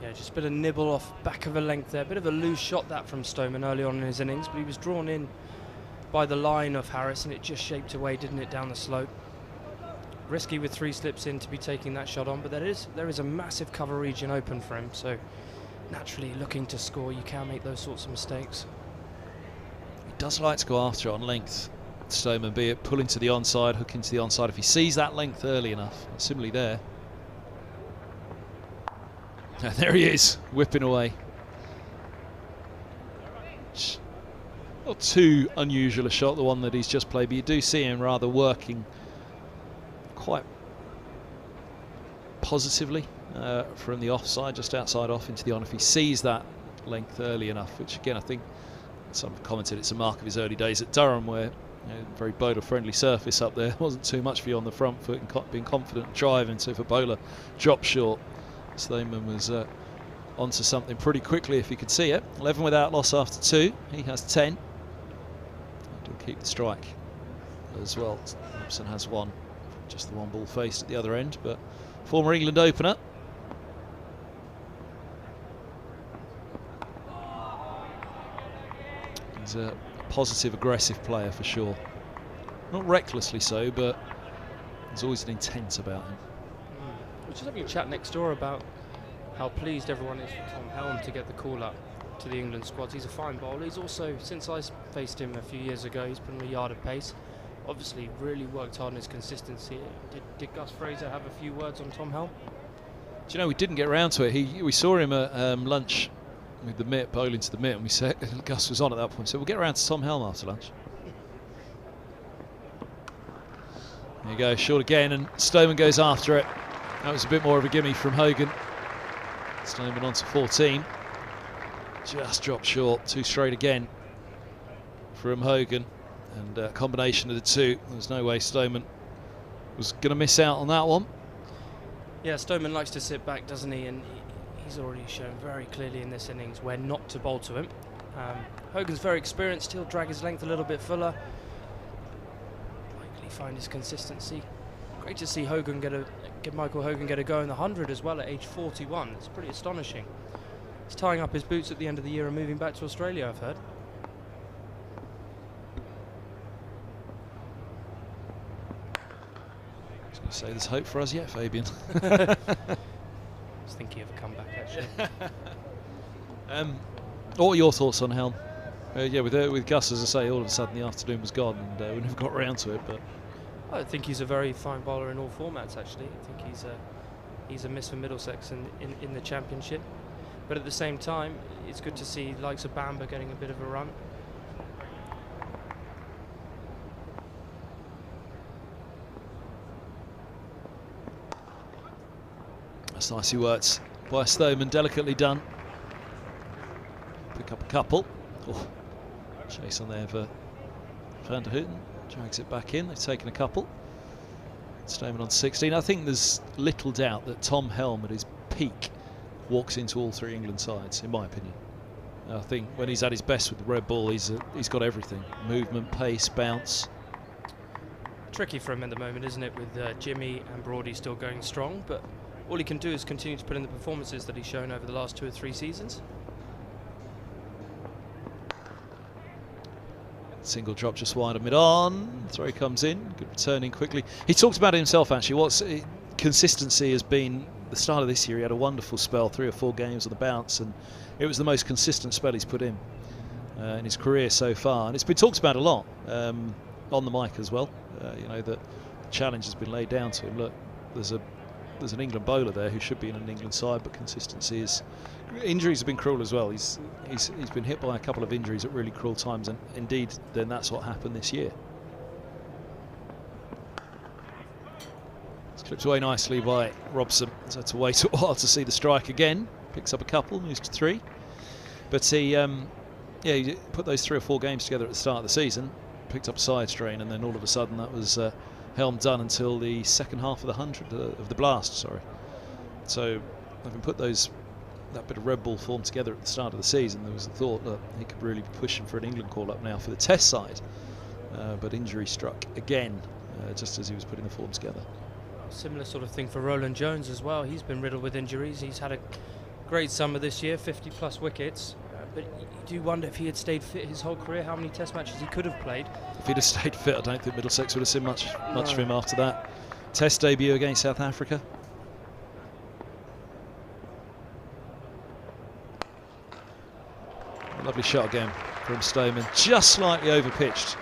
Yeah, just a bit of nibble off back of a length there. Bit of a loose shot that from Stoneman early on in his innings, but he was drawn in by the line of Harris, and it just shaped away, didn't it, down the slope. Risky with 3 slips in to be taking that shot on, but there is a massive cover region open for him, so naturally looking to score, you can make those sorts of mistakes. He does like to go after it on length, Stoneman, be it pulling to the onside, hook into the onside, if he sees that length early enough. Similarly there. And there he is, whipping away. Not too unusual a shot, the one that he's just played, but you do see him rather working quite positively from the offside, just outside off into the on, if he sees that length early enough, which again I think some have commented it's a mark of his early days at Durham, where very bowler friendly surface up there, wasn't too much for you on the front foot and being confident driving, so if a bowler dropped short, Stoneman was onto something pretty quickly if he could see it. 11 without loss after 2, he has 10. He'll keep the strike as well. Robson has 1, just the 1 ball faced at the other end, but former England opener. He's a positive, aggressive player for sure. Not recklessly so, but there's always an intent about him. We're just having a chat next door about how pleased everyone is for Tom Helm to get the call up to the England squads. He's a fine bowler. He's also, since I faced him a few years ago, he's put on a yard of pace. obviously really worked hard on his consistency. Did Gus Fraser have a few words on Tom Helm? Do you know, we didn't get around to it. We saw him at lunch with the mitt, bowling to the mitt, and we said, Gus was on at that point, so we'll get around to Tom Helm after lunch. There you go, short again, and Stoneman goes after it. That was a bit more of a gimme from Hogan. Stoneman on to 14. Just dropped short, 2 straight again from Hogan. And a combination of the two, there's no way Stoneman was going to miss out on that one. Yeah, Stoneman likes to sit back, doesn't he? And he's already shown very clearly in this innings where not to bowl to him. Hogan's very experienced, he'll drag his length a little bit fuller. Likely find his consistency. Great to see Hogan get Michael Hogan get a go in the 100 as well at age 41. It's pretty astonishing. He's tying up his boots at the end of the year and moving back to Australia, I've heard. So there's hope for us yet, Fabian. I was thinking of a comeback, actually. What are your thoughts on Helm? Yeah, with Gus, as I say, all of a sudden the afternoon was gone and we never got around to it. But I think he's a very fine bowler in all formats, actually. I think he's a miss for Middlesex in the championship. But at the same time, it's good to see likes of Bamber getting a bit of a run. that's nicely worked by Stoneman, delicately done. Pick up a couple. Oh, chase on there for Van der Houten. Drags it back in. They've taken a couple. Stoneman on 16. I think there's little doubt that Tom Helm at his peak walks into all 3 England sides, in my opinion. I think when he's at his best with the red ball, he's got everything. Movement, pace, bounce. Tricky for him at the moment, isn't it, with Jimmy and Broady still going strong, but all he can do is continue to put in the performances that he's shown over the last 2 or 3 seasons. Single drop just wide of mid-on. Throw comes in. Good returning quickly. He talked about it himself, actually. Consistency has been the start of this year. He had a wonderful spell, 3 or 4 games on the bounce, and it was the most consistent spell he's put in his career so far. And it's been talked about a lot on the mic as well. You know, that the challenge has been laid down to him. Look, there's an England bowler there who should be in an England side, but consistency is. Injuries have been cruel as well. He's been hit by a couple of injuries at really cruel times, and indeed, then that's what happened this year. It's clipped away nicely by Robson. He's had to wait a while to see the strike again. Picks up a couple, moves to 3. But he put those 3 or 4 games together at the start of the season, picked up a side strain, and then all of a sudden that was Helm done until the second half of the 100 of the blast. Sorry. So having put that bit of red ball form together at the start of the season, there was a thought that he could really be pushing for an England call-up now for the Test side. But injury struck again, just as he was putting the form together. Similar sort of thing for Roland Jones as well. He's been riddled with injuries. He's had a great summer this year, 50+ wickets. But you do wonder if he had stayed fit his whole career, how many Test matches he could have played. If he'd have stayed fit, I don't think Middlesex would have seen much from him after that Test debut against South Africa. Lovely shot again from Stoneman, just slightly overpitched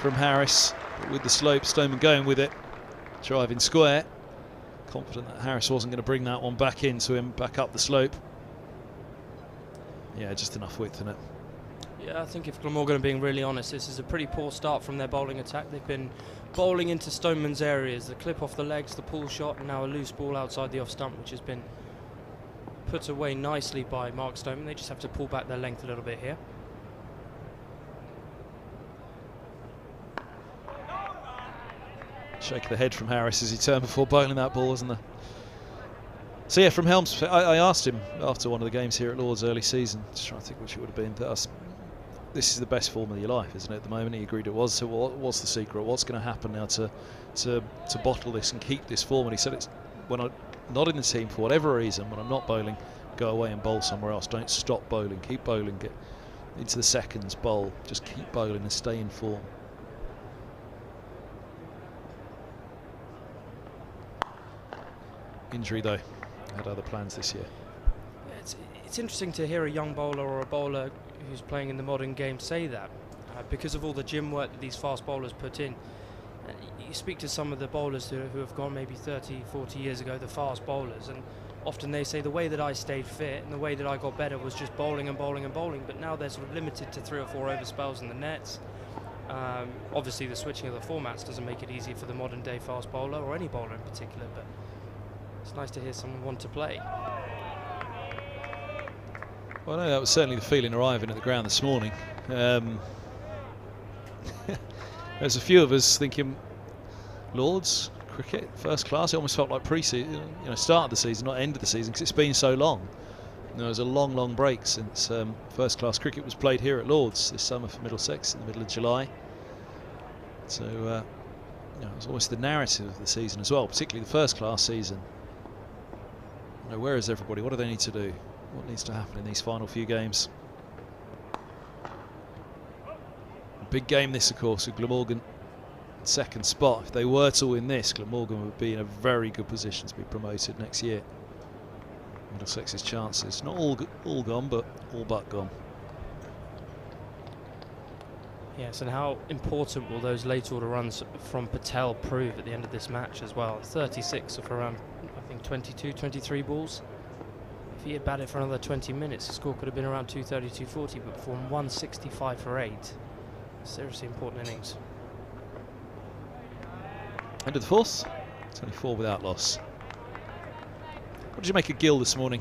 from Harris, but with the slope, Stoneman going with it, driving square. Confident that Harris wasn't going to bring that one back into him, back up the slope. Yeah, just enough width in it. Yeah, I think if Glamorgan are being really honest, this is a pretty poor start from their bowling attack. They've been bowling into Stoneman's areas, the clip off the legs, the pull shot, and now a loose ball outside the off stump, which has been put away nicely by Mark Stoneman. They just have to pull back their length a little bit here. Shake of the head from Harris as he turned before bowling that ball, wasn't there? So yeah, from Helm's, I asked him after one of the games here at Lord's early season, just trying to think which it would have been, this is the best form of your life, isn't it, at the moment? He agreed it was. So what's the secret? What's going to happen now to bottle this and keep this form? And he said, it's when I'm not in the team for whatever reason, when I'm not bowling, go away and bowl somewhere else. Don't stop bowling, keep bowling, get into the seconds, bowl, just keep bowling and stay in form. Injury though, had other plans this year. It's interesting to hear a young bowler or a bowler who's playing in the modern game say that, because of all the gym work that these fast bowlers put in. you speak to some of the bowlers who have gone maybe 30, 40 years ago, the fast bowlers, and often they say the way that I stayed fit and the way that I got better was just bowling and bowling and bowling, but now they're sort of limited to 3 or 4 over spells in the nets. Obviously the switching of the formats doesn't make it easy for the modern day fast bowler, or any bowler in particular, but it's nice to hear someone want to play. Well, no, that was certainly the feeling arriving at the ground this morning. There's a few of us thinking, Lords, cricket, first class. It almost felt like pre-season, start of the season, not end of the season, because it's been so long. There was a long, long break since first class cricket was played here at Lords this summer for Middlesex in the middle of July. So it was almost the narrative of the season as well, particularly the first class season. Where is everybody? What do they need to do? What needs to happen in these final few games? A big game this, of course, with Glamorgan second spot. If they were to win this, Glamorgan would be in a very good position to be promoted next year. Middlesex's chances, not all gone, but all but gone. Yes, and how important will those late order runs from Patel prove at the end of this match as well? 36 of around, I think, 22, 23 balls. If he had batted for another 20 minutes, the score could have been around 230, 240, but from 165 for 8. Seriously important innings. End of the fourth, 24 without loss. What did you make of Gill this morning?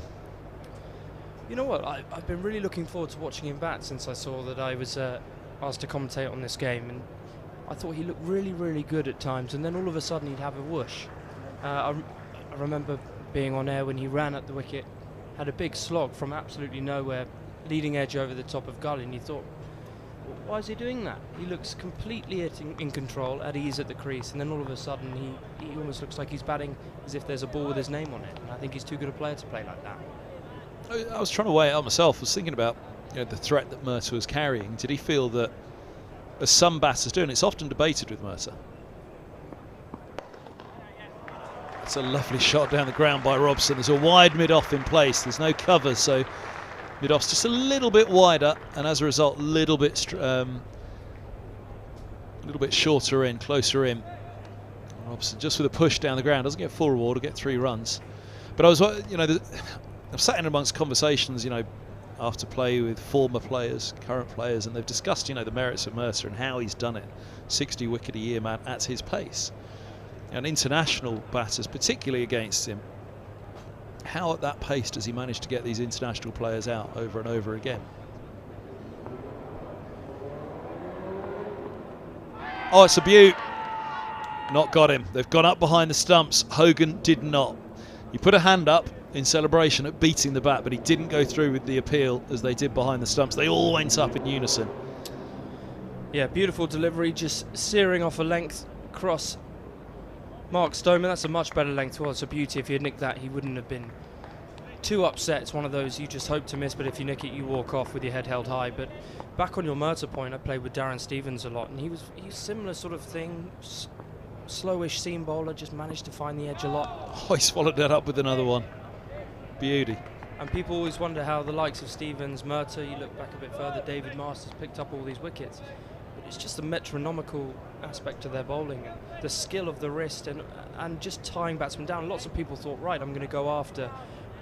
You know what, I've been really looking forward to watching him bat since I saw that I was asked to commentate on this game, and I thought he looked really, really good at times, and then all of a sudden he'd have a whoosh. I remember being on air when he ran at the wicket, had a big slog from absolutely nowhere, leading edge over the top of gully, and you thought, why is he doing that? He looks completely in control, at ease at the crease, and then all of a sudden he almost looks like he's batting as if there's a ball with his name on it, and I think he's too good a player to play like that. I was trying to weigh it out myself. I was thinking about the threat that Murtagh was carrying. Did he feel that, as some batters do, and it's often debated with Murtagh. It's a lovely shot down the ground by Robson. There's a wide mid-off in place. There's no cover, so mid-off's just a little bit wider, and as a result, a little bit shorter in, closer in. Robson just with a push down the ground doesn't get full reward, will get 3 runs. But I was, I've sat in amongst conversations, after play with former players, current players, and they've discussed, the merits of Murtagh and how he's done it. 60 wicket a year man at his pace. And international batters, particularly against him, how at that pace does he manage to get these international players out over and over again? Oh, it's a beaut. Not got him. They've gone up behind the stumps. Hogan did not. He put a hand up in celebration at beating the bat, but he didn't go through with the appeal as they did behind the stumps. They all went up in unison. Yeah, beautiful delivery, just searing off a length across Mark Stoneman. That's a much better length. Well, it's a beauty. If he had nicked that, he wouldn't have been too upset. It's one of those you just hope to miss, but if you nick it, you walk off with your head held high. But back on your Murtagh point, I played with Darren Stevens a lot, and he's similar sort of thing. Slowish seam bowler, just managed to find the edge a lot. Oh, he's followed that up with another one. Beauty. And people always wonder how the likes of Stevens, Murtagh, you look back a bit further, David Masters picked up all these wickets. But it's just the metronomical aspect to their bowling, the skill of the wrist, and just tying batsmen down. Lots of people thought, right, I'm going to go after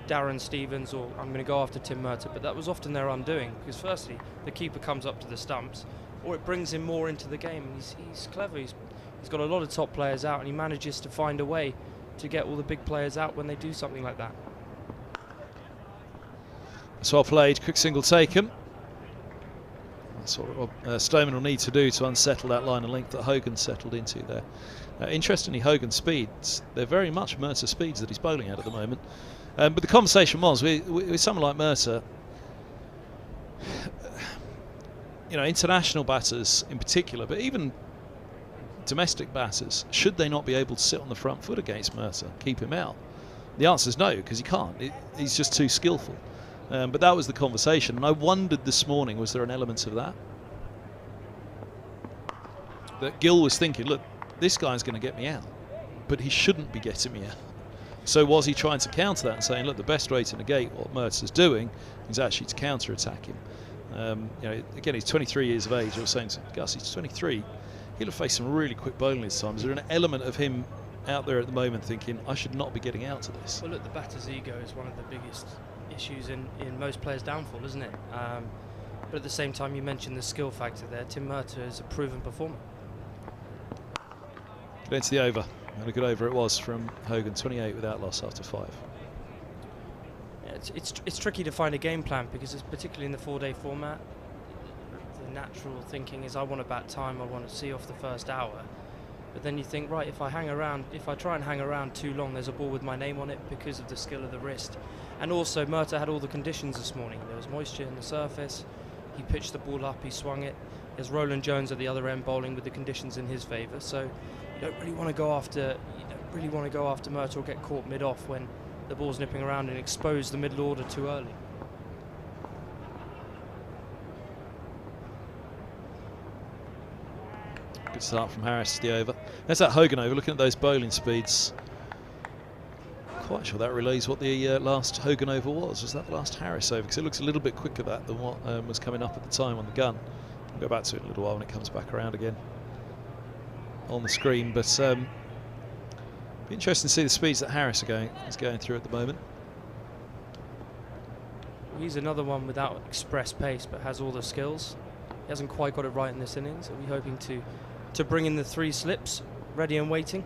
Darren Stevens or I'm going to go after Tim Murtagh, but that was often their undoing, because firstly, the keeper comes up to the stumps, or it brings him more into the game. He's clever. He's got a lot of top players out, and he manages to find a way to get all the big players out when they do something like that. That's well played. Quick single taken. That's what Stoneman will need to do to unsettle that line of length that Hogan settled into there. Interestingly, Hogan's speeds, they're very much Murtagh speeds that he's bowling at the moment. But the conversation was, with someone like Murtagh, international batters in particular, but even domestic batters, should they not be able to sit on the front foot against Murtagh, keep him out? The answer is no, because he can't. He's just too skillful. But that was the conversation, and I wondered this morning, was there an element of that? That Gill was thinking, look, this guy's going to get me out, but he shouldn't be getting me out. So was he trying to counter that and saying, look, the best way to negate what Murtagh's doing is actually to counter-attack him? Again, he's 23 years of age. I was saying to Gus, he's 23. he'll have faced some really quick bowling this time. Is there an element of him out there at the moment thinking, I should not be getting out to this? Well, look, the batter's ego is one of the biggest issues in most players' downfall, isn't it? But at the same time, you mentioned the skill factor there. Tim Murtagh is a proven performer. Get into the over, and a good over it was from Hogan, 28 without loss after 5. Yeah, it's tricky to find a game plan because it's particularly in the 4-day format. The natural thinking is I want to bat time, I want to see off the first hour. But then you think, right, if I try and hang around too long, there's a ball with my name on it because of the skill of the wrist. And also, Murtagh had all the conditions this morning. There was moisture in the surface. He pitched the ball up, he swung it. There's Roland Jones at the other end bowling with the conditions in his favour. So you don't really want to go after Murtagh or get caught mid-off when the ball's nipping around and expose the middle order too early. Good start from Harris to the over. There's that Hogan over, looking at those bowling speeds. Quite sure that relays what the last Hogan over was. Was that the last Harris over? Because it looks a little bit quicker that than what was coming up at the time on the gun. We'll go back to it in a little while when it comes back around again on the screen. But be interesting to see the speeds that Harris is going through at the moment. He's another one without express pace, but has all the skills. He hasn't quite got it right in this innings. Are we hoping to bring in the 3 slips, ready and waiting?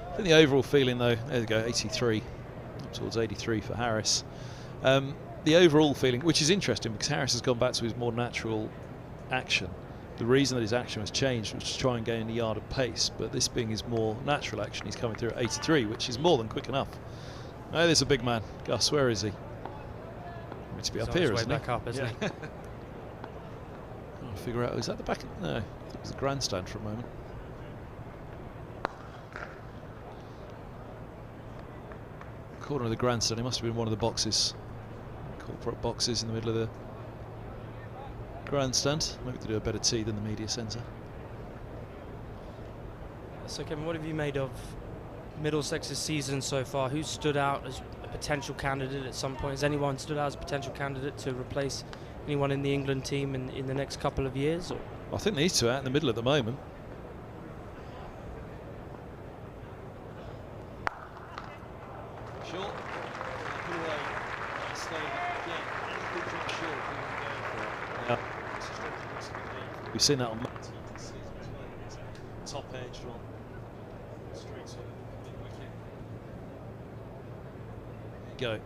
I think the overall feeling, though, there we go, 83, up towards 83 for Harris. The overall feeling, which is interesting because Harris has gone back to his more natural action. The reason that his action was changed was to try and gain a yard of pace, but this being his more natural action, he's coming through at 83, which is more than quick enough. Oh, there's a big man. Gus, where is he? Needs to be up here, isn't he? Back up, isn't he? Trying to figure out, is that the back? No, it was the grandstand for a moment. Corner of the grandstand, it must have been one of the boxes, corporate boxes in the middle of the grandstand. Maybe to do a better tee than the media centre. So Kevin, what have you made of Middlesex's season so far? Who stood out as a potential candidate at some point? Has anyone stood out as a potential candidate to replace anyone in the England team in the next couple of years? Or? I think these two are out in the middle at the moment. Short. We've seen that on top edge on straight to mid-wicket. Go.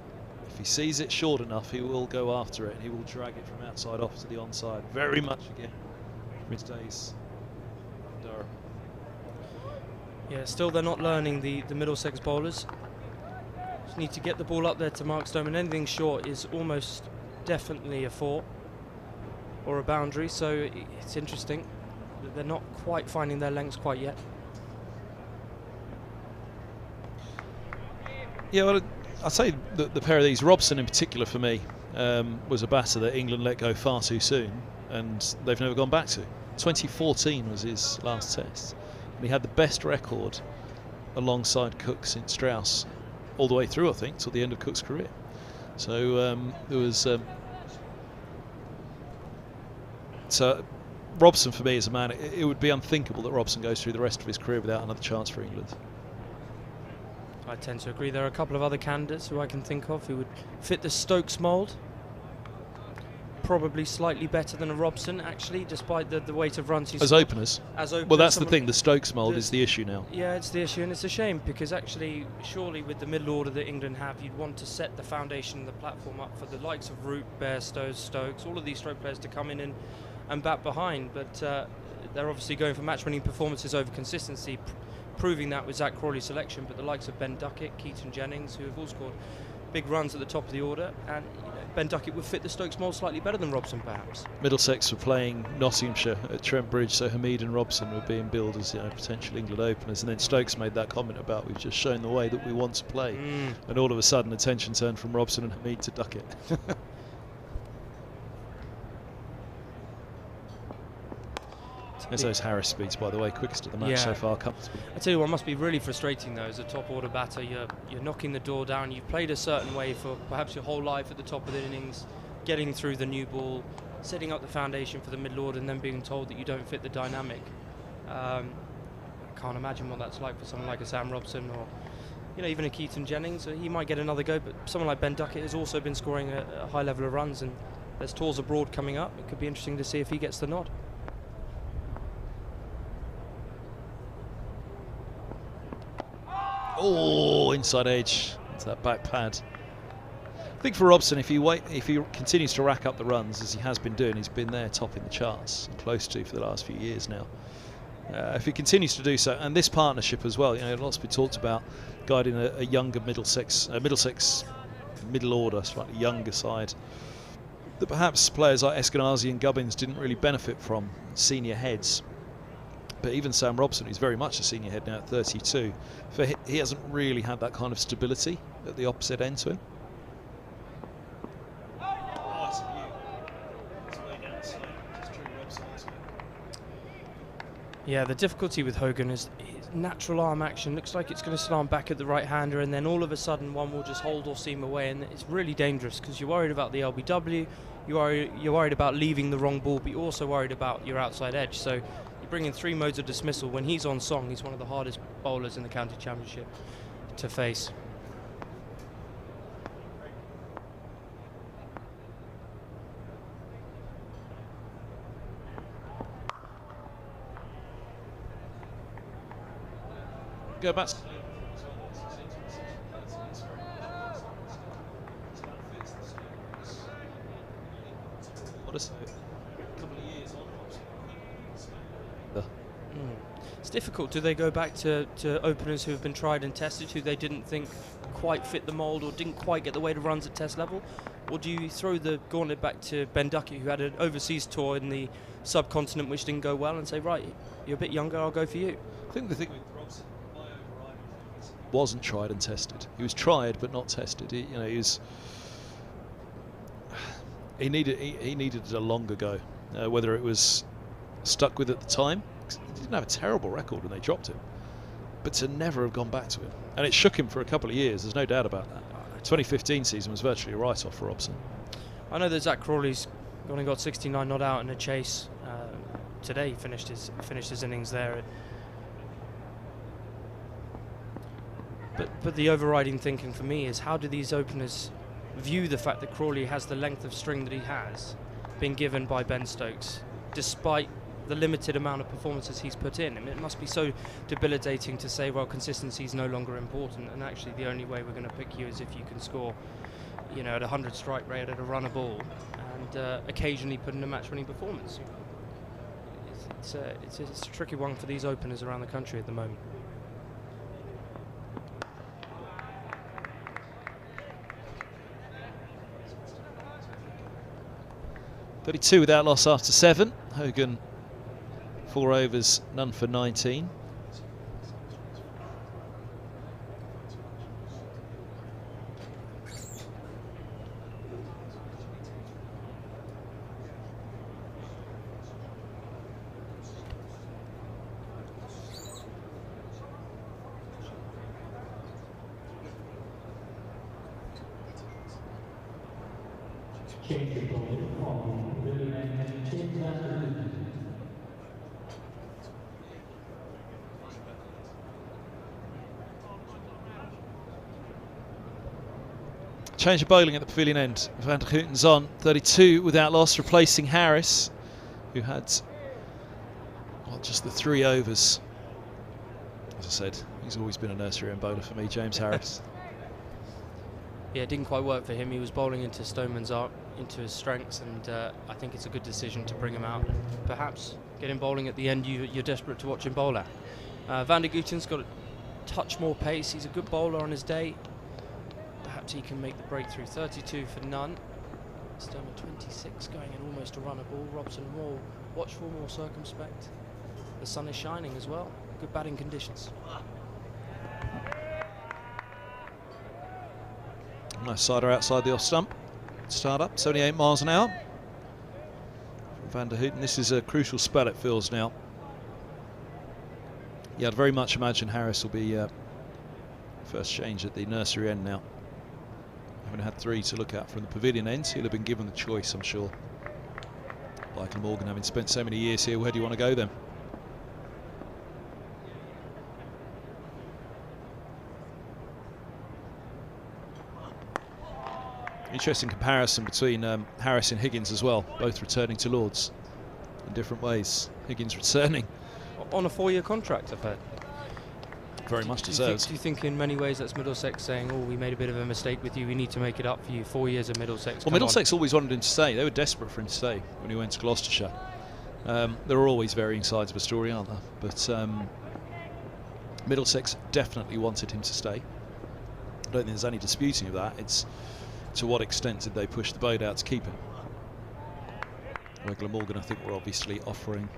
If he sees it short enough, he will go after it and he will drag it from outside off to the onside. Very much again from his days in Durham. Yeah, still they're not learning the Middlesex bowlers. Just need to get the ball up there to Mark Stoneman. Anything short is almost definitely a 4 or a boundary, so it's interesting that they're not quite finding their lengths quite yet. Yeah, well, I'd say the pair of these, Robson in particular for me, was a batter that England let go far too soon and they've never gone back to. 2014 was his last test. And he had the best record alongside Cook since Strauss all the way through, I think, till the end of Cook's career. So there was... So Robson for me is a man, it would be unthinkable that Robson goes through the rest of his career without another chance for England. I tend to agree. There are a couple of other candidates who I can think of who would fit the Stokes mould. Probably slightly better than a Robson, actually, despite the weight of runs he's as openers. As openers. Well, that's the thing, the Stokes mould is the issue now. Yeah, it's the issue, and it's a shame because actually, surely with the middle order that England have, you'd want to set the foundation and the platform up for the likes of Root, Bairstow, Stokes, all of these stroke players to come in and bat behind, but they're obviously going for match-winning performances over consistency, proving that with Zach Crawley's selection, but the likes of Ben Duckett, Keaton Jennings, who have all scored big runs at the top of the order, and Ben Duckett would fit the Stokes mould slightly better than Robson, perhaps. Middlesex were playing Nottinghamshire at Trent Bridge, so Hamid and Robson were being billed as potential England openers, and then Stokes made that comment about we've just shown the way that we want to play, and all of a sudden attention turned from Robson and Hamid to Duckett. There's those Harris speeds, by the way, quickest of the match so far. I tell you what must be really frustrating though, as a top order batter, you're knocking the door down. You've played a certain way for perhaps your whole life at the top of the innings. getting through the new ball, setting up the foundation for the middle order, and then being told that you don't fit the dynamic. I can't imagine what that's like for someone like a Sam Robson or even a Keaton Jennings. He might get another go, but someone like Ben Duckett has also been scoring a high level of runs, and there's tours abroad coming up. It could be interesting to see if he gets the nod. Oh, inside edge into that back pad. I think for Robson, if he continues to rack up the runs as he has been doing, he's been there topping the charts and close to for the last few years now. If he continues to do so, and this partnership as well, lots been talked about guiding a younger Middlesex middle order, slightly younger side that perhaps players like Eskenazi and Gubbins didn't really benefit from, senior heads. But even Sam Robson, who's very much a senior head now at 32, he hasn't really had that kind of stability at the opposite end to him. Yeah, the difficulty with Hogan is his natural arm action looks like it's going to slant back at the right-hander, and then all of a sudden one will just hold or seam away, and it's really dangerous because you're worried about the LBW, you're worried about leaving the wrong ball, but you're also worried about your outside edge. So you bring in 3 modes of dismissal. When he's on song, he's one of the hardest bowlers in the county championship to face. Go back. What is it? A couple of years on. It's difficult. Do they go back to openers who have been tried and tested, who they didn't think quite fit the mould or didn't quite get the weight of runs at test level? Or do you throw the gauntlet back to Ben Duckett, who had an overseas tour in the subcontinent which didn't go well, and say, right, you're a bit younger, I'll go for you? I think the thing with Robson wasn't tried and tested. He was tried but not tested. He needed a longer go. Whether it was stuck with at the time, he didn't have a terrible record when they dropped him, but to never have gone back to him, and it shook him for a couple of years. There's no doubt about that. 2015 season was virtually a write-off for Robson. I know that Zach Crawley's only got 69 not out in a chase today. He finished his innings there. But the overriding thinking for me is, how do these openers view the fact that Crawley has the length of string that he has been given by Ben Stokes, despite the limited amount of performances he's put in? I mean, it must be so debilitating to say, well, consistency is no longer important, and actually the only way we're going to pick you is if you can score, at 100 strike rate at a run a ball, and occasionally put in a match-winning performance. It's a tricky one for these openers around the country at the moment. .32 without loss after 7. Hogan 4 overs, none for 19. Change the ball from William and Change of bowling at the pavilion end. Van der Hooten's on 32 without loss, replacing Harris, who had just the 3 overs. As I said, he's always been a nursery end bowler for me, James Harris. Yeah, it didn't quite work for him. He was bowling into Stoneman's arc, into his strengths, and I think it's a good decision to bring him out. Perhaps get him bowling at the end you're desperate to watch him bowl at. Van der Hooten's got a touch more pace. He's a good bowler on his day. Perhaps he can make the breakthrough. 32 for none. Stoneman 26 going in almost a run a ball. Robson more watchful, more circumspect. The sun is shining as well. Good batting conditions. Nice sider outside the off stump. Start up, 78 miles an hour. Van der Hooten, this is a crucial spell, it feels now. Yeah, I'd very much imagine Harris will be first change at the nursery end now. having had 3 to look at from the pavilion end. He'll have been given the choice, I'm sure, by Glamorgan, having spent so many years here. Where do you want to go then? Interesting comparison between Harris and Higgins as well, both returning to Lords in different ways. Higgins returning On a 4-year contract, I've heard. very much deserves. Do you think in many ways that's Middlesex saying, oh, we made a bit of a mistake with you, we need to make it up for you, 4 years of Middlesex? Well, Middlesex always wanted him to stay. They were desperate for him to stay when he went to Gloucestershire. There are always varying sides of a story, aren't there? But Middlesex definitely wanted him to stay. I don't think there's any disputing of that. It's to what extent did they push the boat out to keep him? Where Glamorgan, I think, were obviously offering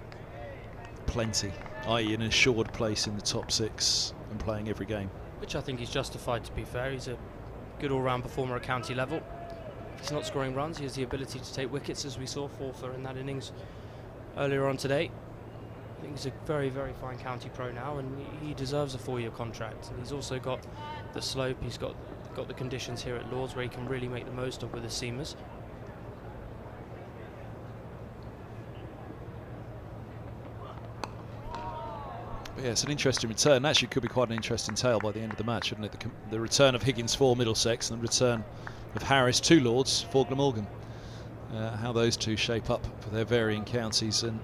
plenty, i.e. an assured place in the top 6 and playing every game. Which I think he's justified, to be fair. He's a good all-round performer at county level. If he's not scoring runs, he has the ability to take wickets, as we saw for in that innings earlier on today. I think he's a very, very fine county pro now, and he deserves a 4-year contract. And he's also got the slope, he's got the conditions here at Lords where he can really make the most of with his seamers. But yeah, it's an interesting return. Actually, could be quite an interesting tale by the end of the match, wouldn't it? The return of Higgins for Middlesex and the return of Harris to Lords for Glamorgan. How those two shape up for their varying counties, and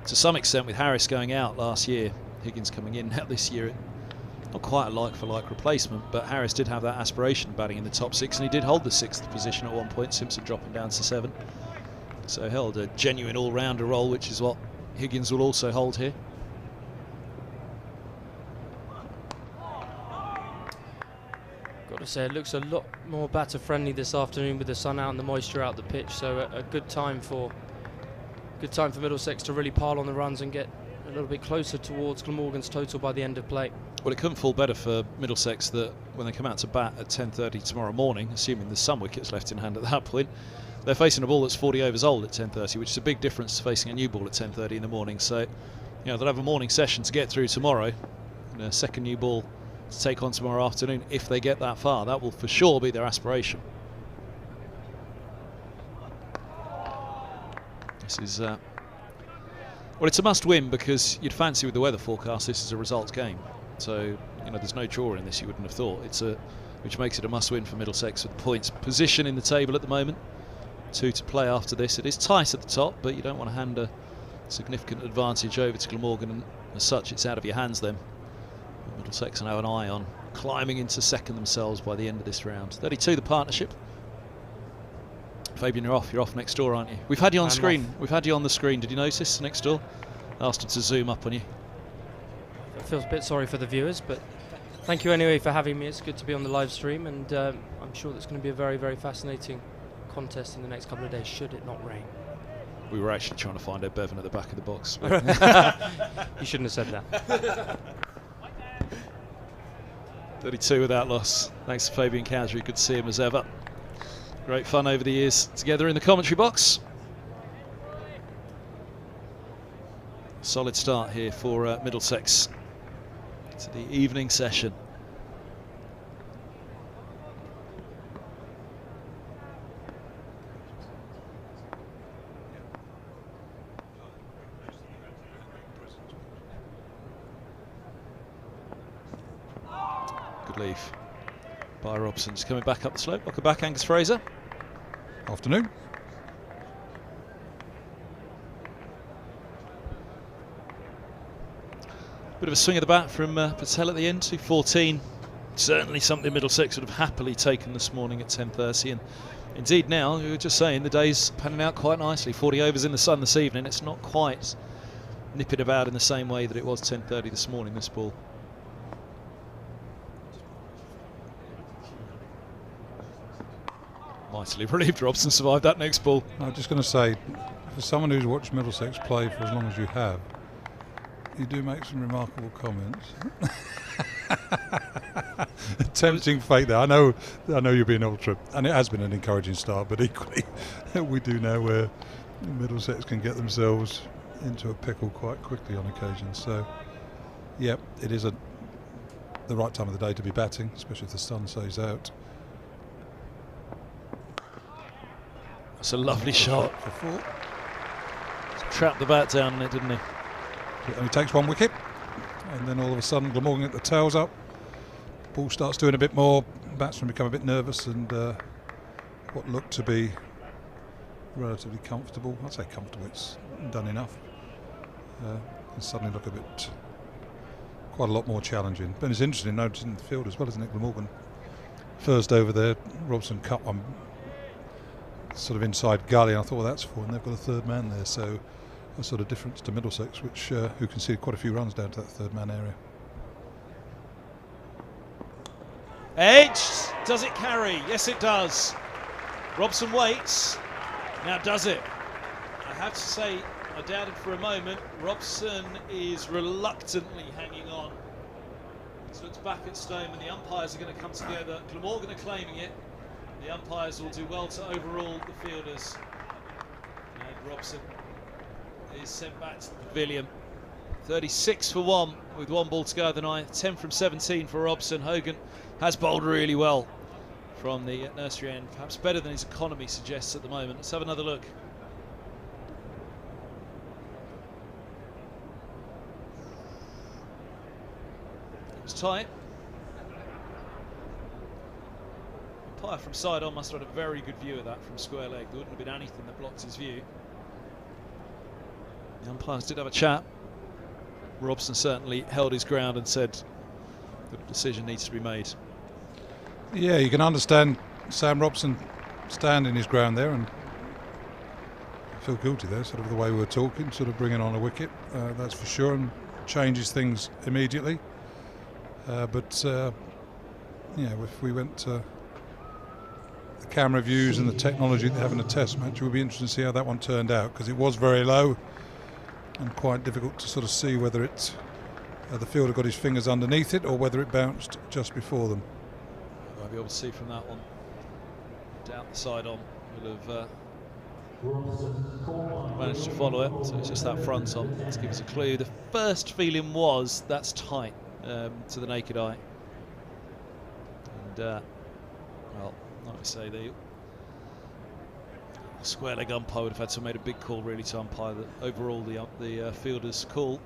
to some extent with Harris going out last year, Higgins coming in now this year, not quite a like-for-like replacement, but Harris did have that aspiration of batting in the top 6, and he did hold the 6th position at one point, Simpson dropping down to 7. So held a genuine all-rounder role, which is what Higgins will also hold here. Got to say, it looks a lot more batter-friendly this afternoon with the sun out and the moisture out the pitch, so a good time for Middlesex to really pile on the runs and get a little bit closer towards Glamorgan's total by the end of play. Well, it couldn't fall better for Middlesex that when they come out to bat at 10:30 tomorrow morning, assuming there's some wickets left in hand at that point, they're facing a ball that's 40 overs old at 10:30, which is a big difference to facing a new ball at 10:30 in the morning. So, they'll have a morning session to get through tomorrow, and a second new ball to take on tomorrow afternoon if they get that far. That will for sure be their aspiration. This is well, it's a must-win because you'd fancy with the weather forecast this is a results game. So there's no draw in this. You wouldn't have thought which makes it a must-win for Middlesex with points position in the table at the moment. 2 to play after this. It is tight at the top, but you don't want to hand a significant advantage over to Glamorgan, and as such, it's out of your hands then. Middlesex now an eye on climbing into second themselves by the end of this round. 32 the partnership. Fabian, you're off next door, aren't you? We've had you on screen. We've had you on the screen. Did you notice next door? Asked him to zoom up on you. I feel a bit sorry for the viewers, but thank you anyway for having me. It's good to be on the live stream, and I'm sure that's going to be a very, very fascinating contest in the next couple of days, should it not rain. We were actually trying to find Ed Bevan at the back of the box. You shouldn't have said that. 32 without loss. Thanks to Fabian Cowdery. Good to see him as ever. Great fun over the years together in the commentary box. Solid start here for Middlesex to the evening session. Good leave by Robson. Just coming back up the slope. Welcome back, Angus Fraser. Afternoon. Bit of a swing of the bat from Patel at the end, 2:14. Certainly something Middlesex would have happily taken this morning at 10:30. And indeed now, we were just saying, the day's panning out quite nicely. 40 overs in the sun this evening. It's not quite nipping about in the same way that it was 10:30 this morning, this ball. Mightily relieved Robson survived that next ball. I was just going to say, for someone who's watched Middlesex play for as long as you have, you do make some remarkable comments. Tempting fate there. I know you're being ultra, and it has been an encouraging start, but equally we do know where Middlesex can get themselves into a pickle quite quickly on occasion. So, yeah, it is the right time of the day to be batting, especially if the sun stays out. It's a lovely shot. For 4. Trapped the bat down in it, didn't he? It only takes 1 wicket, and then all of a sudden Glamorgan get the tails up. Ball starts doing a bit more. Batsmen become a bit nervous, and what looked to be relatively comfortable, I'd say comfortable, it's done enough, and suddenly look a bit, quite a lot more challenging. But it's interesting noticing the field as well, isn't it? Glamorgan first over there, Robson cut one sort of inside gully, and I thought, well, that's 4, and they've got a third man there, so a sort of difference to Middlesex, which who conceded quite a few runs down to that third man area. Edge, does it carry? Yes, it does. Robson waits. Now does it? I have to say, I doubted for a moment. Robson is reluctantly hanging on. He looks back at Stoneman. The umpires are going to come together. Glamorgan are claiming it. The umpires will do well to overrule the fielders. And Robson is sent back to the pavilion. 36 for 1 with 1 ball to go the 9th. 10 from 17 for Robson. Hogan has bowled really well from the nursery end, perhaps better than his economy suggests at the moment. Let's have another look. It was tight. Umpire from side on must have had a very good view of that from square leg. There wouldn't have been anything that blocked his view. The umpires did have a chat. Robson certainly held his ground and said that a decision needs to be made. Yeah, you can understand Sam Robson standing his ground there, and I feel guilty there, sort of the way we were talking, sort of bringing on a wicket, that's for sure, and changes things immediately. But if we went to the camera views and the technology they have in a test match, it would be interesting to see how that one turned out, because it was very low and quite difficult to sort of see whether it the fielder got his fingers underneath it or whether it bounced just before them. I'll be able to see from that one. Down the side on will have managed to follow it, so it's just that front on to give us a clue. The first feeling was that's tight to the naked eye, and well, like I say, the square leg umpire would have had to have made a big call really to umpire overall the fielder's call.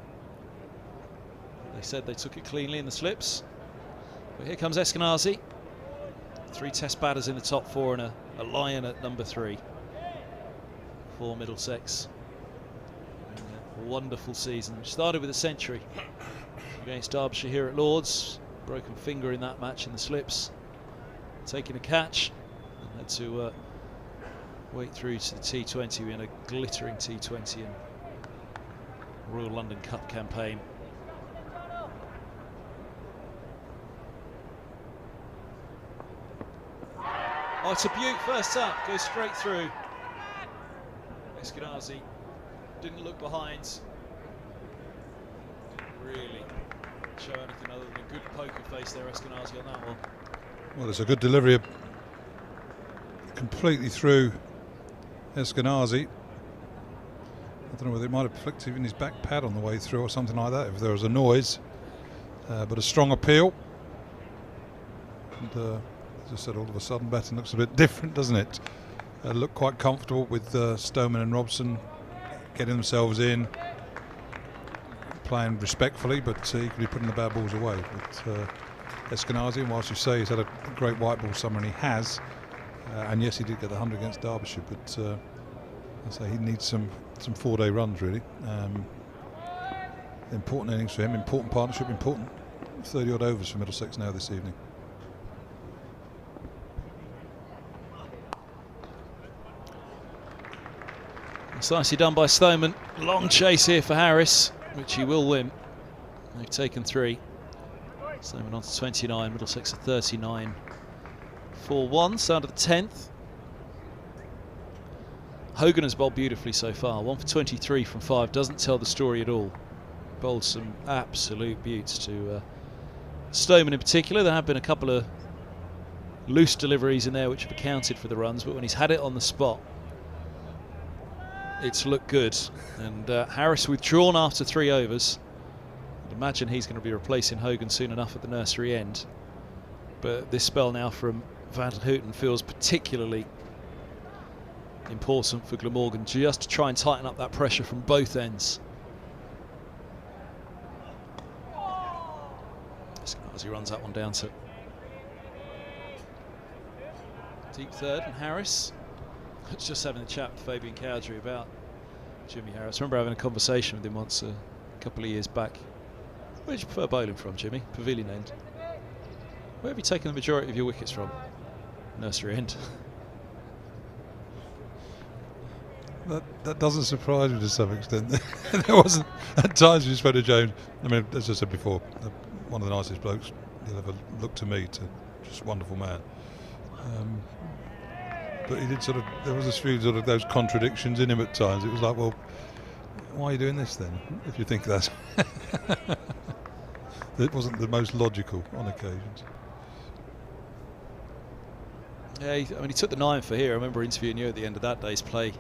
They said they took it cleanly in the slips, but here comes Eskenazi. 3 test batters in the top 4 and a lion at number 3 for Middlesex. A wonderful season. Started with a century against Derbyshire here at Lords. Broken finger in that match in the slips. Taking a catch and had to wait through to the T20 in a glittering T20 and Royal London Cup campaign. Oh, it's a beaut first up, goes straight through. Eskenazi didn't look behind. Didn't really show anything other than a good poker face there, Eskenazi, on that one. Well, it's a good delivery completely through Eskenazi. I don't know whether it might have flicked even his back pad on the way through or something like that if there was a noise. But a strong appeal. And as I said, all of a sudden batting looks a bit different, doesn't it? Looked quite comfortable with Stoneman and Robson getting themselves in, playing respectfully, but equally putting the bad balls away. But Eskenazi, and whilst you say he's had a great white ball summer, and he has, and yes, he did get the 100 against Derbyshire, but I say he needs some 4-day runs really. Important innings for him, important partnership, important 30-odd overs for Middlesex now this evening. It's nicely done by Stoneman. Long chase here for Harris, which he will win. They've taken 3. Stoneman on to 29, Middlesex at 39. 4-1, start of the 10th. Hogan has bowled beautifully so far. 1 for 23 from 5, doesn't tell the story at all. Bowled some absolute beauts to Stoneman in particular. There have been a couple of loose deliveries in there which have accounted for the runs, but when he's had it on the spot, it's looked good. And Harris withdrawn after 3 overs. I'd imagine he's going to be replacing Hogan soon enough at the nursery end. But this spell now from Van den Houten feels particularly important for Glamorgan just to try and tighten up that pressure from both ends. As he runs that one down to deep third, and Harris. I was just having a chat with Fabian Cowdery about Jimmy Harris. I remember having a conversation with him once a couple of years back. Where did you prefer bowling from, Jimmy? Pavilion end. Where have you taken the majority of your wickets from? Nursery end. That doesn't surprise me to some extent. There wasn't at times we spoke to Jones. I mean, as I said before, one of the nicest blokes you'll ever look to meet. Just a wonderful man. But he did sort of. There was a few sort of those contradictions in him at times. It was like, well, why are you doing this then? If you think that, it wasn't the most logical on occasions. Yeah, I mean, he took the 9 for here. I remember interviewing you at the end of that day's play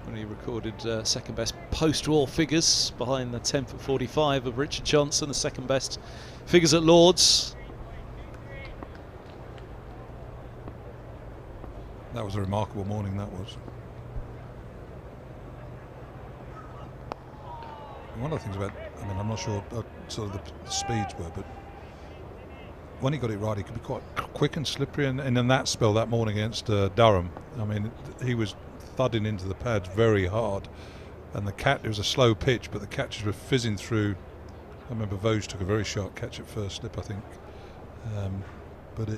when he recorded second best post-war figures behind the 10th at 45 of Richard Johnson, the second best figures at Lord's. That was a remarkable morning, that was. And one of the things about, I mean, I'm not sure sort of the speeds were, but when he got it right, he could be quite quick and slippery. And in that spell that morning against Durham, I mean, he was thudding into the pads very hard. And it was a slow pitch, but the catches were fizzing through. I remember Vosges took a very sharp catch at first slip, I think. But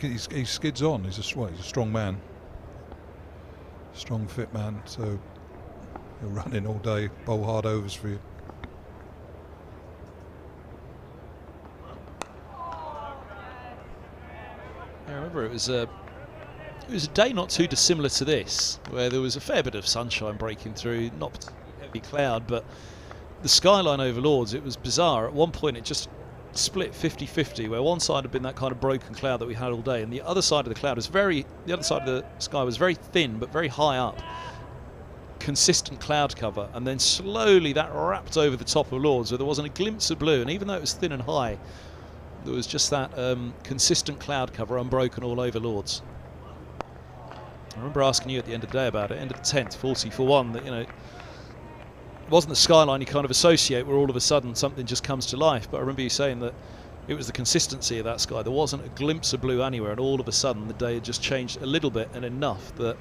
he skids on. He's a strong man, strong, fit man. So he'll run in all day, bowl hard overs for you. I remember it was a day not too dissimilar to this, where there was a fair bit of sunshine breaking through, not particularly heavy cloud, but the skyline over Lord's, it was bizarre. At one point it just split 50-50, where one side had been that kind of broken cloud that we had all day, and the other side of the cloud was the other side of the sky was very thin but very high up, consistent cloud cover, and then slowly that wrapped over the top of Lord's, where there wasn't a glimpse of blue, and even though it was thin and high, there was just that consistent cloud cover unbroken all over Lord's. I remember asking you at the end of the day about it, end of the 10th, 40 for 1, that, you know, it wasn't the skyline you kind of associate where all of a sudden something just comes to life, but I remember you saying that it was the consistency of that sky. There wasn't a glimpse of blue anywhere, and all of a sudden the day had just changed a little bit, and enough that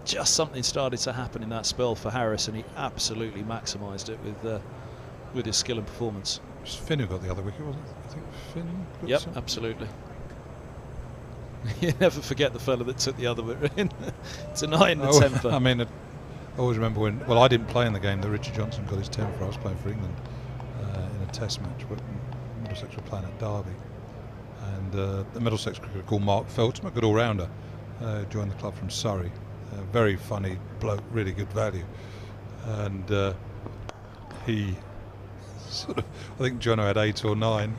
just something started to happen in that spell for Harris, and he absolutely maximised it with his skill and performance. It was Finn who got the other wicket, wasn't it? I think Finn got Yep, some. absolutely. You never forget the fella that took the other wicket in tonight in the temper. I mean, I always remember when, well, I didn't play in the game that Richard Johnson got his 10 for. I was playing for England in a test match, but Middlesex were playing at Derby. And the Middlesex cricketer called Mark Feltham, a good all-rounder, joined the club from Surrey. Very funny bloke, really good value. And he sort of, I think Jono had 8 or 9,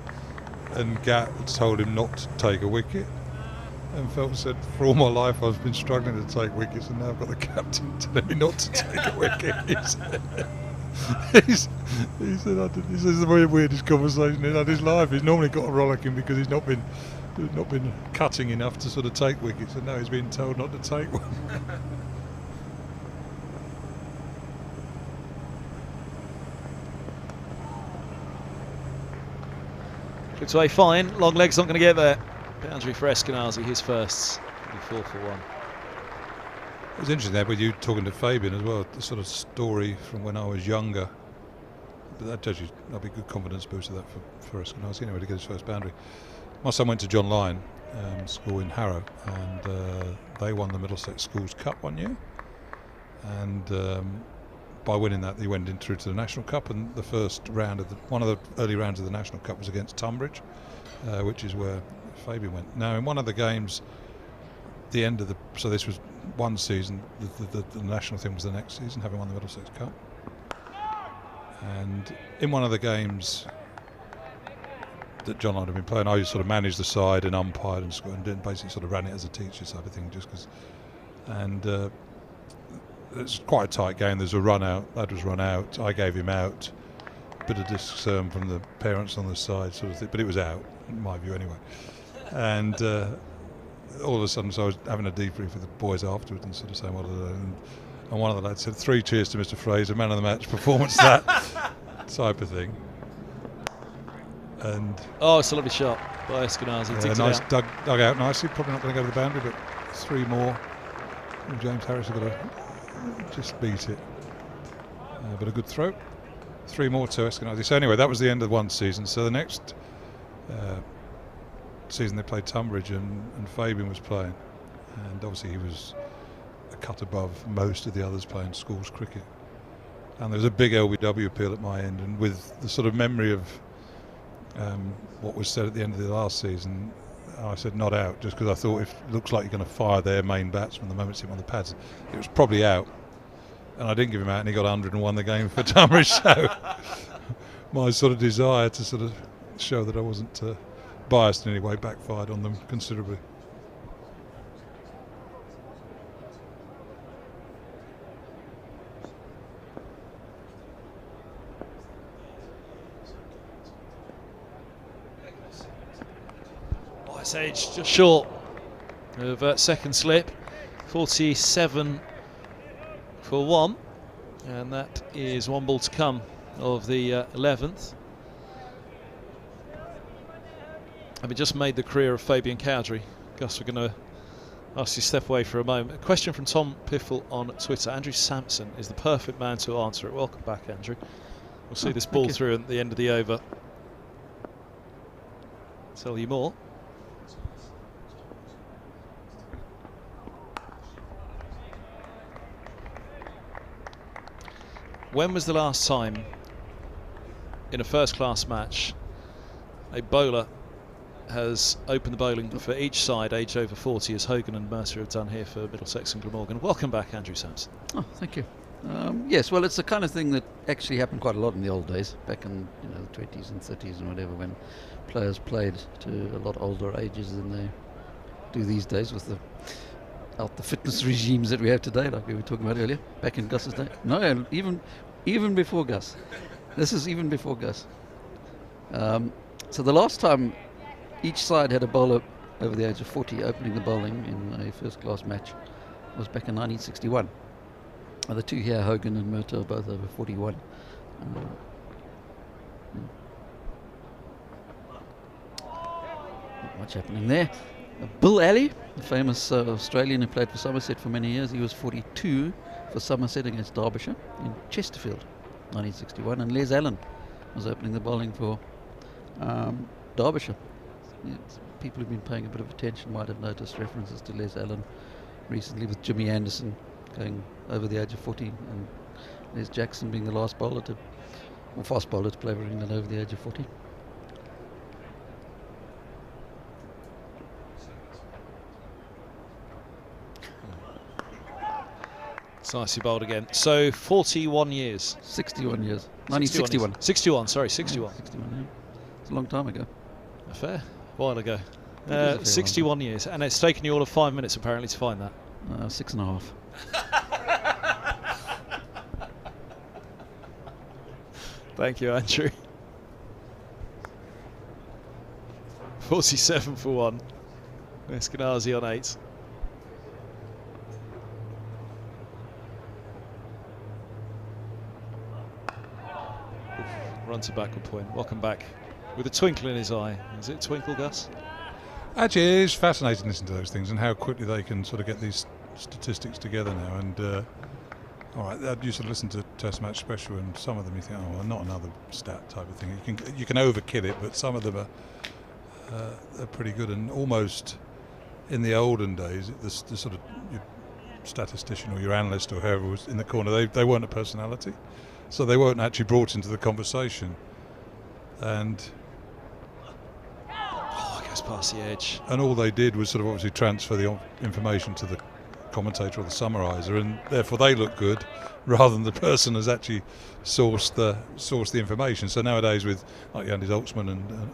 and Gat had told him not to take a wicket. And Phelps said, for all my life I've been struggling to take wickets, and now I've got the captain telling me not to take a wicket. He said this is the very weirdest conversation he's had his life. He's normally got a rollicking because he's not been cutting enough to sort of take wickets, and now he's being told not to take one. Looks away fine, long leg's not going to get there. Boundary for Eskenazi, his first, 4 for 1. It was interesting there with you talking to Fabian as well, the sort of story from when I was younger. But that tells you, that'll be a good confidence booster that for Eskenazi anyway to get his first boundary. My son went to John Lyon School in Harrow, and they won the Middlesex Schools Cup one year. And by winning that, they went in through to the National Cup, and the first round of one of the early rounds of the National Cup was against Tunbridge, which is where Fabian went. Now, in one of the games, the end of the, so this was one season, the national thing was the next season, having won the Middlesex Cup. And in one of the games that John and I had been playing, I sort of managed the side and umpired and basically sort of ran it as a teacher type of thing, just because. And it's quite a tight game. There's a run out. Lad was run out. I gave him out. Bit of discern from the parents on the side, sort of thing, but it was out, in my view anyway. And all of a sudden, so I was having a debrief with the boys afterwards and sort of saying what I did, and one of the lads said 3 cheers to Mr. Fraser, man of the match performance, that type of thing. And it's a lovely shot by Eskenazi. nice dug out nicely. Probably not going to go to the boundary, but 3 more. And James Harris has got to just beat it. But a good throw. 3 more to Eskenazi. So anyway, that was the end of one season. So the next season they played Tunbridge, and Fabian was playing, and obviously he was a cut above most of the others playing schools cricket. And there was a big LBW appeal at my end, and with the sort of memory of what was said at the end of the last season, I said not out, just because I thought if it looks like you're going to fire their main batsman the moment it's him on the pads, it was probably out. And I didn't give him out, and he got 100 and won the game for Tunbridge. So my sort of desire to sort of show that I wasn't biased in any way backfired on them considerably. Ice Age just short of second slip, 47 for 1, and that is 1 ball to come of the 11th. Having just made the career of Fabian Cowdrey, Gus, we're going to ask you to step away for a moment. A question from Tom Piffle on Twitter. Andrew Sampson is the perfect man to answer it. Welcome back, Andrew. We'll see this ball through at the end of the over. Tell you more. When was the last time in a first-class match a bowler has opened the bowling for each side aged over 40, as Hogan and Mercer have done here for Middlesex and Glamorgan? Welcome back, Andrew Sampson. Oh, thank you. Yes, well, it's the kind of thing that actually happened quite a lot in the old days, back in the 20s and 30s and whatever, when players played to a lot older ages than they do these days with the fitness regimes that we have today, like we were talking about earlier, back in Gus's day. No, even before Gus. This is even before Gus. So the last time each side had a bowler over the age of 40 opening the bowling in a first-class match was back in 1961. The two here, Hogan and Murtagh, are both over 41. Not much happening there. Bill Alley, the famous Australian who played for Somerset for many years, he was 42 for Somerset against Derbyshire in Chesterfield, 1961. And Les Allen was opening the bowling for Derbyshire. People who've been paying a bit of attention might have noticed references to Les Allen recently, with Jimmy Anderson going over the age of 40 and Les Jackson being the last bowler or fast bowler to play for England over the age of 40. It's nicely bowled again. So 41 years. 61 years. 1961. 61, sorry, 61. Yeah, 61, yeah. It's a long time ago. A fair while ago. It is a fair 61 years. And it's taken you all of 5 minutes apparently to find that. 6.5. Thank you, Andrew. 47 for 1. Eskenazi on 8. Run to backward point. Welcome back. With a twinkle in his eye. Is it twinkle, Gus? Actually, it is fascinating listening to those things and how quickly they can sort of get these statistics together now. And all right, I used to listen to Test Match Special, and some of them you think, oh, well, not another stat type of thing. You can overkill it, but some of them are pretty good. And almost in the olden days, the sort of your statistician or your analyst or whoever was in the corner, they weren't a personality, so they weren't actually brought into the conversation. And past the edge, and all they did was sort of obviously transfer the information to the commentator or the summariser, and therefore they look good rather than the person has actually sourced the information. So nowadays, with like Andy Zoltzman and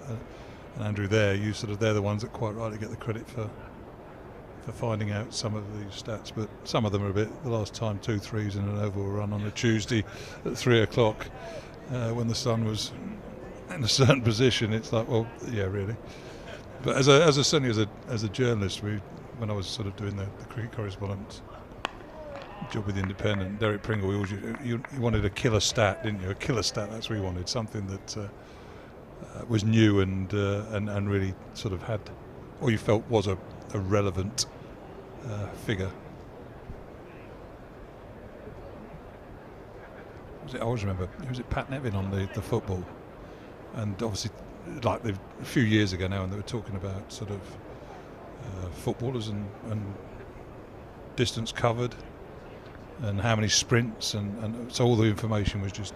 Andrew there, they're the ones that quite rightly get the credit for finding out some of these stats, but some of them are a bit. The last time 2 threes in an oval run on a Tuesday at 3 o'clock when the sun was in a certain position, it's like, well, yeah, really. But certainly as a journalist, we when I was sort of doing the cricket correspondence job with the Independent, Derek Pringle, you wanted a killer stat, didn't you? A killer stat, that's what you wanted, something that was new and really sort of had, or you felt was a relevant figure. I always remember, was it Pat Nevin on the football? And obviously, like a few years ago now, and they were talking about sort of footballers and distance covered and how many sprints, and so all the information was just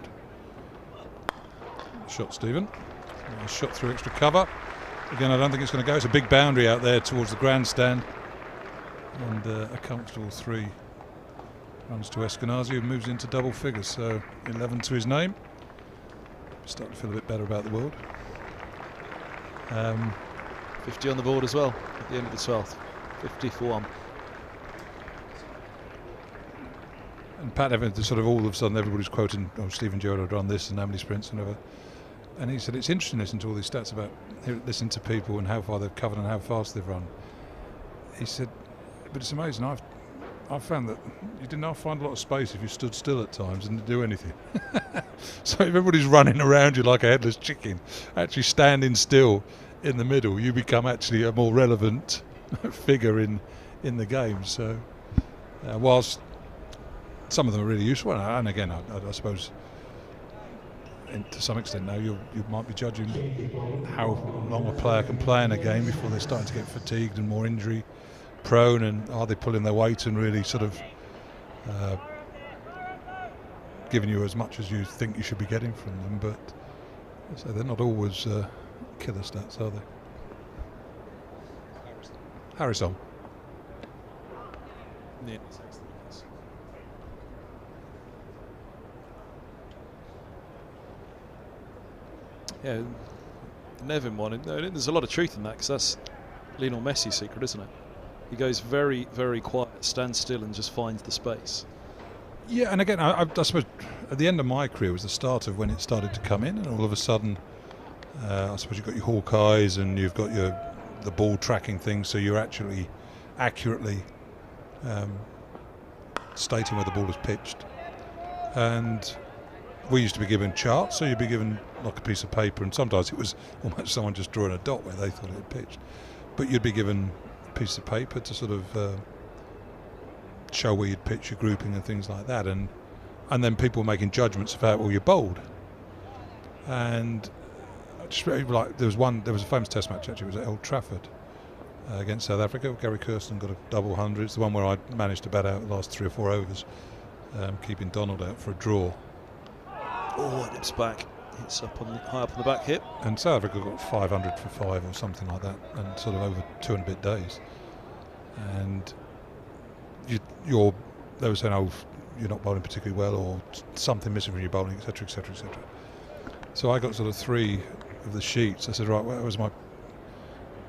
shot. Stephen, shot through extra cover. Again, I don't think it's going to go. It's a big boundary out there towards the grandstand, and a comfortable 3 runs to Eskenazi, who moves into double figures, so 11 to his name. Starting to feel a bit better about the world. 50 on the board as well at the end of the 12th. 50 for 1. And Pat Evans, sort of all of a sudden everybody's quoting, oh, Stephen Gerrard had run this and how many sprints and whatever. And he said it's interesting listening to all these stats about listening to people and how far they've covered and how fast they've run. He said, but it's amazing. I've found that you did not find a lot of space if you stood still at times and didn't do anything. So if everybody's running around you like a headless chicken, actually standing still in the middle, you become actually a more relevant figure in the game. So whilst some of them are really useful, and again, I suppose to some extent now you might be judging how long a player can play in a game before they're starting to get fatigued and more injury prone, and are they pulling their weight and really sort of giving you as much as you think you should be getting from them. But so they're not always killer stats, are they? Harris on. Yeah. Yeah, Nevin one. There's a lot of truth in that, because that's Lionel Messi's secret, isn't it? He goes very, very quiet, stands still, and just finds the space. Yeah, and again, I suppose at the end of my career was the start of when it started to come in, and all of a sudden, I suppose you've got your Hawkeyes and you've got the ball tracking thing, so you're actually accurately stating where the ball is pitched. And we used to be given charts, so you'd be given like a piece of paper, and sometimes it was almost someone just drawing a dot where they thought it had pitched. But you'd be given a piece of paper to sort of show where you'd pitch your grouping and things like that, and then people were making judgments of how well you're bowled. And just like there was a famous Test match actually. It was at Old Trafford against South Africa. Gary Kirsten got a double 100. It's the one where I managed to bat out the last 3 or 4 overs, keeping Donald out for a draw. Oh, it nips back. It's up high up on the back hip. And South Africa got 500 for 5 or something like that, and sort of over 2 and a bit days. And they were saying, oh, you're not bowling particularly well, or something missing from your bowling, etc., etc., etc. So I got sort of 3 of the sheets. I said, right, well,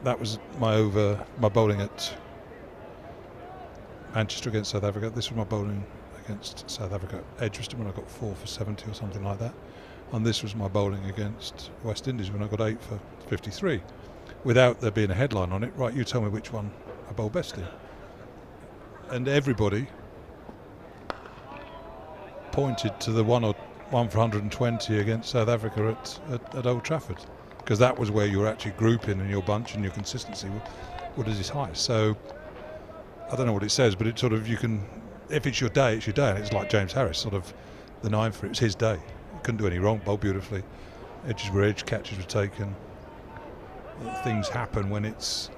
that was my bowling at Manchester against South Africa. This was my bowling against South Africa at Edgbaston when I got 4 for 70 or something like that. And this was my bowling against West Indies when I got 8 for 53. Without there being a headline on it, right, you tell me which one I bowl best in. And everybody pointed to the 1 for 120 against South Africa at Old Trafford, because that was where you were actually grouping and your bunch and your consistency were at its highest. So I don't know what it says, but it sort of, you can, if it's your day, it's your day. And it's like James Harris, sort of the 9 for it was his day. He couldn't do any wrong, bowled beautifully. Edges were edged, catches were taken. Things happen when it's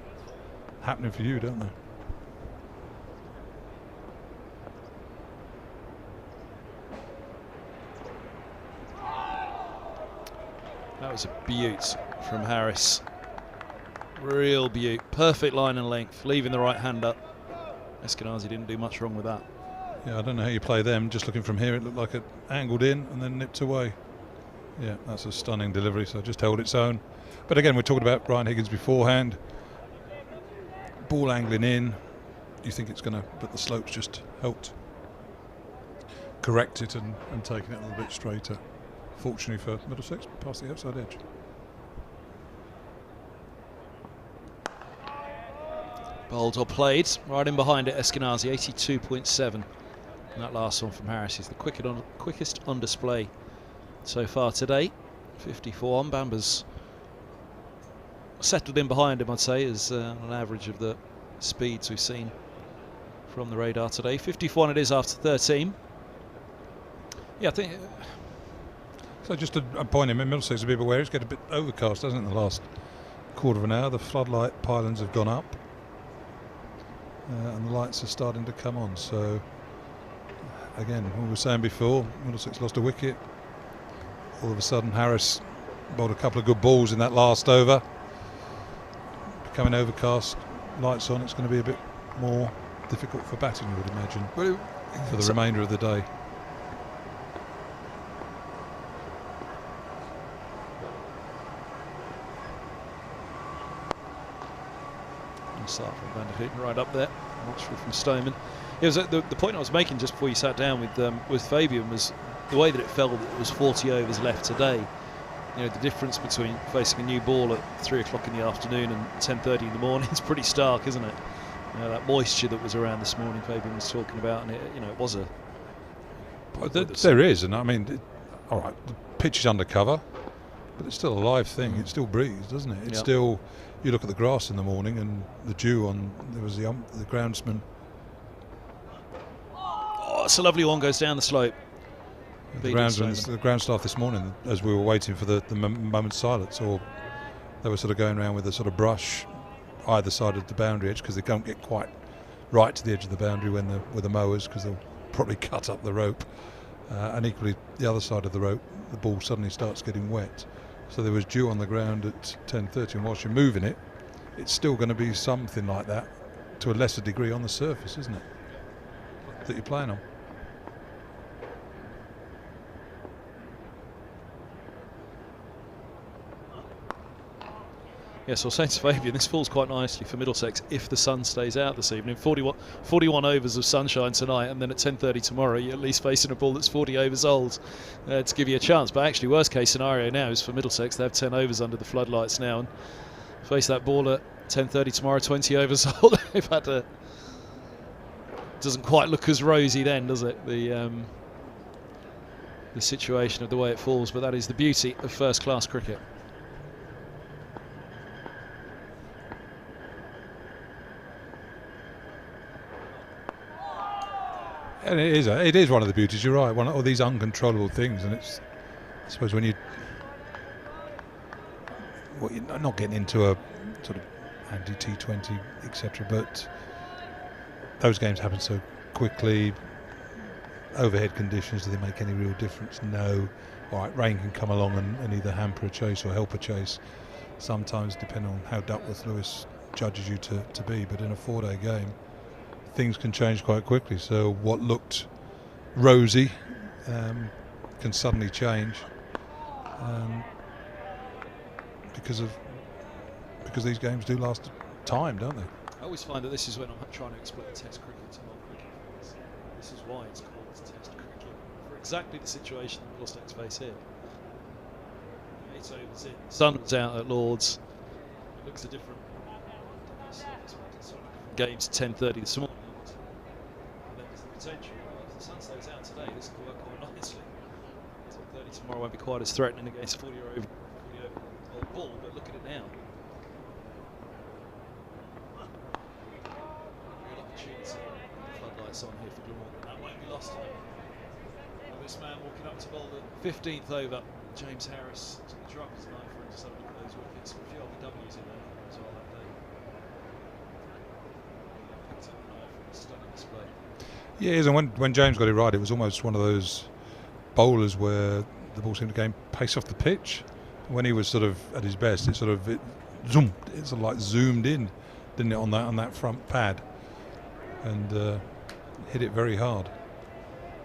happening for you, don't they? That was a beaut from Harris. Real beaut. Perfect line and length, leaving the right hand up. Eskenazi didn't do much wrong with that. Yeah, I don't know how you play them. Just looking from here, it looked like it angled in and then nipped away. Yeah, that's a stunning delivery, so just held its own. But again, we're talking about Ryan Higgins beforehand. Ball angling in. You think it's going to, but the slopes just helped correct it and taking it a little bit straighter. Fortunately for Middlesex, past the outside edge. Bowled or played. Right in behind it, Eskenazi, 82.7. And that last one from Harris is the quickest on display so far today. 54 on. Bamba's settled in behind him, I'd say, as an average of the speeds we've seen from the radar today. 54 it is after 13. Yeah, I think... So just a point in Middlesex, a bit aware, it's getting a bit overcast, doesn't it, in the last quarter of an hour. The floodlight pylons have gone up. And the lights are starting to come on. So, again, what we were saying before, Middlesex lost a wicket. All of a sudden, Harris bowled a couple of good balls in that last over. Becoming overcast, lights on, it's going to be a bit more difficult for batting, you would imagine, for the remainder of the day. Start from Van der Houten right up there, watchful from Stoneman. It was the point I was making just before you sat down with Fabian was the way that it felt that it was 40 overs left today. You know, the difference between facing a new ball at 3 o'clock in the afternoon and 10:30 in the morning is pretty stark, isn't it? You know, that moisture that was around this morning, Fabian was talking about, and it was a. There is, and I mean, all right, the pitch is undercover, but it's still a live thing. It still breathes, doesn't it? It's still. You look at the grass in the morning and the dew on. There was the groundsman. Oh, it's a lovely one, goes down the slope. The ground staff this morning, as we were waiting for the moment's silence, or they were sort of going around with a sort of brush either side of the boundary edge because they can't get quite right to the edge of the boundary with the mowers because they'll probably cut up the rope. And equally, the other side of the rope, the ball suddenly starts getting wet. So there was dew on the ground at 10:30, and whilst you're moving it, it's still going to be something like that to a lesser degree on the surface, isn't it? That you're playing on. Yes, well, saying to Fabian, this falls quite nicely for Middlesex if the sun stays out this evening. 41 overs of sunshine tonight, and then at 10:30 tomorrow, you're at least facing a ball that's 40 overs old to give you a chance. But actually, worst case scenario now is for Middlesex. They have 10 overs under the floodlights now, and face that ball at 10:30 tomorrow, 20 overs old. They've had a. Doesn't quite look as rosy then, does it? The situation of the way it falls, but that is the beauty of first-class cricket. And it is one of the beauties. You're right. One of these uncontrollable things, and it's. I suppose when you're not getting into a sort of anti-T20, etc., but those games happen so quickly. Overhead conditions, do they make any real difference? No. All right, rain can come along and either hamper a chase or help a chase. Sometimes, depending on how Duckworth-Lewis judges you to be, but in a 4-day game, things can change quite quickly. So what looked rosy can suddenly change because these games do last time, don't they? I always find that this is when I'm trying to explain Test cricket to non-cricket fans. This is why it's called Test cricket, for exactly the situation that Middlesex face here. 8 overs in, sun was out at Lords. It looks a different games 10:30 this morning. Potential. If the sun stays out today, this could work quite nicely. 10:30 tomorrow won't be quite as threatening against a 40 over old ball, but look at it now. Real opportunity. Floodlights on here for Glamorgan. That won't be lost to them. And this man walking up to bowl the 15th over, James Harris, is going to drop his knife for him to have a look at those wickets. A few other W's in there as well that day. Picked up the knife and stunning display. Yeah, it is, and when James got it right, it was almost one of those bowlers where the ball seemed to gain pace off the pitch. When he was sort of at his best, it sort of zoomed in, didn't it, on that front pad, and hit it very hard.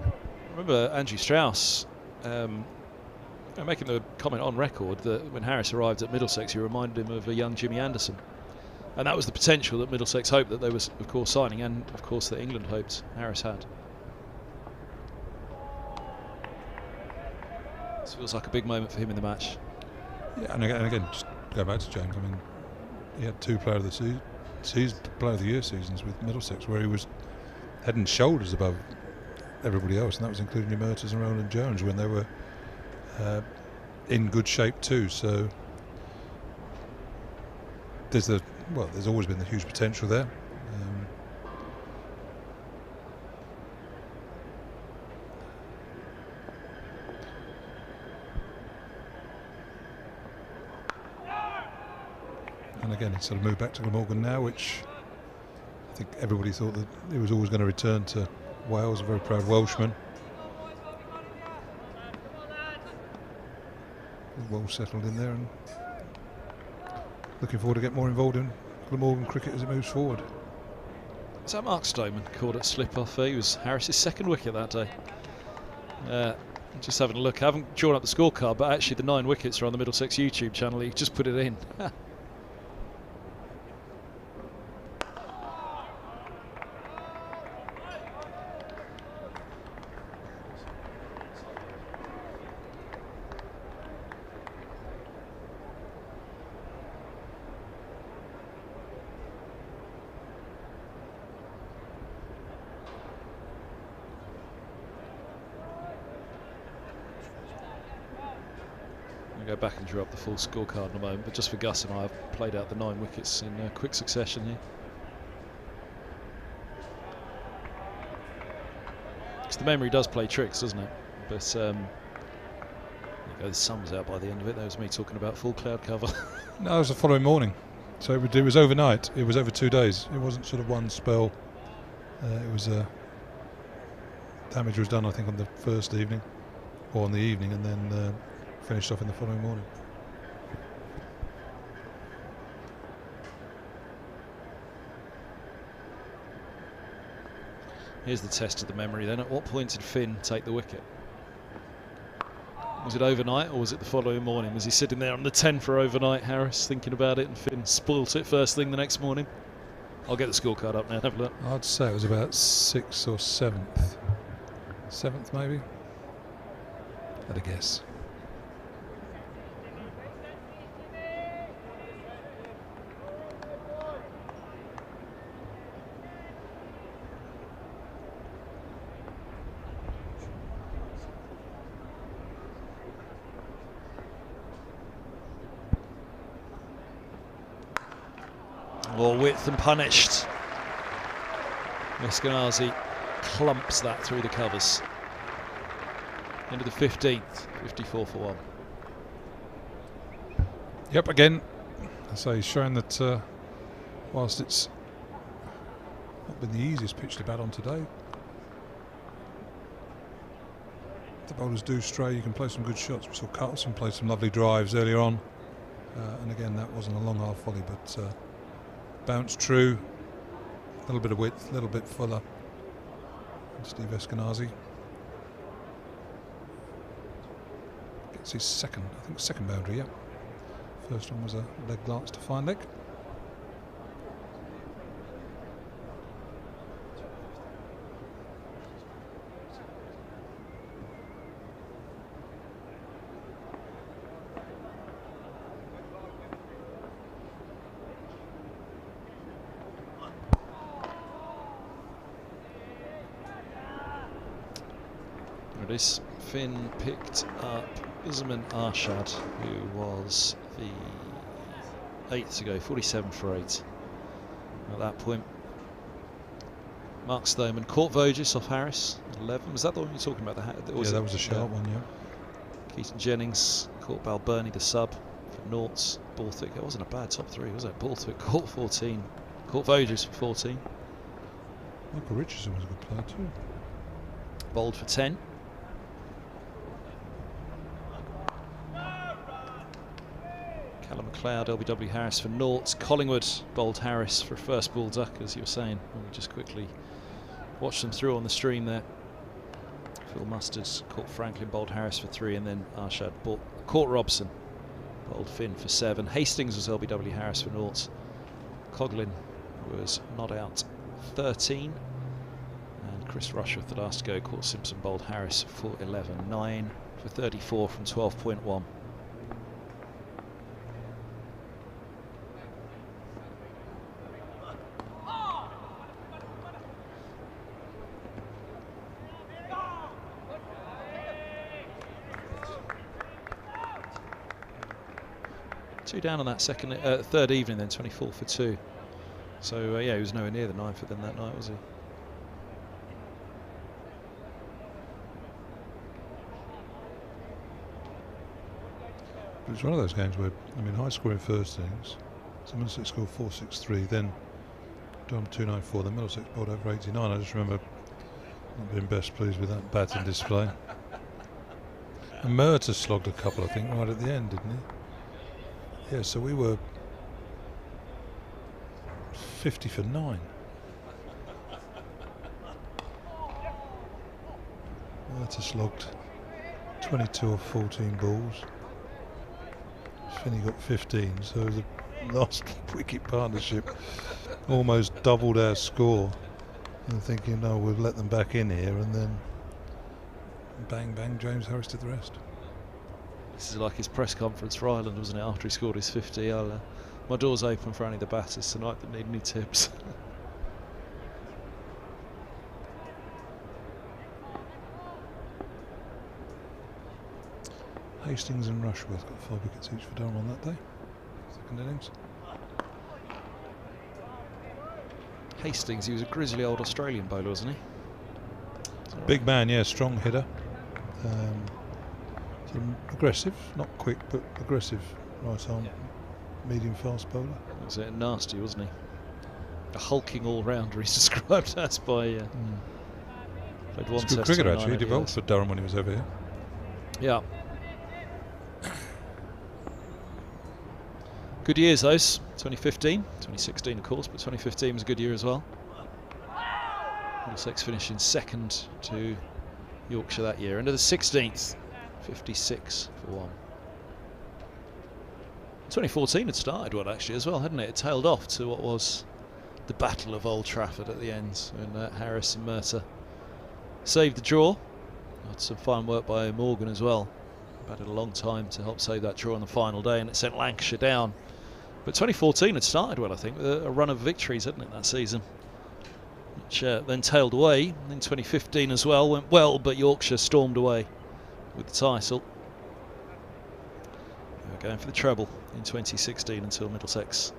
I remember Andrew Strauss making the comment on record that when Harris arrived at Middlesex, he reminded him of a young Jimmy Anderson. And that was the potential that Middlesex hoped that they was, of course, signing, and of course that England hoped Harris had. This feels like a big moment for him in the match. Yeah, and again, just go back to James. I mean, he had 2 Player of the Player of the Year seasons with Middlesex, where he was head and shoulders above everybody else, and that was including your Murtaghs and Roland Jones when they were in good shape too. So there's always been the huge potential there. And again, it's sort of moved back to Glamorgan now, which I think everybody thought that he was always going to return to Wales, a very proud Welshman. Well settled in there and looking forward to get more involved in Glamorgan cricket as it moves forward. Is that Mark Stoneman caught at slip-off? He was Harris's second wicket that day. Just having a look. I haven't drawn up the scorecard, but actually the 9 wickets are on the Middlesex YouTube channel. He just put it in. Go back and draw up the full scorecard in a moment, but just for Gus and I, I've played out the 9 wickets in quick succession here. Because the memory does play tricks, doesn't it? But there you go, the sun was out by the end of it. That was me talking about full cloud cover. No, it was the following morning, so it was overnight. It was over 2 days. It wasn't sort of one spell. It was damage was done, I think, on the first evening or on the evening, and then finished off in the following morning. Here's the test of the memory then. At what point did Finn take the wicket? Was it overnight or was it the following morning? Was he sitting there on the 10 for overnight, Harris, thinking about it, and Finn spoilt it first thing the next morning? I'll get the scorecard up now, have a look. I'd say it was about 6th or 7th. 7th maybe? I'd a guess. More width and punished. Eskenazi clumps that through the covers. Into the 15th, 54 for 1. Yep, again, I say he's showing that whilst it's not been the easiest pitch to bat on today, the bowlers do stray. You can play some good shots. We saw Carlson play some lovely drives earlier on, and again that wasn't a long half volley, but bounced true, a little bit of width, a little bit fuller. And Steve Eskenazi gets his second boundary. Yeah, first one was a leg glance to fine leg. This Finn picked up Usman Arshad, who was the 8th to go, 47 for 8 at that point. Mark Stoneman caught Voges off Harris, 11. Was that the one you were talking about? Yeah, that was a sharp one, yeah. Keaton Jennings caught Balbirnie, the sub, for Noughts. Borthwick, it wasn't a bad top 3, was it? Borthwick caught 14. Caught Voges for 14. Michael Richardson was a good player too. Bowled for 10. Callum McLeod, LBW Harris for Noughts. Collingwood bowled Harris for a first ball duck, as you were saying. We just quickly watched them through on the stream there. Phil Mustard caught Franklin, bowled Harris for 3, and then Arshad caught Robson, bowled Finn for 7. Hastings was LBW Harris for Noughts. Coughlin was not out, 13. And Chris Rushworth, the last to go, caught Simpson, bowled Harris for 11. 9 for 34 from 12.1. 2 down on that third evening, then 24 for 2. So yeah, he was nowhere near the 9 for them that night, was he? It was one of those games where, I mean, high scoring first innings. So Middlesex scored 463, then Dom 294, then Middlesex bowled over 89. I just remember not being best pleased with that batting display. And Murtagh slogged a couple, I think, right at the end, didn't he? Yeah, so we were 50 for 9. Murtagh slogged 22 or 14 balls. Finney got 15, so the last wicket partnership almost doubled our score. And thinking, no, we'll let them back in here, and then bang, bang, James Harris did the rest. This is like his press conference for Ireland, wasn't it, after he scored his 50? My door's open for any of the batters tonight that need any tips. Hastings and Rushworth got 5 wickets each for Durham on that day. Second innings. Hastings, he was a grizzly old Australian bowler, wasn't he? Big man, yeah, strong hitter. Sort of aggressive, not quick, but aggressive right arm, medium fast bowler. Was it nasty, wasn't he? A hulking all-rounder, he's described as by. Played one He's a good test cricketer, in actually. He 9 developed years. for Durham when he was over here. Yeah. Good years those, 2015, 2016 of course, but 2015 was a good year as well. Middlesex finishing second to Yorkshire that year. Into the 16th, 56 for 1. 2014 had started well actually as well, hadn't it? It tailed off to what was the Battle of Old Trafford at the end when Harris and Murtagh saved the draw. Had some fine work by Morgan as well. Batted a long time to help save that draw on the final day, and it sent Lancashire down. But 2014 had started well, I think, with a run of victories, hadn't it, that season? Which then tailed away. And then 2015 as well went well, but Yorkshire stormed away with the title. They were going for the treble in 2016 until Middlesex.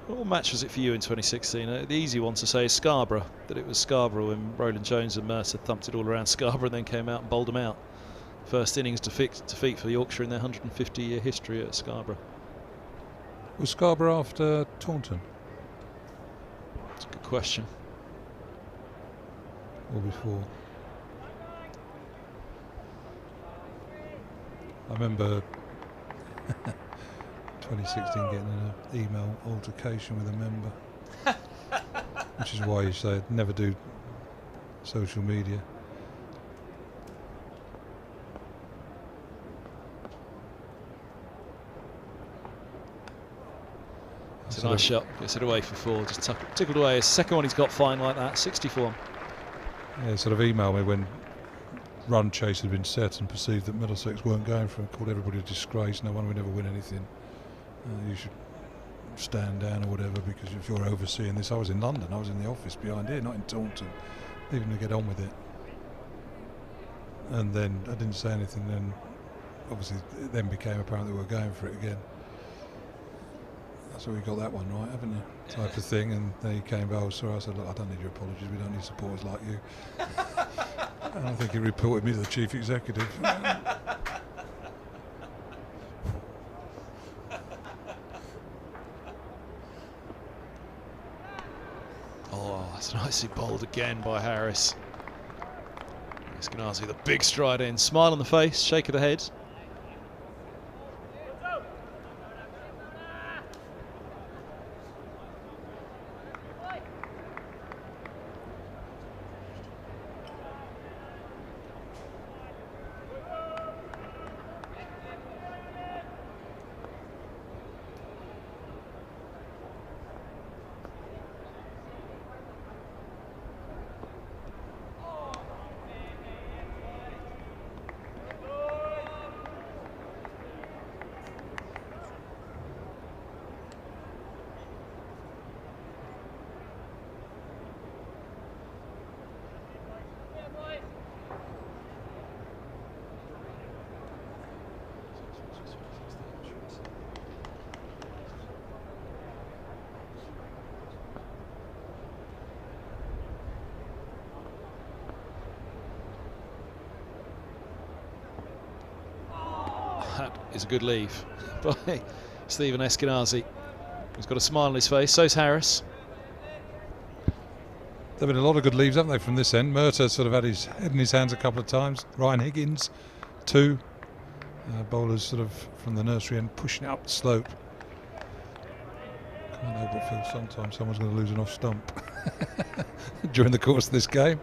What match was it for you in 2016? The easy one to say is Scarborough, that it was Scarborough when Roland Jones and Murtagh thumped it all around Scarborough and then came out and bowled them out. First innings defeat for Yorkshire in their 150-year history at Scarborough. Was Scarborough after Taunton? That's a good question. Or before? I remember 2016 getting an email altercation with a member. Which is why you say never do social media. It's a nice shot, gets it away for 4, just tickled away. His second one he's got fine like that, 64. Yeah, sort of emailed me when run chase had been set and perceived that Middlesex weren't going for it, called everybody a disgrace, no one would ever win anything. You should stand down or whatever, because if you're overseeing this, I was in London, I was in the office behind here, not in Taunton, leaving to get on with it. And then I didn't say anything, then obviously it then became apparent that we were going for it again. So we got that one right, haven't you? Type of thing. And then he came back, oh sorry, I said, look, I don't need your apologies, we don't need supporters like you. And I think he reported me to the chief executive. Oh, that's nicely bowled again by Harris. Eskenazi with a big stride in, smile on the face, shake of the head. That is a good leave by Stephen Eskinazi. He's got a smile on his face. So's Harris. There have been a lot of good leaves, haven't they, from this end? Murtagh sort of had his head in his hands a couple of times. Ryan Higgins, 2. Bowlers sort of from the nursery end pushing it up the slope. Can't help but feel sometimes someone's going to lose an off stump during the course of this game.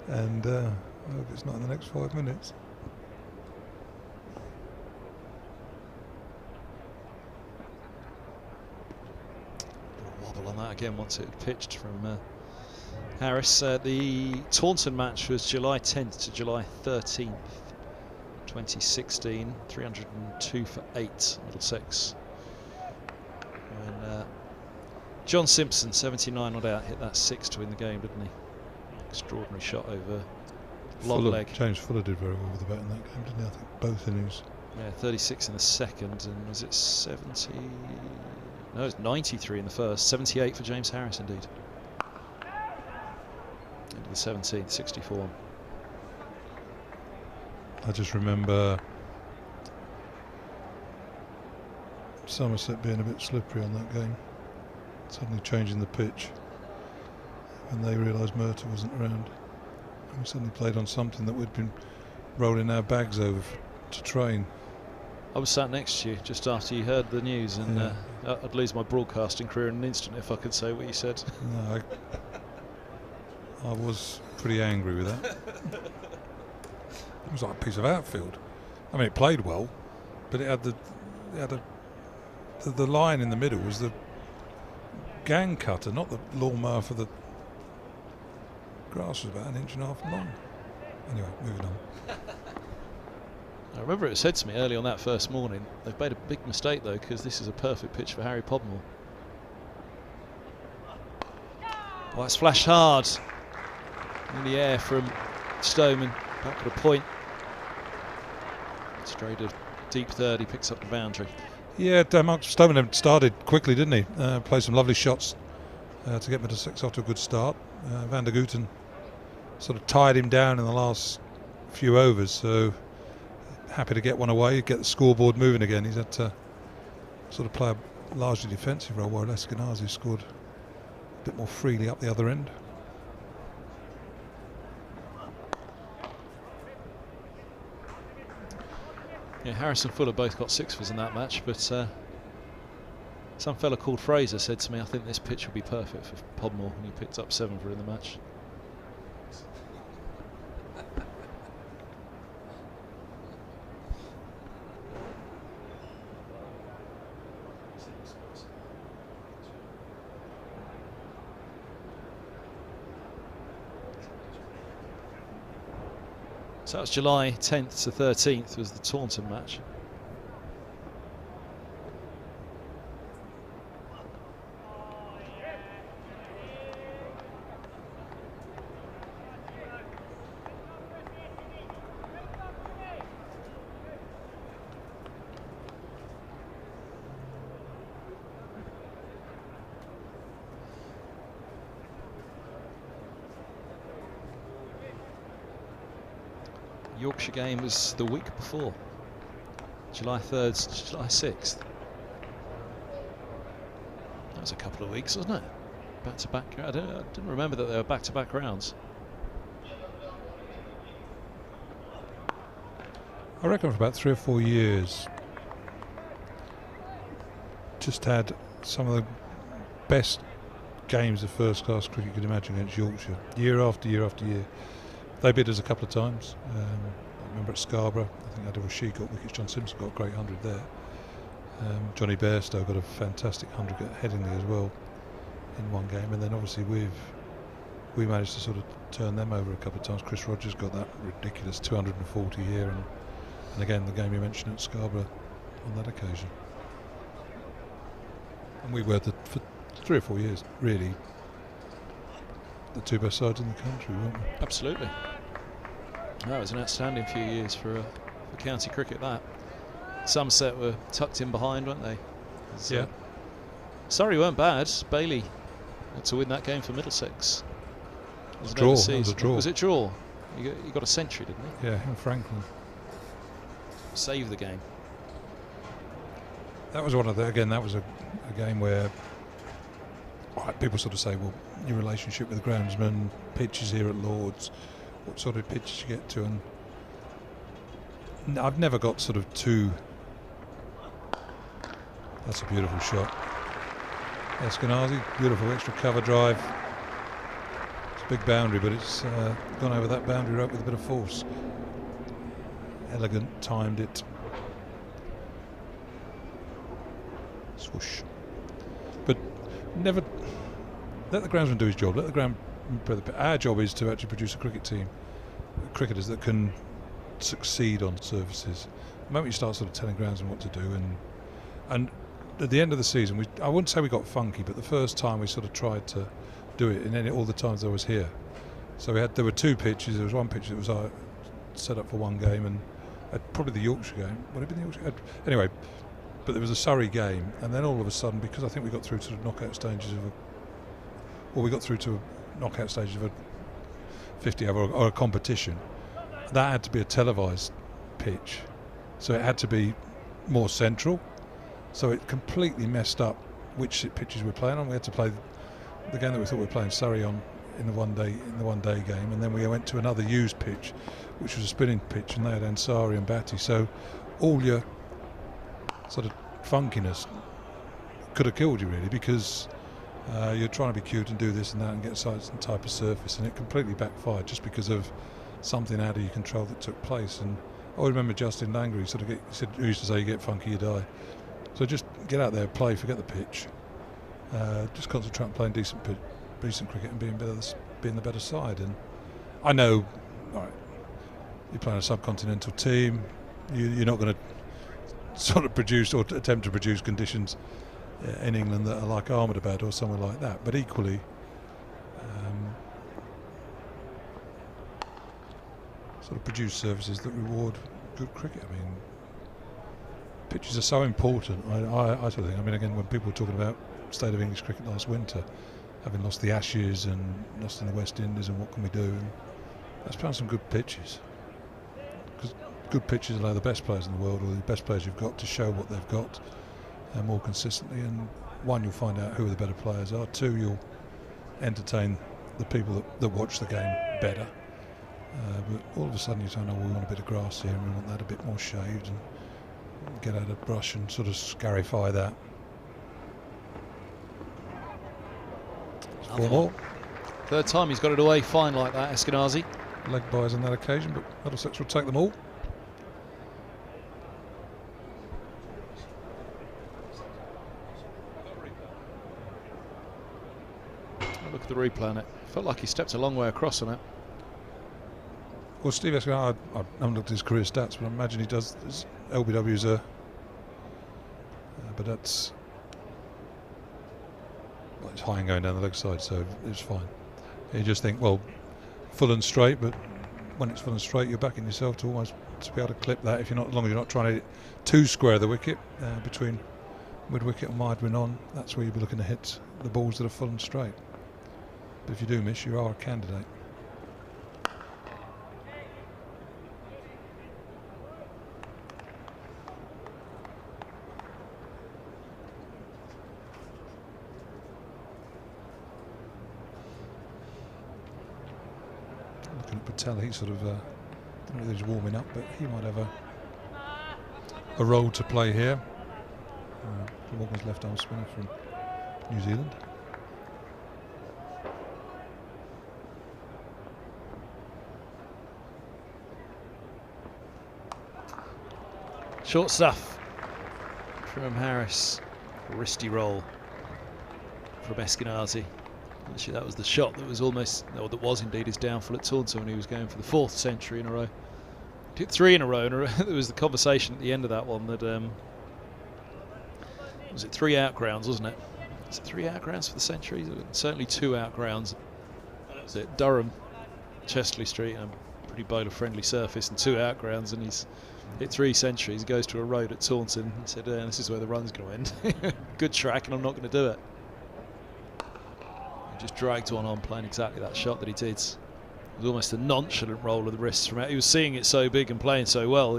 And I hope it's not in the next 5 minutes. Wobble on that again once it had pitched from Harris. The Taunton match was July 10th to July 13th, 2016. 302 for 8, Middlesex. And John Simpson, 79 not out, hit that 6 to win the game, didn't he? Extraordinary shot over long leg. James Fuller did very well with the bat in that game, didn't he? I think both innings. Yeah, 36 in the second, and was it 70? No, it's 93 in the first. 78 for James Harris, indeed. Into the 17th, 64. I just remember Somerset being a bit slippery on that game, suddenly changing the pitch when they realised Murtagh wasn't around. And we suddenly played on something that we'd been rolling our bags over to train. I was sat next to you just after you heard the news, and I'd lose my broadcasting career in an instant if I could say what you said. No, I was pretty angry with that. It was like a piece of outfield. I mean, it played well, but it had the line in the middle was the gang cutter, not the lawnmower for the grass. Was about 1.5 inches long. Anyway, moving on. I remember it was said to me early on that first morning, they've made a big mistake though, because this is a perfect pitch for Harry Podmore. Oh, it's flashed hard in the air from Stoneman, back at a point. Straight a deep third, he picks up the boundary. Yeah, Mark Stoneman started quickly, didn't he? Played some lovely shots to get Middlesex off to a good start. Van der Gooten sort of tied him down in the last few overs, so happy to get one away, get the scoreboard moving again. He's had to sort of play a largely defensive role, while Eskinazi scored a bit more freely up the other end. Yeah, Harris and Fuller both got 6-fers in that match, but some fella called Fraser said to me, I think this pitch will be perfect for Podmore, and he picked up 7-for in the match. So that was July 10th to 13th was the Taunton match. Yorkshire game was the week before, July 3rd to July 6th. That was a couple of weeks, wasn't it? Back to back. I didn't remember that they were back to back rounds. I reckon for about 3 or 4 years, just had some of the best games of first class cricket you could imagine against Yorkshire, year after year after year. They beat us a couple of times. I remember at Scarborough, I think Adil Rashid got wickets, John Simpson got a great 100 there. Johnny Bairstow got a fantastic 100 at Headingley as well in one game, and then obviously we managed to sort of turn them over a couple of times. Chris Rogers got that ridiculous 240 here, and again the game you mentioned at Scarborough on that occasion. And we were for 3 or 4 years really the 2 best sides in the country, weren't we? Absolutely. That was an outstanding few years for county cricket, that. Somerset were tucked in behind, weren't they? Yeah. Surrey weren't bad. Bailey had to win that game for Middlesex. It was a draw. It was a draw. Was it draw? You got a century, didn't he? Yeah, and Franklin saved the game. that was one of the, again, that was a game where people sort of say, well, your relationship with the groundsman, pitches here at Lord's, what sort of pitches you get to, and I've never got sort of too. That's a beautiful shot. Eskenazi, beautiful extra cover drive. It's a big boundary, but it's gone over that boundary rope with a bit of force. Elegant, timed it. Swoosh. But never let the groundsman do his job. Let the ground. Our job is to actually produce a cricket team, cricketers that can succeed on surfaces. The moment you start sort of telling groundsmen what to do, and at the end of the season, I wouldn't say we got funky, but the first time we sort of tried to do it, and then all the times I was here. So there were 2 pitches. There was one pitch that was set up for one game, and probably the Yorkshire game. Would it have been the Yorkshire? Anyway, but there was a Surrey game, and then all of a sudden, because I think we got through to the knockout stages we got through to a knockout stage of a 50 over or a competition, that had to be a televised pitch, so it had to be more central. So it completely messed up which pitches we're playing on. We had to play the game that we thought we were playing Surrey on in the one day game, and then we went to another used pitch, which was a spinning pitch, and they had Ansari and Batty. So all your sort of funkiness could have killed you really, because you're trying to be cute and do this and that and get a certain type of surface, and it completely backfired just because of something out of your control that took place. And I remember Justin Langer, he used to say, you get funky, you die. So just get out there, play, forget the pitch, just concentrate on playing decent cricket and being the better side. And I know, all right, you're playing a subcontinental team, you're not going to sort of produce or attempt to produce conditions in England that are like Ahmedabad or somewhere like that, but equally sort of produce services that reward good cricket. I mean, pitches are so important. I sort of think, I mean, again, when people were talking about state of English cricket last winter, having lost the Ashes and lost in the West Indies, and what can we do, and let's play on some good pitches, because good pitches allow the best players in the world, or the best players you've got, to show what they've got more consistently. And 1, you'll find out who the better players are. 2, you'll entertain the people that watch the game better. But all of a sudden you say, no, we want a bit of grass here and we want that a bit more shaved, and get out a brush and sort of scarify that. 4 more. Third time he's got it away fine like that, Eskenazi. Leg byes on that occasion, but Middlesex will take them all. Look at the replay on it. Felt like he stepped a long way across on it. Well, Steve Eskenazi, I haven't looked at his career stats, but I imagine he does. LBW's but that's, well, it's high and going down the leg side, so it's fine. You just think, well, full and straight, but when it's full and straight, you're backing yourself to almost to be able to clip that. If you're not, as long as you're not trying to hit too square the wicket between mid wicket and wide win on, that's where you'll be looking to hit the balls that are full and straight. But if you do miss, you are a candidate. Looking at Patel, he's sort of, I don't know whether he's warming up, but he might have a role to play here. Morgan's left arm spinner from New Zealand. Short stuff from Harris. Wristy roll from Eskenazi. Actually, that was the shot that was almost, or that was indeed his downfall at Taunton when he was going for the 4th century in a row. He hit 3 in a row. There was the conversation at the end of that one that was it 3 outgrounds, wasn't it? Was it 3 outgrounds for the century? Certainly 2 outgrounds. Was it Durham, Chesley Street, a pretty bowler-friendly surface, and 2 outgrounds, and he's hit 3 centuries. He goes to a road at Taunton and said, "This is where the run's going to end. Good track, and I'm not going to do it." He just dragged one on, playing exactly that shot that he did. It was almost a nonchalant roll of the wrists from out. He was seeing it so big and playing so well.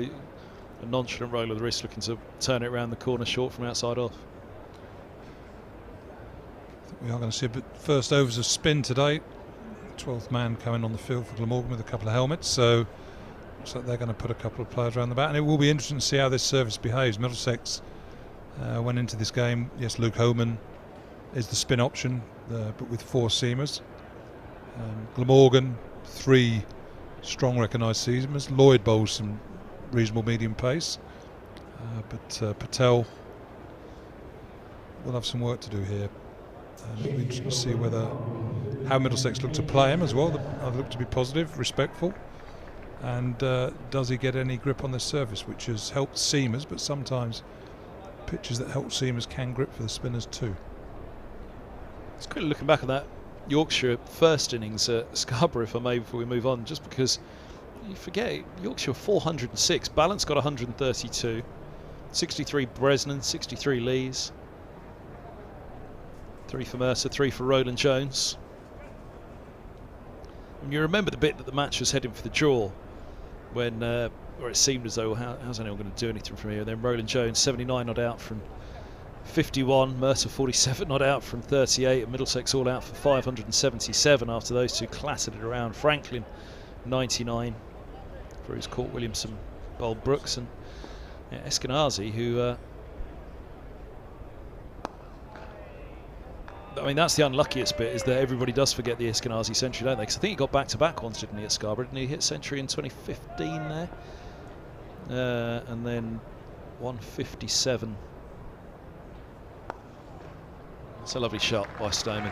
A nonchalant roll of the wrist, looking to turn it around the corner short from outside off. I think we are going to see a bit first overs of spin today. 12th man coming on the field for Glamorgan with a couple of helmets, so looks like they're going to put a couple of players around the bat, and it will be interesting to see how this service behaves. Middlesex went into this game, yes, Luke Homan is the spin option, but with 4 seamers. Glamorgan, 3 strong recognised seamers. Lloyd bowls some reasonable medium pace, but Patel will have some work to do here. It'll be interesting to see how Middlesex look to play him as well. They look to be positive, respectful, and does he get any grip on this surface, which has helped seamers, but sometimes pitches that help seamers can grip for the spinners too. It's quickly looking back at that Yorkshire first innings at Scarborough, if I may, before we move on, just because you forget Yorkshire 406, Balance got 132, 63 Bresnan, 63 Lees, 3 for Mercer, 3 for Roland Jones. And you remember the bit that the match was heading for the draw, when where it seemed as though how's anyone going to do anything from here? And then Roland Jones 79 not out from 51, Mercer 47 not out from 38, and Middlesex all out for 577 after those two clattered it around. Franklin 99 for his caught Williamson, bowled Brooks, and Eskenazi, who I mean, that's the unluckiest bit, is that everybody does forget the Eskenazi century, don't they? Because I think he got back-to-back once, didn't he, at Scarborough? Didn't he hit century in 2015 there? And then 157. It's a lovely shot by Stoneman.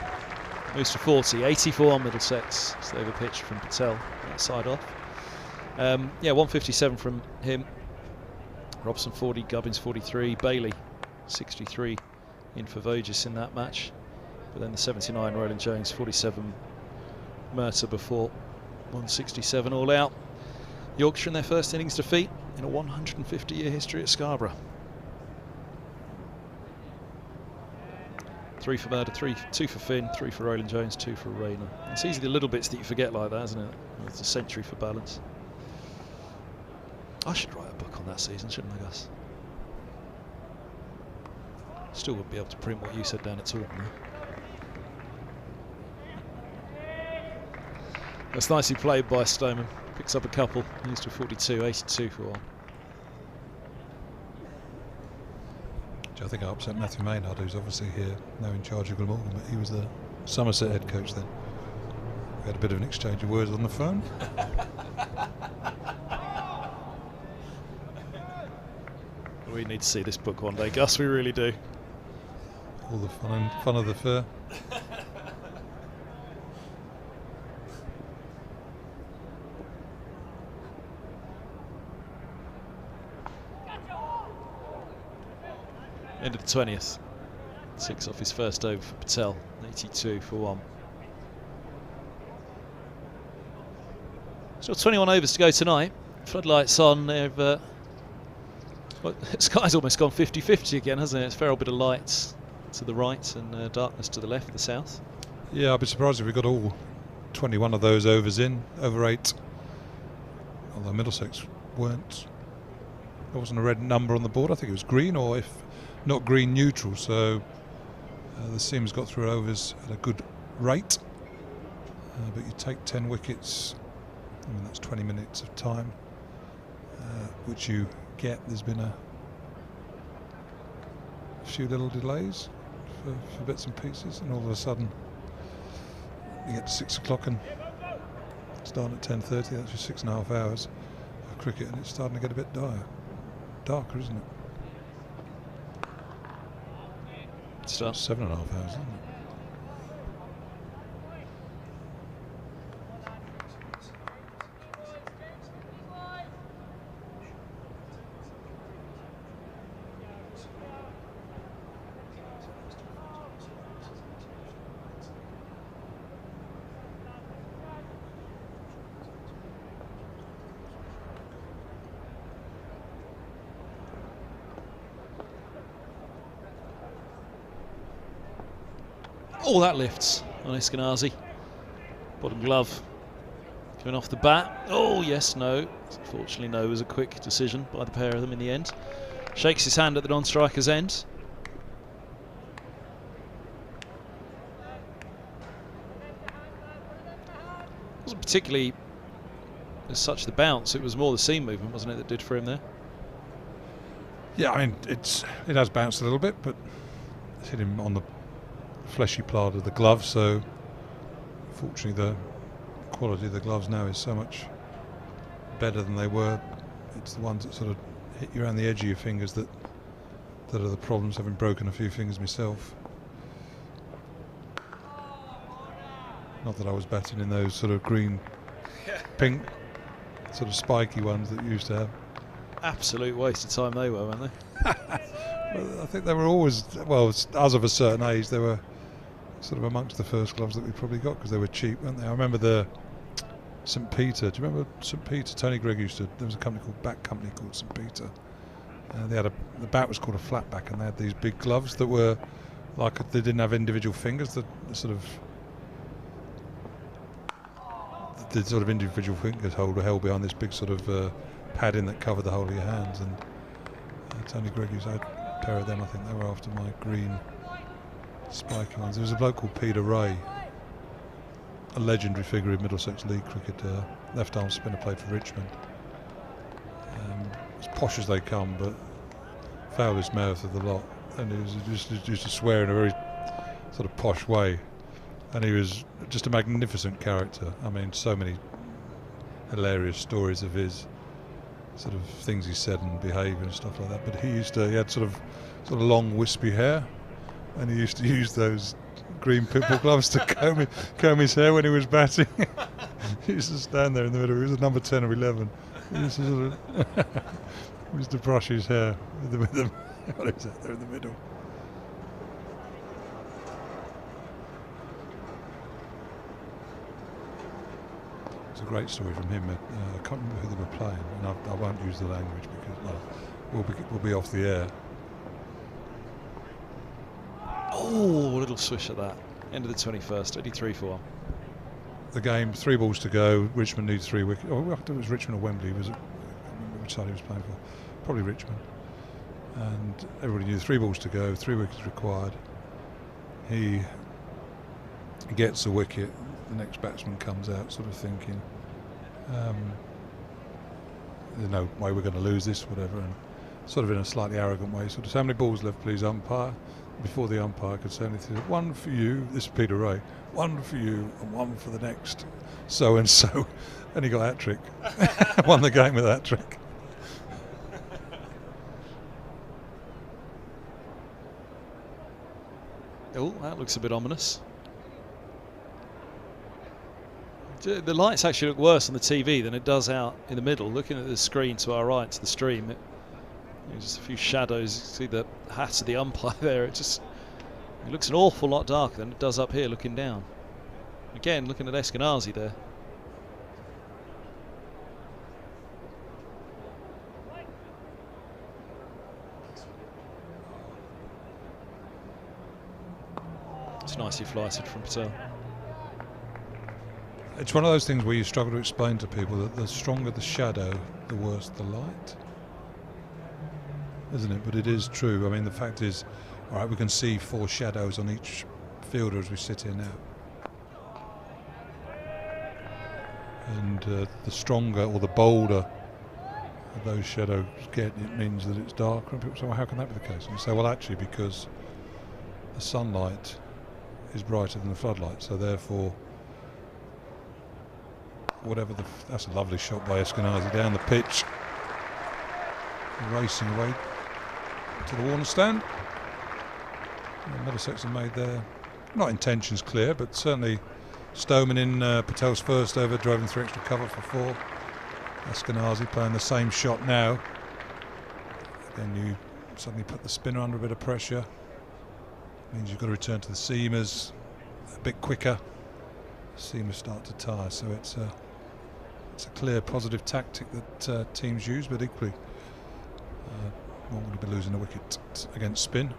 Moves to 40, 84 on Middlesex. It's the over pitch from Patel, outside off. Yeah, 157 from him. Robson 40, Gubbins 43, Bailey 63 in for Voges in that match. But then the 79 Roland Jones, 47 Murtagh before 167 all out. Yorkshire in their first innings defeat in a 150-year history at Scarborough. 3 for Murtagh, 2 for Finn, 3 for Roland Jones, 2 for Rayner. It's easy the little bits that you forget like that, isn't it? It's a century for Balance. I should write a book on that season, shouldn't I, Gus? Still wouldn't be able to print what you said down at Taunton. That's nicely played by Stoneman. Picks up a couple. He's to 42, 82 for 1. I think I upset Matthew Maynard, who's obviously here now in charge of Glamorgan, but he was the Somerset head coach then. We had a bit of an exchange of words on the phone. We need to see this book one day, Gus, we really do. All the fun of the fair. End of the 20th. 6 off his first over for Patel, 82 for 1. Still 21 overs to go tonight. Floodlights on. They've well, the sky's almost gone 50-50 again, hasn't it? It's a fair old bit of lights to the right and darkness to the left, the south. Yeah, I'd be surprised if we got all 21 of those overs in, over 8. Although Middlesex weren't. There wasn't a red number on the board. I think it was green, or if not green, neutral. So the seamers got through overs at a good rate. But you take 10 wickets, I mean, that's 20 minutes of time, which you get. There's been a few little delays for bits and pieces, and all of a sudden you get to 6 o'clock and start at 10:30. That's your 6.5 hours of cricket, and it's starting to get a bit darker, isn't it? Start 7.5 hours, isn't it? Oh, that lifts on Eskenazi. Bottom glove Coming off the bat. Oh, yes, no. Unfortunately, no was a quick decision by the pair of them in the end. Shakes his hand at the non-striker's end. Wasn't particularly as such the bounce, it was more the seam movement, wasn't it, that did for him there? Yeah, I mean, it has bounced a little bit, but it's hit him on the fleshy part of the glove, so fortunately the quality of the gloves now is so much better than they were. It's the ones that sort of hit you around the edge of your fingers that are the problems, having broken a few fingers myself. Not that I was batting in those sort of green, pink, sort of spiky ones that you used to have. Absolute waste of time they were, weren't they? Well, I think they were always, well, as of a certain age, they were sort of amongst the first gloves that we probably got because they were cheap, weren't they? I remember the St. Peter. Do you remember St. Peter? Tony Gregg used to. There was a bat company called St. Peter. They had the bat was called a flatback, and they had these big gloves that were like they didn't have individual fingers. The sort of individual fingers held behind this big sort of padding that covered the whole of your hands. And Tony Gregg used a pair of them. I think they were after my green spiky ones. There was a bloke called Peter Ray, a legendary figure in Middlesex League cricket, left-arm spinner, played for Richmond. As posh as they come, but foulest mouth of the lot. And he was just used to swear in a very sort of posh way. And he was just a magnificent character. I mean, so many hilarious stories of his sort of things he said and behaviour and stuff like that. But he had sort of long wispy hair, and he used to use those green pimple gloves to comb his hair when he was batting. He used to stand there in the middle. He was a number 10 or 11. He used to sort of he used to brush his hair with them. What is that there in the middle? It's a great story from him. I can't remember who they were playing, and I won't use the language because we'll be off the air. Oh, a little swish at that. End of the 21st, 83 for 1. The game, 3 balls to go. Richmond needs 3 wickets. Oh, I thought it was Richmond or Wembley. I can't remember which side he was playing for. Probably Richmond. And everybody knew 3 balls to go, 3 wickets required. He gets a wicket. The next batsman comes out, sort of thinking, there's no way we're going to lose this, whatever. And sort of in a slightly arrogant way, sort of, how many balls left, please, umpire? Before the umpire could say anything, 1 for you, this is Peter Ray, 1 for you and 1 for the next so and so, and he got hat trick. Won the game with that trick. Oh, that looks a bit ominous. The lights actually look worse on the TV than it does out in the middle. Looking at the screen to our right, to the stream, there's just a few shadows. You see the hat of the umpire there. It looks an awful lot darker than it does up here looking down. Again, looking at Eskinazi there. It's nicely flighted from Patel. It's one of those things where you struggle to explain to people that the stronger the shadow, the worse the light. Isn't it? But it is true. I mean, the fact is, all right, we can see 4 shadows on each fielder as we sit here now. And the stronger or the bolder those shadows get, it means that it's darker. And people say, well, how can that be the case? And you say, well, actually, because the sunlight is brighter than the floodlight, so therefore, whatever that's a lovely shot by Eskinazi down the pitch, racing away to the Warner stand. Middlesex have made their, not intentions clear, but certainly Stoneman in Patel's first over, driving through extra cover for 4. Eskinazi playing the same shot now. Then you suddenly put the spinner under a bit of pressure. Means you've got to return to the seamers a bit quicker. Seamers start to tire, so it's a clear positive tactic that teams use, but equally not going to be losing a wicket against spin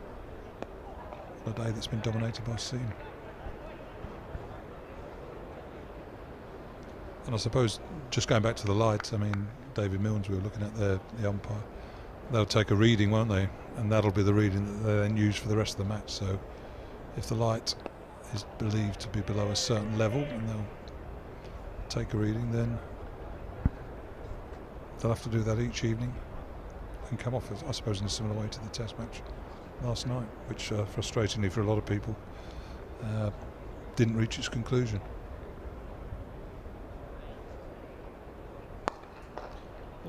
on a day that's been dominated by seam. And I suppose, just going back to the light, I mean, David Milnes, we were looking at the umpire, they'll take a reading, won't they? And that'll be the reading that they then use for the rest of the match. So if the light is believed to be below a certain level and they'll take a reading, then they'll have to do that each evening and come off, I suppose, in a similar way to the Test match last night, which frustratingly for a lot of people didn't reach its conclusion.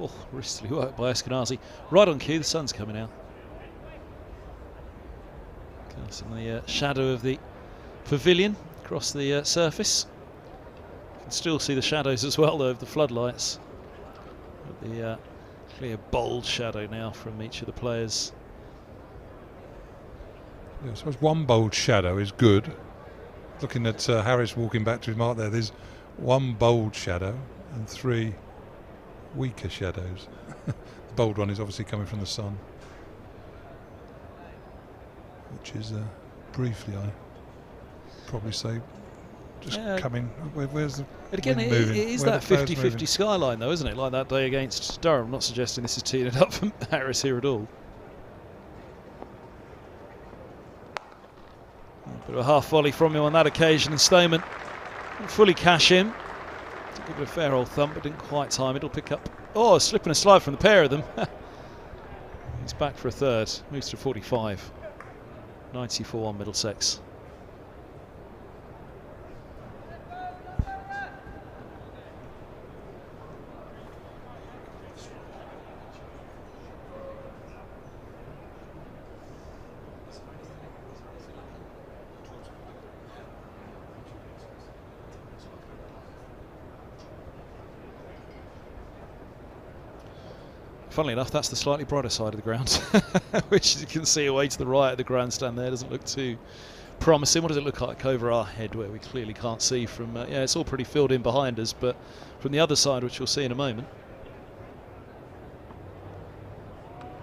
Oh, wristly work by Eskinazi. Right on cue, the sun's coming out. Casting the shadow of the pavilion across the surface. You can still see the shadows as well, though, of the floodlights. But the clear, bold shadow now from each of the players. Yeah, I suppose one bold shadow is good. Looking at Harris walking back to his mark there, there's one bold shadow and 3 weaker shadows. The bold one is obviously coming from the sun, which is briefly, I probably say, just coming. Where's the and again, wind it moving? is Where that the players 50-50 moving? skyline, though, isn't it? Like that day against Durham. I'm not suggesting this is teeing it up for Harris here at all. A bit of a half volley from him on that occasion, and Stoneman didn't fully cash in. Give it a fair old thump, but didn't quite time it. It'll pick up. Oh, a slip and a slide from the pair of them. He's back for a third. Moves to 45. 94 on Middlesex. Funnily enough, that's the slightly brighter side of the ground, which you can see away to the right of the grandstand there. Doesn't look too promising. What does it look like over our head, where we clearly can't see from... yeah, it's all pretty filled in behind us, but from the other side, which you'll see in a moment.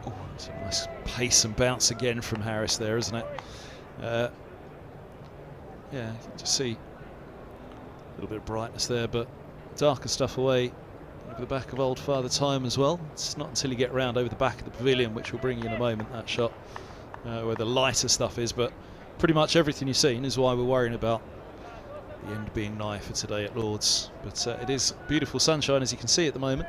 Oh, it's a nice pace and bounce again from Harris there, isn't it? Yeah, you can just see a little bit of brightness there, but darker stuff away over the back of old Father Time as well. It's not until you get round over the back of the pavilion, which we'll bring you in a moment, that shot, where the lighter stuff is, but pretty much everything you've seen is why we're worrying about the end being nigh for today at Lord's. But it is beautiful sunshine, as you can see at the moment.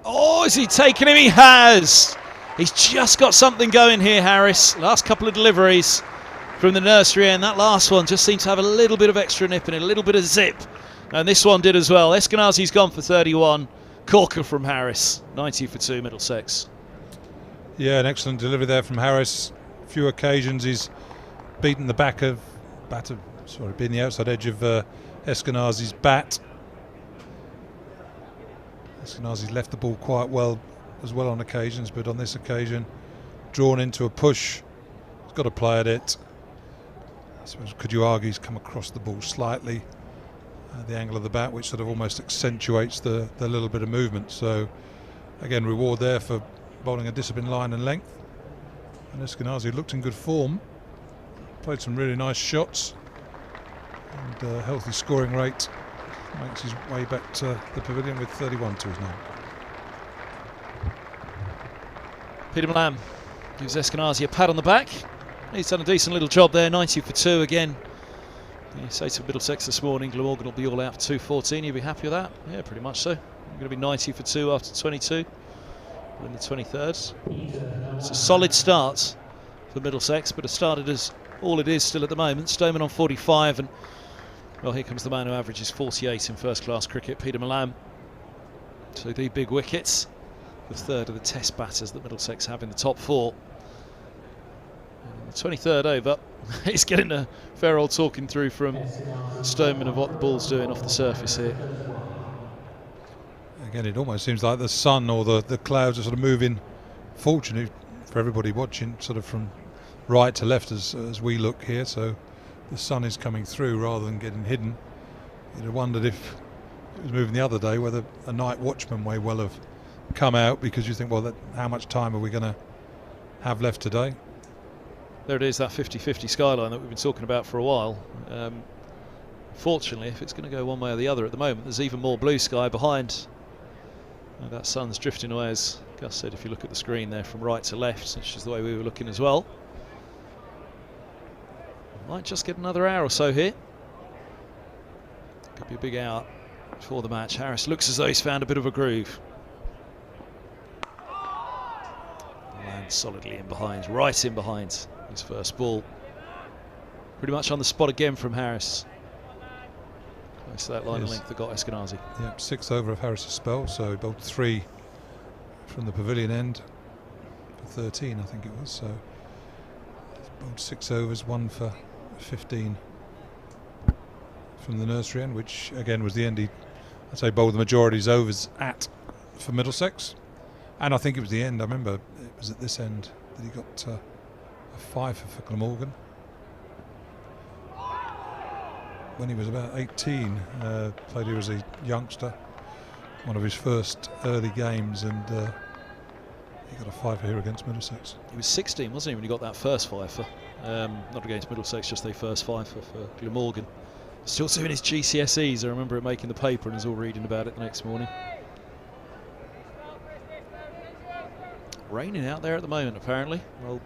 Oh, is he taking him? He has! He's just got something going here, Harris. Last couple of deliveries from the nursery end. That last one just seemed to have a little bit of extra nip in it, a little bit of zip. And this one did as well. Eskinazi's gone for 31. Corker from Harris. 90 for 2, Middlesex. Yeah, an excellent delivery there from Harris. A few occasions he's beaten the been the outside edge of Eskinazi's bat. Eskinazi's left the ball quite well as well on occasions, but on this occasion drawn into a push. He's got to play at it. I suppose, could you argue, he's come across the ball slightly, the angle of the bat, which sort of almost accentuates the little bit of movement. So again, reward there for bowling a disciplined line and length. And Eskinazi looked in good form, played some really nice shots, and a healthy scoring rate. Makes his way back to the pavilion with 31 to his name. Peter Malam gives Eskinazi a pat on the back. He's done a decent little job there. 90 for 2 again. You say to Middlesex this morning, Glamorgan will be all out for 214. You'll be happy with that? Yeah, pretty much so. You're going to be 90 for 2 after 22. We're in the 23rd. It's a solid start for Middlesex, but it started as all it is still at the moment. Stoneman on 45, and well, here comes the man who averages 48 in first-class cricket, Peter Malam. So the big wickets, the third of the test batters that Middlesex have in the top 4. And the 23rd over, he's getting a fair old talking through from Stoneman of what the ball's doing off the surface here. Again, it almost seems like the sun or the clouds are sort of moving, fortunately for everybody watching, sort of from right to left as we look here. So the sun is coming through rather than getting hidden. You'd have wondered if it was moving the other day, whether a night watchman may well have come out, because you think, well, how much time are we going to have left today? There it is, that 50-50 skyline that we've been talking about for a while. Fortunately, if it's going to go one way or the other at the moment, there's even more blue sky behind. And that sun's drifting away, as Gus said, if you look at the screen there from right to left, which is the way we were looking as well. Might just get another hour or so here. Could be a big hour for the match. Harris looks as though he's found a bit of a groove. Lands solidly in behind, right in behind his first ball. Pretty much on the spot again from Harris. Close to that line of length that got Eskenazi. Yep, 6th over of Harris's spell, so he bowled 3 from the pavilion end for 13, I think it was. So he's bowled 6 overs, 1 for 15 from the nursery end, which again was the end he, I'd say, bowled the majority of his overs at for Middlesex. And I think it was the end, I remember it was at this end that he got a 5 for Glamorgan. When he was about 18, played here as a youngster, one of his first early games, and he got a 5 here against Middlesex. He was 16, wasn't he, when he got that first 5 for, not against Middlesex, just the first 5 for Glamorgan. Still doing his GCSEs, I remember it making the paper and I was all reading about it the next morning. Raining out there at the moment, apparently. Well,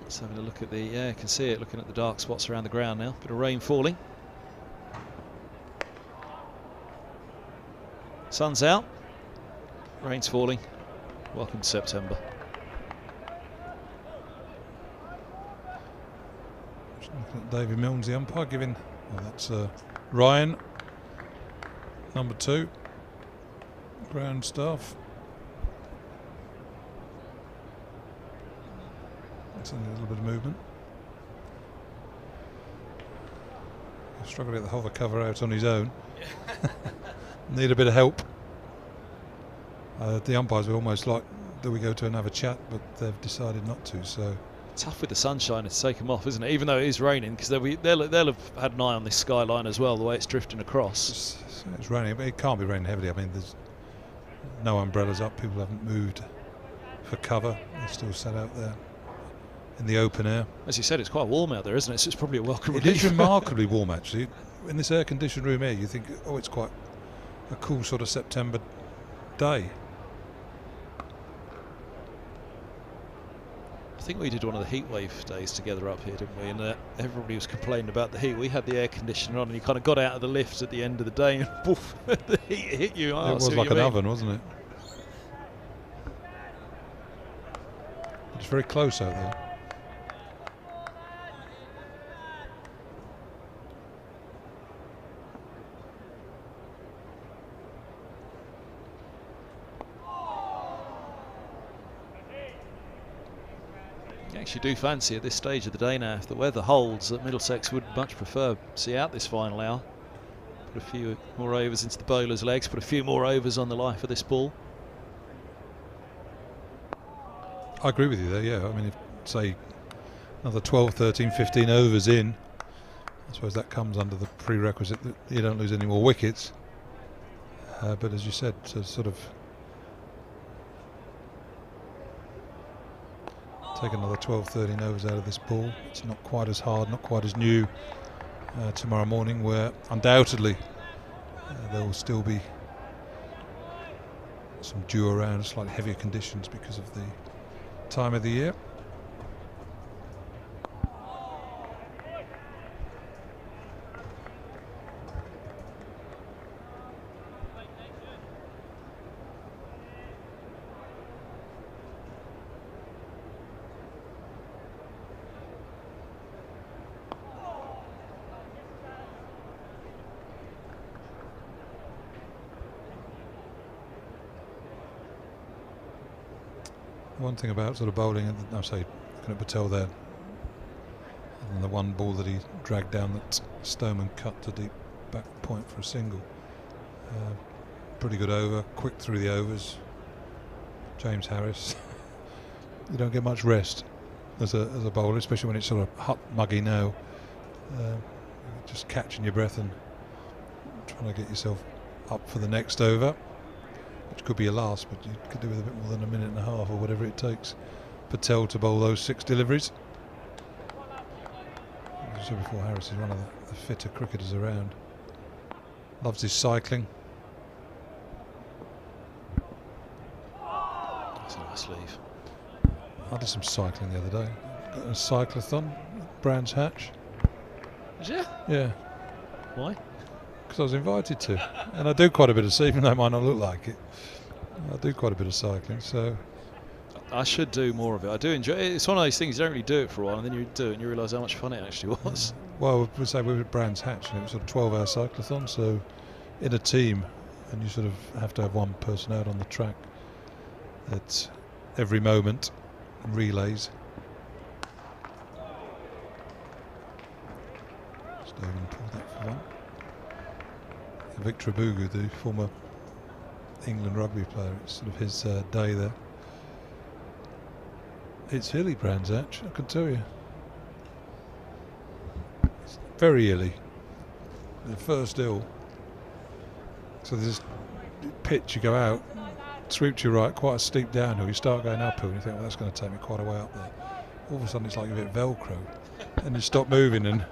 let's have a look at the, yeah, you can see it looking at the dark spots around the ground now. Bit of rain falling. Sun's out, rain's falling. Welcome to September. Looking at David Milnes, the umpire, giving, well, that's Ryan, number 2, ground staff. That's only a little bit of movement. He's struggling to get the hover cover out on his own. Need a bit of help. The umpires were almost like, do we go to and have a chat, but they've decided not to, so. Tough with the sunshine to take them off, isn't it? Even though it is raining, because they'll have had an eye on this skyline as well, the way it's drifting across. It's raining, but it can't be raining heavily. I mean, there's no umbrellas up. People haven't moved for cover. They're still sat out there in the open air. As you said, it's quite warm out there, isn't it? So it's probably a welcome It relief. is remarkably warm, actually. In this air-conditioned room here, you think, oh, it's quite a cool sort of September day. I think we did one of the heat wave days together up here, didn't we? And everybody was complaining about the heat. We had the air conditioner on, and you kind of got out of the lift at the end of the day, and poof, the heat hit you. It was like an oven, wasn't it? It's very close out there. I actually do fancy at this stage of the day now, if the weather holds, that Middlesex would much prefer see out this final hour. Put a few more overs into the bowler's legs, put a few more overs on the life of this ball. I agree with you there, yeah. I mean, if, say, another 12, 13, 15 overs in, I suppose that comes under the prerequisite that you don't lose any more wickets. But as you said, to sort of take another 12, 13 overs out of this ball, it's not quite as hard, not quite as new tomorrow morning, where undoubtedly there will still be some dew around, slightly heavier conditions because of the time of the year. One thing about sort of bowling, I say, looking at Patel there, and the one ball that he dragged down that Stoneman cut to deep back point for a single. Pretty good over, quick through the overs. James Harris, you don't get much rest as a bowler, especially when it's sort of hot, muggy now. Just catching your breath and trying to get yourself up for the next over, which could be your last, but you could do with a bit more than a minute and a half or whatever it takes Patel to bowl those 6 deliveries. As I said before, Harris is one of the fitter cricketers around. Loves his cycling. That's a nice leave. I did some cycling the other day. Got a cyclathon, Brands Hatch. Is it? Yeah, Why? because I was invited to. And I do quite a bit of, even though it might not look like it, I do quite a bit of cycling, so... I should do more of it. I do enjoy it. It's one of those things you don't really do it for a while, and then you do it and you realise how much fun it actually was. Well, we say we were at Brands Hatch, and it was a 12-hour cyclathon, so in a team, and you sort of have to have one person out on the track at every moment, relays. Stoven pulled that for one. Victor Abugu, the former England rugby player, it's sort of his day there. It's hilly, Brands Hatch, I can tell you. It's very hilly. The first hill. So there's this pitch, you go out, sweep to your right, quite a steep downhill, you start going uphill and you think, well, that's going to take me quite a way up there. All of a sudden it's like a bit Velcro. And you stop moving, and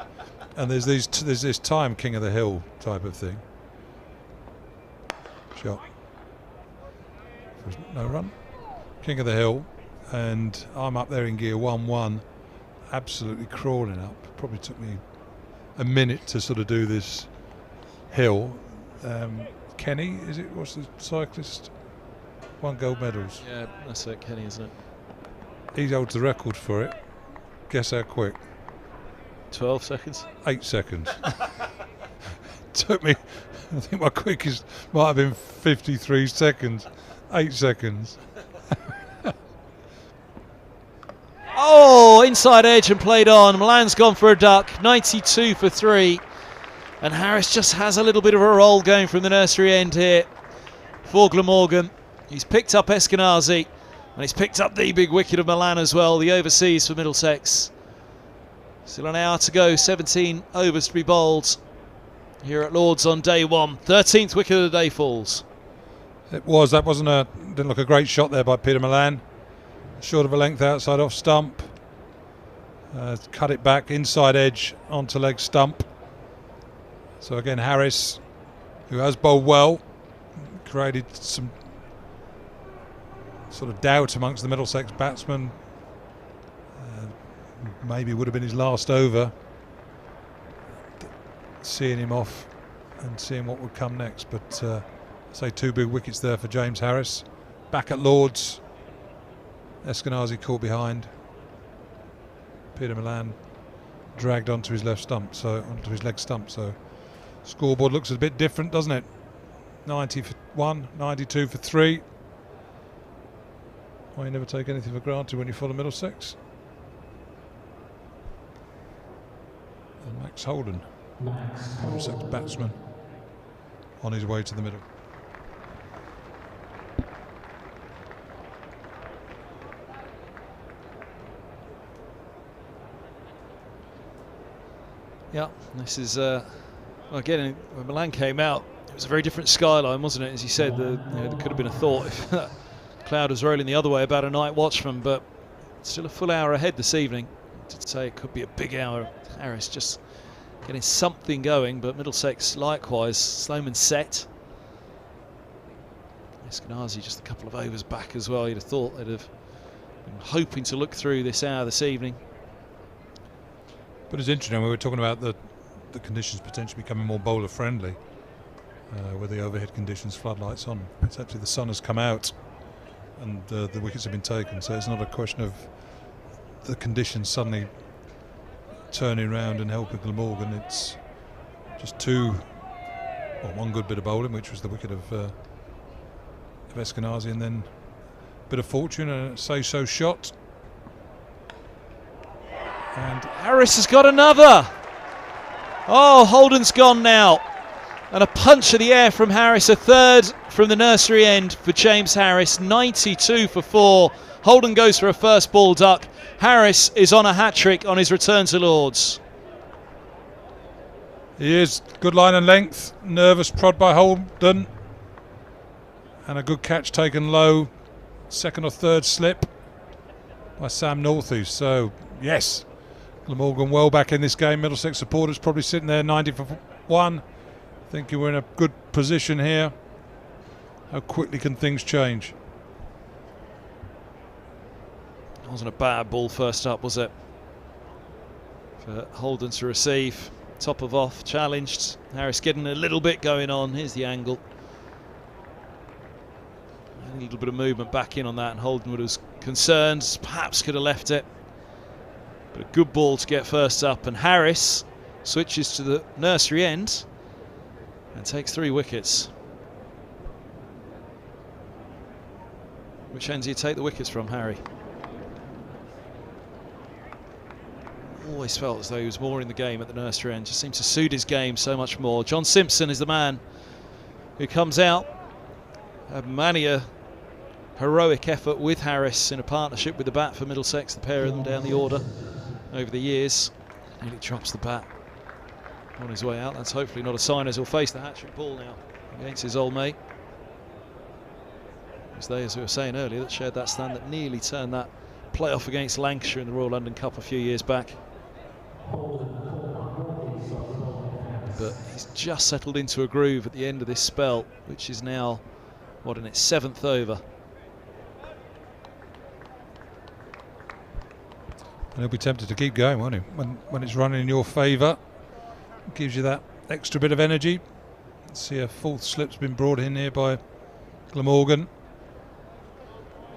there's this time king of the hill type of thing. Shot. There's no run. King of the hill. And I'm up there in gear 1-1, absolutely crawling up. Probably took me a minute to sort of do this hill. Kenny, is it? What's the cyclist? 1 gold medals. Yeah, that's it, Kenny, isn't it? He holds the record for it. Guess how quick? 12 seconds. 8 seconds. Took me, I think my quickest might have been 53 seconds. 8 seconds. Oh, inside edge and played on. Milan's gone for a duck. 92 for 3. And Harris just has a little bit of a roll going from the nursery end here for Glamorgan. He's picked up Eskenazi, and he's picked up the big wicket of Milan as well, the overseas for Middlesex. Still an hour to go, 17 overs to be bowled here at Lord's on day 1. 13th wicket of the day falls. That didn't look a great shot there by Peter Milan. Short of a length outside off stump. Cut it back inside edge onto leg stump. So again, Harris, who has bowled well, created some sort of doubt amongst the Middlesex batsmen. Maybe would have been his last over. Seeing him off and seeing what would come next. But say 2 big wickets there for James Harris. Back at Lord's. Eskenazi caught behind. Peter Milan dragged onto his leg stump. So scoreboard looks a bit different, doesn't it? 90 for 1, 92 for 3. Well, you never take anything for granted when you follow Middlesex. And Max Holden, Middlesex batsman, on his way to the middle. Yeah, this is well, again, when Milan came out, it was a very different skyline, wasn't it? As you said, there could have been a thought if that cloud was rolling the other way about a night watchman, but still a full hour ahead this evening. To say it could be a big hour. Harris just getting something going, but Middlesex likewise, Sloman set. Eskenazi just a couple of overs back as well. You'd have thought they'd have been hoping to look through this hour this evening. But it's interesting, we were talking about the conditions potentially becoming more bowler friendly with the overhead conditions, floodlights on. It's actually the sun has come out and the wickets have been taken, so it's not a question of the conditions suddenly turning around and helping Glamorgan. It's just one good bit of bowling, which was the wicket of Eskenazi, and then a bit of fortune and a say-so shot. And Harris has got another. Oh, Holden's gone now. And a punch of the air from Harris, a third from the nursery end for James Harris, 92 for 4. Holden goes for a first ball duck. Harris is on a hat-trick on his return to Lord's. He is. Good line and length. Nervous prod by Holden. And a good catch taken low. Second or third slip by Sam Northeast. So, yes, Glamorgan well back in this game. Middlesex supporters probably sitting there 90 for 1. Thinking we're in a good position here. How quickly can things change? It wasn't a bad ball first up, was it? For Holden to receive. Top of off, challenged. Harris getting a little bit going on. Here's the angle. A little bit of movement back in on that, and Holden was concerned. Perhaps could have left it. But a good ball to get first up, and Harris switches to the nursery end and takes 3 wickets. Which end do you take the wickets from, Harry? Always felt as though he was more in the game at the nursery end. Just seemed to suit his game so much more. John Simpson is the man who comes out. Many a heroic effort with Harris in a partnership with the bat for Middlesex, the pair of them down the order over the years. Nearly drops the bat on his way out. That's hopefully not a sign, as he'll face the hat-trick ball now against his old mate. It was they, as we were saying earlier, that shared that stand that nearly turned that playoff against Lancashire in the Royal London Cup a few years back. But he's just settled into a groove at the end of this spell, which is now, what, in its 7th over. And he'll be tempted to keep going, won't he? When it's running in your favour, it gives you that extra bit of energy. See, a 4th slip's been brought in here by Glamorgan.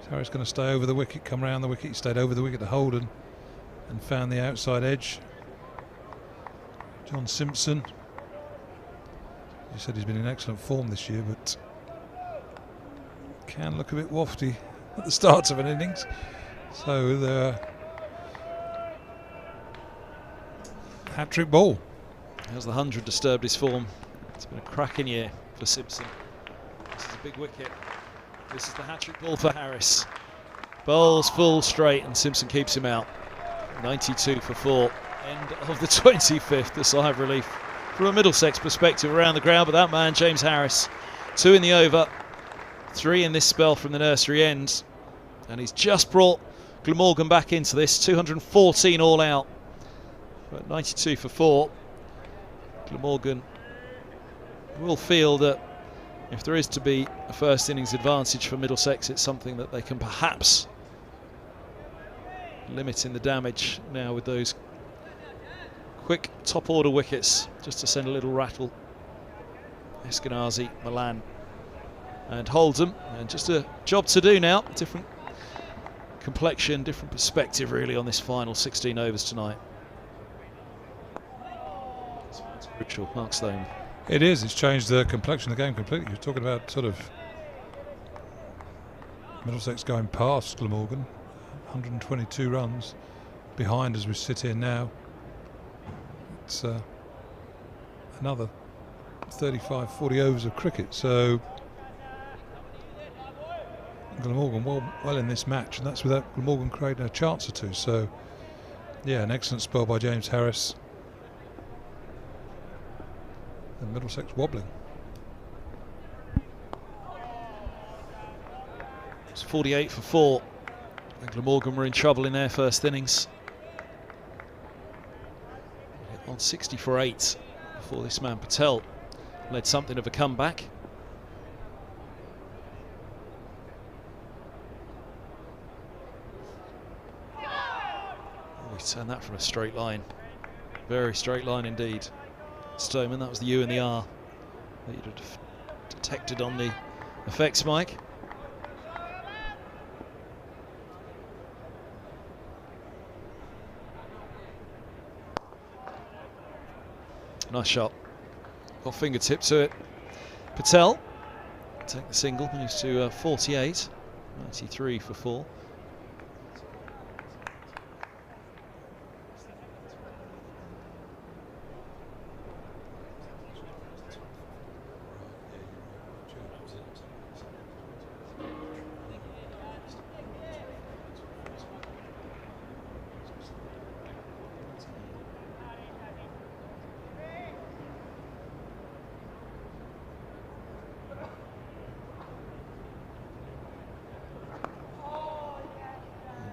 Harris going to stay over the wicket, come round the wicket. He stayed over the wicket to Holden and found the outside edge. John Simpson. You said he's been in excellent form this year, but can look a bit wafty at the start of an innings. So the hat-trick ball. How's the 100 disturbed his form? It's been a cracking year for Simpson. This is a big wicket. This is the hat-trick ball for Harris. Bowls full straight and Simpson keeps him out. 92 for 4. End of the 25th. A sigh of relief from a Middlesex perspective around the ground, but that man, James Harris, 2 in the over, 3 in this spell from the nursery end, and he's just brought Glamorgan back into this. 214 all out, but 92 for 4. Glamorgan will feel that if there is to be a first innings advantage for Middlesex, it's something that they can perhaps limit in the damage now with those quick top order wickets, just to send a little rattle. Eskenazi, Milan and Hold'em, and just a job to do now. Different complexion, different perspective really on this final 16 overs tonight. It's crucial, Mark Stone. It is. It's changed the complexion of the game completely. You're talking about sort of Middlesex going past Glamorgan, 122 runs behind as we sit here now. It's another 35, 40 overs of cricket. So Glamorgan well in this match, and that's without Glamorgan creating a chance or two. So yeah, an excellent spell by James Harris. And Middlesex wobbling. It's 48 for 4. And Glamorgan were in trouble in their first innings. On 60 for 8 before this man Patel led something of a comeback. Oh, he turned that from a straight line. Very straight line indeed. Stoneman, that was the U and the R that you'd have detected on the effects mic. Nice shot. Got fingertip to it. Patel take the single, moves to 48. 93 for 4.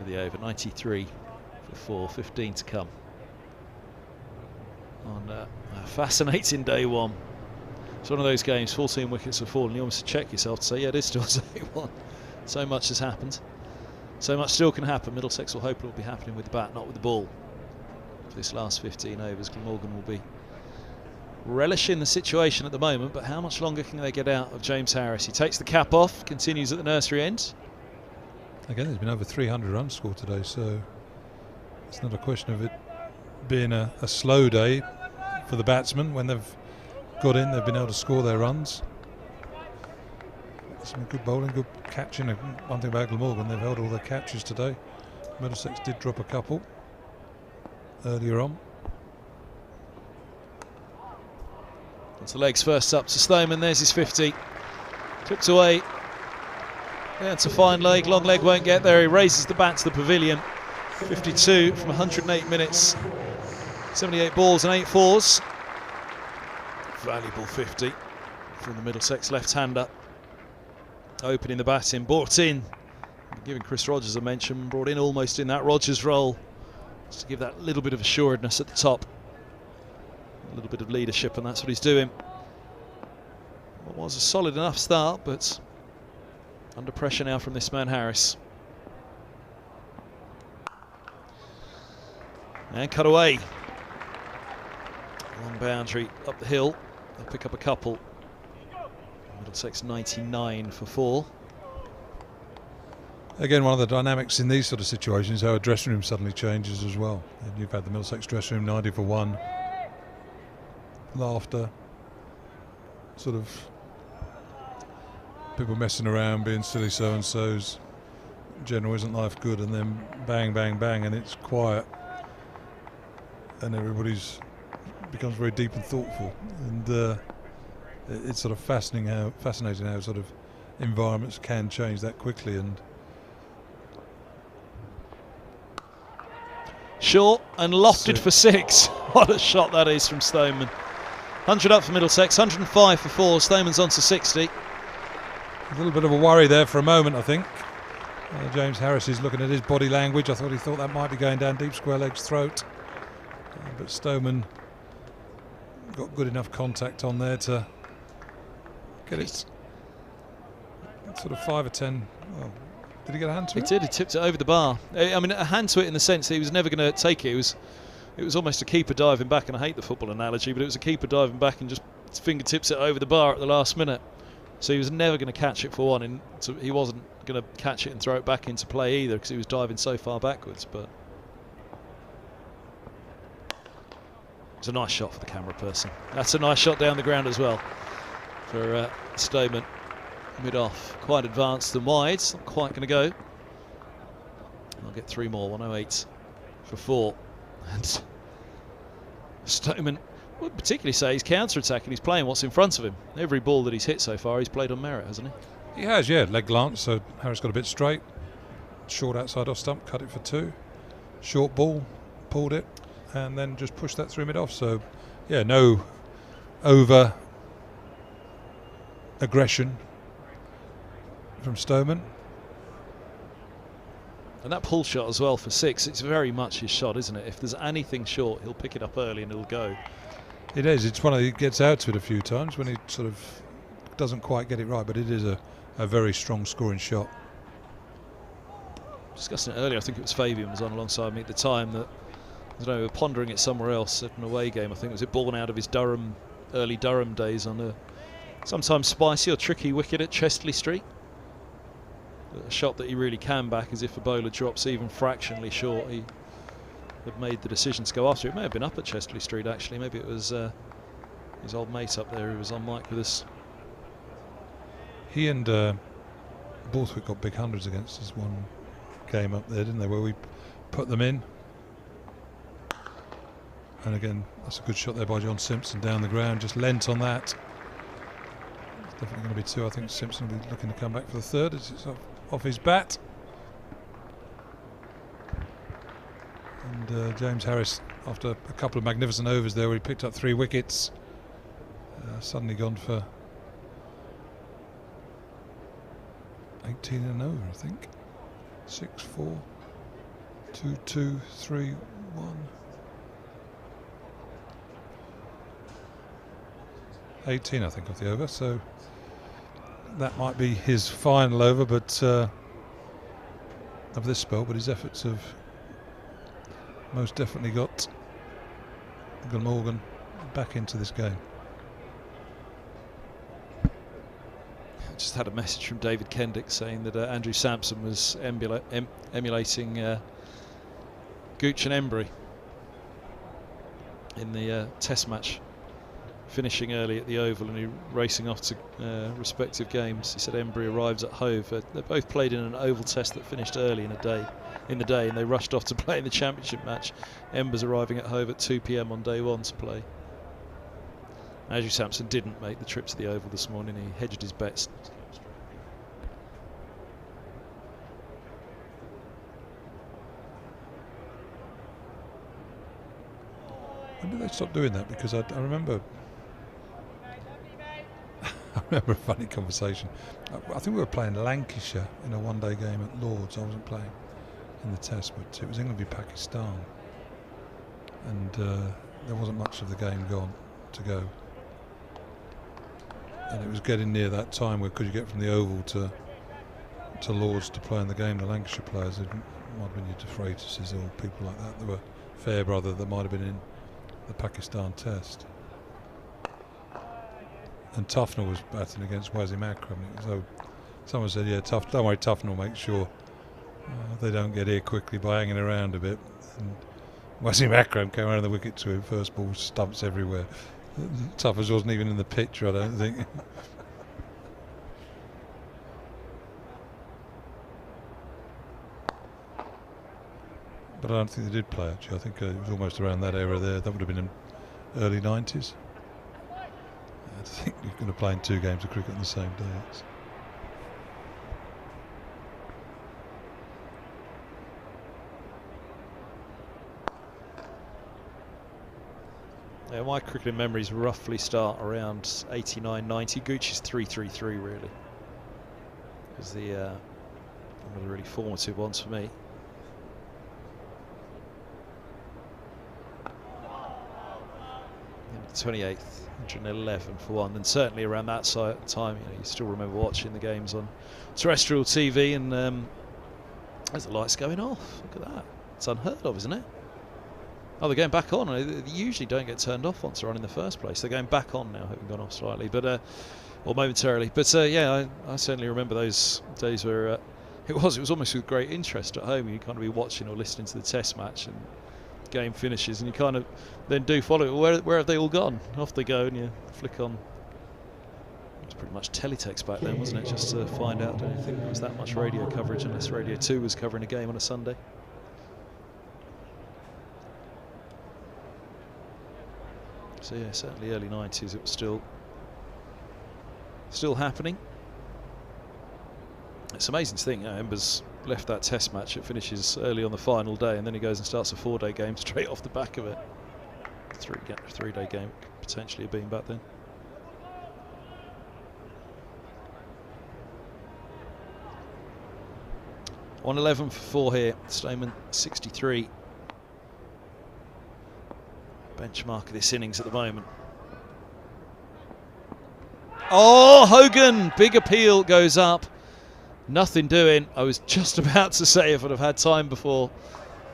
of the over. 93 for 4, 15 to come on a fascinating day one. It's one of those games, 14 wickets have fallen. You almost check yourself to say, yeah, it is still day one. So much has happened. So much still can happen. Middlesex will hope it will be happening with the bat, not with the ball. For this last 15 overs, Glamorgan will be relishing the situation at the moment, but how much longer can they get out of James Harris? He takes the cap off, continues at the nursery end. Again, there's been over 300 runs scored today, so it's not a question of it being a slow day for the batsmen. When they've got in, they've been able to score their runs. Some good bowling, good catching. One thing about Glamorgan, they've held all their catches today. Middlesex did drop a couple earlier on. Onto the legs first up to Stoneman. There's his 50. Clipped away. Yeah, it's a fine leg. Long leg won't get there. He raises the bat to the pavilion. 52 from 108 minutes. 78 balls and 8 fours. Valuable 50 from the Middlesex left-hander. Opening the batting, brought in, giving Chris Rogers a mention, brought in almost in that Rogers role, just to give that little bit of assuredness at the top, a little bit of leadership, and that's what he's doing. What was a solid enough start, but under pressure now from this man Harris. And cut away. Long boundary up the hill. They'll pick up a couple. Middlesex 99 for 4. Again, one of the dynamics in these sort of situations, how a dressing room suddenly changes as well. And you've had the Middlesex dressing room 90 for 1. Laughter. Sort of people messing around, being silly so-and-sos. General, isn't life good? And then bang, bang, bang, and it's quiet. And everybody's becomes very deep and thoughtful. And it's sort of fascinating how sort of environments can change that quickly. And short and lofted for 6. What a shot that is from Stoneman. 100 up for Middlesex, 105 for 4. Stoneman's on to 60. A little bit of a worry there for a moment, I think. James Harris is looking at his body language. I thought he thought that might be going down deep square leg's throat. But Stoneman got good enough contact on there to get it sort of 5 or 10. Well, did he get a hand to it? He did. He tipped it over the bar. I mean, a hand to it in the sense that he was never going to take it. It was almost a keeper diving back, and I hate the football analogy, but it was a keeper diving back and just fingertips it over the bar at the last minute. So he was never going to catch it for one, and so he wasn't going to catch it and throw it back into play either because he was diving so far backwards. But it's a nice shot for the camera person. That's a nice shot down the ground as well for Stoneman. Mid-off, quite advanced and wide. It's not quite going to go. I'll get 3 more. 108 for 4. And Stoneman would particularly say he's counter-attacking. He's playing what's in front of him. Every ball that he's hit so far, he's played on merit, hasn't he? He has, yeah. Leg glance, so Harris got a bit straight. Short outside off stump, cut it for 2. Short ball, pulled it, and then just pushed that through mid-off. So, yeah, no over aggression from Stoneman. And that pull shot as well for 6, it's very much his shot, isn't it? If there's anything short, he'll pick it up early and it'll go. It is. It's one of he gets out to it a few times when he sort of doesn't quite get it right, but it is a very strong scoring shot. Discussing it earlier, I think it was Fabian was on alongside me at the time that, I don't know, we were pondering it somewhere else at an away game. I think it was it born out of his early Durham days on a sometimes spicy or tricky wicket at Chestley Street. A shot that he really can back, as if a bowler drops even fractionally short, he had made the decision to go after it. It may have been up at Chestley Street actually, maybe it was his old mate up there who was on mic with us. He and Borthwick got big hundreds against us one game up there, didn't they, where we put them in. And again, that's a good shot there by John Simpson down the ground, just lent on that. It's definitely going to be 2. I think Simpson will be looking to come back for the 3rd as it's off his bat. And James Harris, after a couple of magnificent overs there where he picked up 3 wickets, suddenly gone for 18 and over, I think. 6-4. 2, 2, 3, 1. 18, I think, of the over, so that might be his final over, but of this spell. But his efforts have most definitely got Glamorgan back into this game. I just had a message from David Kendick saying that Andrew Sampson was emulating Gooch and Embry in the Test match, finishing early at the Oval and racing off to respective games. He said Embry arrives at Hove. They both played in an Oval Test that finished early in the day, and they rushed off to play in the Championship match. Ember's arriving at Hove at 2 p.m. on day one to play. Andrew Sampson didn't make the trip to the Oval this morning. He hedged his bets. When did they stop doing that? Because I remember I remember a funny conversation. I think we were playing Lancashire in a one-day game at Lord's. I wasn't playing in the Test, but it was England v Pakistan, and there wasn't much of the game to go, and it was getting near that time where could you get from the Oval to Lord's to play in the game. The Lancashire players, it might have been your De Freitas or people like that. There were Fairbrother that might have been in the Pakistan Test. And Tufnell was batting against Wasim Akram. So someone said, "Yeah, don't worry, Tufnell will make sure they don't get here quickly by hanging around a bit." And Wasim Akram came around the wicket to him, first ball, stumps everywhere. Tuffers wasn't even in the picture, I don't think. But I don't think they did play, actually. I think it was almost around that era there. That would have been in early 90s. I think you're going to play in 2 games of cricket on the same day. Yeah, my cricketing memories roughly start around 89, 90. Gooch's 333 really was the one of the really formative ones for me. The 28th, 111 for one, and certainly around that time, you still remember watching the games on terrestrial TV, and there's the lights going off. Look at that. It's unheard of, isn't it? Oh, they're going back on. They usually don't get turned off once they're on in the first place. They're going back on now, having gone off slightly, but or momentarily. But yeah, I certainly remember those days where it was almost with great interest at home. You kind of be watching or listening to the Test match, and game finishes, and you kind of then do follow it. Where have they all gone? Off they go, and you flick on. It was pretty much teletext back then, wasn't it? Just to find out. I don't think there was that much radio coverage unless Radio 2 was covering a game on a Sunday. So yeah, certainly early 90s it was still happening. It's amazing to think, Ember's left that Test match, it finishes early on the final day, and then he goes and starts a 4-day game straight off the back of it. 3-day game potentially being back then. On 11 for 4 here. Stoneman 63. Benchmark of this innings at the moment. Oh, Hogan! Big appeal goes up. Nothing doing. I was just about to say, if I'd have had time before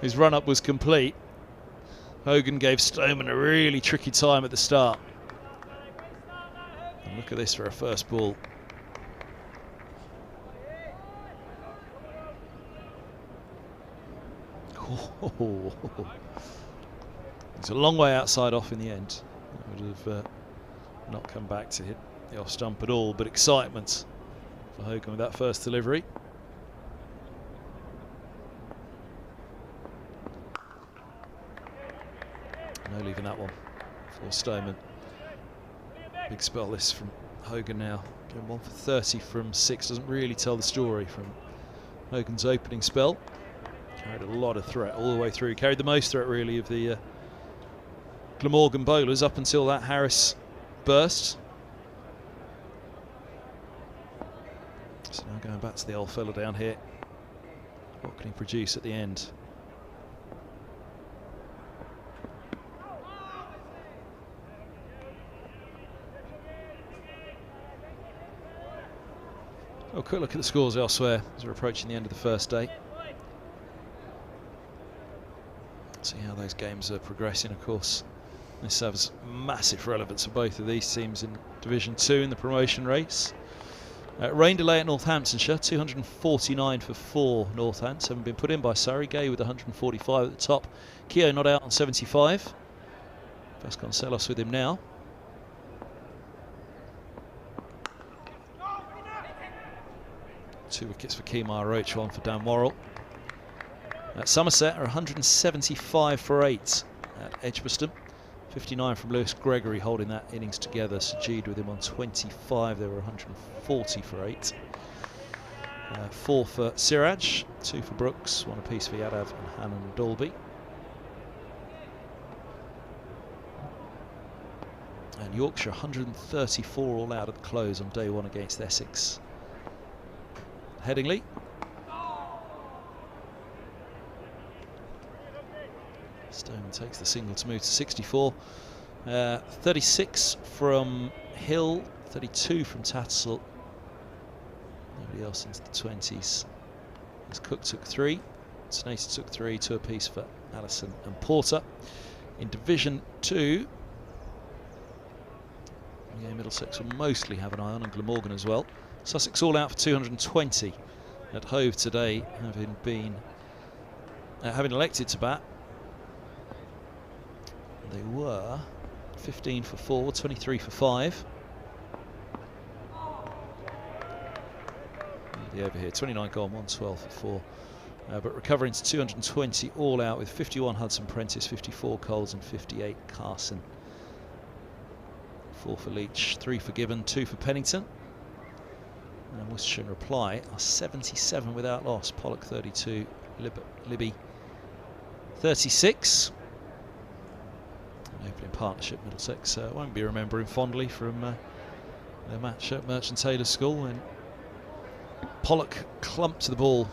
his run-up was complete, Hogan gave Stoneman a really tricky time at the start. And look at this for a first ball. Oh. It's a long way outside off in the end. It would have not come back to hit the off stump at all, but excitement for Hogan with that first delivery. No leaving that one for Stoneman. Big spell this from Hogan now. Going 1 for 30 from 6. Doesn't really tell the story from Hogan's opening spell. Carried a lot of threat all the way through. Carried the most threat really of the Glamorgan bowlers up until that Harris burst. So now going back to the old fella down here. What can he produce at the end? Well, a quick look at the scores elsewhere as we're approaching the end of the first day. See how those games are progressing, of course. This has massive relevance for both of these teams in Division 2 in the promotion race. Rain delay at Northamptonshire, 249 for 4 Northants, having been put in by Surrey. Gay with 145 at the top. Keogh not out on 75. Vasconcelos with him now. Two wickets for Kemar Roach, one for Dan Worrell. At Somerset are 175 for 8 at Edgbaston. 59 from Lewis Gregory holding that innings together. Sajid with him on 25. They were 140 for 8. 4 for Siraj, 2 for Brooks, 1 apiece for Yadav and Hannon and Dalby. And Yorkshire 134 all out at the close on day 1 against Essex. Headingley. Stoneman takes the single to move to 64. 36 from Hill, 32 from Tattersall. Nobody else into the 20s. As Cook took 3, Snater took 3, 2 apiece for Allison and Porter. In Division 2, yeah, Middlesex will mostly have an eye on, and Glamorgan as well. Sussex all out for 220 at Hove today, having elected to bat. They were 15 for 4, 23 for 5. The over here, 29 gone, 112 for 4. But recovering to 220 all out with 51 Hudson Prentice, 54 Coles and 58 Carson. 4 for Leach, 3 for Gibbon, 2 for Pennington. And Worcestershire in reply are 77 without loss. Pollock 32, Libby 36. Hopefully in partnership, Middlesex won't be remembering fondly from their match at Merchant Taylor School when Pollock clumped the ball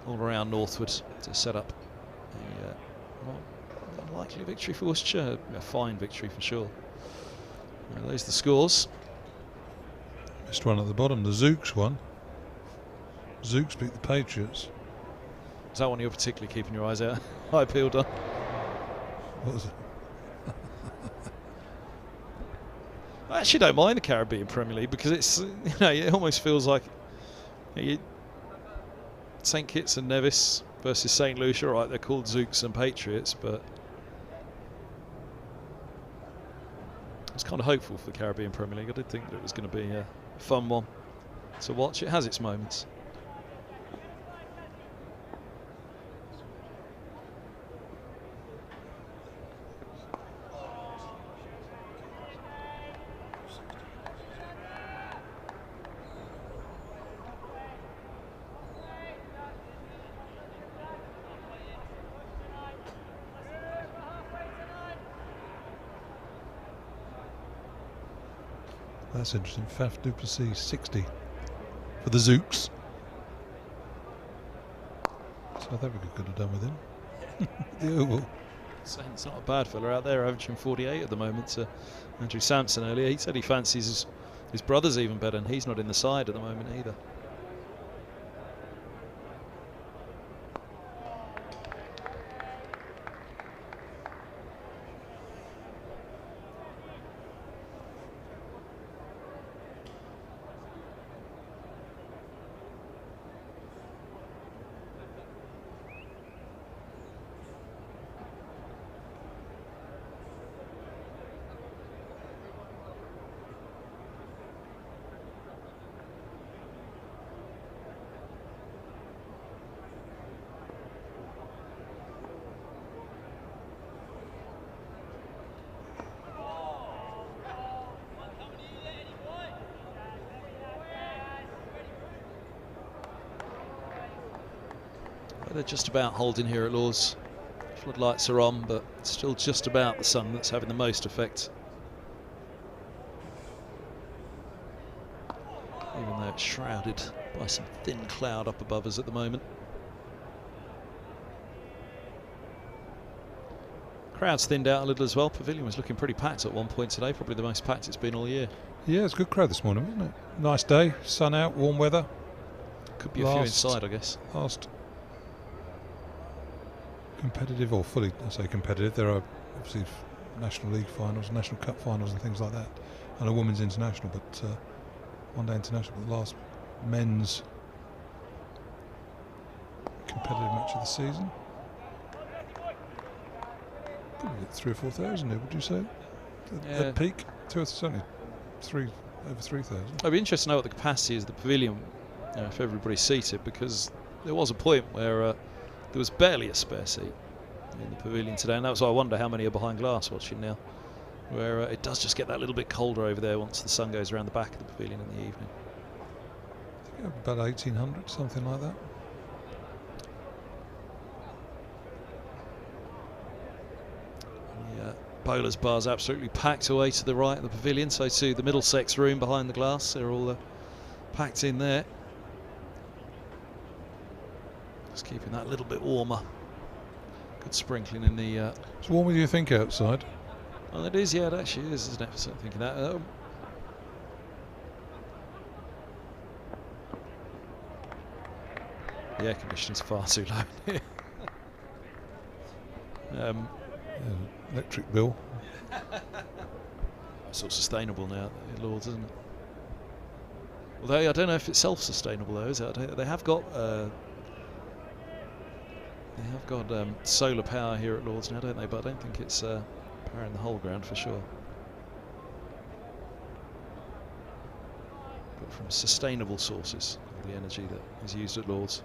all around northward to set up a unlikely victory for Worcestershire, a fine victory for sure. Those are the scores. Missed one at the bottom, the Zooks one. Zooks beat the Patriots. Is that one you're particularly keeping your eyes out? High peeled on. What was it? I actually don't mind the Caribbean Premier League because it's, it almost feels like St Kitts and Nevis versus St Lucia. Right, they're called Zooks and Patriots, but I was kind of hopeful for the Caribbean Premier League. I did think that it was going to be a fun one to watch. It has its moments. That's interesting. Faf du Plessis 60 for the Zooks. South Africa could have done with him. The Oval. It's not a bad fella out there, averaging 48 at the moment. Andrew Sampson earlier, he said he fancies his brother's even better, and he's not in the side at the moment either. They're just about holding here at Lord's. Floodlights are on, but still just about the sun that's having the most effect. Even though it's shrouded by some thin cloud up above us at the moment. Crowd's thinned out a little as well. Pavilion was looking pretty packed at one point today, probably the most packed it's been all year. Yeah, it's a good crowd this morning, wasn't it? Nice day, sun out, warm weather. Could be a few inside, I guess. Last competitive, or fully, I say competitive, there are obviously National League finals, National Cup finals and things like that, and a Women's International, but one day international, but the last men's competitive match of the season. Probably 3,000 or 4,000 here, would you say? At peak? Certainly over 3,000. It'd be interesting to know what the capacity is of the pavilion, if everybody's seated, because there was a point where there was barely a spare seat in the pavilion today, and that was why I wonder how many are behind glass watching now, where it does just get that little bit colder over there once the sun goes around the back of the pavilion in the evening. I think about 1,800, something like that. Bowler's bar's absolutely packed away to the right of the pavilion, so too the Middlesex room behind the glass. They're all packed in there. Just keeping that a little bit warmer. Good sprinkling in the... It's warmer than you think outside. Well, it is, yeah, it actually is, isn't it? So thinking that. The air conditioning's far too low. Electric bill. It's all sustainable now at Lords, isn't it? Although I don't know if it's self-sustainable though, is it? They have got solar power here at Lords now, don't they? But I don't think it's powering the whole ground for sure. But from sustainable sources, the energy that is used at Lords.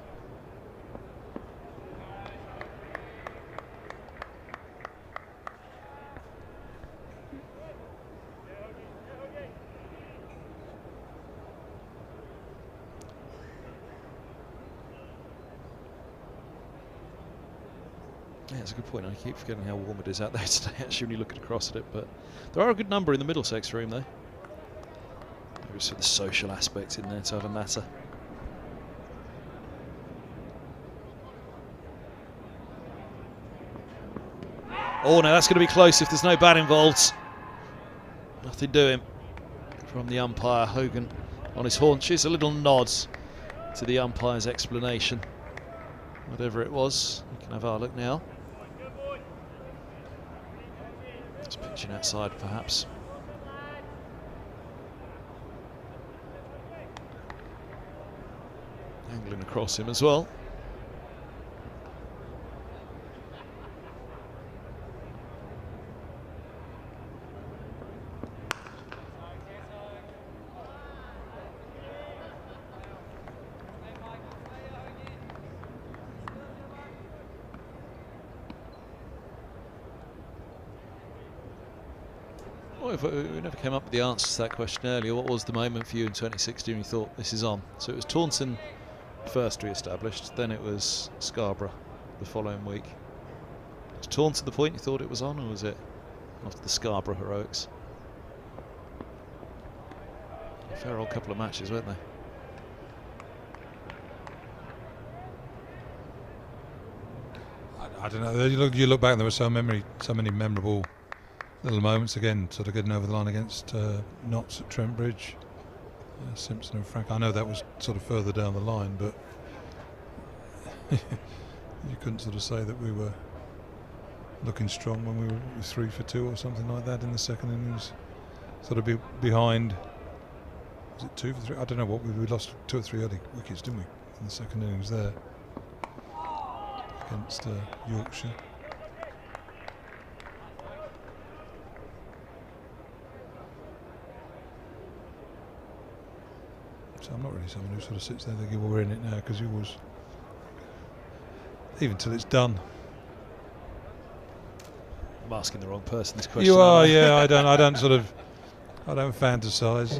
Yeah, it's a good point. I keep forgetting how warm it is out there today, actually, when you look across at it. But there are a good number in the Middlesex room, though. Maybe it's for the social aspect in there to have a natter. Oh, no, that's going to be close if there's no bat involved. Nothing doing from the umpire, Hogan, on his haunches. A little nod to the umpire's explanation. Whatever it was, we can have our look now. Just pitching outside, perhaps. Angling across him as well. We never came up with the answer to that question earlier. What was the moment for you in 2016 when you thought this is on? So it was Taunton first re-established, then it was Scarborough the following week. Was Taunton the point you thought it was on, or was it after the Scarborough heroics? A fair old couple of matches, weren't they? I don't know. You look back, and there were so many memorable little moments again, sort of getting over the line against Notts at Trent Bridge, Simpson and Frank. I know that was sort of further down the line, but you couldn't sort of say that we were looking strong when we were 3 for 2 or something like that in the second innings. Sort of behind, was it 2 for 3? I don't know what we lost 2 or 3 early wickets, didn't we, in the second innings there against Yorkshire. So I'm not really someone who sort of sits there thinking, well, we're in it now, because you always, even till it's done. I'm asking the wrong person this question. You are, yeah. I don't fantasise.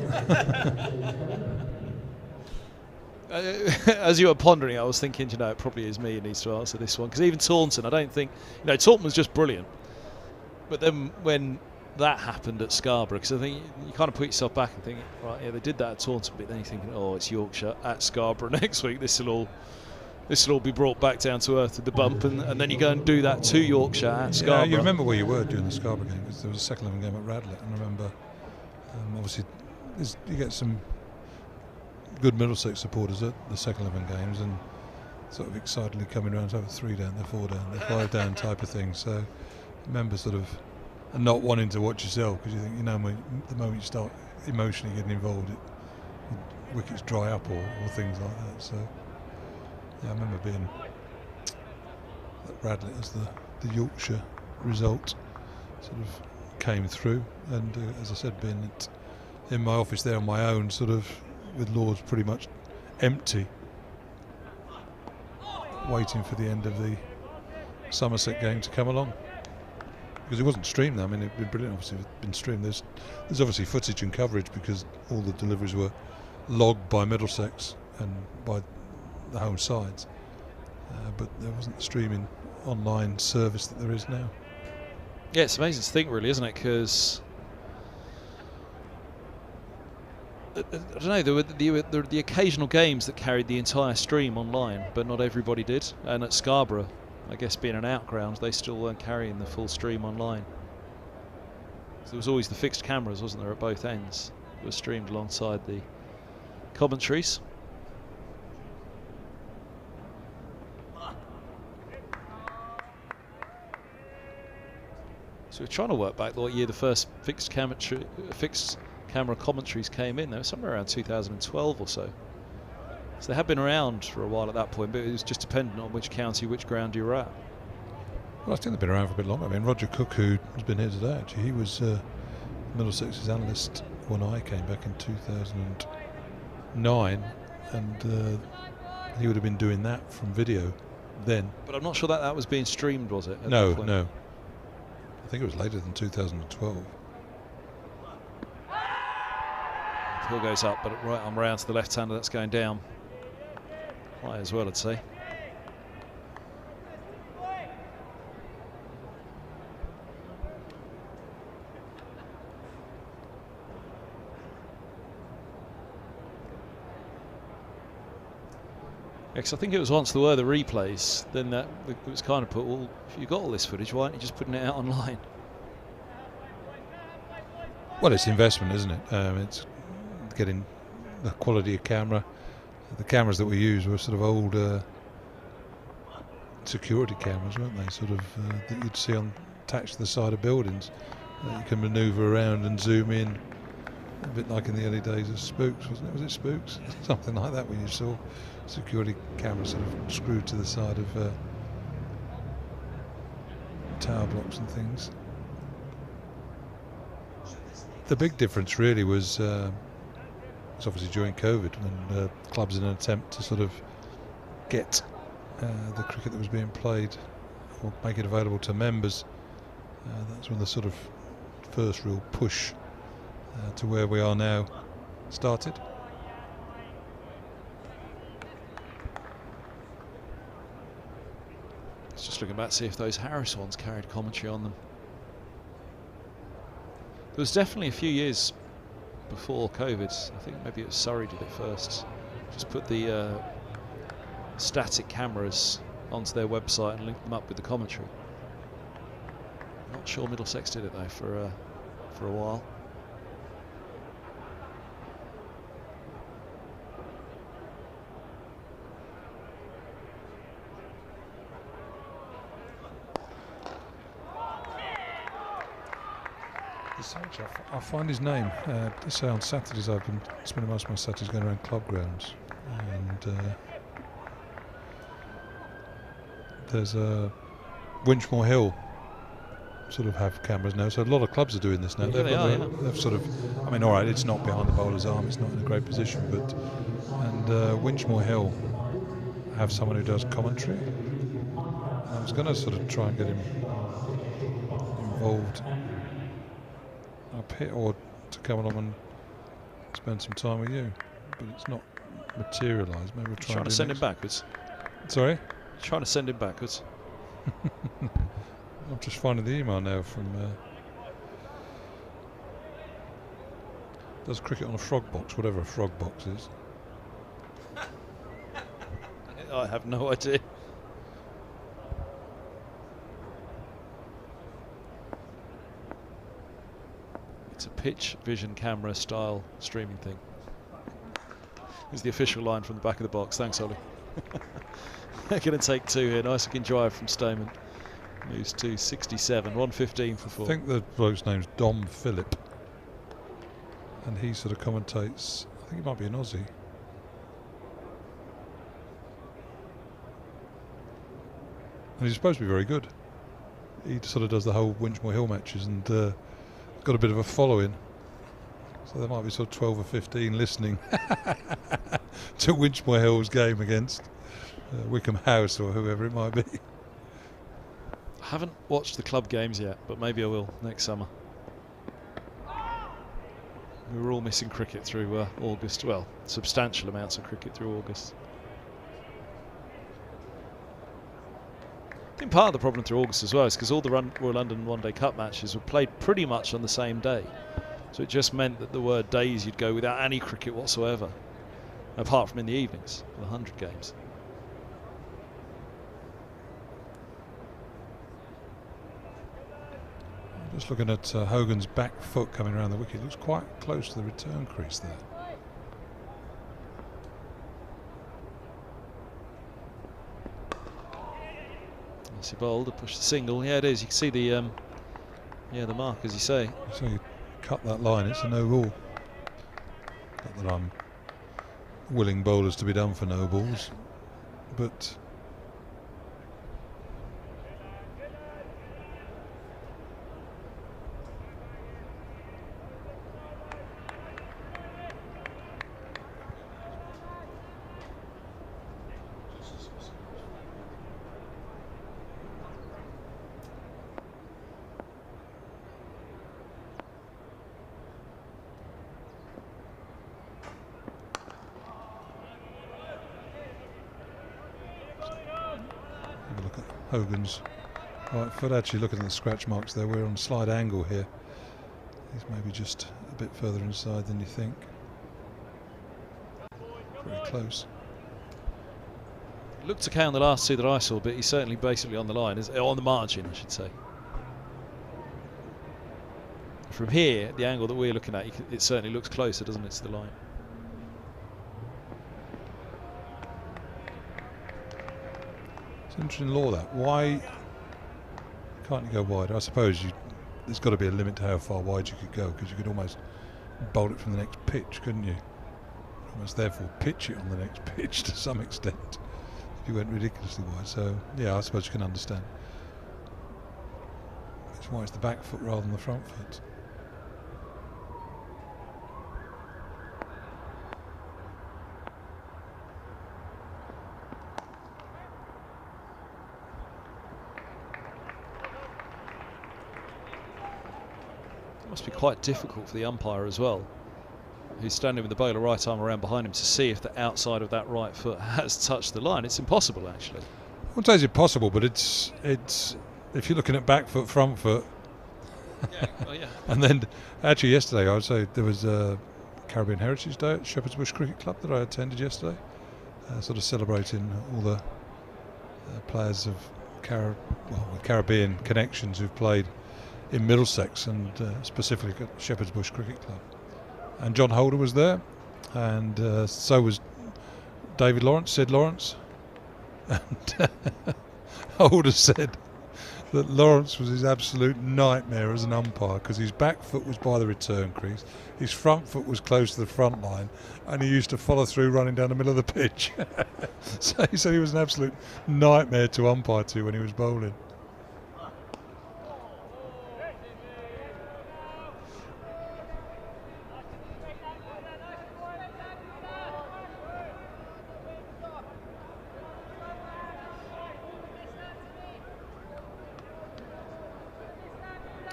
As you were pondering, I was thinking, you know, it probably is me who needs to answer this one, because even Taunton, I don't think, you know, Taunton was just brilliant. But then when that happened at Scarborough, because I think you kind of put yourself back and think, right, yeah, they did that at Taunton, but then you're thinking, oh, it's Yorkshire at Scarborough next week. This will all This will all be brought back down to earth with the bump, and then you go and do that to Yorkshire at Scarborough. Yeah, you remember where you were during the Scarborough game, because there was a second 11 game at Radlett, and I remember obviously you get some good Middlesex supporters at the second 11 games and sort of excitedly coming around to have a 3 down, they're 4 down, they're 5 down type of thing. So I remember sort of not wanting to watch yourself, because you think, the moment you start emotionally getting involved, wickets dry up or things like that. So yeah, I remember being at Radlett as the Yorkshire result sort of came through, and as I said, being in my office there on my own, sort of with Lords pretty much empty, waiting for the end of the Somerset game to come along, because it wasn't streamed. I mean, it'd been brilliant. Obviously, it's been streamed. There's obviously footage and coverage, because all the deliveries were logged by Middlesex and by the home sides, but there wasn't the streaming online service that there is now. Yeah, it's amazing to think, really, isn't it? Because I don't know, there were the occasional games that carried the entire stream online, but not everybody did. And at Scarborough, I guess being an outground, they still weren't carrying the full stream online. So there was always the fixed cameras, wasn't there, at both ends, that were streamed alongside the commentaries. So we're trying to work back what year the first fixed camera commentaries came in. They were somewhere around 2012 or so. So they had been around for a while at that point, but it was just dependent on which county, which ground you were at. Well, I think they've been around for a bit longer. I mean, Roger Cook, who has been here today, actually, he was Middlesex's analyst when I came back in 2009, and he would have been doing that from video then. But I'm not sure that was being streamed, was it? No, no. I think it was later than 2012. Hill goes up, but right arm round to the left-hander, that's going down. High as well, I'd say. Because I think it was once there were the replays, then that it was kind of put, well, if you got all this footage, why aren't you just putting it out online? Well, it's investment, isn't it? It's getting the quality of camera. The cameras that we use were sort of old security cameras, weren't they? Sort of that you'd see attached to the side of buildings that you can manoeuvre around and zoom in, a bit like in the early days of Spooks, wasn't it? Was it Spooks? Something like that, when you saw security cameras sort of screwed to the side of tower blocks and things. The big difference really was obviously during COVID, when clubs, in an attempt to sort of get the cricket that was being played, or make it available to members, that's when the sort of first real push to where we are now started. Just looking back to see if those Harris ones carried commentary on them. There was definitely a few years before COVID, I think maybe it was Surrey did it first, just put the static cameras onto their website and link them up with the commentary. Not sure Middlesex did it though for a while. I'll find his name. So on Saturdays I've been spending most of my Saturdays going around club grounds, and there's a Winchmore Hill sort of have cameras now, so a lot of clubs are doing this now. Yeah, They've sort of, I mean, all right, it's not behind the bowler's arm, it's not in a great position, but Winchmore Hill have someone who does commentary. I was going to sort of try and get him involved up here, or to come along and spend some time with you, but it's not materialised. Maybe we'll try. Trying to send him backwards. Sorry? Trying to send him backwards. I'm just finding the email now from does cricket on a frog box, whatever a frog box is. I have no idea. It's a pitch vision camera style streaming thing. Is the official line from the back of the box. Thanks, Ollie. They're going to take 2 here. Nice looking drive from Stoneman. Moves to 67. 115 for 4. I think the bloke's name's Dom Phillip, and he sort of commentates. I think he might be an Aussie. And he's supposed to be very good. He sort of does the whole Winchmore Hill matches and got a bit of a following. So there might be sort of 12 or 15 listening to Winchmore Hill's game against Wickham House or whoever it might be. I haven't watched the club games yet, but maybe I will next summer. We were all missing cricket through August. Well, substantial amounts of cricket through August. I think part of the problem through August as well is because all the Royal London One Day Cup matches were played pretty much on the same day. So it just meant that there were days you'd go without any cricket whatsoever, apart from in the evenings, the 100 games. Just looking at Hogan's back foot coming around the wicket, looks quite close to the return crease there. Nicely bowled to push the single. Yeah, it is. You can see the the mark, as you say. So you cut that line, it's a no ball. Not that I'm willing bowlers to be done for no balls, but Hogan's right foot, actually looking at the scratch marks there, we're on slight angle here. He's maybe just a bit further inside than you think. Very close. Looked okay on the last 2 that I saw, but he's certainly basically on the line, on the margin, I should say. From here, the angle that we're looking at, it certainly looks closer, doesn't it, to the line? It's an interesting law, that. Why can't you go wide? I suppose there's got to be a limit to how far wide you could go, because you could almost bowl it from the next pitch, couldn't you? Almost therefore pitch it on the next pitch to some extent if you went ridiculously wide. So yeah, I suppose you can understand. That's why it's the back foot rather than the front foot. Must be quite difficult for the umpire as well, who's standing with the bowler right arm around behind him, to see if the outside of that right foot has touched the line. It's impossible, actually. I wouldn't say it's impossible, but it's if you're looking at back foot, front foot. Yeah, well, yeah. And then actually yesterday, I would say there was a Caribbean Heritage Day at Shepherd's Bush Cricket Club that I attended yesterday, sort of celebrating all the players of with Caribbean connections who've played in Middlesex and specifically at Shepherd's Bush Cricket Club. And John Holder was there, and so was David Lawrence, Sid Lawrence, and Holder said that Lawrence was his absolute nightmare as an umpire, because his back foot was by the return crease, his front foot was close to the front line, and he used to follow through running down the middle of the pitch. So he said he was an absolute nightmare to umpire to when he was bowling.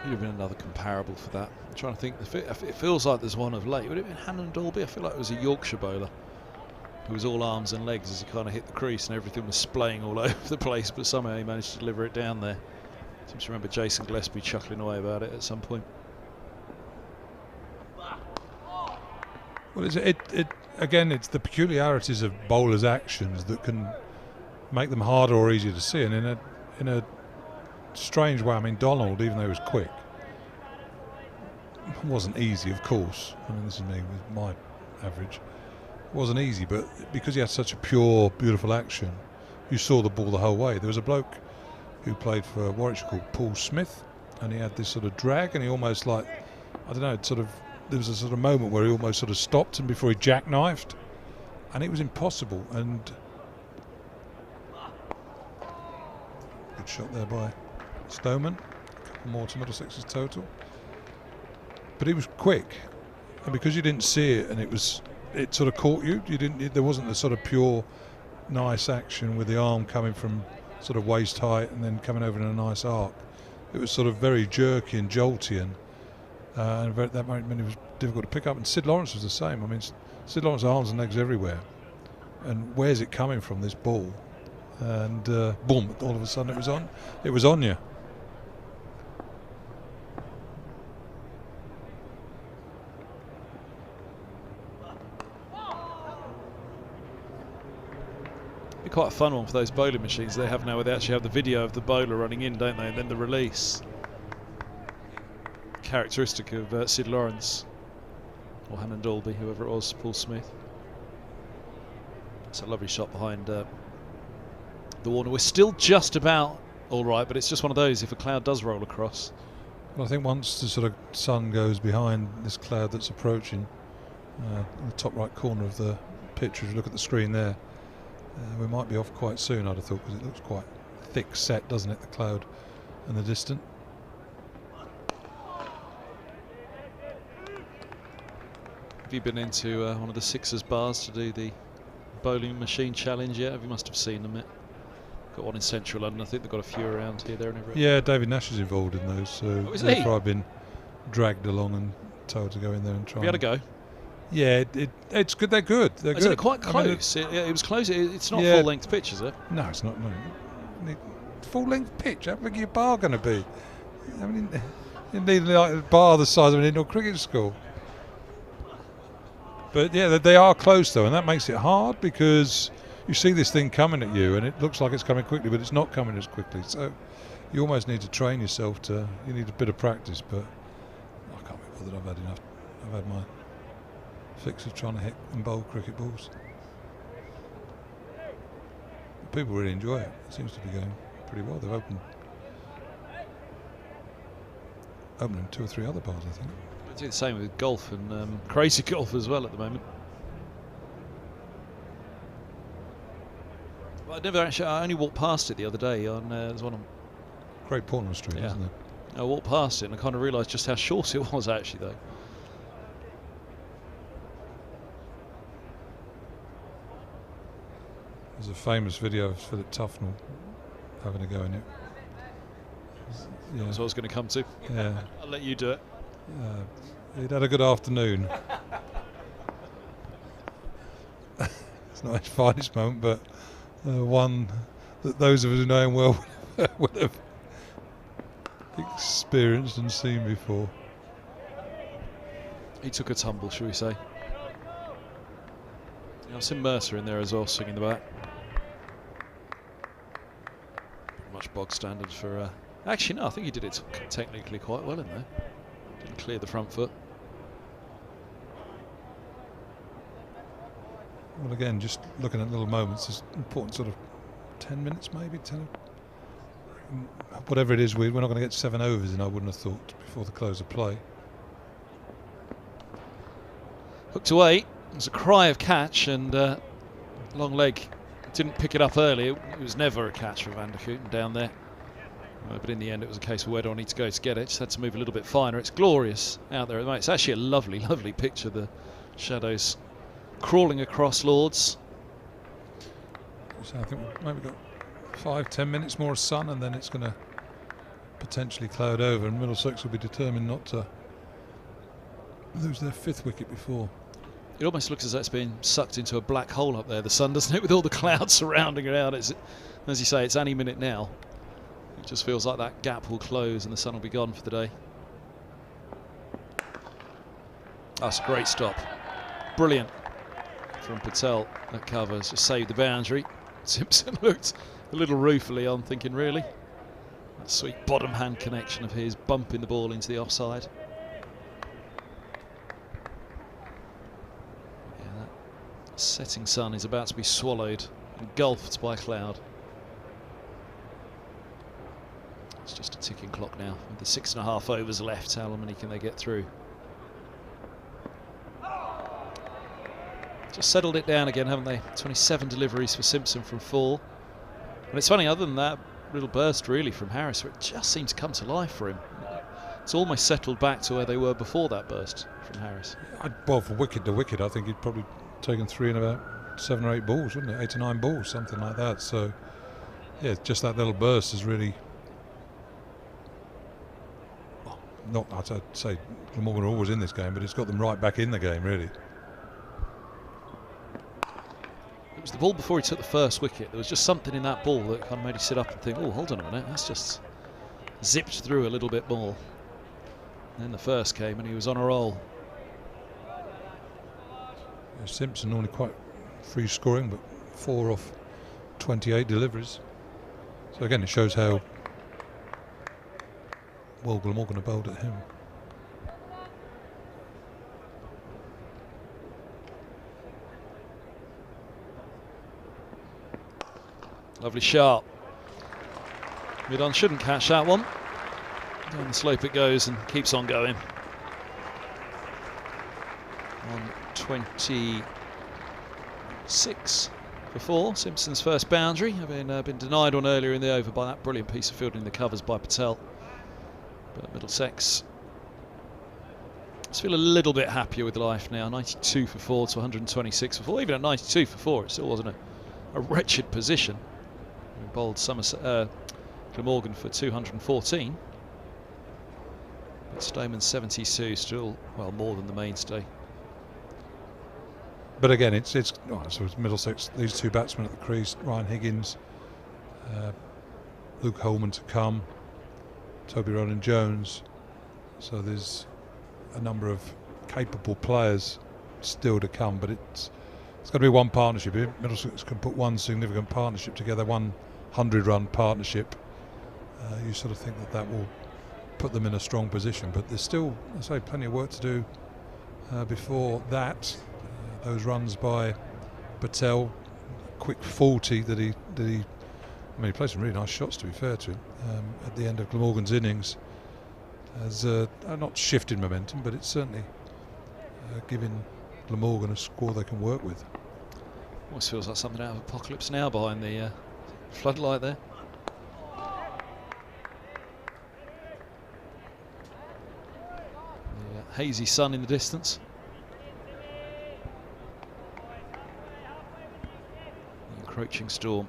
Would have been another comparable for that. I'm trying to think. It feels like there's one of late. Would it have been Hannon Dalby? I feel like it was a Yorkshire bowler who was all arms and legs as he kind of hit the crease, and everything was splaying all over the place, but somehow he managed to deliver it down there. I seem to remember Jason Gillespie chuckling away about it at some point. Well, again, it's the peculiarities of bowlers' actions that can make them harder or easier to see. And in a strange way, I mean, Donald, even though he was quick, wasn't easy, of course. I mean, this is me with my average. It wasn't easy, but because he had such a pure, beautiful action, you saw the ball the whole way. There was a bloke who played for Warwickshire called Paul Smith, and he had this sort of drag, and he almost like, I don't know, there was a sort of moment where he almost sort of stopped him before he jackknifed, and it was impossible. And good shot there by Stoneman. A couple more to Middlesex's total. But he was quick, and because you didn't see it, and it sort of caught you. There wasn't the sort of pure, nice action with the arm coming from sort of waist height and then coming over in a nice arc. It was sort of very jerky and jolty, and that moment it was difficult to pick up. And Sid Lawrence was the same. I mean, Sid Lawrence's arms and legs everywhere, and where's it coming from, this ball? And boom! All of a sudden, it was on. It was on you. Quite a fun one for those bowling machines they have now, where they actually have the video of the bowler running in, don't they, and then the release. Characteristic of Sid Lawrence or Hannon Dalby, whoever it was, Paul Smith. It's a lovely shot behind the Warner. We're still just about all right, but it's just one of those, if a cloud does roll across. Well, I think once the sort of sun goes behind this cloud that's approaching in the top right corner of the picture, if you look at the screen there, we might be off quite soon, I'd have thought, because it looks quite thick set, doesn't it, the cloud and the distant. Have you been into one of the Sixers bars to do the bowling machine challenge yet? You must have seen them. Got one in central London. I think they've got a few around here, there and everywhere. Yeah, David Nash is involved in those, so therefore I've been dragged along and told to go in there and try. Have you had a go? Yeah, it's good. They're good. They're Isn't good. it quite close? I mean, it was close. It's not yeah. full-length pitch, is it? No, it's not. No. Full-length pitch. How big your bar going to be? I mean, you need like a bar the size of an indoor cricket school. But yeah, they are close though, and that makes it hard because you see this thing coming at you, and it looks like it's coming quickly, but it's not coming as quickly. So you almost need to train yourself to. You need a bit of practice, but I can't be bothered. I've had enough. I've had my fix of trying to hit and bowl cricket balls. People really enjoy it. It seems to be going pretty well. They've opening 2 or 3 other bars, I think. I do the same with golf and crazy golf as well at the moment. But I only walked past it the other day on there's one on Great Portland Street, yeah. isn't there? I walked past it and I kind of realised just how short it was actually though. There's a famous video of Philip Tufnell having a go in it. Yeah. That's what I was going to come to. Yeah. I'll let you do it. He'd had a good afternoon. It's not his finest moment, but one that those of us who know him well would have experienced and seen before. He took a tumble, shall we say. I've seen Mercer in there as well, singing the back. Much bog standard for... actually, no, I think he did it technically quite well in there. Didn't clear the front foot. Well, again, just looking at little moments, it's important sort of 10 minutes maybe, 10, whatever it is, we're not going to get 7 overs in, I wouldn't have thought, before the close of play. Hooked away. There's a cry of catch, and long leg didn't pick it up early. It was never a catch for Van der Kooten down there. But in the end, it was a case of where do I need to go to get it. Just had to move a little bit finer. It's glorious out there at the moment. It's actually a lovely, lovely picture. The shadows crawling across Lords. So I think we've maybe got 5-10 minutes more of sun, and then it's going to potentially cloud over, and Middlesex will be determined not to lose their 5th wicket before. It almost looks as though it's being sucked into a black hole up there, the sun, doesn't it, with all the clouds surrounding it out. It's, as you say, it's any minute now. It just feels like that gap will close and the sun will be gone for the day. That's a great stop. Brilliant from Patel. That covers, just saved the boundary. Simpson looked a little ruefully on, thinking, really? That sweet bottom hand connection of his bumping the ball into the offside. Yeah, that setting sun is about to be swallowed, engulfed by cloud. It's just a ticking clock now. With the 6.5 overs left, how many can they get through? Just settled it down again, haven't they? 27 deliveries for Simpson from 4. And it's funny, other than that little burst really from Harris, where it just seems to come to life for him. It's almost settled back to where they were before that burst from Harris. Well, for wicket to wicket, I think he'd probably taken 3 in about 7 or 8 balls, wouldn't it? 8 or 9 balls, something like that. So, yeah, just that little burst is really... Not, I'd say Glamorgan are always in this game, but it's got them right back in the game, really. It was the ball before he took the first wicket. There was just something in that ball that kind of made you sit up and think, oh, hold on a minute, that's just zipped through a little bit more. And then the first came and he was on a roll. Yeah, Simpson normally quite free scoring, but 4 off 28 deliveries. So again, it shows how well Glamorgan have bowled at him. Lovely sharp. Mid-on shouldn't catch that one. Down the slope it goes and keeps on going. On 26 for 4. Simpson's first boundary, having been denied one earlier in the over by that brilliant piece of fielding in the covers by Patel. But Middlesex just feel a little bit happier with life now. 92 for 4 to 126 for 4. Even at 92 for 4, it still wasn't a wretched position. We bowled Glamorgan for 214. But Stoneman's 72, still, well, more than the mainstay. But again, it's so it's Middlesex, these 2 batsmen at the crease, Ryan Higgins, Luke Holman to come, Toby Rowland-Jones. So there's a number of capable players still to come, but it's got to be one partnership. If Middlesex can put one significant partnership together, 100-run partnership, you sort of think that will put them in a strong position. But there's still, I say, plenty of work to do before that. Those runs by Patel, quick 40 that he he played some really nice shots, to be fair to him, at the end of Glamorgan's innings, has not shifted momentum, but it's certainly giving Glamorgan a score they can work with. Almost feels like something out of Apocalypse Now behind the floodlight there. The hazy sun in the distance. The encroaching storm.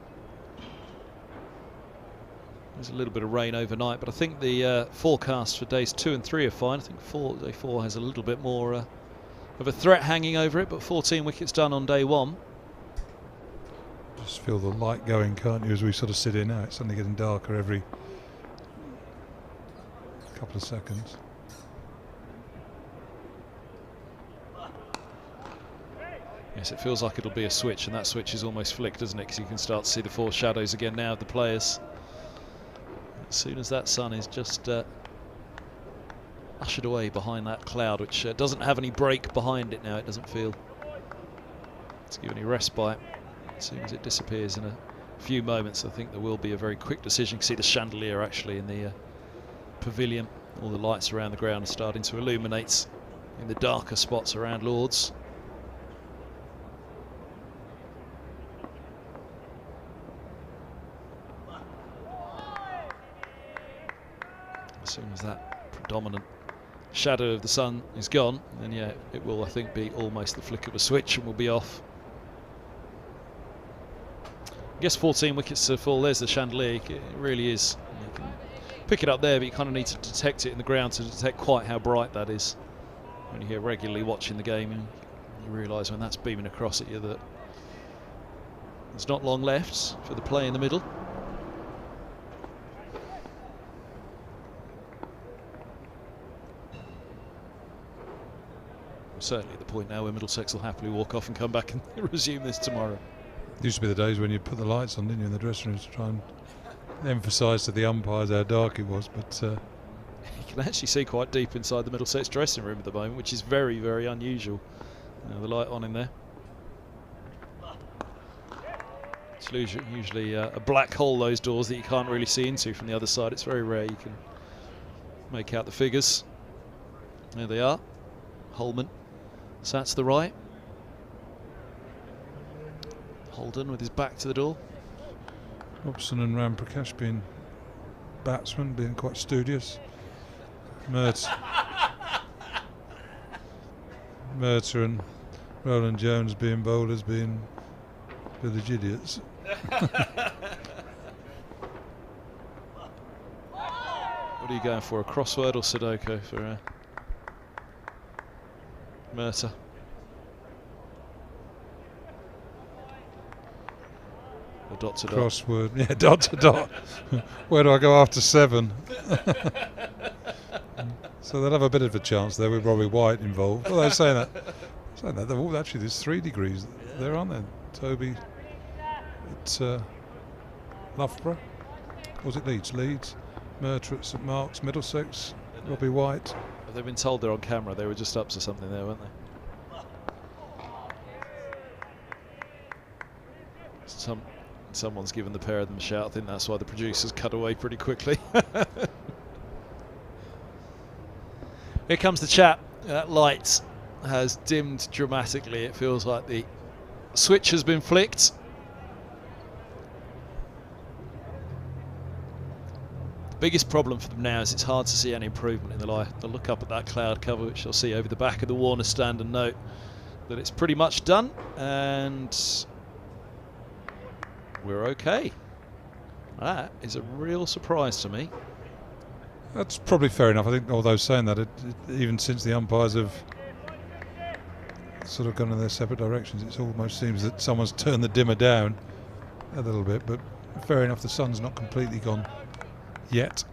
There's a little bit of rain overnight, but I think the forecast for days 2 and 3 are fine. I think day 4 has a little bit more of a threat hanging over it, but 14 wickets done on day 1. Just feel the light going, can't you, as we sort of sit here now? It's suddenly getting darker every couple of seconds. Yes, it feels like it'll be a switch, and that switch is almost flicked, doesn't it? Because you can start to see the foreshadows again now of the players. As soon as that sun is just ushered away behind that cloud, which doesn't have any break behind it now, it doesn't feel to give any respite. As soon as it disappears in a few moments, I think there will be a very quick decision. You can see the chandelier actually in the pavilion. All the lights around the ground are starting to illuminate in the darker spots around Lord's. As soon as that predominant shadow of the sun is gone, then yeah, it will, I think, be almost the flick of a switch and we'll be off. I guess 14 wickets to fall. There's the chandelier. It really is. You can pick it up there, but you kind of need to detect it in the ground to detect quite how bright that is. When you're here regularly watching the game, and you realise when that's beaming across at you that there's not long left for the play in the middle. Certainly at the point now where Middlesex will happily walk off and come back and resume this tomorrow. Used to be the days when you put the lights on, didn't you, in the dressing rooms to try and emphasise to the umpires how dark it was. But you can actually see quite deep inside the Middlesex dressing room at the moment, which is very, very unusual. The light on in there. It's usually a black hole, those doors, that you can't really see into from the other side. It's very rare you can make out the figures. There they are. Holman sat to the right. Holden with his back to the door. Robson and Ramprakash being batsmen, being quite studious. Murtagh and Roland Jones being bowlers, being village idiots. What are you going for, a crossword or Sudoku for Murtagh? Or dot to dot? Crossword, yeah, dot to dot. Where do I go after 7? So they'll have a bit of a chance there with Robbie White involved. Although saying that actually there's 3 degrees there, aren't there? Toby at Loughborough. Or was it Leeds? Leeds. Murtagh at St Mark's, Middlesex, Robbie White. They've been told they're on camera. They were just up to something there, weren't they? Someone's given the pair of them a shout. I think that's why the producers cut away pretty quickly. Here comes the chap. That light has dimmed dramatically. It feels like the switch has been flicked. The biggest problem for them now is it's hard to see any improvement in the light. They'll look up at that cloud cover, which they'll see over the back of the Warner stand, and note that it's pretty much done, and we're okay. That is a real surprise to me. That's probably fair enough. I think, although saying that, even since the umpires have sort of gone in their separate directions, it almost seems that someone's turned the dimmer down a little bit. But fair enough, the sun's not completely gone yet,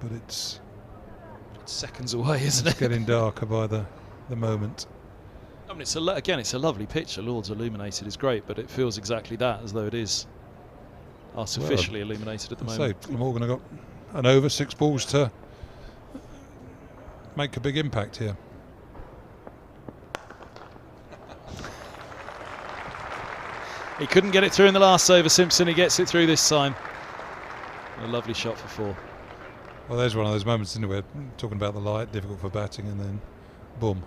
but it's seconds away, isn't it? It's getting darker by the moment. I mean, it's a lovely picture. Lord's illuminated is great, but it feels exactly that, as though it is artificially illuminated at the moment. Glamorgan have got an over 6 balls to make a big impact here. He couldn't get it through in the last over, Simpson. He gets it through this time. A lovely shot for 4. Well, there's one of those moments, isn't it, where talking about the light, difficult for batting, and then boom,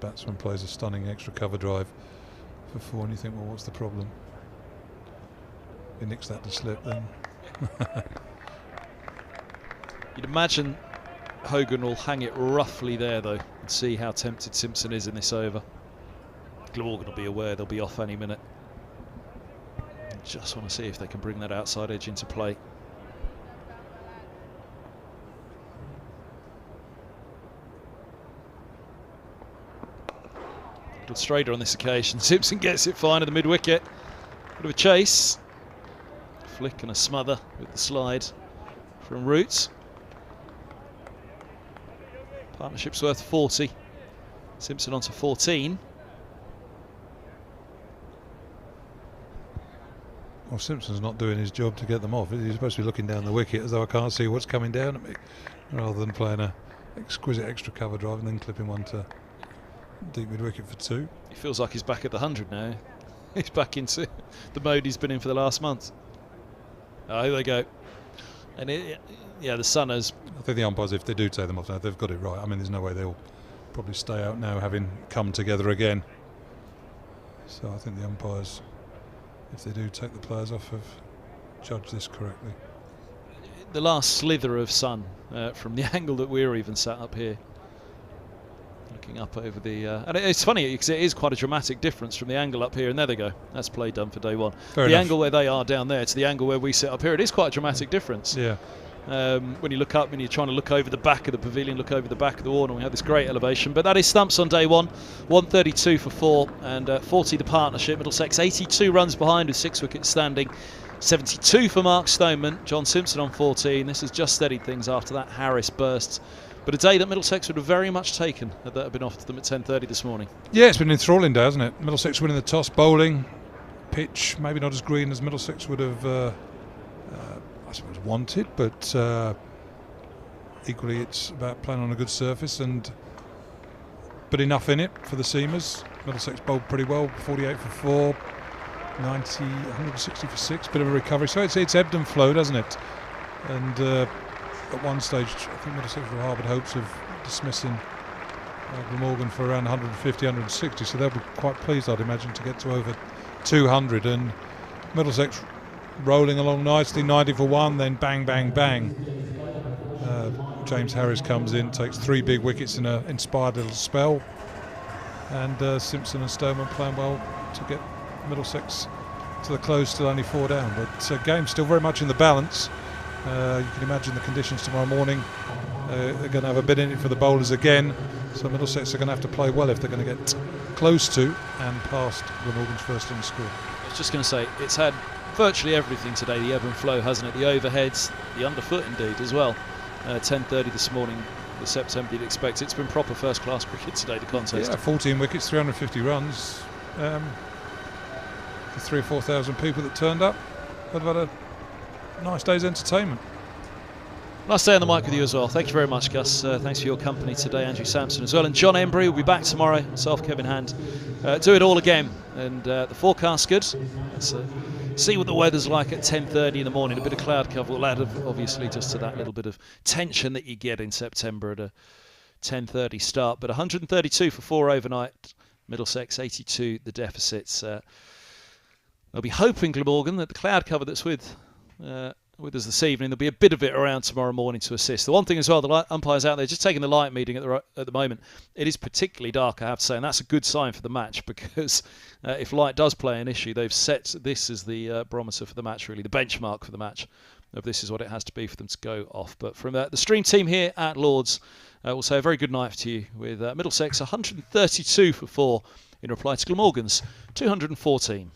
batsman plays a stunning extra cover drive for 4, and you think, well, what's the problem? He nicks that to slip then. You'd imagine Hogan will hang it roughly there, though, and see how tempted Simpson is in this over. Glamorgan will be aware they'll be off any minute. Just want to see if they can bring that outside edge into play. Little straighter on this occasion. Simpson gets it fine at the mid-wicket. Bit of a chase. Flick and a smother with the slide from Roots. Partnership's worth 40. Simpson on to 14. Well, Simpson's not doing his job to get them off. He's supposed to be looking down the wicket as though I can't see what's coming down at me, rather than playing a exquisite extra cover drive and then clipping one to deep mid-wicket for 2. He feels like he's back at the 100 now. He's back into the mode he's been in for the last month. Oh, here they go. And the sun has... I think the umpires, if they do take them off now, they've got it right. I mean, there's no way they'll probably stay out now, having come together again. So I think the umpires, if they do take the players off, have judged this correctly. The last slither of sun from the angle that we're even sat up here, looking up over the... and it's funny because it is quite a dramatic difference from the angle up here, and there they go. That's play done for day 1. Fair the enough. Angle where they are down there to the angle where we sit up here, it is quite a dramatic difference. Yeah. When you look up and you're trying to look over the back of the pavilion, look over the back of the Warner, we have this great elevation. But that is stumps on day 1. 132 for 4 and 40 the partnership. Middlesex 82 runs behind with 6 wickets standing. 72 for Mark Stoneman. John Simpson on 14. This has just steadied things after that Harris burst. But a day that Middlesex would have very much taken that had been offered to them at 10:30 this morning. Yeah, it's been an enthralling day, hasn't it? Middlesex winning the toss, bowling. pitch maybe not as green as Middlesex would have, I suppose, wanted, but equally it's about playing on a good surface, but enough in it for the seamers. Middlesex bowled pretty well, 48 for 4, 90, 160 for 6, bit of a recovery. So it's ebbed and flowed, hasn't it? And at one stage, I think Middlesex were harboured hopes of dismissing Glamorgan for around 150, 160. So they'll be quite pleased, I'd imagine, to get to over 200. And Middlesex rolling along nicely, 90 for 1, then bang, bang, bang. James Harris comes in, takes 3 big wickets in an inspired little spell. And Simpson and Stoneman playing well to get Middlesex to the close, still only 4 down. But game still very much in the balance. You can imagine the conditions tomorrow morning. They're going to have a bit in it for the bowlers again. So Middlesex are going to have to play well if they're going to get close to and past Glamorgan's first innings score. I was just going to say, it's had virtually everything today, the ebb and flow, hasn't it? The overheads, the underfoot indeed as well. 10:30 this morning, the September you'd expect. It's been proper first-class cricket today, the contest. Yeah, 14 wickets, 350 runs. The 3,000 or 4,000 people that turned up have had a nice day's entertainment. Nice day on the mic with you as well. Thank you very much, Gus. Thanks for your company today, Andrew Sampson as well. And John Embry will be back tomorrow. Myself, Kevin Hand. Do it all again. And the forecast's good. Let's see what the weather's like at 10:30 in the morning. A bit of cloud cover will add, obviously, just to that little bit of tension that you get in September at a 10:30 start. But 132 for 4 overnight. Middlesex 82 the deficits. They'll be hoping, Glamorgan, that the cloud cover that's with us this evening, there'll be a bit of it around tomorrow morning to assist. The one thing as well, the umpires out there just taking the light meeting at the moment. It is particularly dark, I have to say, and that's a good sign for the match, because if light does play an issue, they've set this as the barometer for the match, really, the benchmark for the match. Of this is what it has to be for them to go off. But from the stream team here at Lords, we'll say a very good night to you with Middlesex 132 for 4 in reply to Glamorgan's 214.